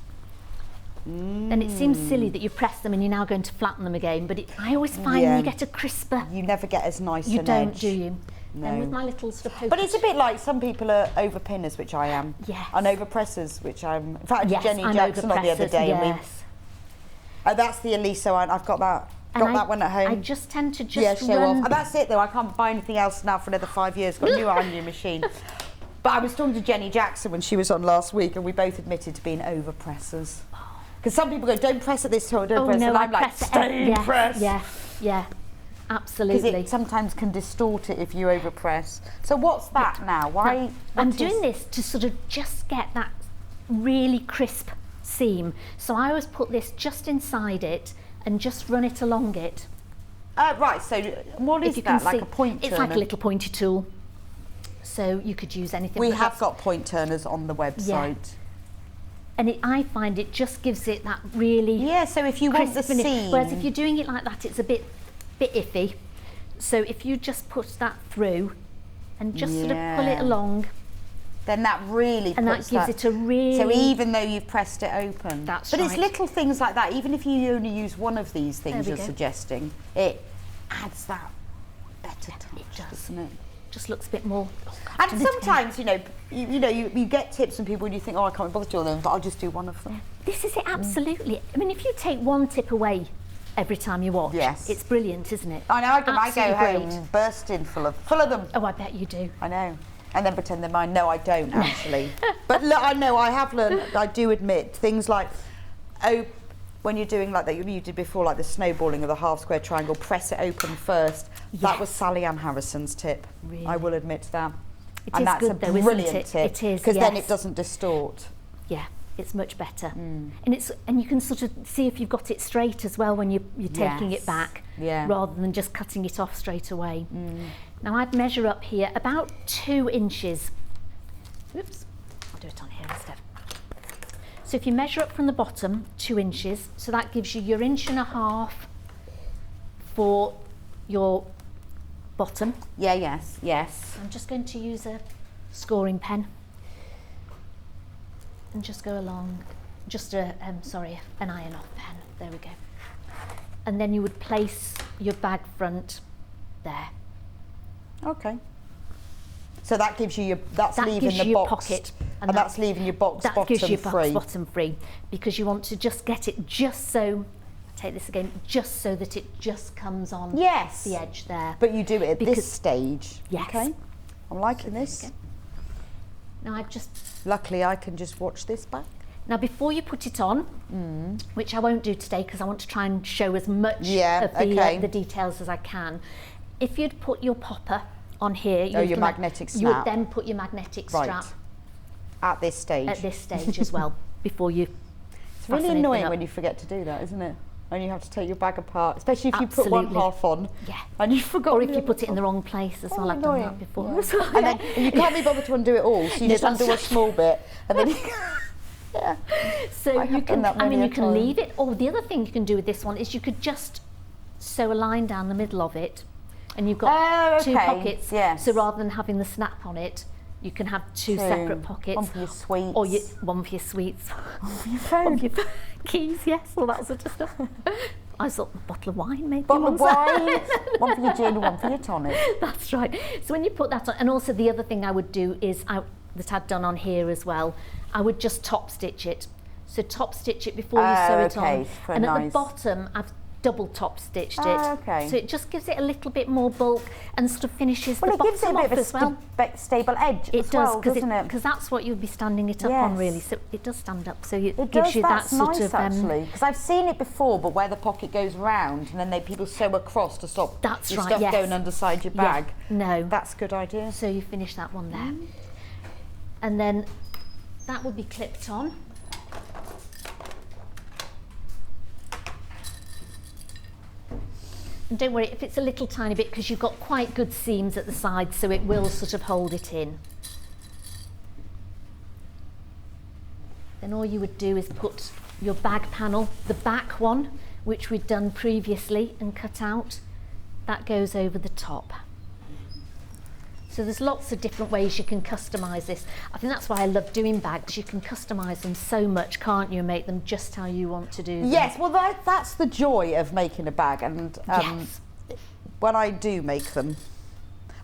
And it seems silly that you press them and you're now going to flatten them again, but I always find you get a crisper. You never get as nice You an don't, edge. do you? No. And with my little sort of poker. But it's a bit like some people are over pinners, which I am. Yes. And over pressers, which I'm. In fact, yes, Jenny I'm Jackson on the other overpressers, day. Yes. And that's the Aliso iron. I've got that. Got that one at home. I just tend to just show run. off. And that's it though. I can't buy anything else now for another 5 years. Got a new ironing machine. But I was talking to Jenny Jackson when she was on last week, and we both admitted to being overpressers. Because some people go, don't press at this time, don't press. No, and I'm like, stay press. Yeah. Absolutely. Because it sometimes can distort it if you overpress. So what's that now? Why? I'm doing this to sort of just get that really crisp seam. So I always put this just inside it and just run it along it. Right, so what is that, like a point turner? It's like a little pointy tool. So you could use anything. We have got point turners on the website. Yeah. And I find it just gives it that really... Yeah, so if you want the seam... Whereas if you're doing it like that, it's a bit iffy. So if you just put that through and just sort of pull it along, then that really and puts that gives it a really... So even though you've pressed it open. That's but right. it's little things like that. Even if you only use one of these things you're suggesting, it adds that better touch, it does. doesn't it? Just looks a bit more... And sometimes, you get tips from people and you think, oh, I can't bother doing them, but I'll just do one of them. This is it, absolutely. I mean, if you take one tip away every time you wash. Yes. It's brilliant, isn't it? I know, I go Absolutely home bursting full of them. Oh, I bet you do. I know. And then pretend they're mine. No, I don't actually. But look, I know, I have learned, I do admit, things like, when you're doing like that, you did before, like the snowballing of the half square triangle, press it open first. Yes. That was Sally Ann Harrison's tip. Really? I will admit that. And that's good, a brilliant tip. It is, because then it doesn't distort. Yeah, it's much better. And you can sort of see if you've got it straight as well when you're taking it back, rather than just cutting it off straight away. Now I'd measure up here about 2 inches. Oops, I'll do it on here instead. So if you measure up from the bottom 2 inches, so that gives you your 1.5 inches for your bottom. Yes. I'm just going to use a scoring pen and just go along, just an iron off pen, there we go. And then you would place your bag front there. Okay. So that gives you that's leaving the box pocket, and that's leaving your box bottom free. That gives you box bottom free, because you want to just get it just so, take this again, just so that it just comes on the edge there. But you do it at this stage. Yes. Okay. I'm liking this. Now I've just... Luckily I can just watch this back. Now before you put it on, which I won't do today because I want to try and show as much of the details as I can. If you'd put your popper on here, your magnetic snap. You would then put your magnetic strap at this stage. At this stage as well, before you. It's really annoying when you forget to do that, isn't it? And you have to take your bag apart, especially if you put one half on. Yeah. And you forgot. Or if you put it in the wrong place as well. I've done that before. Yeah. And then you can't be bothered to undo it all, so you just undo a small bit, and then. So you can. I mean, you can leave it. Or the other thing you can do with this one is you could just sew a line down the middle of it. And you've got 2 pockets, so rather than having the snap on it, you can have 2 separate pockets. One for your sweets. Or one for your sweets. One for your phone. One for your keys, yes, all that sort of stuff. I thought a bottle of wine maybe. Bottle of wine, one for your gin, one for your tonic. That's right. So when you put that on, and also the other thing I would do is, that I'd done on here as well, I would just top stitch it. So top stitch it before you sew it on. And at the bottom, I've double top stitched it, so it just gives it a little bit more bulk and sort of finishes the bottom off as well. It stable edge. It does, because that's what you'd be standing it up on really. So it does stand up, so it gives you that sort of. Actually, because I've seen it before, but where the pocket goes round and then people sew across to stop your stuff going underside your bag. No, that's a good idea. So you finish that one there, and then that would be clipped on. And don't worry if it's a little tiny bit, because you've got quite good seams at the side, so it will sort of hold it in. Then all you would do is put your bag panel, the back one, which we'd done previously and cut out, that goes over the top. So there's lots of different ways you can customise this. I think that's why I love doing bags. You can customise them so much, can't you, and make them just how you want to do them. Yes, well that's the joy of making a bag, and when I do make them,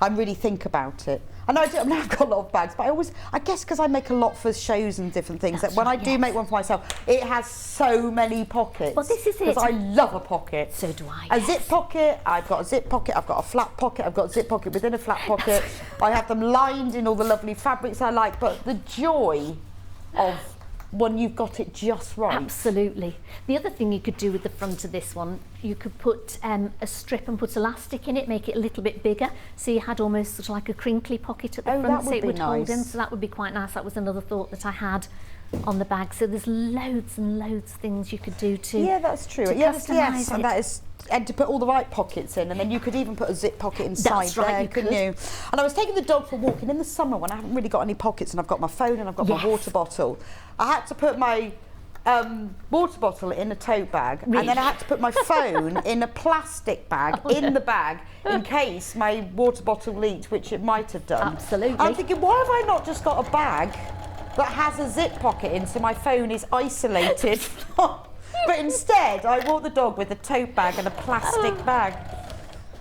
I really think about it. I know I've got a lot of bags, but I guess because I make a lot for shows and different things, that when I do make one for myself, it has so many pockets. Well, this is it. Because I love a pocket. So do I. A zip pocket, I've got a zip pocket, I've got a flat pocket, I've got a zip pocket within a flat pocket. I have them lined in all the lovely fabrics I like, but the joy of when you've got it just right. Absolutely. The other thing you could do with the front of this one, you could put a strip and put elastic in it, make it a little bit bigger, so you had almost sort of like a crinkly pocket at the front, so it would hold in, so that would be quite nice. That was another thought that I had on the bag. So there's loads and loads of things you could do to that's true. Yes, and that is, and to put all the right pockets in, and then you could even put a zip pocket inside there, couldn't you? And I was taking the dog for a walk, and in the summer when I haven't really got any pockets and I've got my phone and I've got my water bottle, I had to put my water bottle in a tote bag, and then I had to put my phone in a plastic bag the bag in case my water bottle leaked, which it might have done. Absolutely. I'm thinking, why have I not just got a bag that has a zip pocket in, so my phone is isolated? But instead, I walk the dog with a tote bag and a plastic bag.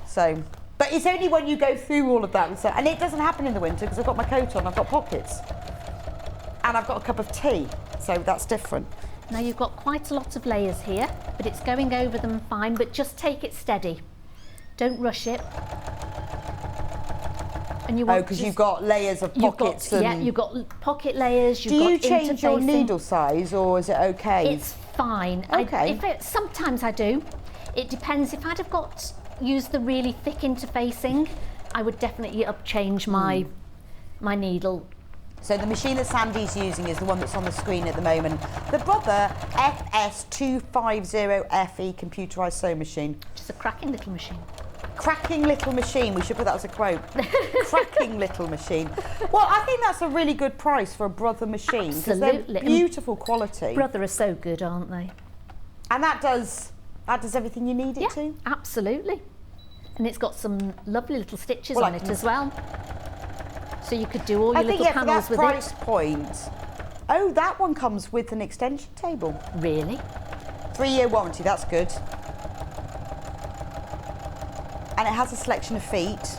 So, but it's only when you go through all of that, and it doesn't happen in the winter because I've got my coat on, I've got pockets, and I've got a cup of tea, so that's different. Now you've got quite a lot of layers here, but it's going over them fine, but just take it steady. Don't rush it. And you want because you've got layers of pockets. Yeah, you've got pocket layers. Do you change your needle size, or is it okay? It's fine. Okay. Sometimes I do. It depends. If I'd have used the really thick interfacing, I would definitely change my needle. So the machine that Sandy's using is the one that's on the screen at the moment. The Brother FS250FE computerised sewing machine. Just a cracking little machine. Cracking little machine. We should put that as a quote. Cracking little machine. Well, I think that's a really good price for a Brother machine. Absolutely. They're beautiful quality. Brother are so good, aren't they? And that does everything you need it to? Absolutely. And it's got some lovely little stitches on it as well. So you could do all your little panels with it. I think for that price point, oh, that one comes with an extension table. Really? 3-year warranty, that's good. And it has a selection of feet.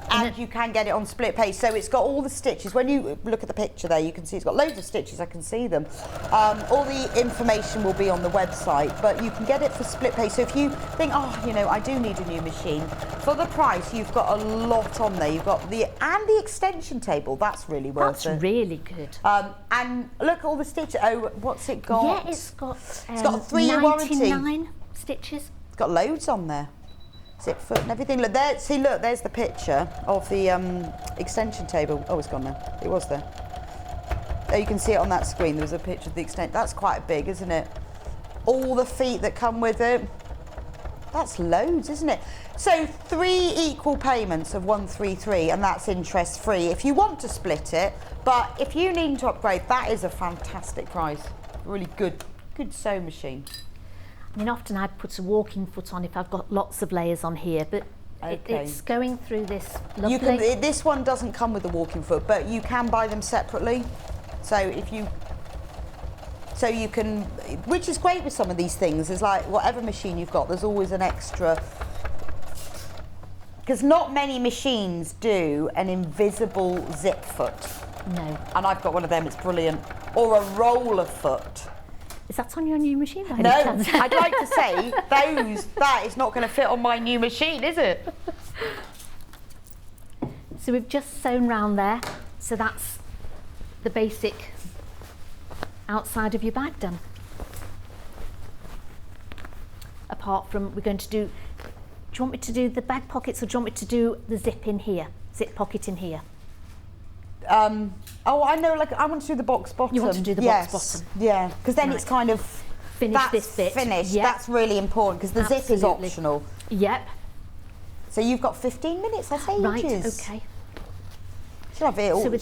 And you can get it on split pay. So it's got all the stitches. When you look at the picture there, you can see it's got loads of stitches. I can see them. All the information will be on the website, but you can get it for split pay. So if you think, oh, you know, I do need a new machine, for the price, you've got a lot on there. You've got the extension table. That's really worth it. That's really good. And look at all the stitches. Oh, what's it got? Yeah, it's got a 3-year warranty. 99 stitches. It's got loads on there. Zip foot and everything. Look there. See, look. There's the picture of the extension table. Oh, it's gone now. It was there. There, you can see it on that screen. There's a picture of the extent. That's quite big, isn't it? All the feet that come with it. That's loads, isn't it? So 3 equal payments of 133, and that's interest free. If you want to split it, but if you need to upgrade, that is a fantastic price. Really good sewing machine. I mean, often I put a walking foot on if I've got lots of layers on here, but it's going through this lovely... This one doesn't come with a walking foot, but you can buy them separately. So you can, which is great with some of these things, is like whatever machine you've got, there's always an extra. Because not many machines do an invisible zip foot. No. And I've got one of them, it's brilliant. Or a roller foot. Is that on your new machine? No, I'd like to say that is not going to fit on my new machine, is it? So we've just sewn round there. So that's the basic outside of your bag done. Apart from, we're going to do you want me to do the bag pockets, or do you want me to do the zip in here, zip pocket in here? Oh, I know, like, I want to do the box bottom. You want to do the box bottom? Yeah, because then it's kind of... Finish this bit. Finished. Yep. That's really important, because the zip is optional. Yep. So you've got 15 minutes, that's ages. Right, okay. She'll have it all.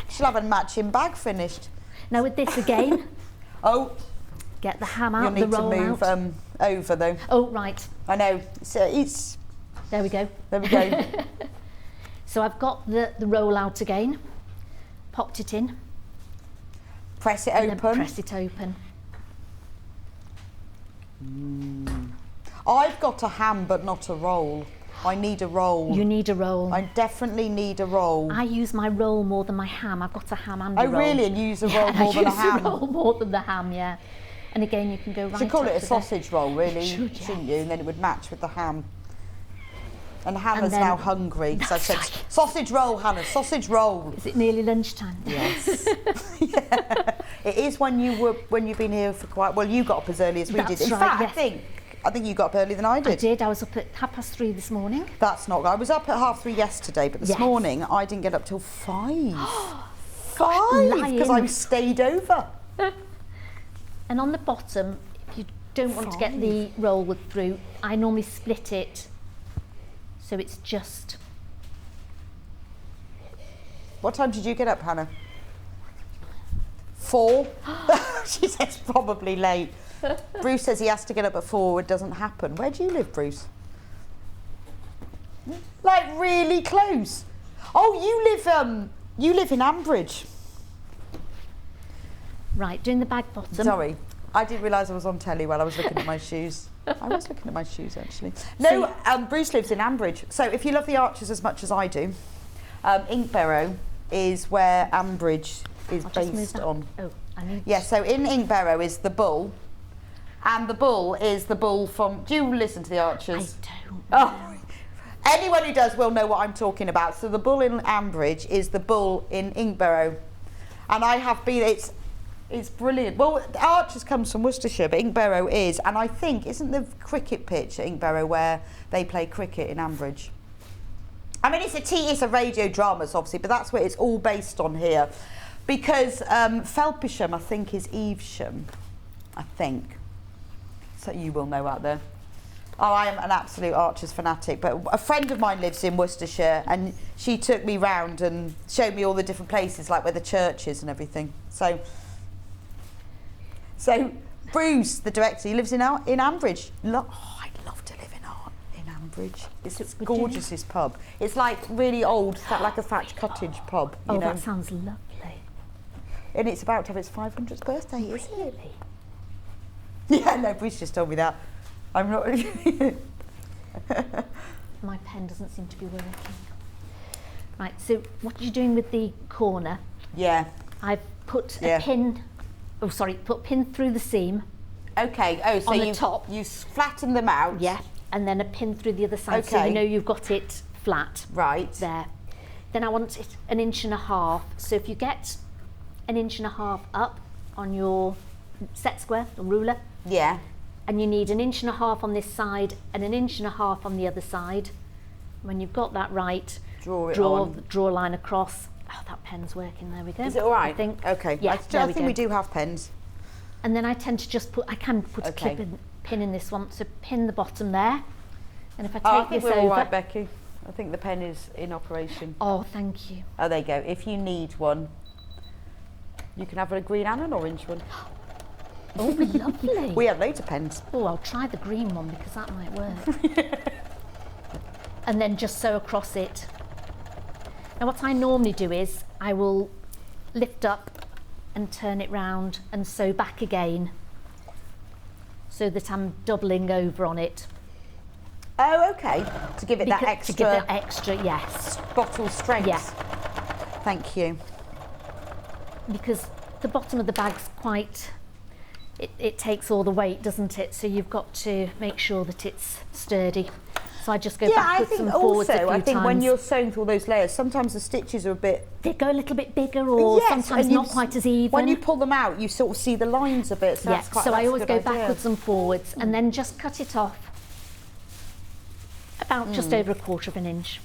She'll have a matching bag finished. Now with this again... Oh. Get the ham out, the roll out. You'll need to move over, though. Oh, right. I know. So it's... There we go. There we go. So I've got the roll out again. Popped it in. Press it open. Press it open. I've got a ham, but not a roll. I need a roll. You need a roll. I definitely need a roll. I use my roll more than my ham. I've got a ham and a roll. Oh, really? And you use a roll more than a ham? I use a roll more than the ham, yeah. And again, you can go right up to You should call it a sausage roll, really, shouldn't you? And then it would match with the ham. And Hannah's now hungry, because I said, sausage roll, Hannah, sausage roll. Is it nearly lunchtime? Yes. Yeah. It is when you've been here for quite, well, you got up as early as we did. In fact, yes. I think you got up earlier than I did. I did. I was up at 3:30 this morning. That's not good. I was up at 3:30 yesterday, but this morning I didn't get up till 5. 5? Because I stayed over. And on the bottom, if you don't want to get the roll through, I normally split it so it's just... What time did you get up, Hannah? 4? She says probably late. Bruce says he has to get up at 4. It doesn't happen. Where do you live, Bruce? Like really close. Oh, you live in Ambridge. Right, doing the bag bottom. Sorry, I didn't realise I was on telly while I was looking at my shoes. I was looking at my shoes actually. No, Bruce lives in Ambridge. So if you love the Archers as much as I do, Inkbarrow is where Ambridge is based on. Oh, Yeah, so in Inkbarrow is the bull, and the bull is the bull from... Do you listen to the Archers? I don't. Oh, anyone who does will know what I'm talking about. So the bull in Ambridge is the bull in Inkbarrow, and I have been... It's brilliant. Well, Archers comes from Worcestershire, but Inkbarrow is, and I think, isn't the cricket pitch at Inkbarrow where they play cricket in Ambridge? I mean, it's a radio drama, obviously, but that's what it's all based on here. Because Felpersham, I think, is Evesham, I think. So you will know out there. Oh, I am an absolute Archers fanatic, but a friend of mine lives in Worcestershire, and she took me round and showed me all the different places, like where the church is and everything. So Bruce, the director, he lives in Ambridge. I'd love to live in Ambridge. It's gorgeous, this pub. It's like really old, like a thatched cottage pub. You know? That sounds lovely. And it's about to have its 500th birthday, isn't it? Yeah, no, Bruce just told me that. I'm not... My pen doesn't seem to be working. Right, so what are you doing with the corner? Yeah. I've put a pin... Oh, sorry, put pin through the seam. Okay, so on the top. You flatten them out. Yeah, and then a pin through the other side, so you know you've got it flat. Right. There. Then I want it 1.5 inches. So if you get 1.5 inches up on your set square, or ruler. Yeah. And you need 1.5 inches on this side and 1.5 inches on the other side. When you've got that right, draw a line across. Oh, that pen's working. There we go. Is it all right? I think. Okay. Yeah, I think we do have pens. And then I tend to just put. I can put a pin in this one. So pin the bottom there. And if I take this we're over. all right, Becky. I think the pen is in operation. Oh, thank you. Oh, there you go. If you need one, you can have a green and an orange one. Oh, lovely. We have loads of pens. Oh, I'll try the green one because that might work. And then just sew across it. Now what I normally do is I will lift up and turn it round and sew back again so that I'm doubling over on it. Oh, okay. To give it that extra... To give it extra, yes. Bottle strength. Yeah. Thank you. Because the bottom of the bag's quite... It takes all the weight, doesn't it? So you've got to make sure that it's sturdy. So I just go backwards and forwards a few times. I think when you're sewing through all those layers, sometimes the stitches are a bit... They go a little bit bigger, or sometimes not quite as even. When you pull them out, you sort of see the lines a bit. So that's quite, I always go backwards and forwards, and then just cut it off about just over 1/4 inch.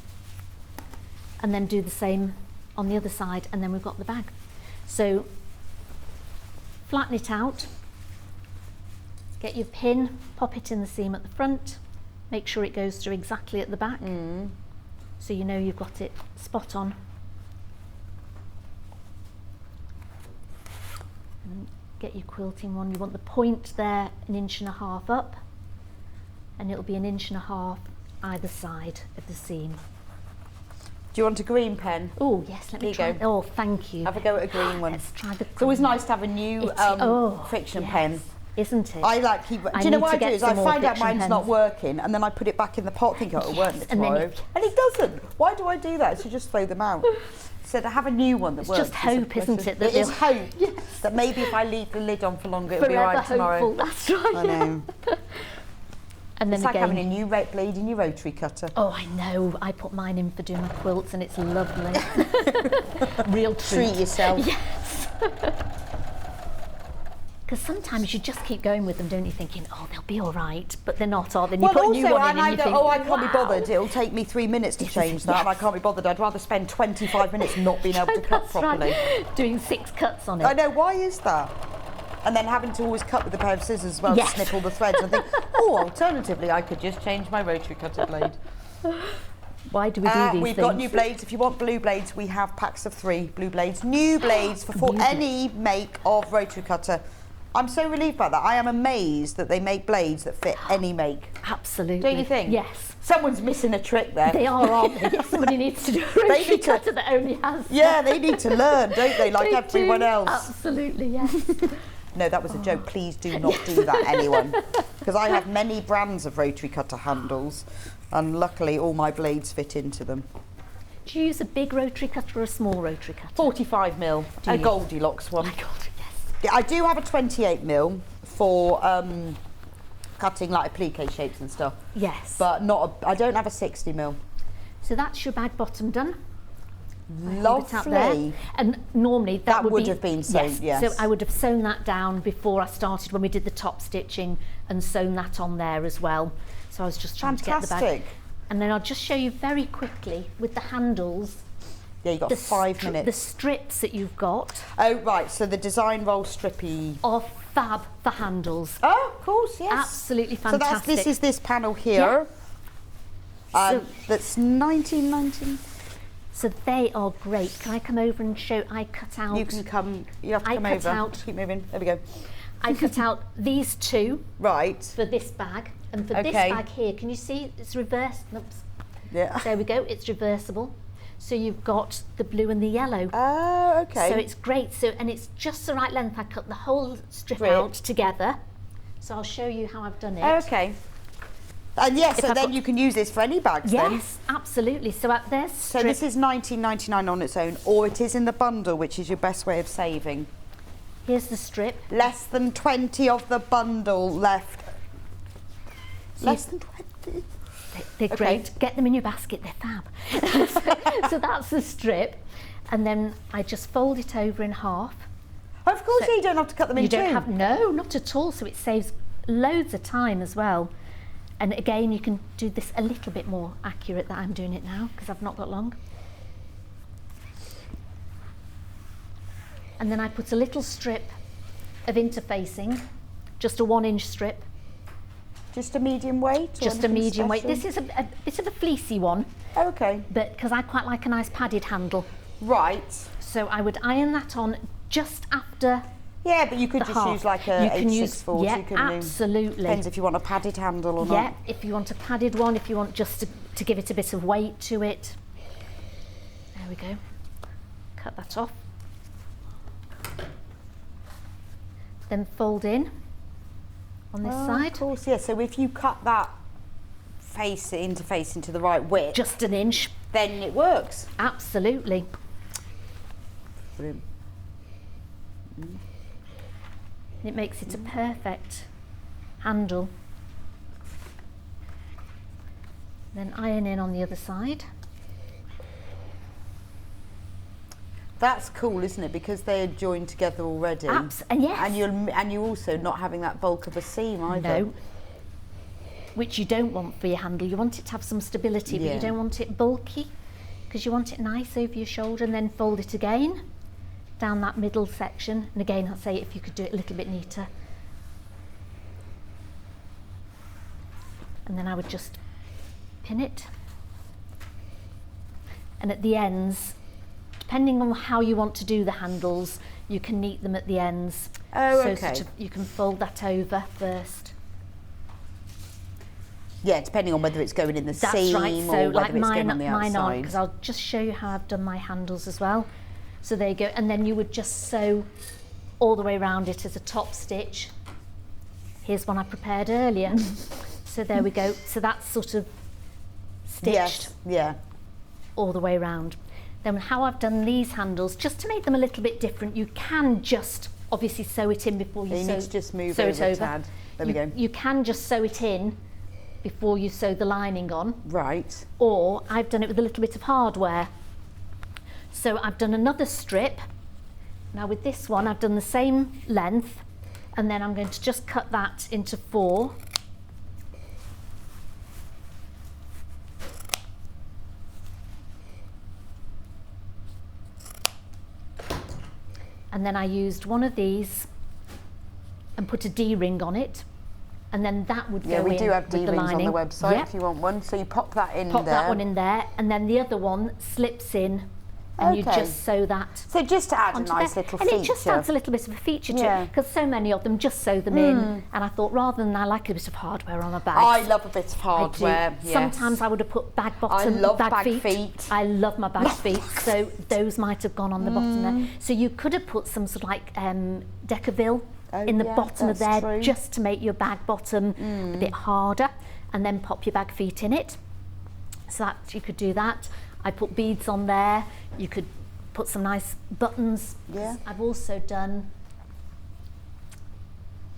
And then do the same on the other side, and then we've got the bag. So flatten it out. Get your pin, pop it in the seam at the front, make sure it goes through exactly at the back, so you know you've got it spot on. And get your quilting one, you want the point there 1.5 inches up, and it'll be 1.5 inches either side of the seam. Do you want a green pen? Oh yes, let me try. Oh, thank you. Have a go at a green one. Let's try the green. It's always nice to have a new friction pen. Isn't it? I like keep. Do you know what I do? Is I find out mine's not working, and then I put it back in the pot, thinking it'll work tomorrow, and it doesn't. Why do I do that? So just throw them out. So to have a new one that works. It's just hope, isn't it? It is hope that maybe if I leave the lid on for longer, it'll be all right tomorrow. That's right. I know. And then it's like having a new blade in your rotary cutter. Oh, I know. I put mine in for doing my quilts, and it's lovely. Real treat. Treat yourself. Yes. Because sometimes you just keep going with them, don't you, thinking, oh, they'll be all right, but they're not, are they? Well, also, and I go, I can't be bothered. It'll take me 3 minutes to change that, and I can't be bothered. I'd rather spend 25 minutes not being able to cut properly. Right. Doing 6 cuts on it. I know, why is that? And then having to always cut with a pair of scissors as well to snip all the threads. And think, oh, alternatively, I could just change my rotary cutter blade. Why do we do these We've got new blades. If you want blue blades, we have packs of 3 blue blades. New blades for any make of rotary cutter. I'm so relieved by that. I am amazed that they make blades that fit any make. Absolutely. Don't you think? Yes. Someone's missing a trick there. They are, aren't they? Somebody needs to do a rotary cutter that only has... Yeah, they need to learn, don't they, like everyone else? Absolutely, yes. No, that was a joke. Please do not do that, anyone. Because I have many brands of rotary cutter handles, and luckily all my blades fit into them. Do you use a big rotary cutter or a small rotary cutter? 45mm, a Goldilocks one. I do have a 28mm for cutting like applique shapes and stuff. Yes. But I don't have a 60mm. So that's your bag bottom done. Lovely. And normally that would have been sewn, yes. So I would have sewn that down before I started when we did the top stitching and sewn that on there as well. So I was just trying to get the bag. And then I'll just show you very quickly with the handles. Yeah, you've got 5 minutes. The strips that you've got. Oh, right, so the design roll strippy. Are fab for handles. Oh, of course, yes. Absolutely fantastic. So this is this panel here. Yeah. That's 1919. So they are great. Can I come over and show? I cut out. You have to come over. Keep moving. There we go. I cut out these two. Right. For this bag. And for this bag here, can you see it's reversed? Oops. Yeah. There we go. It's reversible. So you've got the blue and the yellow. Oh, okay. So it's great. And it's just the right length. I cut the whole strip out together. So I'll show you how I've done it. Oh, okay. And yes, so then you can use this for any bags then? Yes, absolutely. So there's So this is $19.99 on its own, or it is in the bundle, which is your best way of saving. Here's the strip. Less than 20 of the bundle left. So Less than 20? They're great. Get them in your basket, they're fab. So that's the strip. And then I just fold it over in half. Of course, you don't have to cut them in two. No, not at all. So it saves loads of time as well. And again, you can do this a little bit more accurate than I'm doing it now because I've not got long. And then I put a little strip of interfacing, just a 1-inch strip. Just a medium weight? Just a medium weight. This is a bit of a fleecy one. Okay. But because I quite like a nice padded handle. Right. So I would iron that on just after. Yeah, but you could just use like a 8/6/4. Yeah, absolutely. Depends if you want a padded handle or not. Yeah, if you want a padded one, if you want just to give it a bit of weight to it. There we go. Cut that off. Then fold in on this side. Of course, yeah. So if you cut that face into the right width, just an inch, then it works. Absolutely. Brilliant. It makes it a perfect handle. Then iron in on the other side. That's cool, isn't it? Because they're joined together already. Yes. And you're also not having that bulk of a seam either. No. Which you don't want for your handle. You want it to have some stability, but you don't want it bulky because you want it nice over your shoulder. And then fold it again down that middle section. And again, I'll say if you could do it a little bit neater. And then I would just pin it. And at the ends, depending on how you want to do the handles, you can neat them at the ends. Oh, so okay. Sort of you can fold that over first. Yeah, depending on whether it's going in the seam That's right. So or whether it's going on the outside. Mine aren't, because I'll just show you how I've done my handles as well. So there you go. And then you would just sew all the way around it as a top stitch. Here's one I prepared earlier. So there we go. So that's sort of stitched all the way around. Then how I've done these handles, just to make them a little bit different, you can just obviously sew it in before you need to just move sew it over. Tad. There we go. You can just sew it in before you sew the lining on. Right. Or I've done it with a little bit of hardware. So I've done another strip. Now with this one, I've done the same length, and then I'm going to just cut that into 4. And then I used one of these and put a D-ring on it, and then that would go in. Yeah, we do have D-rings on the website if you want one. So you pop that in there. Pop that one in there, and then the other one slips in, and you just sew that. So just to add a nice little feature. And it just adds a little bit of a feature to it, because so many of them just sew them in. And I thought, rather than I like a bit of hardware on my bag. I love a bit of hardware. Yes. Sometimes I would have put bag bottom, I love bag feet. I love my bag feet, so those might have gone on the bottom there. So you could have put some sort of like Decaville in the bottom of there, just to make your bag bottom a bit harder, and then pop your bag feet in it. So that you could do that. I put beads on there. You could put some nice buttons. Yeah. I've also done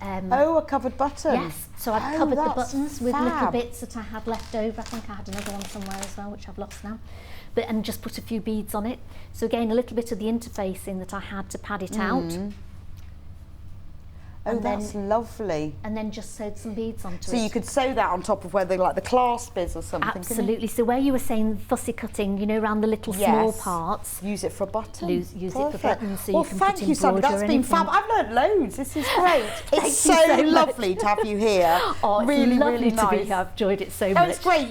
a covered button. Yes, so I've covered the that's buttons with little fab. bits that I had left over. I think I had another one somewhere as well, which I've lost now. And just put a few beads on it. So again, a little bit of the interfacing that I had to pad it out. Oh, that's lovely. And then just sewed some beads onto it. So you could sew that on top of where the clasp is or something. Absolutely. So where you were saying fussy cutting, you know, around the little small parts. Use it for a button. Use it for buttons. So well, you can thank put you, Sandi. That's been fab. I've learned loads. This is great. It's so lovely to have you here. Oh, it's really, lovely really to nice. be here. I've enjoyed it so much. Oh, it's great.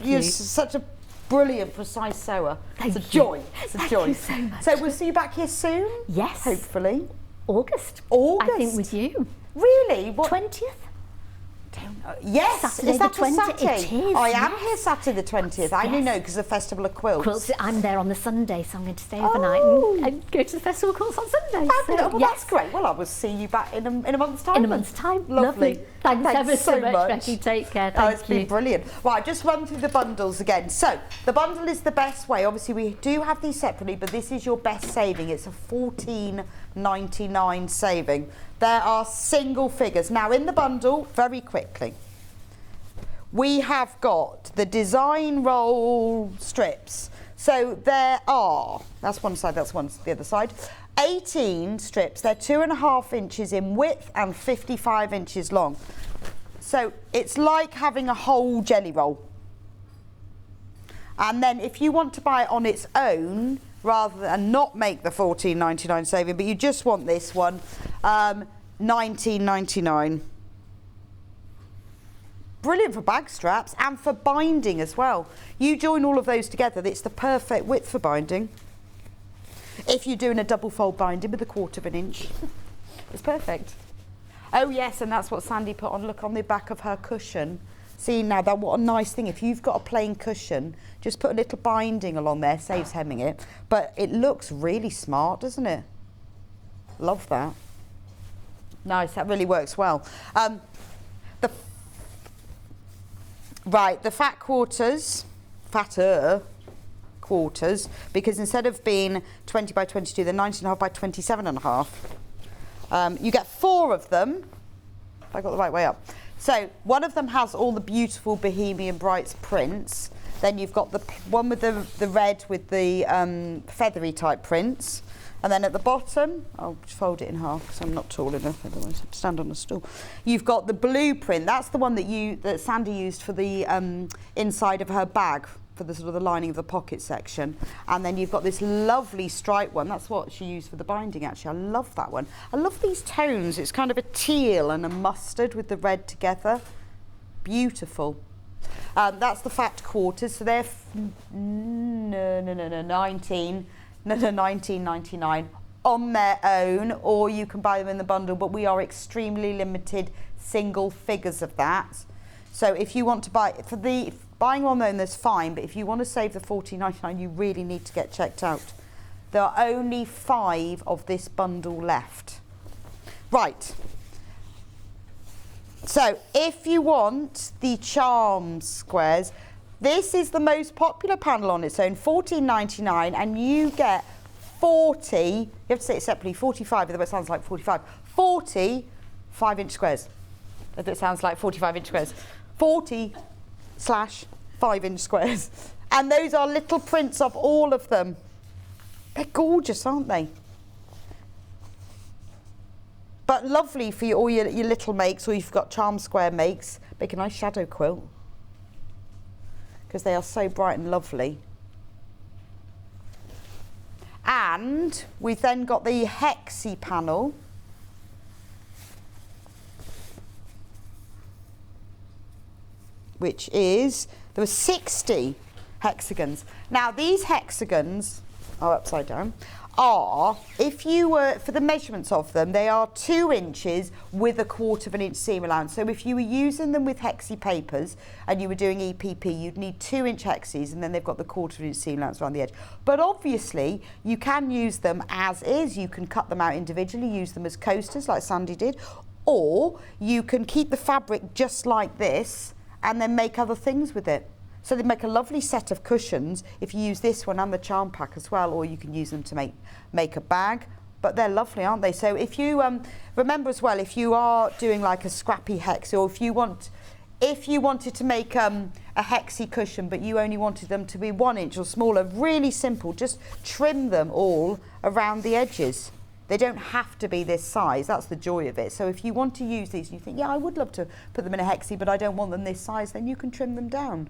You're such a brilliant, precise sewer. Thank It's a you. joy. It's a Thank joy. you so much. So we'll see you back here soon? Yes. Hopefully. August. August? I think with you. Really? What? 20th? Yes, Saturday is that the 20th? a Saturday? It is, I am yes. here Saturday the 20th. I only know because of the Festival of Quilts. Quilts. I'm there on the Sunday, so I'm going to stay overnight and go to the Festival of Quilts on Sunday. Well, that's great. Well, I will see you back in a month's time. In a month's time. Lovely. Thanks ever so much, Becky. Take care. Thank It's been brilliant. Right, just run through the bundles again. So, the bundle is the best way. Obviously, we do have these separately, but this is your best saving. It's a $14.99 saving. There are single figures. Now, in the bundle, very quickly, we have got the design roll strips. So there are, that's one side, that's the other side, 18 strips. They're 2.5 inches in width and 55 inches long. So it's like having a whole jelly roll. And then if you want to buy it on its own, rather than not make the $14.99 saving, but you just want this one, $19.99. Brilliant for bag straps and for binding as well. You join all of those together, it's the perfect width for binding. If you're doing a double fold binding with 1/4 inch, it's perfect. Oh yes, and that's what Sandi put on, look, on the back of her cushion. See now, that what a nice thing. If you've got a plain cushion, just put a little binding along there, saves hemming it. But it looks really smart, doesn't it? Love that. Nice, that really works well. Right, the fatter quarters, because instead of being 20 by 22, they're 19.5 by 27.5. You get 4 of them, if I got the right way up. So one of them has all the beautiful Bohemian Brights prints. Then you've got the one with the red with the feathery type prints. And then at the bottom, I'll fold it in half because I'm not tall enough, otherwise I'd stand on a stool. You've got the blueprint. That's the one that Sandi used for the inside of her bag, for the sort of the lining of the pocket section. And then you've got this lovely stripe one. That's what she used for the binding, actually. I love that one. I love these tones. It's kind of a teal and a mustard with the red together. Beautiful. That's the fat quarters. So they're $19.99 on their own, or you can buy them in the bundle, but we are extremely limited single figures of that. So if you want to buy for the buying on their own, that's fine, but if you want to save the $14.99, you really need to get checked out. There are only 5 of this bundle left. Right. So if you want the charm squares, this is the most popular panel on its own, $14.99, and you get 40, you have to say it separately, 45, although it sounds like 45, 40 5-inch squares, if it sounds like 45-inch squares, 40/5-inch squares. And those are little prints of all of them. They're gorgeous, aren't they? But lovely for all your little makes, or you've got charm square makes. Make a nice shadow quilt, because they are so bright and lovely. And we've then got the hexy panel, which is, there were 60 hexagons. Now these hexagons are upside down, are, if you were, for the measurements of them, they are 2 inches with 1/4 inch seam allowance. So if you were using them with hexy papers and you were doing EPP, you'd need 2-inch hexes, and then they've got the 1/4 inch seam allowance around the edge. But obviously, you can use them as is. You can cut them out individually, use them as coasters like Sandi did, or you can keep the fabric just like this and then make other things with it. So they make a lovely set of cushions if you use this one and the charm pack as well, or you can use them to make a bag but they're lovely, aren't they? So if you remember as well, if you are doing like a scrappy hexie, or if you wanted to make a hexie cushion, but you only wanted them to be 1 inch or smaller, really simple, just trim them all around the edges. They don't have to be this size. That's the joy of it. So if you want to use these and you think, yeah, I would love to put them in a hexie, but I don't want them this size, then you can trim them down.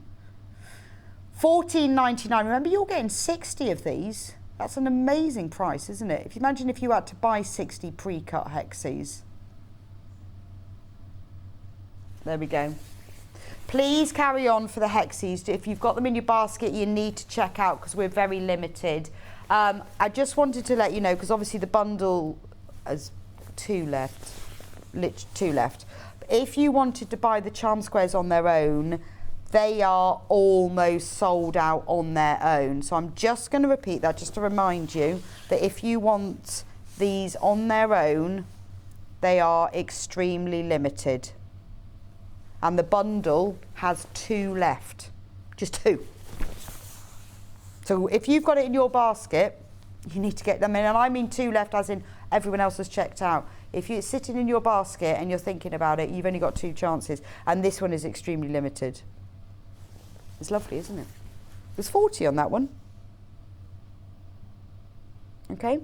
$14.99. Remember, you're getting 60 of these. That's an amazing price, isn't it? If you imagine if you had to buy 60 pre-cut hexies. There we go. Please carry on for the hexies. If you've got them in your basket, you need to check out because we're very limited. I just wanted to let you know, because obviously the bundle has 2 left. Literally 2 left. If you wanted to buy the charm squares on their own, they are almost sold out on their own. So I'm just going to repeat that just to remind you that if you want these on their own, they are extremely limited. And the bundle has 2 left, just 2. So if you've got it in your basket, you need to get them in. And I mean 2 left as in everyone else has checked out. If you're sitting in your basket and you're thinking about it, you've only got 2 chances. And this one is extremely limited. It's lovely, isn't it? There's 40 on that one. Okay.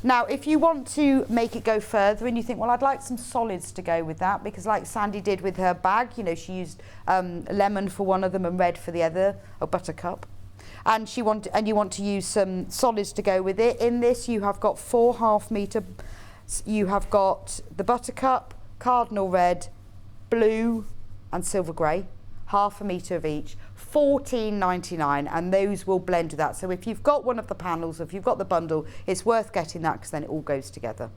Now, if you want to make it go further and you think, well, I'd like some solids to go with that, because like Sandi did with her bag, you know, she used lemon for one of them and red for the other, or buttercup. And you want to use some solids to go with it. In this, you have got 4 half metre. You have got the buttercup, cardinal red, blue, and silver grey. Half a metre of each. $14.99, and those will blend with that. So if you've got one of the panels, if you've got the bundle, it's worth getting that because then it all goes together.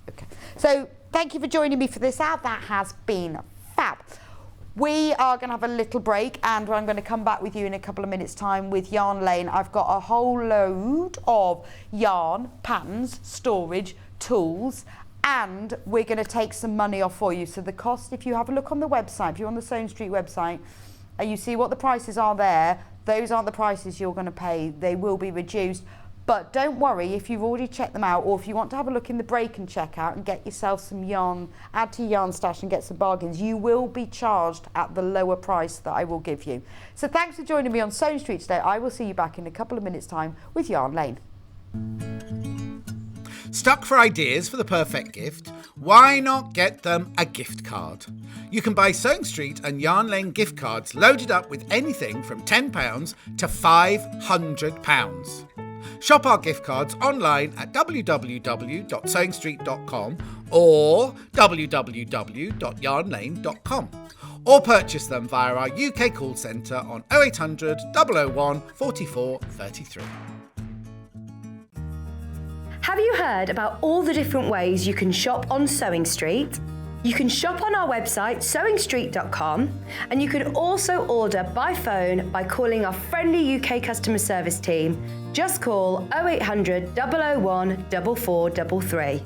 Okay. So thank you for joining me for this ad. That has been fab. We are going to have a little break, and I'm going to come back with you in a couple of minutes' time with Yarn Lane. I've got a whole load of yarn, patterns, storage, tools, and we're going to take some money off for you. So the cost, if you have a look on the website, if you're on the Sewing Street website, and you see what the prices are there, those aren't the prices you're going to pay. They will be reduced. But don't worry if you've already checked them out, or if you want to have a look in the break and check out and get yourself some yarn, add to your yarn stash and get some bargains, you will be charged at the lower price that I will give you. So thanks for joining me on Sewing Street today. I will see you back in a couple of minutes' time with Yarn Lane. Stuck for ideas for the perfect gift? Why not get them a gift card? You can buy Sewing Street and Yarn Lane gift cards loaded up with anything from £10 to £500. Shop our gift cards online at www.sewingstreet.com or www.yarnlane.com, or purchase them via our UK call centre on 0800 001 44 33. Have you heard about all the different ways you can shop on Sewing Street? You can shop on our website, sewingstreet.com, and you can also order by phone by calling our friendly UK customer service team. Just call 0800 001 4433.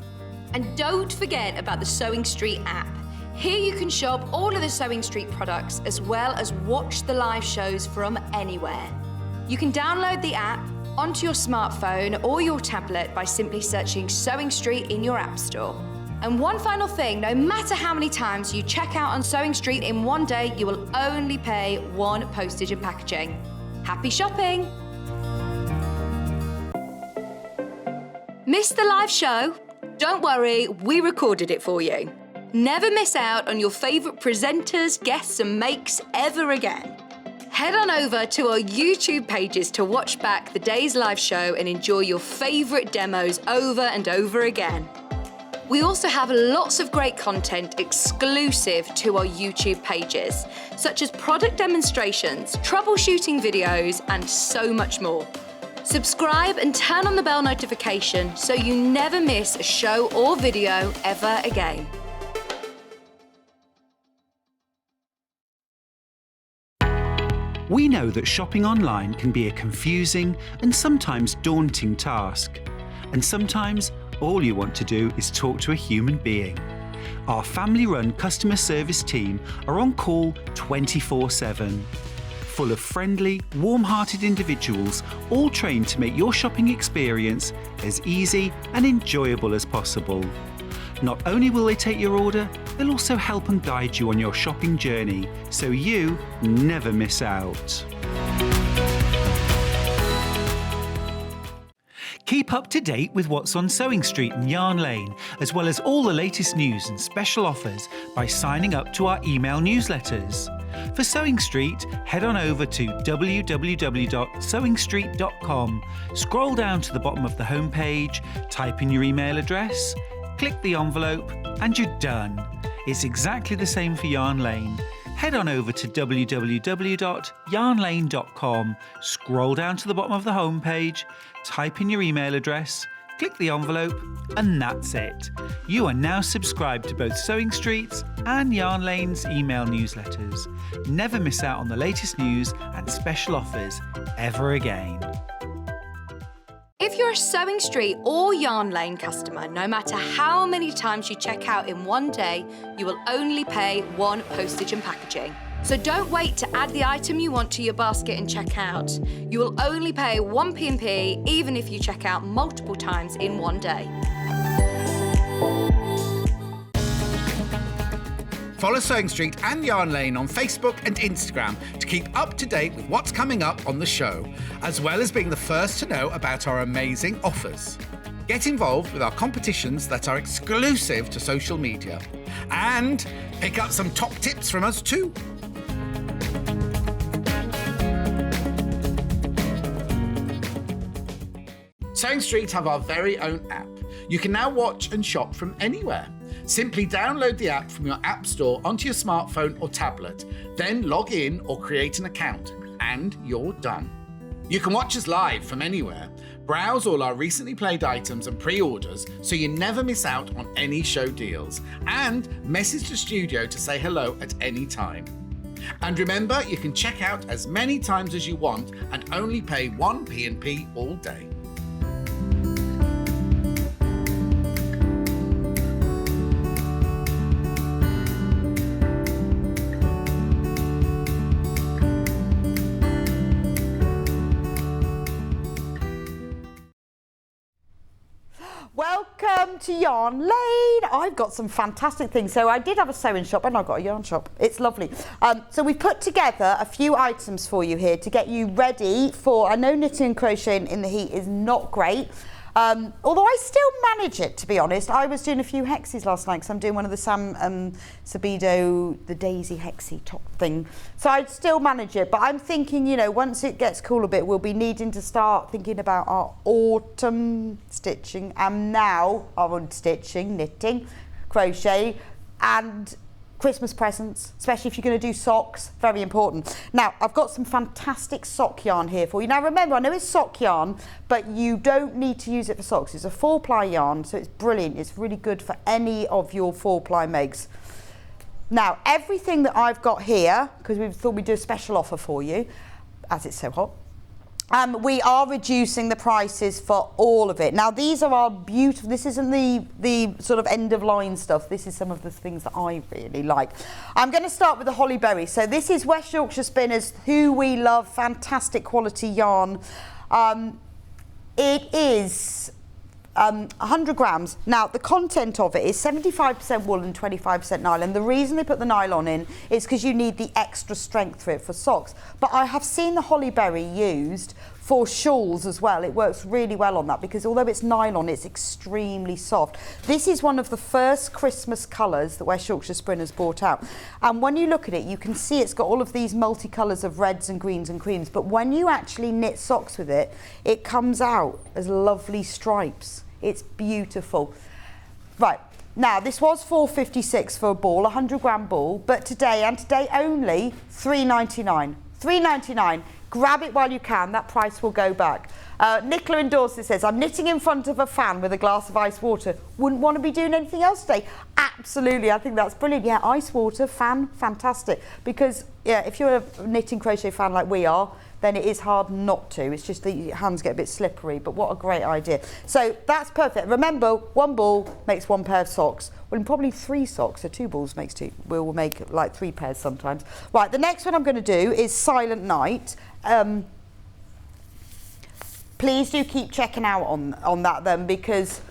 And don't forget about the Sewing Street app. Here you can shop all of the Sewing Street products as well as watch the live shows from anywhere. You can download the app onto your smartphone or your tablet by simply searching Sewing Street in your app store. And one final thing, no matter how many times you check out on Sewing Street in one day, you will only pay 1 postage and packaging. Happy shopping! Missed the live show? Don't worry, we recorded it for you. Never miss out on your favourite presenters, guests and makes ever again. Head on over to our YouTube pages to watch back the day's live show and enjoy your favourite demos over and over again. We also have lots of great content exclusive to our YouTube pages, such as product demonstrations, troubleshooting videos, and so much more. Subscribe and turn on the bell notification so you never miss a show or video ever again. We know that shopping online can be a confusing and sometimes daunting task. And sometimes all you want to do is talk to a human being. Our family-run customer service team are on call 24/7. full of friendly, warm-hearted individuals, all trained to make your shopping experience as easy and enjoyable as possible. Not only will they take your order, they'll also help and guide you on your shopping journey, so you never miss out. Keep up to date with what's on Sewing Street and Yarn Lane, as well as all the latest news and special offers by signing up to our email newsletters. For Sewing Street, head on over to www.sewingstreet.com, scroll down to the bottom of the homepage, type in your email address, click the envelope, and you're done. It's exactly the same for Yarn Lane. Head on over to www.yarnlane.com, scroll down to the bottom of the homepage, type in your email address, click the envelope, and that's it. You are now subscribed to both Sewing Street's and Yarn Lane's email newsletters. Never miss out on the latest news and special offers ever again. If you're a Sewing Street or Yarn Lane customer, no matter how many times you check out in one day, you will only pay one postage and packaging. So don't wait to add the item you want to your basket and check out. You will only pay one P&P even if you check out multiple times in one day. Follow Sewing Street and Yarn Lane on Facebook and Instagram to keep up to date with what's coming up on the show, as well as being the first to know about our amazing offers. Get involved with our competitions that are exclusive to social media. And pick up some top tips from us too. Sewing Street have our very own app. You can now watch and shop from anywhere. Simply download the app from your app store onto your smartphone or tablet, then log in or create an account, and you're done. You can watch us live from anywhere, browse all our recently played items and pre-orders so you never miss out on any show deals, and message the studio to say hello at any time. And remember, you can check out as many times as you want and only pay one P&P all day. Welcome to Yarn Lane. I've got some fantastic things. So I did have a sewing shop and I've got a yarn shop. It's lovely. So we've put together a few items for you here to get you ready for, I know knitting and crocheting in the heat is not great. Although I still manage it, to be honest. I was doing a few hexes last night because I'm doing one of the Sam Sabido, the Daisy Hexy top thing. So I'd still manage it. But I'm thinking, you know, once it gets cool a bit, we'll be needing to start thinking about our autumn stitching. And now I'm stitching, knitting, crochet, and Christmas presents, especially if you're going to do socks, very important. Now, I've got some fantastic sock yarn here for you. Now, remember, I know it's sock yarn, but you don't need to use it for socks. It's a 4-ply yarn, so it's brilliant. It's really good for any of your 4-ply makes. Now, everything that I've got here, because we thought we'd do a special offer for you, as it's so hot, we are reducing the prices for all of it. Now, these are our beautiful, this isn't the sort of end of line stuff. This is some of the things that I really like. I'm going to start with the Holly Berry. So this is West Yorkshire Spinners, who we love, fantastic quality yarn. It is 100 grams. Now, the content of it is 75% wool and 25% nylon. The reason they put the nylon in is because you need the extra strength for it for socks. But I have seen the Holly Berry used for shawls as well. It works really well on that because although it's nylon, it's extremely soft. This is one of the first Christmas colours that West Yorkshire Spinners brought out. And when you look at it, you can see it's got all of these multicolours of reds and greens and creams. But when you actually knit socks with it, it comes out as lovely stripes. It's beautiful. Right, now this was $4.56 for a ball, 100 gram ball, but today and today only, $3.99. $3.99. Grab it while you can, that price will go back. Nicola in Dorset says, I'm knitting in front of a fan with a glass of ice water. Wouldn't want to be doing anything else today. Absolutely, I think that's brilliant. Yeah, ice water, fan, fantastic. Because yeah, if you're a knitting crochet fan like we are, then it is hard not to. It's just that your hands get a bit slippery, but what a great idea. So that's perfect. Remember, one ball makes one pair of socks. Well, and probably 3 socks, so 2 balls makes 2. We'll make like 3 pairs sometimes. Right, the next one I'm going to do is Silent Night. Please do keep checking out on that then, because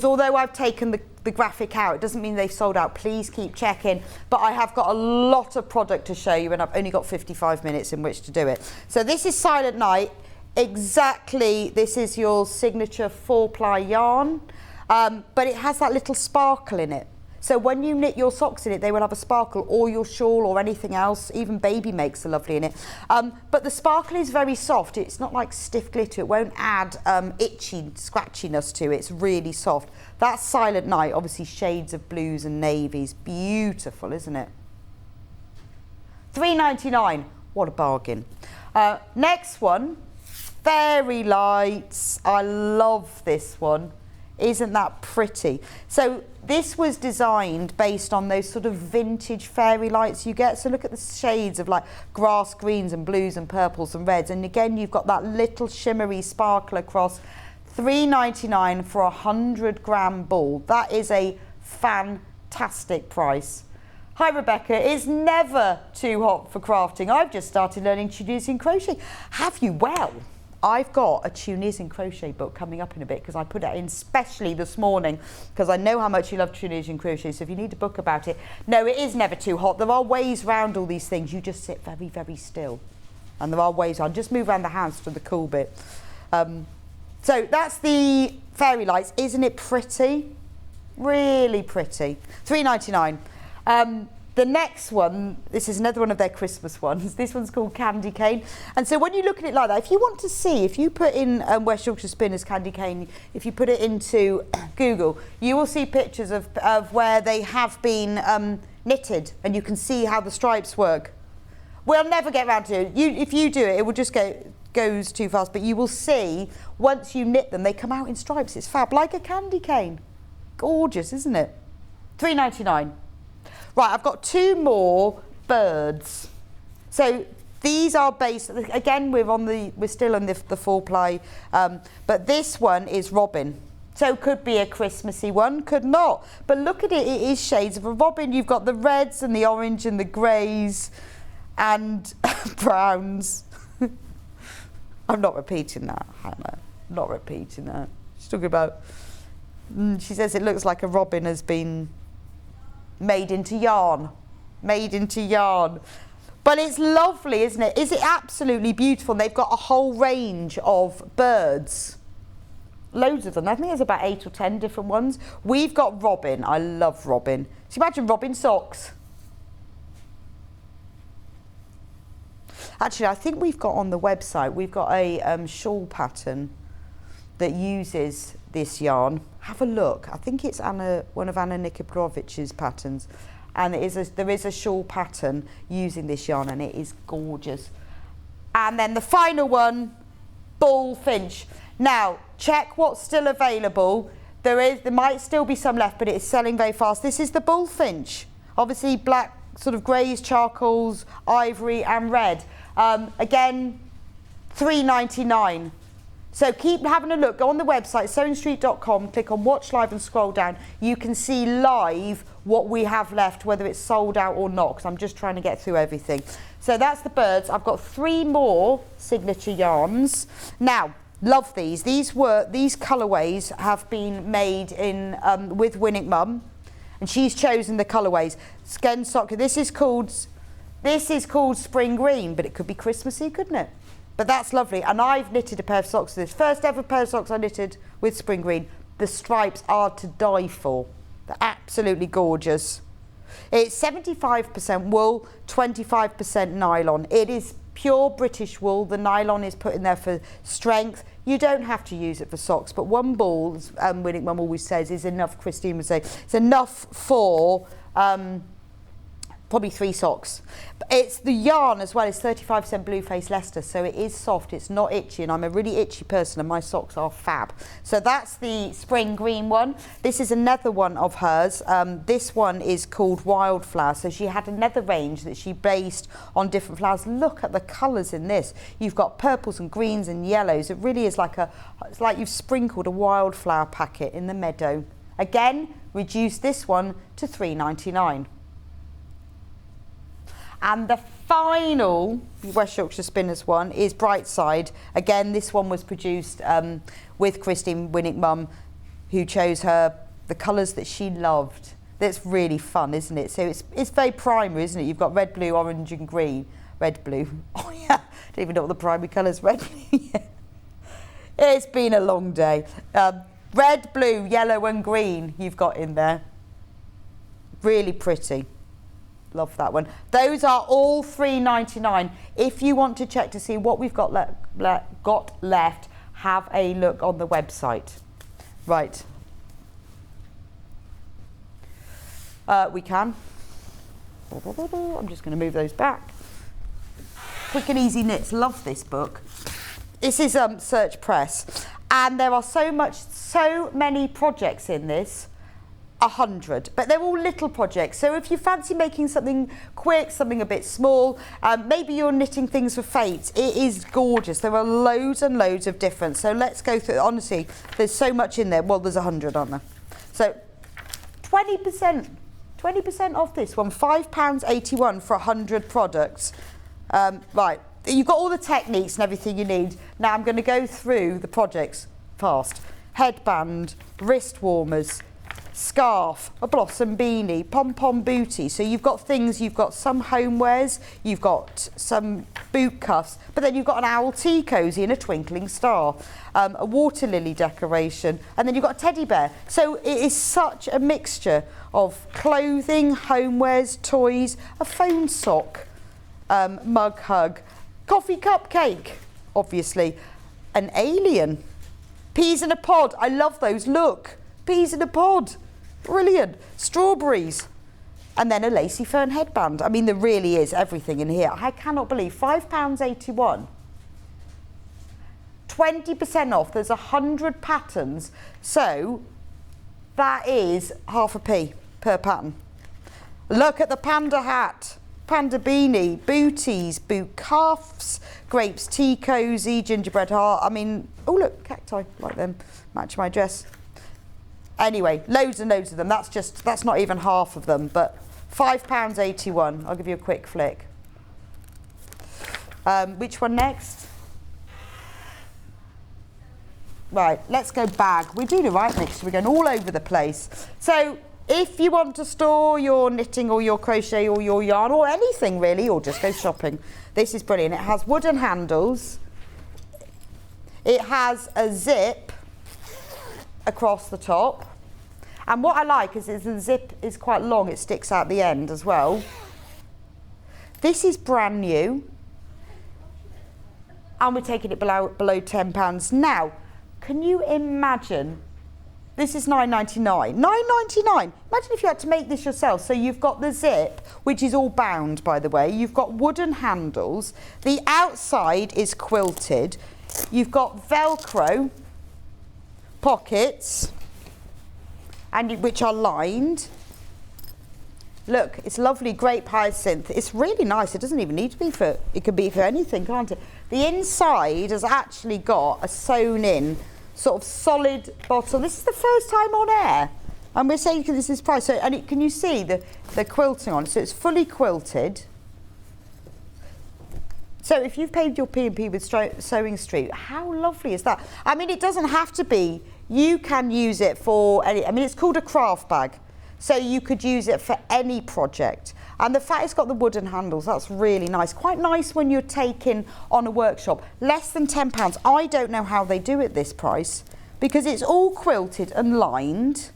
although I've taken the graphic out, it doesn't mean they've sold out. Please keep checking. But I have got a lot of product to show you, and I've only got 55 minutes in which to do it. So this is Silent Night. Exactly, this is your signature 4-ply yarn, but it has that little sparkle in it. So when you knit your socks in it, they will have a sparkle, or your shawl or anything else. Even Baby makes are lovely in it. But the sparkle is very soft. It's not like stiff glitter. It won't add itchy scratchiness to it. It's really soft. That's Silent Night, obviously shades of blues and navies. Beautiful, isn't it? £3.99. What a bargain. Next one, Fairy Lights. I love this one. Isn't that pretty? So this was designed based on those sort of vintage fairy lights you get. So look at the shades of like grass greens and blues and purples and reds. And again, you've got that little shimmery sparkle across. £3.99 for a 100-gram ball. That is a fantastic price. Hi Rebecca, it's never too hot for crafting. I've just started learning Tunisian crochet. Have you? Well, I've got a Tunisian crochet book coming up in a bit, because I put it in specially this morning because I know how much you love Tunisian crochet. So if you need a book about it, no, it is never too hot. There are ways around all these things. You just sit very, very still. And there are ways around. Just move around the house to the cool bit. So that's the Fairy Lights. Isn't it pretty? Really pretty. £3.99. The next one, this is another one of their Christmas ones. This one's called Candy Cane. And so when you look at it like that, if you want to see, if you put in West Yorkshire Spinners Candy Cane, if you put it into Google, you will see pictures of where they have been knitted, and you can see how the stripes work. We'll never get around to it. If you do it, it will just goes too fast. But you will see, once you knit them, they come out in stripes. It's fab, like a candy cane. Gorgeous, isn't it? £3.99. Right, I've got 2 more birds. So these are based, again, we're still on the 4-ply, but this one is robin. So could be a Christmassy one, could not. But look at it, it is shades of a robin. You've got the reds and the orange and the greys and browns. I'm not repeating that, Hannah. I'm not repeating that. She's talking about, she says it looks like a robin has been made into yarn. But it's lovely, isn't it? Is it absolutely beautiful? And they've got a whole range of birds. Loads of them. I think there's about 8 or 10 different ones. We've got robin. I love robin. So imagine robin socks. Actually, I think we've got on the website, we've got a shawl pattern that uses this yarn. Have a look. I think it's one of Anna Nikiporovich's patterns, and there is a shawl pattern using this yarn, and it is gorgeous. And then the final one, bullfinch. Now check what's still available. There might still be some left, but it is selling very fast. This is the bullfinch. Obviously black, sort of greys, charcoals, ivory and red. Again, £3.99. So keep having a look. Go on the website, sewingstreet.com, click on Watch Live and scroll down. You can see live what we have left, whether it's sold out or not, because I'm just trying to get through everything. So that's the birds. I've got 3 more signature yarns. Now, love these. These colourways have been made in with Winnick Mum, and she's chosen the colourways. Sken sock. This is called Spring Green, but it could be Christmassy, couldn't it? But that's lovely, and I've knitted a pair of socks with this. First ever pair of socks I knitted with Spring Green. The stripes are to die for. They're absolutely gorgeous. It's 75% wool, 25% nylon. It is pure British wool. The nylon is put in there for strength. You don't have to use it for socks, but 1 ball, as Winnick Mum always says, is enough. Christine would say, it's enough for probably 3 socks. It's the yarn as well, it's 35% Blueface Leicester, so it is soft, it's not itchy, and I'm a really itchy person and my socks are fab. So that's the spring green one. This is another one of hers. This one is called Wildflower, so she had another range that she based on different flowers. Look at the colours in this. You've got purples and greens and yellows. It really is it's like you've sprinkled a wildflower packet in the meadow. Again, reduce this one to £3.99. And the final West Yorkshire Spinners one is Brightside. Again, this one was produced with Christine Winnick Mum, who chose the colours that she loved. That's really fun, isn't it? So it's very primary, isn't it? You've got red, blue, orange and green. Red, blue. Oh yeah, don't even know what the primary colours. Red, blue. Yeah. It's been a long day. Red, blue, yellow and green you've got in there. Really pretty. Love that one. Those are all £3.99. If you want to check to see what we've got left, have a look on the website. Right. We can. I'm just going to move those back. Quick and Easy Knits. Love this book. This is Search Press, and there are so many projects in this. 100, but they're all little projects. So if you fancy making something quick, something a bit small, maybe you're knitting things for fate, it is gorgeous. There are loads and loads of different. So let's go through. Honestly, there's so much in there. Well, there's 100, aren't there? So 20% off this one, £5.81 for 100 products. Right, you've got all the techniques and everything you need. Now I'm going to go through the projects fast. Headband, wrist warmers, scarf, a blossom beanie, pom-pom booty. So you've got some homewares, you've got some boot cuffs, but then you've got an owl tea cosy and a twinkling star, a water lily decoration, and then you've got a teddy bear. So it is such a mixture of clothing, homewares, toys, a phone sock, mug hug, coffee cupcake, obviously, an alien, peas in a pod. I love those. Look, peas in a pod. Brilliant. Strawberries. And then a lacy fern headband. I mean, there really is everything in here. I cannot believe £5.81. 20% off. There's 100 patterns. So that is £0.50 per pattern. Look at the panda hat, panda beanie, booties, boot cuffs, grapes tea cosy, gingerbread heart. I mean, oh look, cacti, like them, match my dress. Anyway, loads and loads of them. That's not even half of them, but £5.81. I'll give you a quick flick. Which one next? Right, let's go bag. We're doing a right mix, we're going all over the place. So if you want to store your knitting or your crochet or your yarn or anything really, or just go shopping, this is brilliant. It has wooden handles. It has a zip across the top. And what I like is the zip is quite long, it sticks out the end as well. This is brand new. And we're taking it below £10. Now, can you imagine, this is £9.99. £9.99. Imagine if you had to make this yourself. So you've got the zip, which is all bound, by the way. You've got wooden handles. The outside is quilted. You've got Velcro pockets, and which are lined. Look, it's lovely grape hyacinth. It's really nice. It doesn't even need to be it could be for anything, can't it? The inside has actually got a sewn in sort of solid bottom. This is the first time on air. And we're saying this is price. So, and can you see the quilting on it? So it's fully quilted. So if you've paid your P&P with Sewing Street, how lovely is that? I mean, it doesn't have to be. You can use it for any, I mean, it's called a craft bag. So you could use it for any project. And the fact it's got the wooden handles, that's really nice. Quite nice when you're taking on a workshop. Less than £10. I don't know how they do it this price, because it's all quilted and lined.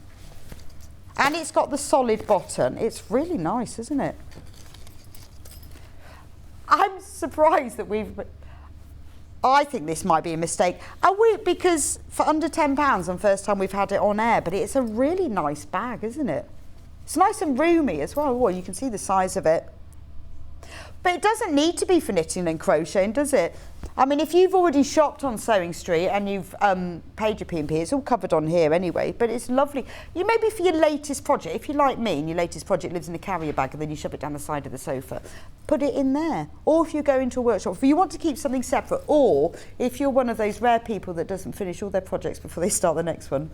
And it's got the solid bottom. It's really nice, isn't it? I'm surprised that I think this might be a mistake. Because for under £10 and first time we've had it on air, but it's a really nice bag, isn't it? It's nice and roomy as well. Oh, you can see the size of it. But it doesn't need to be for knitting and crocheting, does it? I mean, if you've already shopped on Sewing Street and you've paid your P&P, it's all covered on here anyway, but it's lovely. You maybe for your latest project, if you're like me and your latest project lives in a carrier bag and then you shove it down the side of the sofa, put it in there. Or if you go into a workshop, if you want to keep something separate, or if you're one of those rare people that doesn't finish all their projects before they start the next one,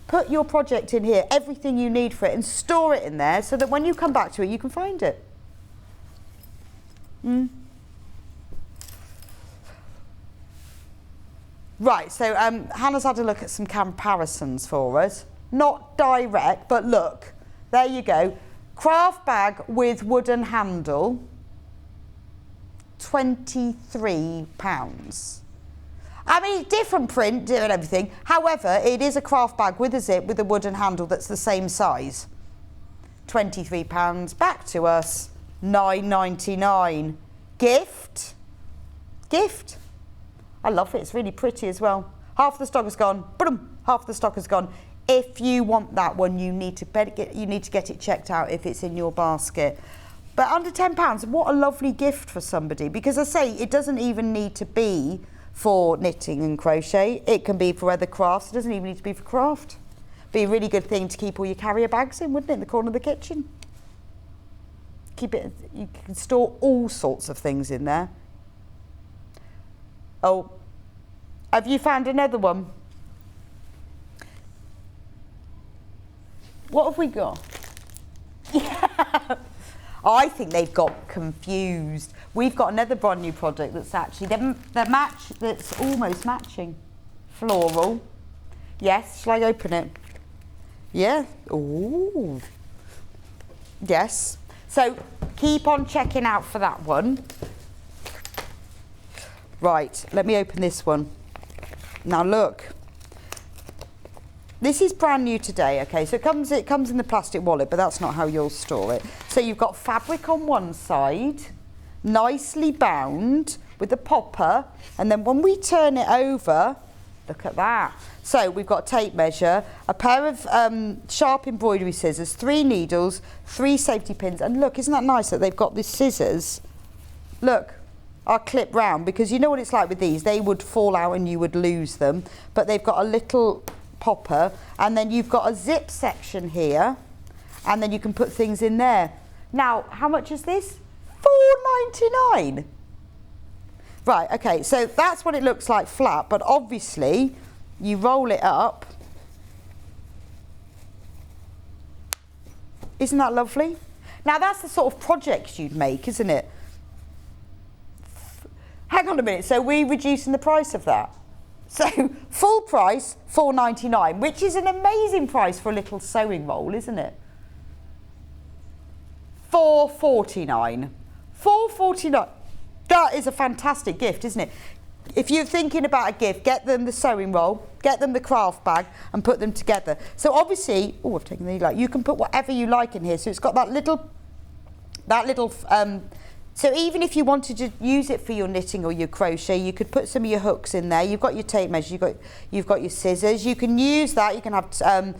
put your project in here, everything you need for it, and store it in there so that when you come back to it, you can find it. Right, so Hannah's had a look at some comparisons for us. Not direct, but look, there you go. Craft bag with wooden handle, £23. I mean, different print and everything. However, it is a craft bag with a zip with a wooden handle that's the same size. £23 back to us. £9.99. Gift. I love it. It's really pretty as well. Half the stock is gone. Boom. Half the stock is gone. If you want that one, you need to get it checked out if it's in your basket. But under £10, what a lovely gift for somebody. Because I say it doesn't even need to be for knitting and crochet. It can be for other crafts. It doesn't even need to be for craft. Be a really good thing to keep all your carrier bags in, wouldn't it, in the corner of the kitchen? Keep it. You can store all sorts of things in there. Oh, have you found another one? What have we got? Yeah. I think they've got confused. We've got another brand new product that's actually that's almost matching. Floral. Yes, shall I open it? Yeah. Ooh. Yes. So keep on checking out for that one. Right, let me open this one. Now look. This is brand new today, okay, so it comes in the plastic wallet, but that's not how you'll store it. So you've got fabric on one side, nicely bound with a popper, and then when we turn it over, look at that. So we've got tape measure, a pair of sharp embroidery scissors, 3 needles, 3 safety pins, and look, isn't that nice that they've got these scissors? Look, are clipped round, because you know what it's like with these, they would fall out and you would lose them, but they've got a little popper, and then you've got a zip section here, and then you can put things in there. Now, how much is this? £4.99. Right, okay, so that's what it looks like flat, but obviously you roll it up. Isn't that lovely? Now that's the sort of projects you'd make, isn't it? Hang on a minute, so we're reducing the price of that. So full price, £4.99, which is an amazing price for a little sewing roll, isn't it? £4.49. £4.49. That is a fantastic gift, isn't it? If you're thinking about a gift, get them the sewing roll, get them the craft bag, and put them together. So obviously, oh, I've taken the light. You can put whatever you like in here. So it's got that little. So even if you wanted to use it for your knitting or your crochet, you could put some of your hooks in there. You've got your tape measure, you've got your scissors. You can use that. You can have,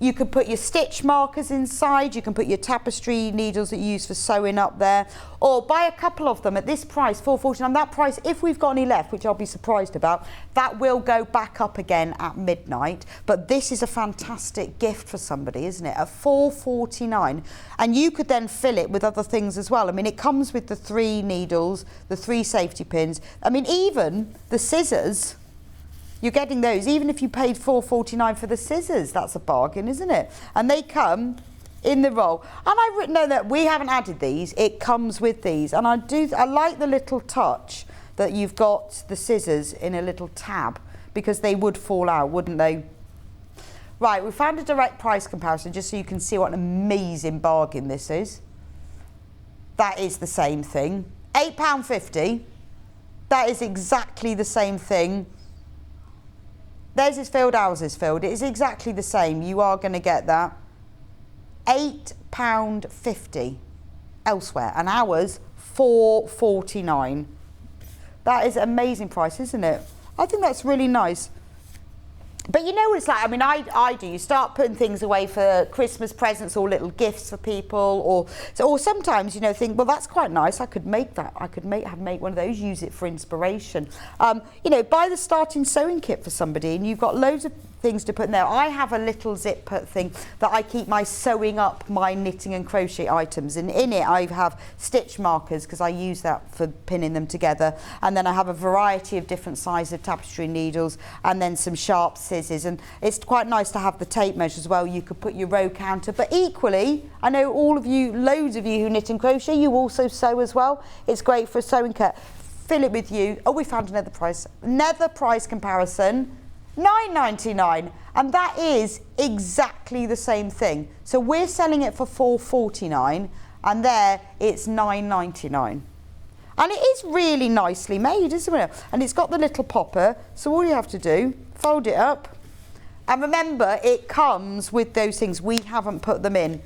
you can put your stitch markers inside. You can put your tapestry needles that you use for sewing up there, or buy a couple of them at this price, £4.49. That price, if we've got any left, which I'll be surprised about, that will go back up again at midnight. But this is a fantastic gift for somebody, isn't it? At £4.49, and you could then fill it with other things as well. I mean, it comes with the 3 needles, the 3 safety pins. I mean, even the scissors. You're getting those, even if you paid £4.49 for the scissors, that's a bargain, isn't it? And they come in the roll. And I've written down that we haven't added these, it comes with these. And I like the little touch that you've got the scissors in a little tab, because they would fall out, wouldn't they? Right, we found a direct price comparison just so you can see what an amazing bargain this is. That is the same thing. £8.50. That is exactly the same thing. Theirs is filled, ours is filled. It is exactly the same. You are going to get that. £8.50 elsewhere, and ours £4.49. That is an amazing price, isn't it? I think that's really nice. But you know what it's like, I mean, I do. You start putting things away for Christmas presents or little gifts for people, or sometimes, you know, think, well, that's quite nice. I could make that. I could make one of those, use it for inspiration. You know, buy the starting sewing kit for somebody and you've got loads of things to put in there. I have a little zip thing that I keep my sewing up my knitting and crochet items, and in it I have stitch markers because I use that for pinning them together, and then I have a variety of different sizes of tapestry needles and then some sharp scissors, and it's quite nice to have the tape measure as well. You could put your row counter, but equally I know all of you, loads of you who knit and crochet, you also sew as well. It's great for a sewing kit. Fill it with you. Oh, we found another price comparison. $9.99, and that is exactly the same thing. So we're selling it for $4.49 and there it's $9.99. And it is really nicely made, isn't it? And it's got the little popper, so all you have to do, fold it up, and remember it comes with those things. We haven't put them in.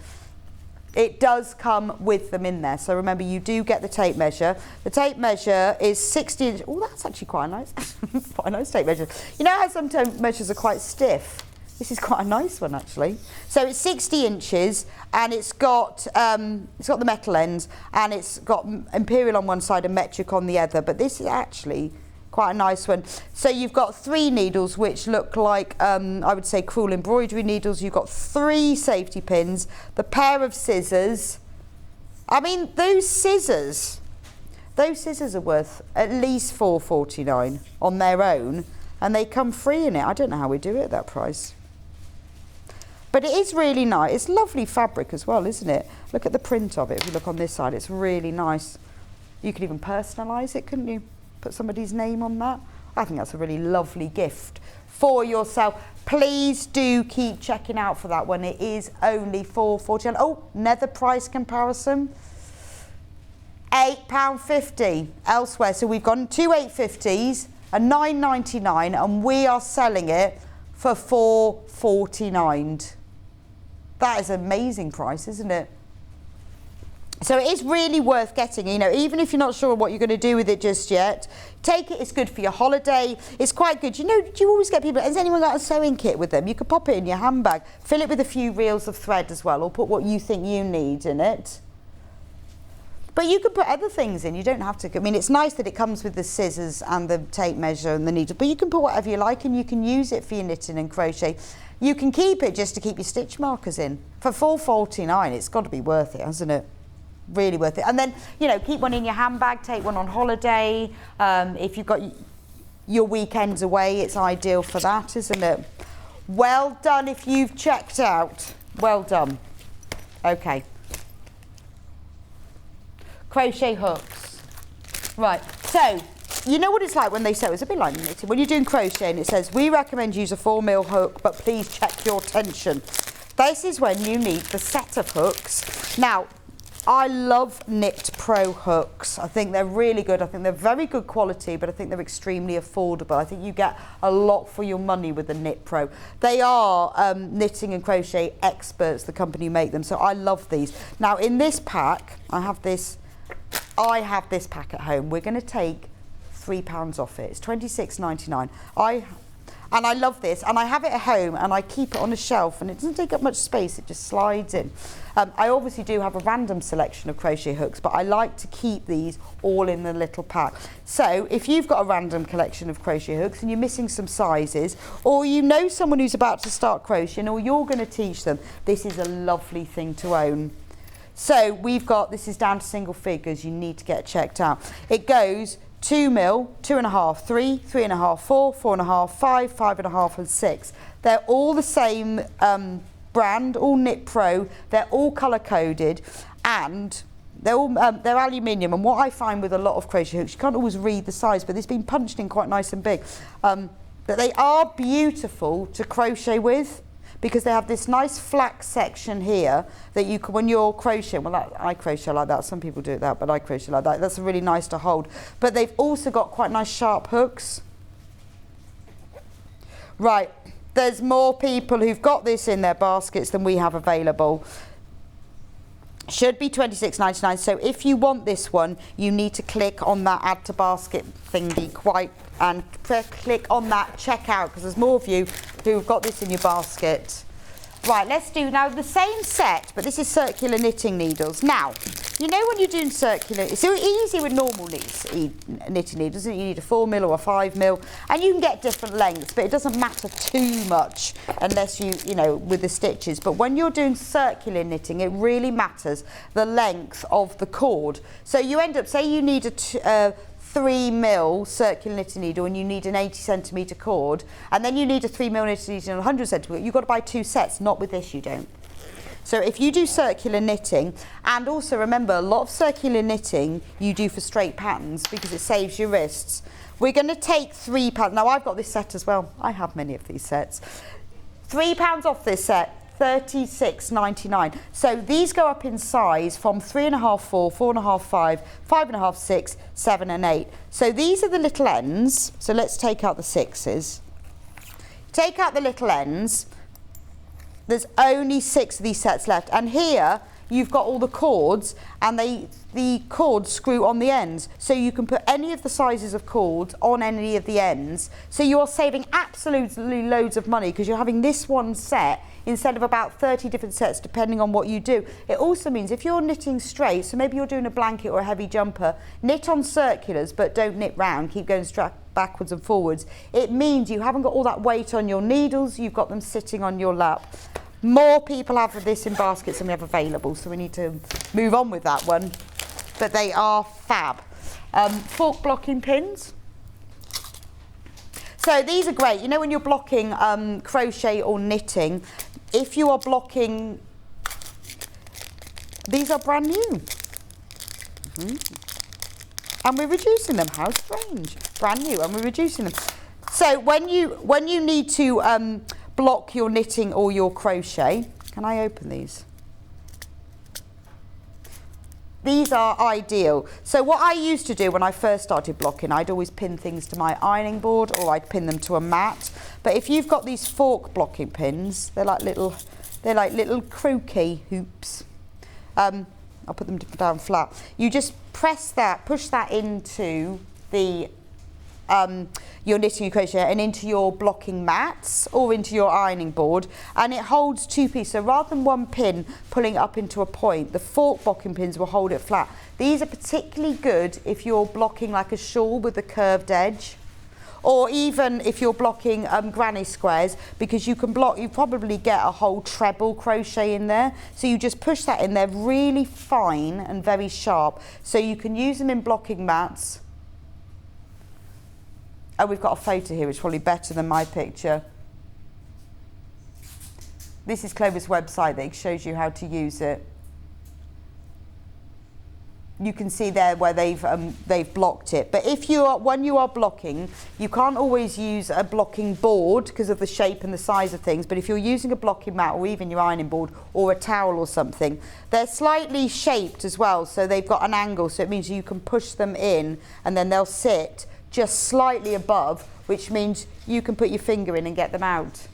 It does come with them in there. So remember, you do get the tape measure. The tape measure is 60 inches. Oh, that's actually quite nice. Quite a nice tape measure. You know how some tape measures are quite stiff? This is quite a nice one, actually. So it's 60 inches, and it's got the metal ends, and it's got imperial on one side and metric on the other. But this is actually quite a nice one. So you've got 3 needles which look like I would say crewel embroidery needles. You've got 3 safety pins, the pair of scissors. I mean, those scissors are worth at least $4.49 on their own, and they come free in it. I don't know how we do it at that price, but it is really nice. It's lovely fabric as well, isn't it? Look at the print of it. If you look on this side, it's really nice. You could even personalise it, couldn't you? Put somebody's name on that. I think that's a really lovely gift for yourself. Please do keep checking out for that one. It is only $4.49. Oh, another price comparison. £8.50 elsewhere. So we've gone 2 8.50s, a $9.99, and we are selling it for $4.49. That is an amazing price, isn't it? So it is really worth getting, you know, even if you're not sure what you're going to do with it just yet. Take it, it's good for your holiday. It's quite good. You know, do you always get people, has anyone got a sewing kit with them? You could pop it in your handbag, fill it with a few reels of thread as well, or put what you think you need in it. But you could put other things in, you don't have to. I mean, it's nice that it comes with the scissors and the tape measure and the needle, but you can put whatever you like and you can use it for your knitting and crochet. You can keep it just to keep your stitch markers in. For $4.49, it's got to be worth it, hasn't it? Really worth it. And then, you know, keep one in your handbag, take one on holiday. If you've got your weekends away, it's ideal for that, isn't it? Well done if you've checked out. Well done. Okay. Crochet hooks. Right, so you know what it's like when they sew. It's a bit like knitting. When you're doing crochet and it says, we recommend use a 4mm hook, but please check your tension. This is when you need the set of hooks. Now, I love Knit Pro hooks. I think they're really good. I think they're very good quality, but I think they're extremely affordable. I think you get a lot for your money with the Knit Pro. They are knitting and crochet experts, the company who make them, so I love these. Now in this pack, I have this pack at home. We're going to take £3 off it. It's $26.99. And I love this, and I have it at home, and I keep it on a shelf, and it doesn't take up much space, it just slides in. I obviously do have a random selection of crochet hooks, but I like to keep these all in the little pack. So if you've got a random collection of crochet hooks and you're missing some sizes, or you know someone who's about to start crocheting, or you're going to teach them, this is a lovely thing to own. So we've got, this is down to single figures, you need to get checked out. It goes 2mm, 2.5, 3, 3.5, 4, 4.5, 5, 5.5 and 6. They're all the same brand, all Knit Pro. They're all colour coded, and they're aluminium. And what I find with a lot of crochet hooks, you can't always read the size, but it's been punched in quite nice and big. But they are beautiful to crochet with, because they have this nice flat section here that you can, when you're crocheting, well, I crochet like that, some people do it that, but I crochet like that. That's really nice to hold. But they've also got quite nice sharp hooks. Right, there's more people who've got this in their baskets than we have available. Should be $26.99. So if you want this one, you need to click on that add to basket thingy and click on that checkout, because there's more of you who've got this in your basket. Right, let's do now the same set, but this is circular knitting needles. Now, you know when you're doing circular, it's so easy with normal knitting needles, isn't it? You need a 4mm or a 5mm, and you can get different lengths, but it doesn't matter too much unless you know, with the stitches. But when you're doing circular knitting, it really matters the length of the cord. So you end up, say you need a 3mm circular knitting needle and you need an 80cm cord, and then you need a 3mm knitting needle and a 100cm. You've got to buy 2 sets. Not with this, you don't. So if you do circular knitting, and also remember, a lot of circular knitting you do for straight patterns because it saves your wrists. We're going to take £3. Now I've got this set as well. I have many of these sets. £3 off this set. $36.99. So these go up in size from 3.5, 4, 4.5, 5, 5.5, 6, 7 and 8. So these are the little ends. So let's take out the 6s. Take out the little ends. There's only 6 of these sets left. And here you've got all the cords, and the cords screw on the ends. So you can put any of the sizes of cords on any of the ends. So you're saving absolutely loads of money because you're having this one set instead of about 30 different sets depending on what you do. It also means if you're knitting straight, so maybe you're doing a blanket or a heavy jumper, knit on circulars but don't knit round, keep going backwards and forwards. It means you haven't got all that weight on your needles, you've got them sitting on your lap. More people have this in baskets than we have available, so we need to move on with that one. But they are fab. Fork blocking pins. So these are great. You know when you're blocking crochet or knitting, if you are blocking, these are brand new. And we're reducing them. How strange. Brand new, and we're reducing them. So when you need to block your knitting or your crochet, can I open these? These are ideal. So what I used to do when I first started blocking, I'd always pin things to my ironing board or I'd pin them to a mat. But if you've got these fork blocking pins, they're like little croquet hoops. I'll put them down flat. You just press that, push that into the your knitting and crochet and into your blocking mats or into your ironing board, and it holds 2 pieces. So rather than one pin pulling up into a point, the fork blocking pins will hold it flat. These are particularly good if you're blocking like a shawl with a curved edge, or even if you're blocking granny squares, because you probably get a whole treble crochet in there. So you just push that in there really fine and very sharp. So you can use them in blocking mats. Oh, we've got a photo here, which is probably better than my picture. This is Clover's website that shows you how to use it. You can see there where they've blocked it. But when you are blocking, you can't always use a blocking board because of the shape and the size of things. But if you're using a blocking mat or even your ironing board or a towel or something, they're slightly shaped as well. So they've got an angle. So it means you can push them in and then they'll sit just slightly above, which means you can put your finger in and get them out.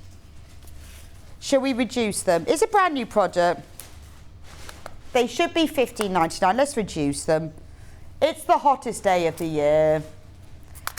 Shall we reduce them? It's a brand new product. They should be $15.99. Let's reduce them. It's the hottest day of the year.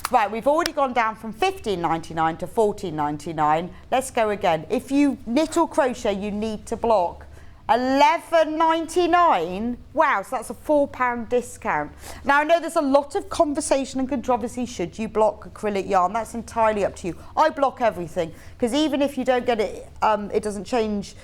Right, we've already gone down from $15.99 to $14.99. Let's go again. If you knit or crochet, you need to block $11.99. Wow, so that's a £4 discount. Now I know there's a lot of conversation and controversy. Should you block acrylic yarn? That's entirely up to you. I block everything because even if you don't get it, it doesn't change.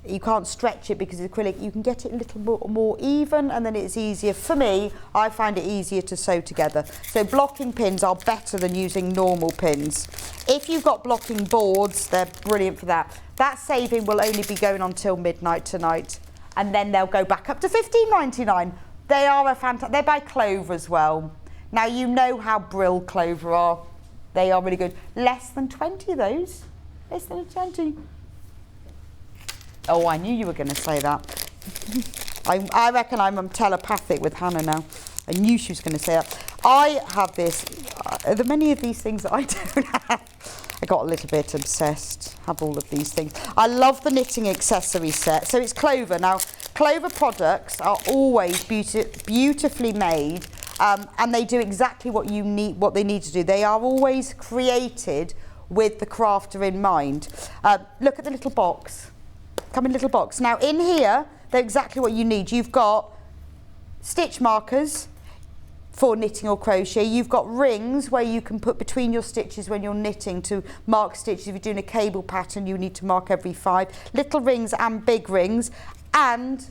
You can't stretch it because it's acrylic. You can get it a little more even, and then it's easier. For me, I find it easier to sew together. So blocking pins are better than using normal pins. If you've got blocking boards, they're brilliant for that. That saving will only be going on till midnight tonight, and then they'll go back up to $15.99. They are a fantastic. They're by Clover as well. Now you know how brill Clover are. They are really good. Less than 20 of those. Less than 20. Oh, I knew you were going to say that. I reckon I'm telepathic with Hannah now. I knew she was going to say that. I have this. Are there many of these things that I don't have? I got a little bit obsessed. Have all of these things. I love the knitting accessory set. So it's Clover. Now, Clover products are always beautifully made, and they do exactly what you need, what they need to do. They are always created with the crafter in mind. Look at the little box. Come in a little box. Now in here, they're exactly what you need. You've got stitch markers for knitting or crochet. You've got rings where you can put between your stitches when you're knitting to mark stitches. If you're doing a cable pattern, you need to mark every 5. Little rings and big rings. And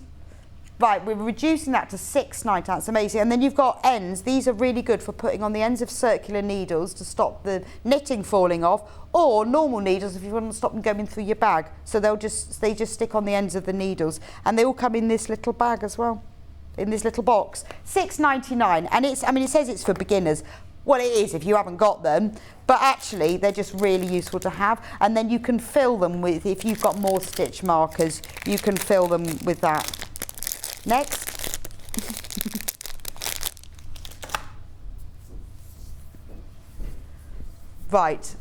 right, we're reducing that to £6.99. That's amazing. And then you've got ends. These are really good for putting on the ends of circular needles to stop the knitting falling off, or normal needles if you want to stop them going through your bag. So they just stick on the ends of the needles, and they all come in this little bag as well, in this little box. £6.99, and it says it's for beginners. Well, it is if you haven't got them, but actually they're just really useful to have. And then you can fill them with, if you've got more stitch markers, you can fill them with that. Next. Right,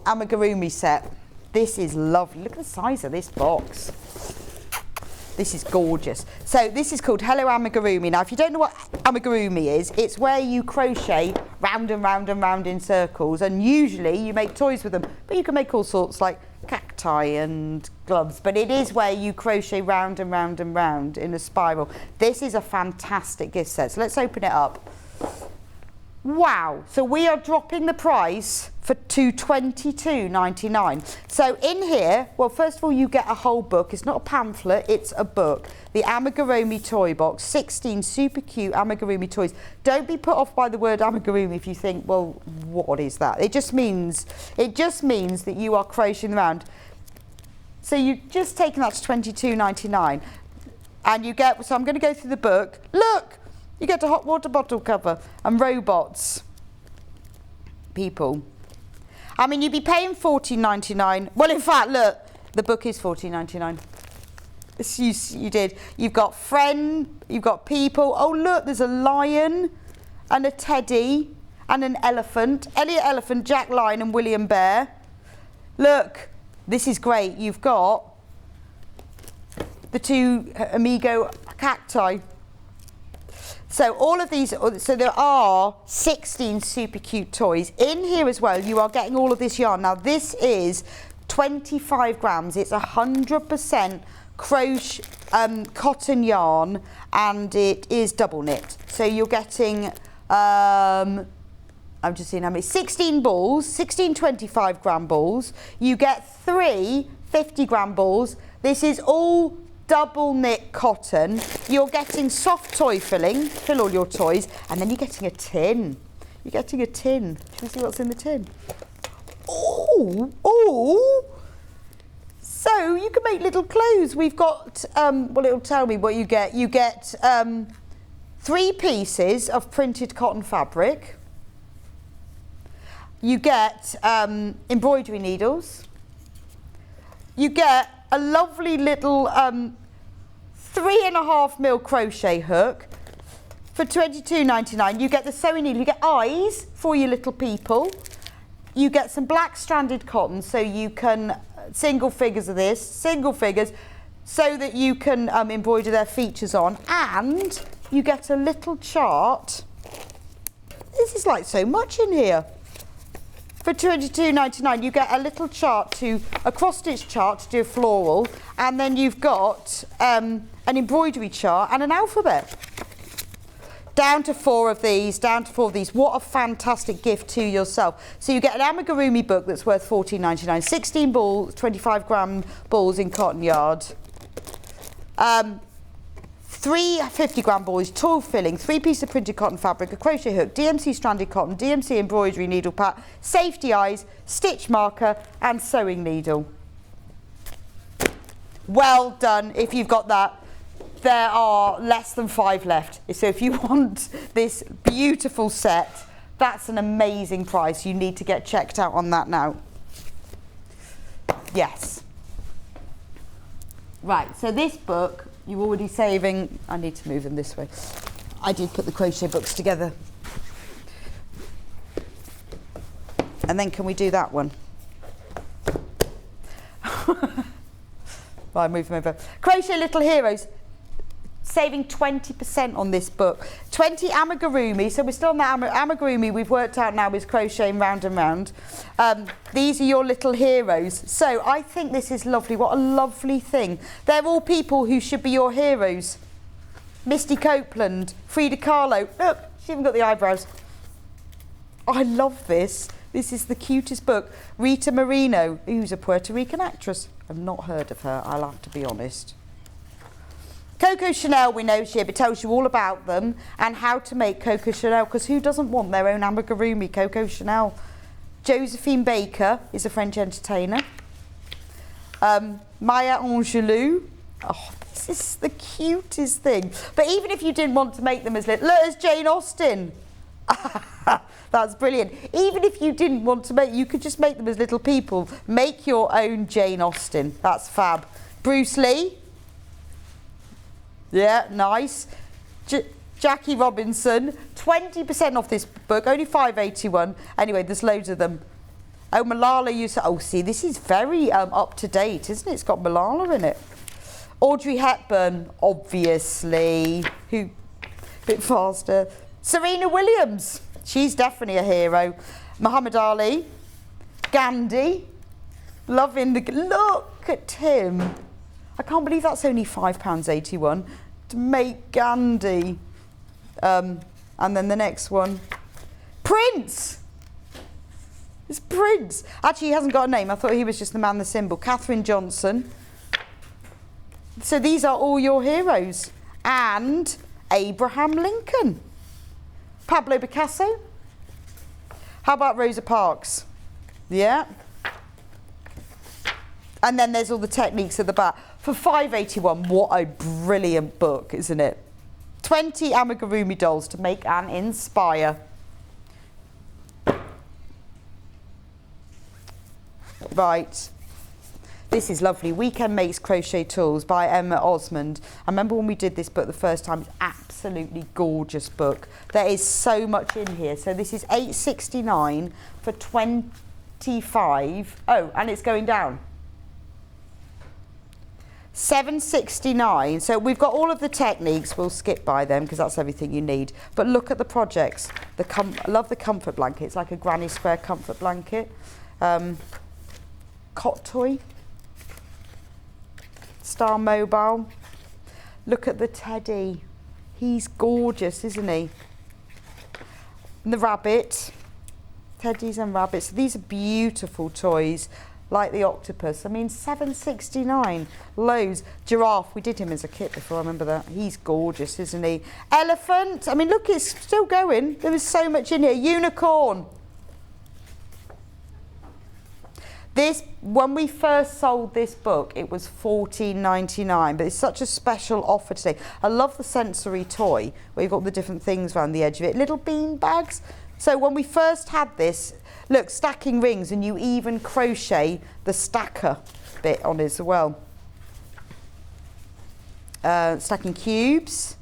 amigurumi set. This is lovely. Look at the size of this box. This is gorgeous. So this is called Hello Amigurumi. Now, if you don't know what amigurumi is, it's where you crochet round and round and round in circles, and usually you make toys with them, but you can make all sorts like cacti and gloves, but it is where you crochet round and round and round in a spiral. This is a fantastic gift set. So let's open it up. Wow, so we are dropping the price to £22.99. So in here, well, first of all, you get a whole book. It's not a pamphlet, it's a book. The Amigurumi Toy Box, 16 super cute amigurumi toys. Don't be put off by the word amigurumi if you think, well, what is that? It just means that you are crocheting around. So you've just taken that to £22.99. And you get, so I'm going to go through the book. Look! You get a hot water bottle cover and robots. People. I mean, you'd be paying £14.99. Well, in fact, look, the book is £14.99. You did. You've got friend, you've got people. Oh, look, there's a lion and a teddy and an elephant. Elliot Elephant, Jack Lion and William Bear. Look, this is great. You've got the 2 Amigo cacti. So all of these, so there are 16 super cute toys. In here as well, you are getting all of this yarn. Now this is 25 grams. It's 100% crochet cotton yarn, and it is double knit. So you're getting, I'm just seeing how many, 16 balls, 16 25 gram balls. You get 3 50 gram balls. This is all double knit cotton. You're getting soft toy filling, fill all your toys, and then you're getting a tin. You're getting a tin. Can you see what's in the tin? Oh! So you can make little clothes. We've got, well, it'll tell me what you get. You get 3 pieces of printed cotton fabric. You get embroidery needles. You get a lovely little 3.5mm crochet hook for £22.99. You get the sewing needle. You get eyes for your little people. You get some black stranded cotton, so you can single figures of this, single figures, so that you can embroider their features on. And you get a little chart. This is like so much in here. For £22.99, you get a little chart, a cross-stitch chart to do a floral, and then you've got an embroidery chart and an alphabet. Down to 4 of these, What a fantastic gift to yourself. So you get an amigurumi book that's worth £14.99, 16 balls, 25 gram balls in cotton yard. 3 50 gram balls, tool filling, 3 pieces of printed cotton fabric, a crochet hook, DMC stranded cotton, DMC embroidery needle pack, safety eyes, stitch marker and sewing needle. Well done if you've got that. There are less than 5 left. So if you want this beautiful set, that's an amazing price. You need to get checked out on that now. Yes. Right, so this book, you're already saving. I need to move them this way. I did put the crochet books together. And then can we do that one? Right, move them over. Crochet Little Heroes. saving 20% on this book. 20 amigurumi, so we're still on the amigurumi we've worked out now is crocheting round and round. These are your little heroes. So I think this is lovely. What a lovely thing. They're all people who should be your heroes. Misty Copeland, Frida Kahlo. Look, she even got the eyebrows. I love this. This is the cutest book. Rita Moreno, who's a Puerto Rican actress. I've not heard of her, I'll have to be honest. Coco Chanel, we know here, but it tells you all about them and how to make Coco Chanel, because who doesn't want their own amigurumi, Coco Chanel? Josephine Baker is a French entertainer. Maya Angelou. Oh, this is the cutest thing. But even if you didn't want to make them as little, look, as Jane Austen. That's brilliant. Even if you didn't want to make, you could just make them as little people. Make your own Jane Austen. That's fab. Bruce Lee. Yeah, nice. Jackie Robinson. 20% off this book. Only $5.81. Anyway, there's loads of them. Oh, Malala Yousafzai. Oh, see, this is very up to date, isn't it? It's got Malala in it. Audrey Hepburn, obviously. Who? A bit faster. Serena Williams. She's definitely a hero. Muhammad Ali. Gandhi. Loving the... Look at him. I can't believe that's only £5.81 to make Gandhi. And then the next one. Prince. It's Prince. Actually, he hasn't got a name. I thought he was just the man, the symbol. Katherine Johnson. So these are all your heroes. And Abraham Lincoln. Pablo Picasso. How about Rosa Parks? Yeah. And then there's all the techniques at the back. For $5.81, what a brilliant book, isn't it? 20 amigurumi dolls to make and inspire. Right. This is lovely. Weekend Makes Crochet Tools by Emma Osmond. I remember when we did this book the first time. It's absolutely gorgeous book. There is so much in here. So this is $8.69 for 25. Oh, and it's going down. $7.69. So we've got all of the techniques. We'll skip by them because that's everything you need. But look at the projects. I love the comfort blanket. It's like a granny square comfort blanket. Cot toy. Star Mobile. Look at the teddy. He's gorgeous, isn't he? And the rabbit. Teddies and rabbits. These are beautiful toys, like the octopus. I mean, $7.69. Loads. Giraffe. We did him as a kit before, I remember that. He's gorgeous, isn't he? Elephant. I mean, look, it's still going. There was so much in here. Unicorn. This, when we first sold this book, it was $14.99, but it's such a special offer today. I love the sensory toy, where you've got the different things around the edge of it. Little bean bags. So when we first had this, look, stacking rings, and you even crochet the stacker bit on it as well. Stacking cubes.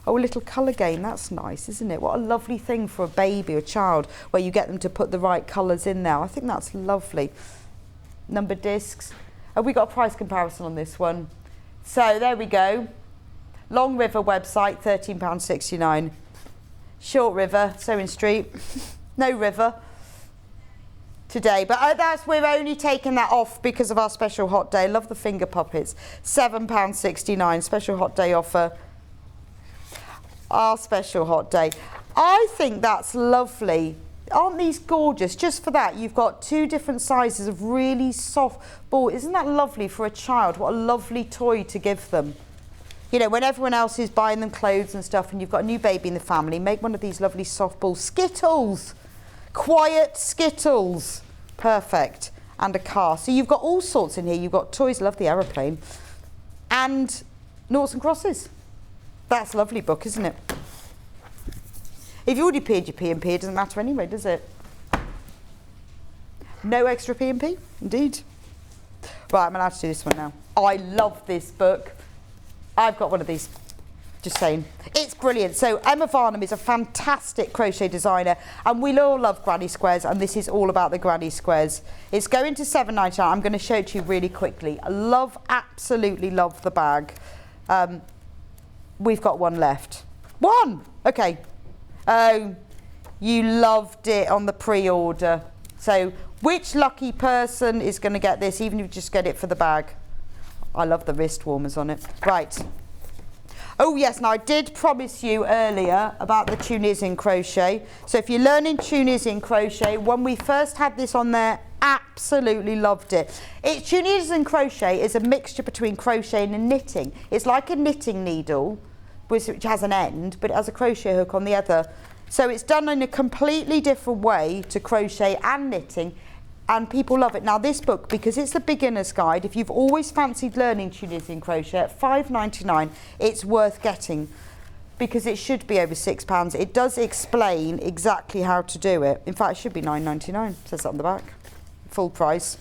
Oh, a little colour game, that's nice, isn't it? What a lovely thing for a baby or child, where you get them to put the right colours in there. I think that's lovely. Number discs. Oh, we got a price comparison on this one. So there we go. Long River website, £13.69. Short River, Sewing Street. No river today, but we're only taking that off because of our special hot day. Love the finger puppets. £7.69, special hot day offer. Our special hot day. I think that's lovely. Aren't these gorgeous? Just for that, you've got 2 different sizes of really soft ball. Isn't that lovely for a child? What a lovely toy to give them. You know, when everyone else is buying them clothes and stuff, and you've got a new baby in the family, make one of these lovely soft balls. Skittles. Quiet Skittles. Perfect. And a car. So you've got all sorts in here. You've got toys. Love the aeroplane. And noughts and crosses. That's a lovely book, isn't it? If you already paid your P&P, it doesn't matter anyway, does it? No extra P&P? Indeed. Right, I'm allowed to do this one now. I love this book. I've got one of these. Just saying. It's brilliant. So Emma Varnum is a fantastic crochet designer, and we all love granny squares, and this is all about the granny squares. It's going to $7.99. I'm going to show it to you really quickly. I absolutely love the bag. we've got one left. One! Okay. Oh, you loved it on the pre-order. So which lucky person is going to get this, even if you just get it for the bag? I love the wrist warmers on it. Right. Oh yes, now I did promise you earlier about the Tunisian crochet. So if you're learning Tunisian crochet, when we first had this on there, absolutely loved it. Tunisian crochet is a mixture between crocheting and knitting. It's like a knitting needle, which has an end, but it has a crochet hook on the other. So it's done in a completely different way to crochet and knitting, and people love it. Now this book, because it's a beginner's guide, if you've always fancied learning Tunisian crochet, at £5.99 it's worth getting, because it should be over £6. It does explain exactly how to do it. In fact, it should be £9.99, it says that on the back, full price.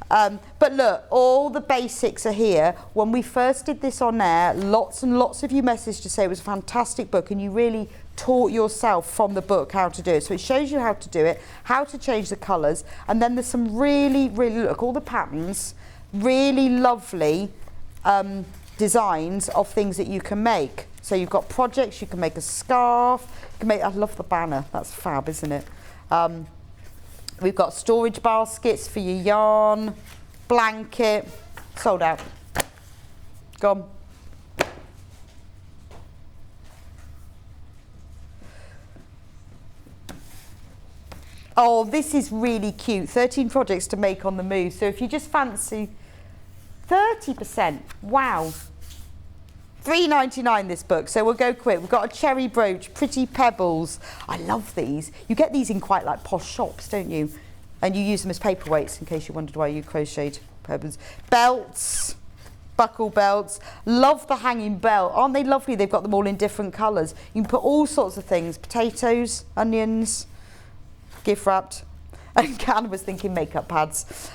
But look, all the basics are here. When we first did this on air, lots and lots of you messaged to say it was a fantastic book, and you really taught yourself from the book how to do it. So it shows you how to do it, how to change the colours, and then there's some really, look, all the patterns, really lovely designs of things that you can make. So you've got projects, you can make a scarf, you can make, I love the banner, that's fab, isn't it? We've got storage baskets for your yarn, blanket, sold out, gone. Oh, this is really cute. 13 projects to make on the move. So if you just fancy 30%, wow. £3.99 this book, so we'll go quick. We've got a cherry brooch, pretty pebbles. I love these. You get these in quite like posh shops, don't you? And you use them as paperweights, in case you wondered why you crocheted pebbles. Belts, buckle belts. Love the hanging belt. Aren't they lovely? They've got them all in different colours. You can put all sorts of things, potatoes, onions, gift wrapped. And Can was thinking makeup pads.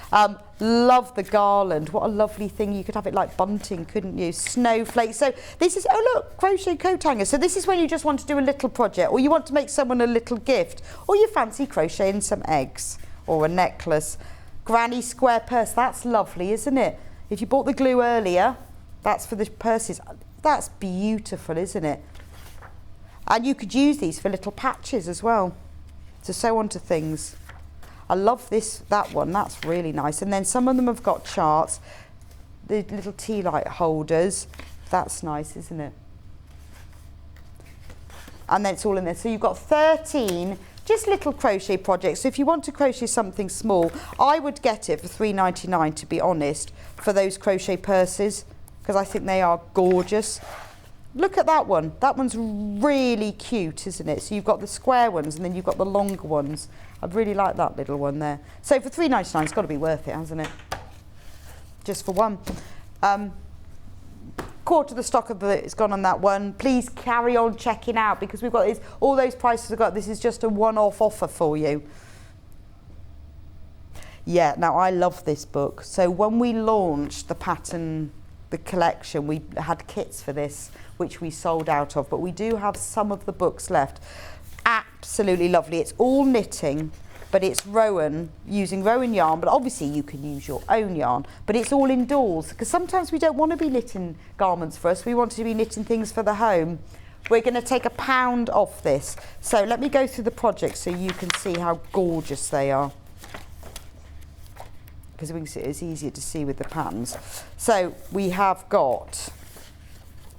Love the garland. What a lovely thing. You could have it like bunting, couldn't you? Snowflakes. So this is, oh look, crochet coat hanger. So this is when you just want to do a little project, or you want to make someone a little gift, or you fancy crocheting some eggs or a necklace. Granny square purse. That's lovely, isn't it? If you bought the glue earlier, that's for the purses. That's beautiful, isn't it? And you could use these for little patches as well, to sew onto things. I love that one, that's really nice. And then some of them have got charts, the little tea light holders. That's nice, isn't it? And then it's all in there. So you've got 13 just little crochet projects. So if you want to crochet something small, I would get it for £3.99, to be honest, for those crochet purses, because I think they are gorgeous. Look at that one. That one's really cute, isn't it? So you've got the square ones and then you've got the longer ones. I really like that little one there. So for £3.99, it's got to be worth it, hasn't it? Just for one. Quarter of the stock of it's gone on that one. Please carry on checking out, because we've got these, all those prices we've got. This is just a one-off offer for you. Yeah, now I love this book. So when we launched the collection, we had kits for this, which we sold out of, but we do have some of the books left. Absolutely lovely. It's all knitting, but it's Rowan, using Rowan yarn, but obviously you can use your own yarn, but it's all indoors, because sometimes we don't want to be knitting garments for us, we want to be knitting things for the home. We're going to take £1 off this. So let me go through the projects so you can see how gorgeous they are, because it's easier to see with the patterns. So we have got,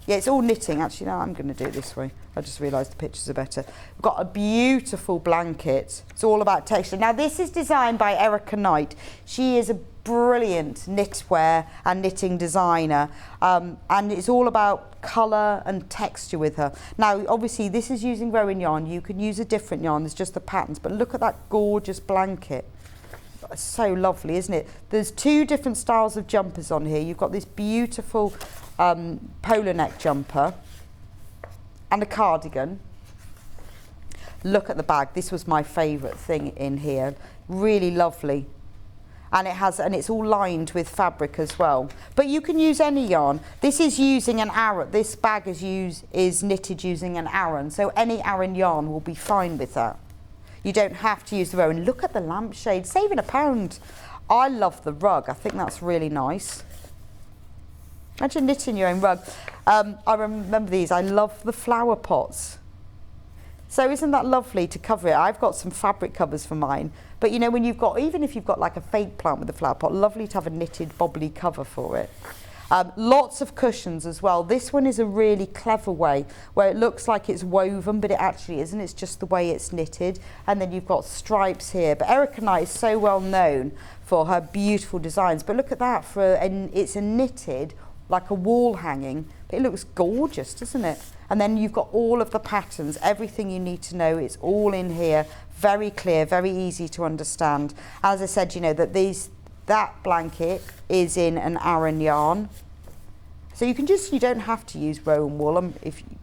yeah, it's all knitting. Actually, no, I'm going to do it this way. I just realised the pictures are better. We've got a beautiful blanket. It's all about texture. Now, this is designed by Erica Knight. She is a brilliant knitwear and knitting designer, and it's all about colour and texture with her. Now, obviously, this is using Rowan yarn. You can use a different yarn. There's just the patterns, but look at that gorgeous blanket. It's so lovely, isn't it? There's 2 different styles of jumpers on here. You've got this beautiful polo neck jumper and a cardigan. Look at the bag. This was my favourite thing in here. Really lovely. And it's all lined with fabric as well. But you can use any yarn. This is using an Aran. This bag is knitted using an Aran. So any Aran yarn will be fine with that. You don't have to use the Rowan. Look at the lampshade, saving £1. I love the rug. I think that's really nice. Imagine knitting your own rug. I remember these. I love the flower pots. So isn't that lovely to cover it? I've got some fabric covers for mine. But you know, when you've got, even if you've got like a fake plant with a flower pot, lovely to have a knitted bobbly cover for it. Lots of cushions as well. This one is a really clever way where it looks like it's woven, but it actually isn't. It's just the way it's knitted. And then you've got stripes here. But Erica Knight is so well known for her beautiful designs. But look at that, it's a knitted, like a wall hanging. But it looks gorgeous, doesn't it? And then you've got all of the patterns, everything you need to know. It's all in here, very clear, very easy to understand. As I said, you know, that blanket is in an Aran yarn. So you don't have to use Rowan wool,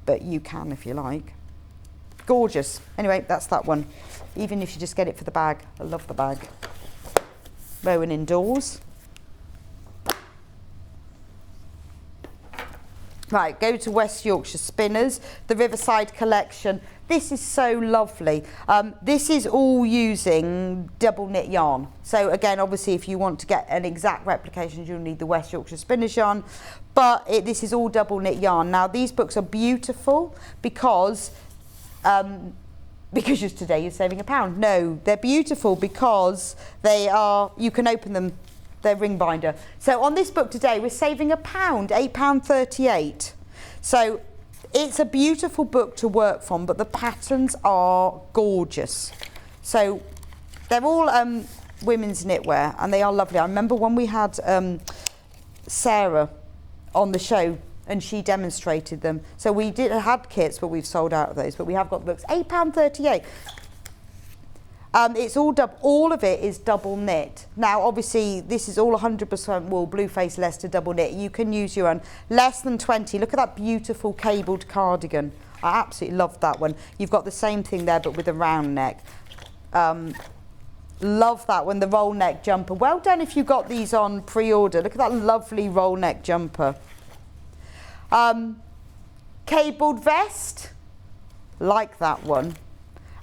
but you can if you like. Gorgeous. Anyway, that's that one. Even if you just get it for the bag. I love the bag. Rowan indoors. Right, go to West Yorkshire Spinners, the Riverside collection. This is so lovely. This is all using double knit yarn. So again, obviously, if you want to get an exact replication, you'll need the West Yorkshire Spinners yarn. But this is all double knit yarn. Now, these books are beautiful because just today you're saving £1. No, they're beautiful because you can open them. Their ring binder. So on this book today, we're saving £1, £8.38. So it's a beautiful book to work from, but the patterns are gorgeous. So they're all women's knitwear, and they are lovely. I remember when we had Sarah on the show, and she demonstrated them. So we had kits, but we've sold out of those. But we have got books, £8.38. It's all of it is double knit. Now, obviously, this is all 100% wool, blue face Leicester double knit. You can use your own. Less than 20. Look at that beautiful cabled cardigan. I absolutely love that one. You've got the same thing there, but with a round neck. Love that one, the roll neck jumper. Well done if you got these on pre-order. Look at that lovely roll neck jumper. Cabled vest. Like that one.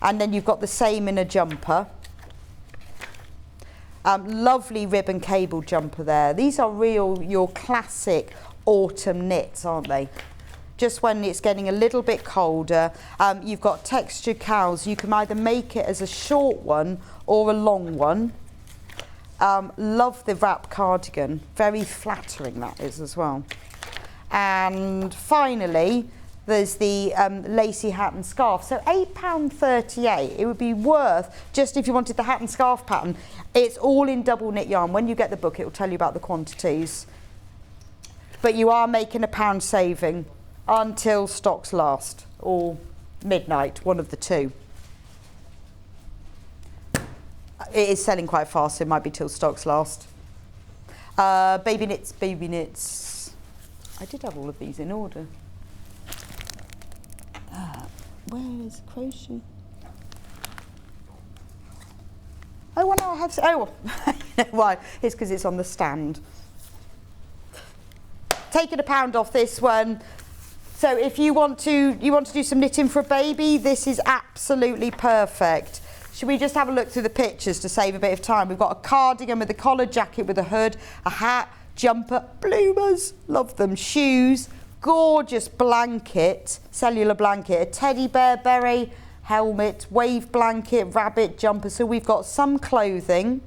And then you've got the same in a jumper. Lovely ribbon cable jumper there. These are your classic autumn knits, aren't they? Just when it's getting a little bit colder. You've got textured cowls. You can either make it as a short one or a long one. Love the wrap cardigan. Very flattering that is as well. And finally, there's the lacy hat and scarf. So £8.38, it would be worth, just if you wanted the hat and scarf pattern, it's all in double knit yarn. When you get the book, it will tell you about the quantities. But you are making £1 saving until stocks last, or midnight, one of the two. It is selling quite fast, so it might be till stocks last. Baby knits. I did have all of these in order. Where is crochet? Oh, well, no, I have. Oh, you know why? It's because it's on the stand. Taking £1 off this one. So if you want to do some knitting for a baby, this is absolutely perfect. Should we just have a look through the pictures to save a bit of time? We've got a cardigan with a collar jacket with a hood, a hat, jumper, bloomers, love them, shoes. Gorgeous blanket, cellular blanket, a teddy bear, beret, helmet, wave blanket, rabbit jumper. So we've got some clothing,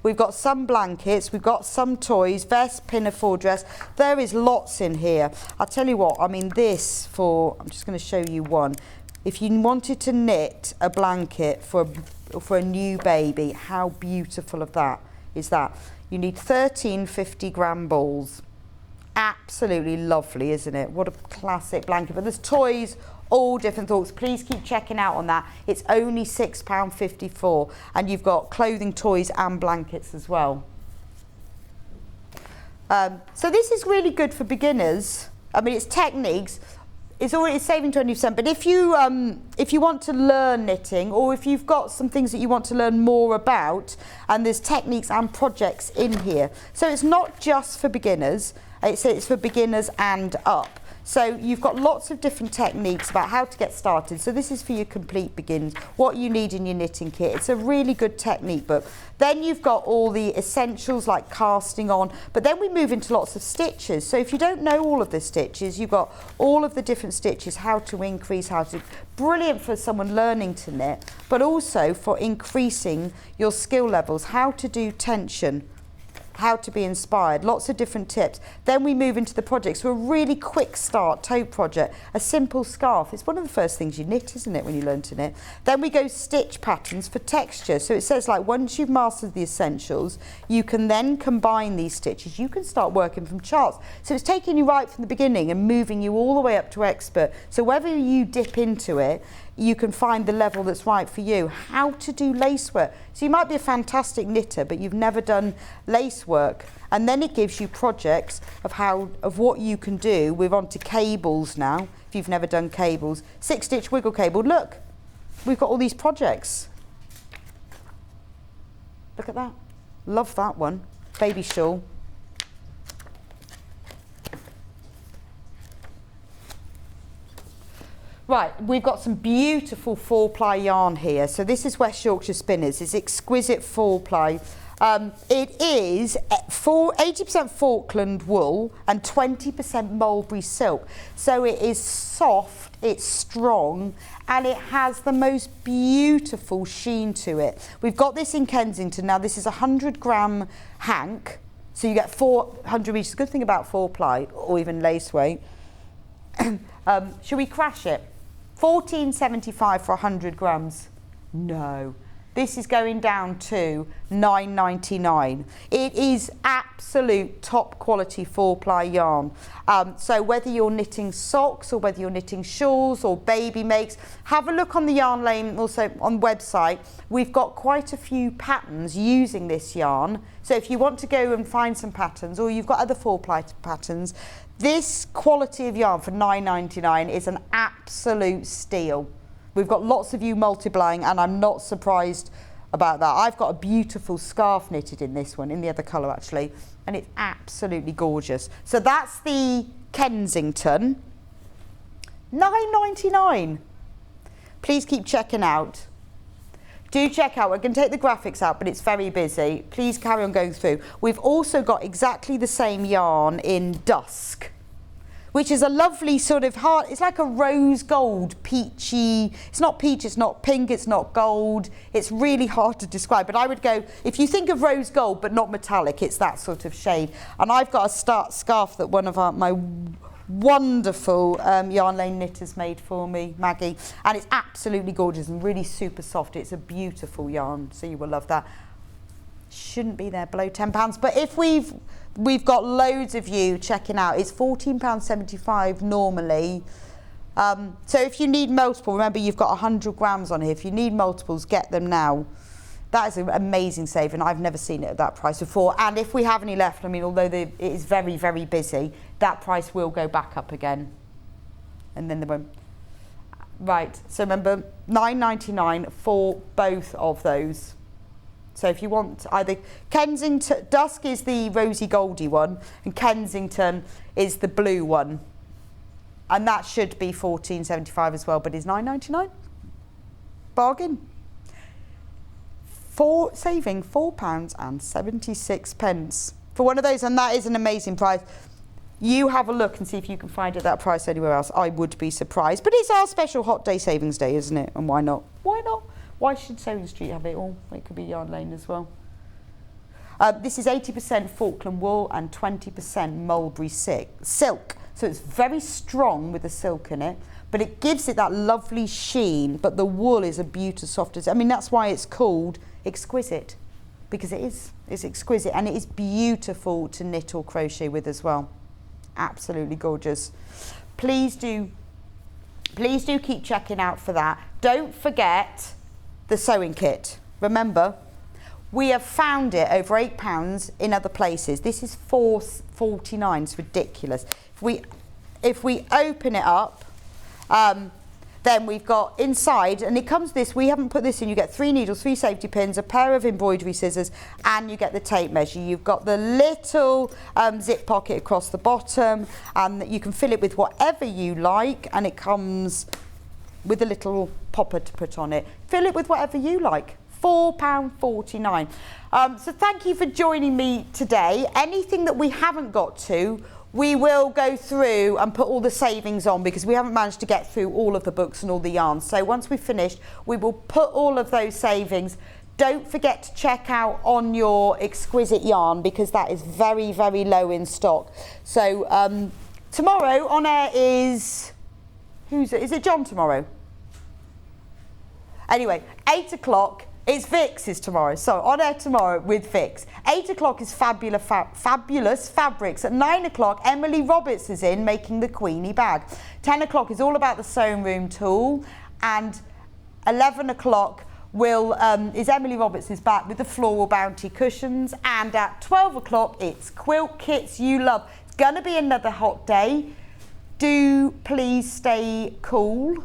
we've got some blankets, we've got some toys, vest, pinafore, dress. There is lots in here. I'll tell you what, I mean I'm just going to show you one. If you wanted to knit a blanket for a new baby, how beautiful of that is that? You need 13 50-gram balls. Absolutely lovely, isn't it? What a classic blanket. But there's toys, all different thoughts. Please keep checking out on that. It's only £6.54, and you've got clothing, toys and blankets as well. So this is really good for beginners. I mean, it's techniques. It's saving 20%. But if you want to learn knitting, or if you've got some things that you want to learn more about, and there's techniques and projects in here. So it's not just for beginners. It's for beginners and up. So you've got lots of different techniques about how to get started. So this is for your complete beginners, what you need in your knitting kit. It's a really good technique book. Then you've got all the essentials like casting on, but then we move into lots of stitches. So if you don't know all of the stitches, you've got all of the different stitches, how to increase, how to, brilliant for someone learning to knit, but also for increasing your skill levels, how to do tension, how to be inspired, lots of different tips. Then we move into the projects. So a really quick start tote project, a simple scarf. It's one of the first things you knit, isn't it, when you learn to knit? Then we go stitch patterns for texture. So it says like once you've mastered the essentials, you can then combine these stitches. You can start working from charts. So it's taking you right from the beginning and moving you all the way up to expert. So whether you dip into it, you can find the level that's right for you. How to do lace work. So you might be a fantastic knitter, but you've never done lace work. And then it gives you projects of what you can do. We're on to cables now, if you've never done cables. 6-stitch wiggle cable. Look, we've got all these projects. Look at that. Love that one. Baby shawl. Right, we've got some beautiful 4-ply yarn here. So this is West Yorkshire Spinners. It's exquisite 4-ply. It is 80% Falkland wool and 20% mulberry silk. So it is soft, it's strong, and it has the most beautiful sheen to it. We've got this in Kensington. Now this is a 100-gram hank. So you get 400 meters. The good thing about 4-ply, or even lace weight, should we crash it? $14.75 for 100 grams. No, this is going down to $9.99. It is absolute top quality 4-ply yarn. So whether you're knitting socks or whether you're knitting shawls or baby makes, have a look on the Yarn Lane, also on website. We've got quite a few patterns using this yarn. So if you want to go and find some patterns, or you've got other 4-ply patterns, this quality of yarn for $9.99 is an absolute steal. We've got lots of you multiplying, and I'm not surprised about that. I've got a beautiful scarf knitted in this one, in the other colour actually, and it's absolutely gorgeous. So that's the Kensington. $9.99. Please keep checking out. Do check out. We're going to take the graphics out, but it's very busy. Please carry on going through. We've also got exactly the same yarn in Dusk, which is a lovely sort of heart. It's like a rose gold, peachy. It's not peach, it's not pink, it's not gold. It's really hard to describe, but I would go, if you think of rose gold but not metallic, it's that sort of shade. And I've got a scarf that one of my wonderful Yarn Lane knitters made for me, Maggie, and it's absolutely gorgeous and really super soft. It's a beautiful yarn, so you will love that. Shouldn't be there below £10, but if we've got loads of you checking out. It's £14.75 normally. So if you need multiple, remember you've got 100 grams on here. If you need multiples, get them now. That is an amazing save, and I've never seen it at that price before. And if we have any left, I mean, although it is very, very busy, that price will go back up again. And then they won't. Right, so remember, $9.99 for both of those. So if you want either Kensington, Dusk is the rosy goldy one, and Kensington is the blue one. And that should be $14.75 as well, but it's $9.99. Bargain. Saving £4.76 for one of those, and that is an amazing price. You have a look and see if you can find it at that price anywhere else. I would be surprised, but it's our special hot day savings day, isn't it? And why not? Why not? Why should Sewing Street have it all? It could be Yarn Lane as well. This is 80% Falkland wool and 20% mulberry silk. So it's very strong with the silk in it, but it gives it that lovely sheen, but the wool is a beautiful soft as, I mean, that's why it's called exquisite, because it is. It's exquisite, and it is beautiful to knit or crochet with as well. Absolutely gorgeous. Please do keep checking out for that. Don't forget the sewing kit. Remember, we have found it over £8 in other places. This is $4.49. It's ridiculous. If we open it up, Then we've got inside, and it comes this, we haven't put this in, you get 3 needles, 3 safety pins, a pair of embroidery scissors, and you get the tape measure. You've got the little zip pocket across the bottom, and you can fill it with whatever you like, and it comes with a little popper to put on it. Fill it with whatever you like. £4.49. So thank you for joining me today. Anything that we haven't got to, we will go through and put all the savings on, because we haven't managed to get through all of the books and all the yarns. So once we've finished, we will put all of those savings. Don't forget to check out on your exquisite yarn, because that is very, very low in stock. So tomorrow on air is, who's it? Is it John tomorrow? Anyway, 8 o'clock. It's Vix is tomorrow, so on air tomorrow with Vix. 8 o'clock is Fabulous Fabrics. At 9 o'clock, Emily Roberts is in making the Queenie bag. 10 o'clock is all about the sewing room tool, and 11 o'clock is Emily Roberts is back with the Floral Bounty cushions, and at 12 o'clock it's Quilt Kits You Love. It's going to be another hot day. Do please stay cool.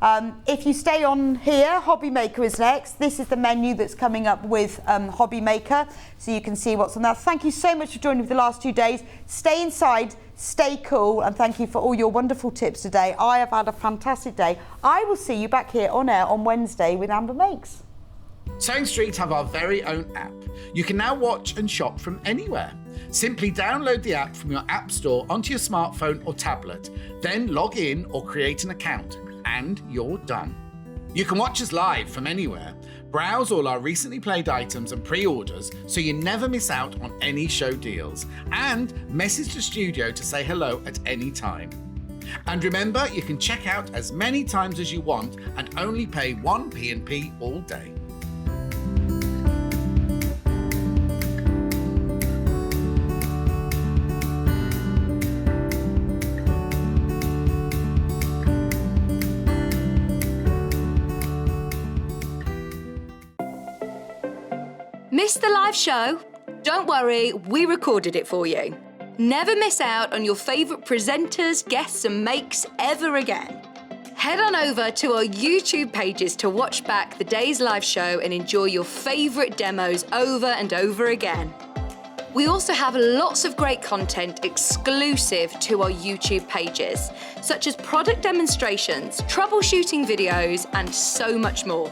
If you stay on here, Hobby Maker is next. This is the menu that's coming up with Hobby Maker, so you can see what's on that. Thank you so much for joining me for the last 2 days. Stay inside, stay cool, and thank you for all your wonderful tips today. I have had a fantastic day. I will see you back here on air on Wednesday with Amber Makes. Sewing Street have our very own app. You can now watch and shop from anywhere. Simply download the app from your app store onto your smartphone or tablet, then log in or create an account, and you're done. You can watch us live from anywhere, browse all our recently played items and pre-orders so you never miss out on any show deals, and message the studio to say hello at any time. And remember, you can check out as many times as you want and only pay 1 P&P all day. Missed the live show? Don't worry, we recorded it for you. Never miss out on your favourite presenters, guests and makes ever again. Head on over to our YouTube pages to watch back the day's live show and enjoy your favourite demos over and over again. We also have lots of great content exclusive to our YouTube pages, such as product demonstrations, troubleshooting videos, and so much more.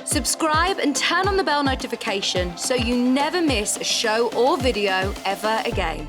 Subscribe and turn on the bell notification so you never miss a show or video ever again.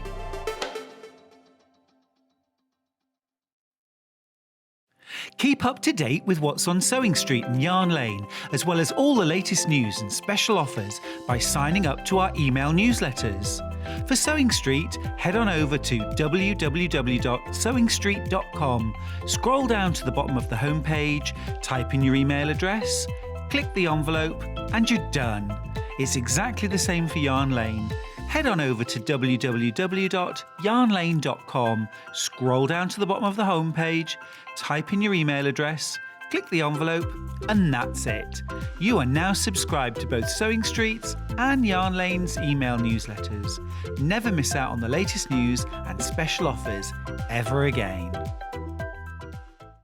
Keep up to date with what's on Sewing Street and Yarn Lane, as well as all the latest news and special offers by signing up to our email newsletters. For Sewing Street, head on over to www.sewingstreet.com, scroll down to the bottom of the homepage, type in your email address, click the envelope, and you're done. It's exactly the same for Yarn Lane. Head on over to www.yarnlane.com, scroll down to the bottom of the homepage, type in your email address, click the envelope, and that's it. You are now subscribed to both Sewing Street's and Yarn Lane's email newsletters. Never miss out on the latest news and special offers ever again.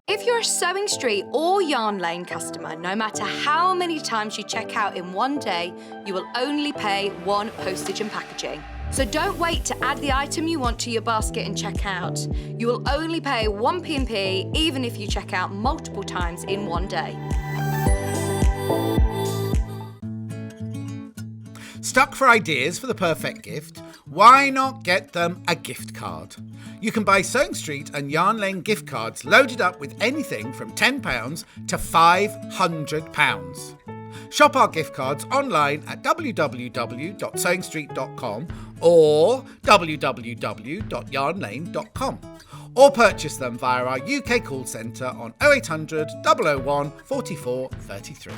If you're a Sewing Street or Yarn Lane customer, no matter how many times you check out in one day, you will only pay 1 postage and packaging. So don't wait to add the item you want to your basket and check out. You will only pay 1 P&P even if you check out multiple times in one day. Stuck for ideas for the perfect gift? Why not get them a gift card? You can buy Sewing Street and Yarn Lane gift cards loaded up with anything from £10 to £500. Shop our gift cards online at www.sewingstreet.com or www.yarnlane.com, or purchase them via our UK call centre on 0800 001 44 33.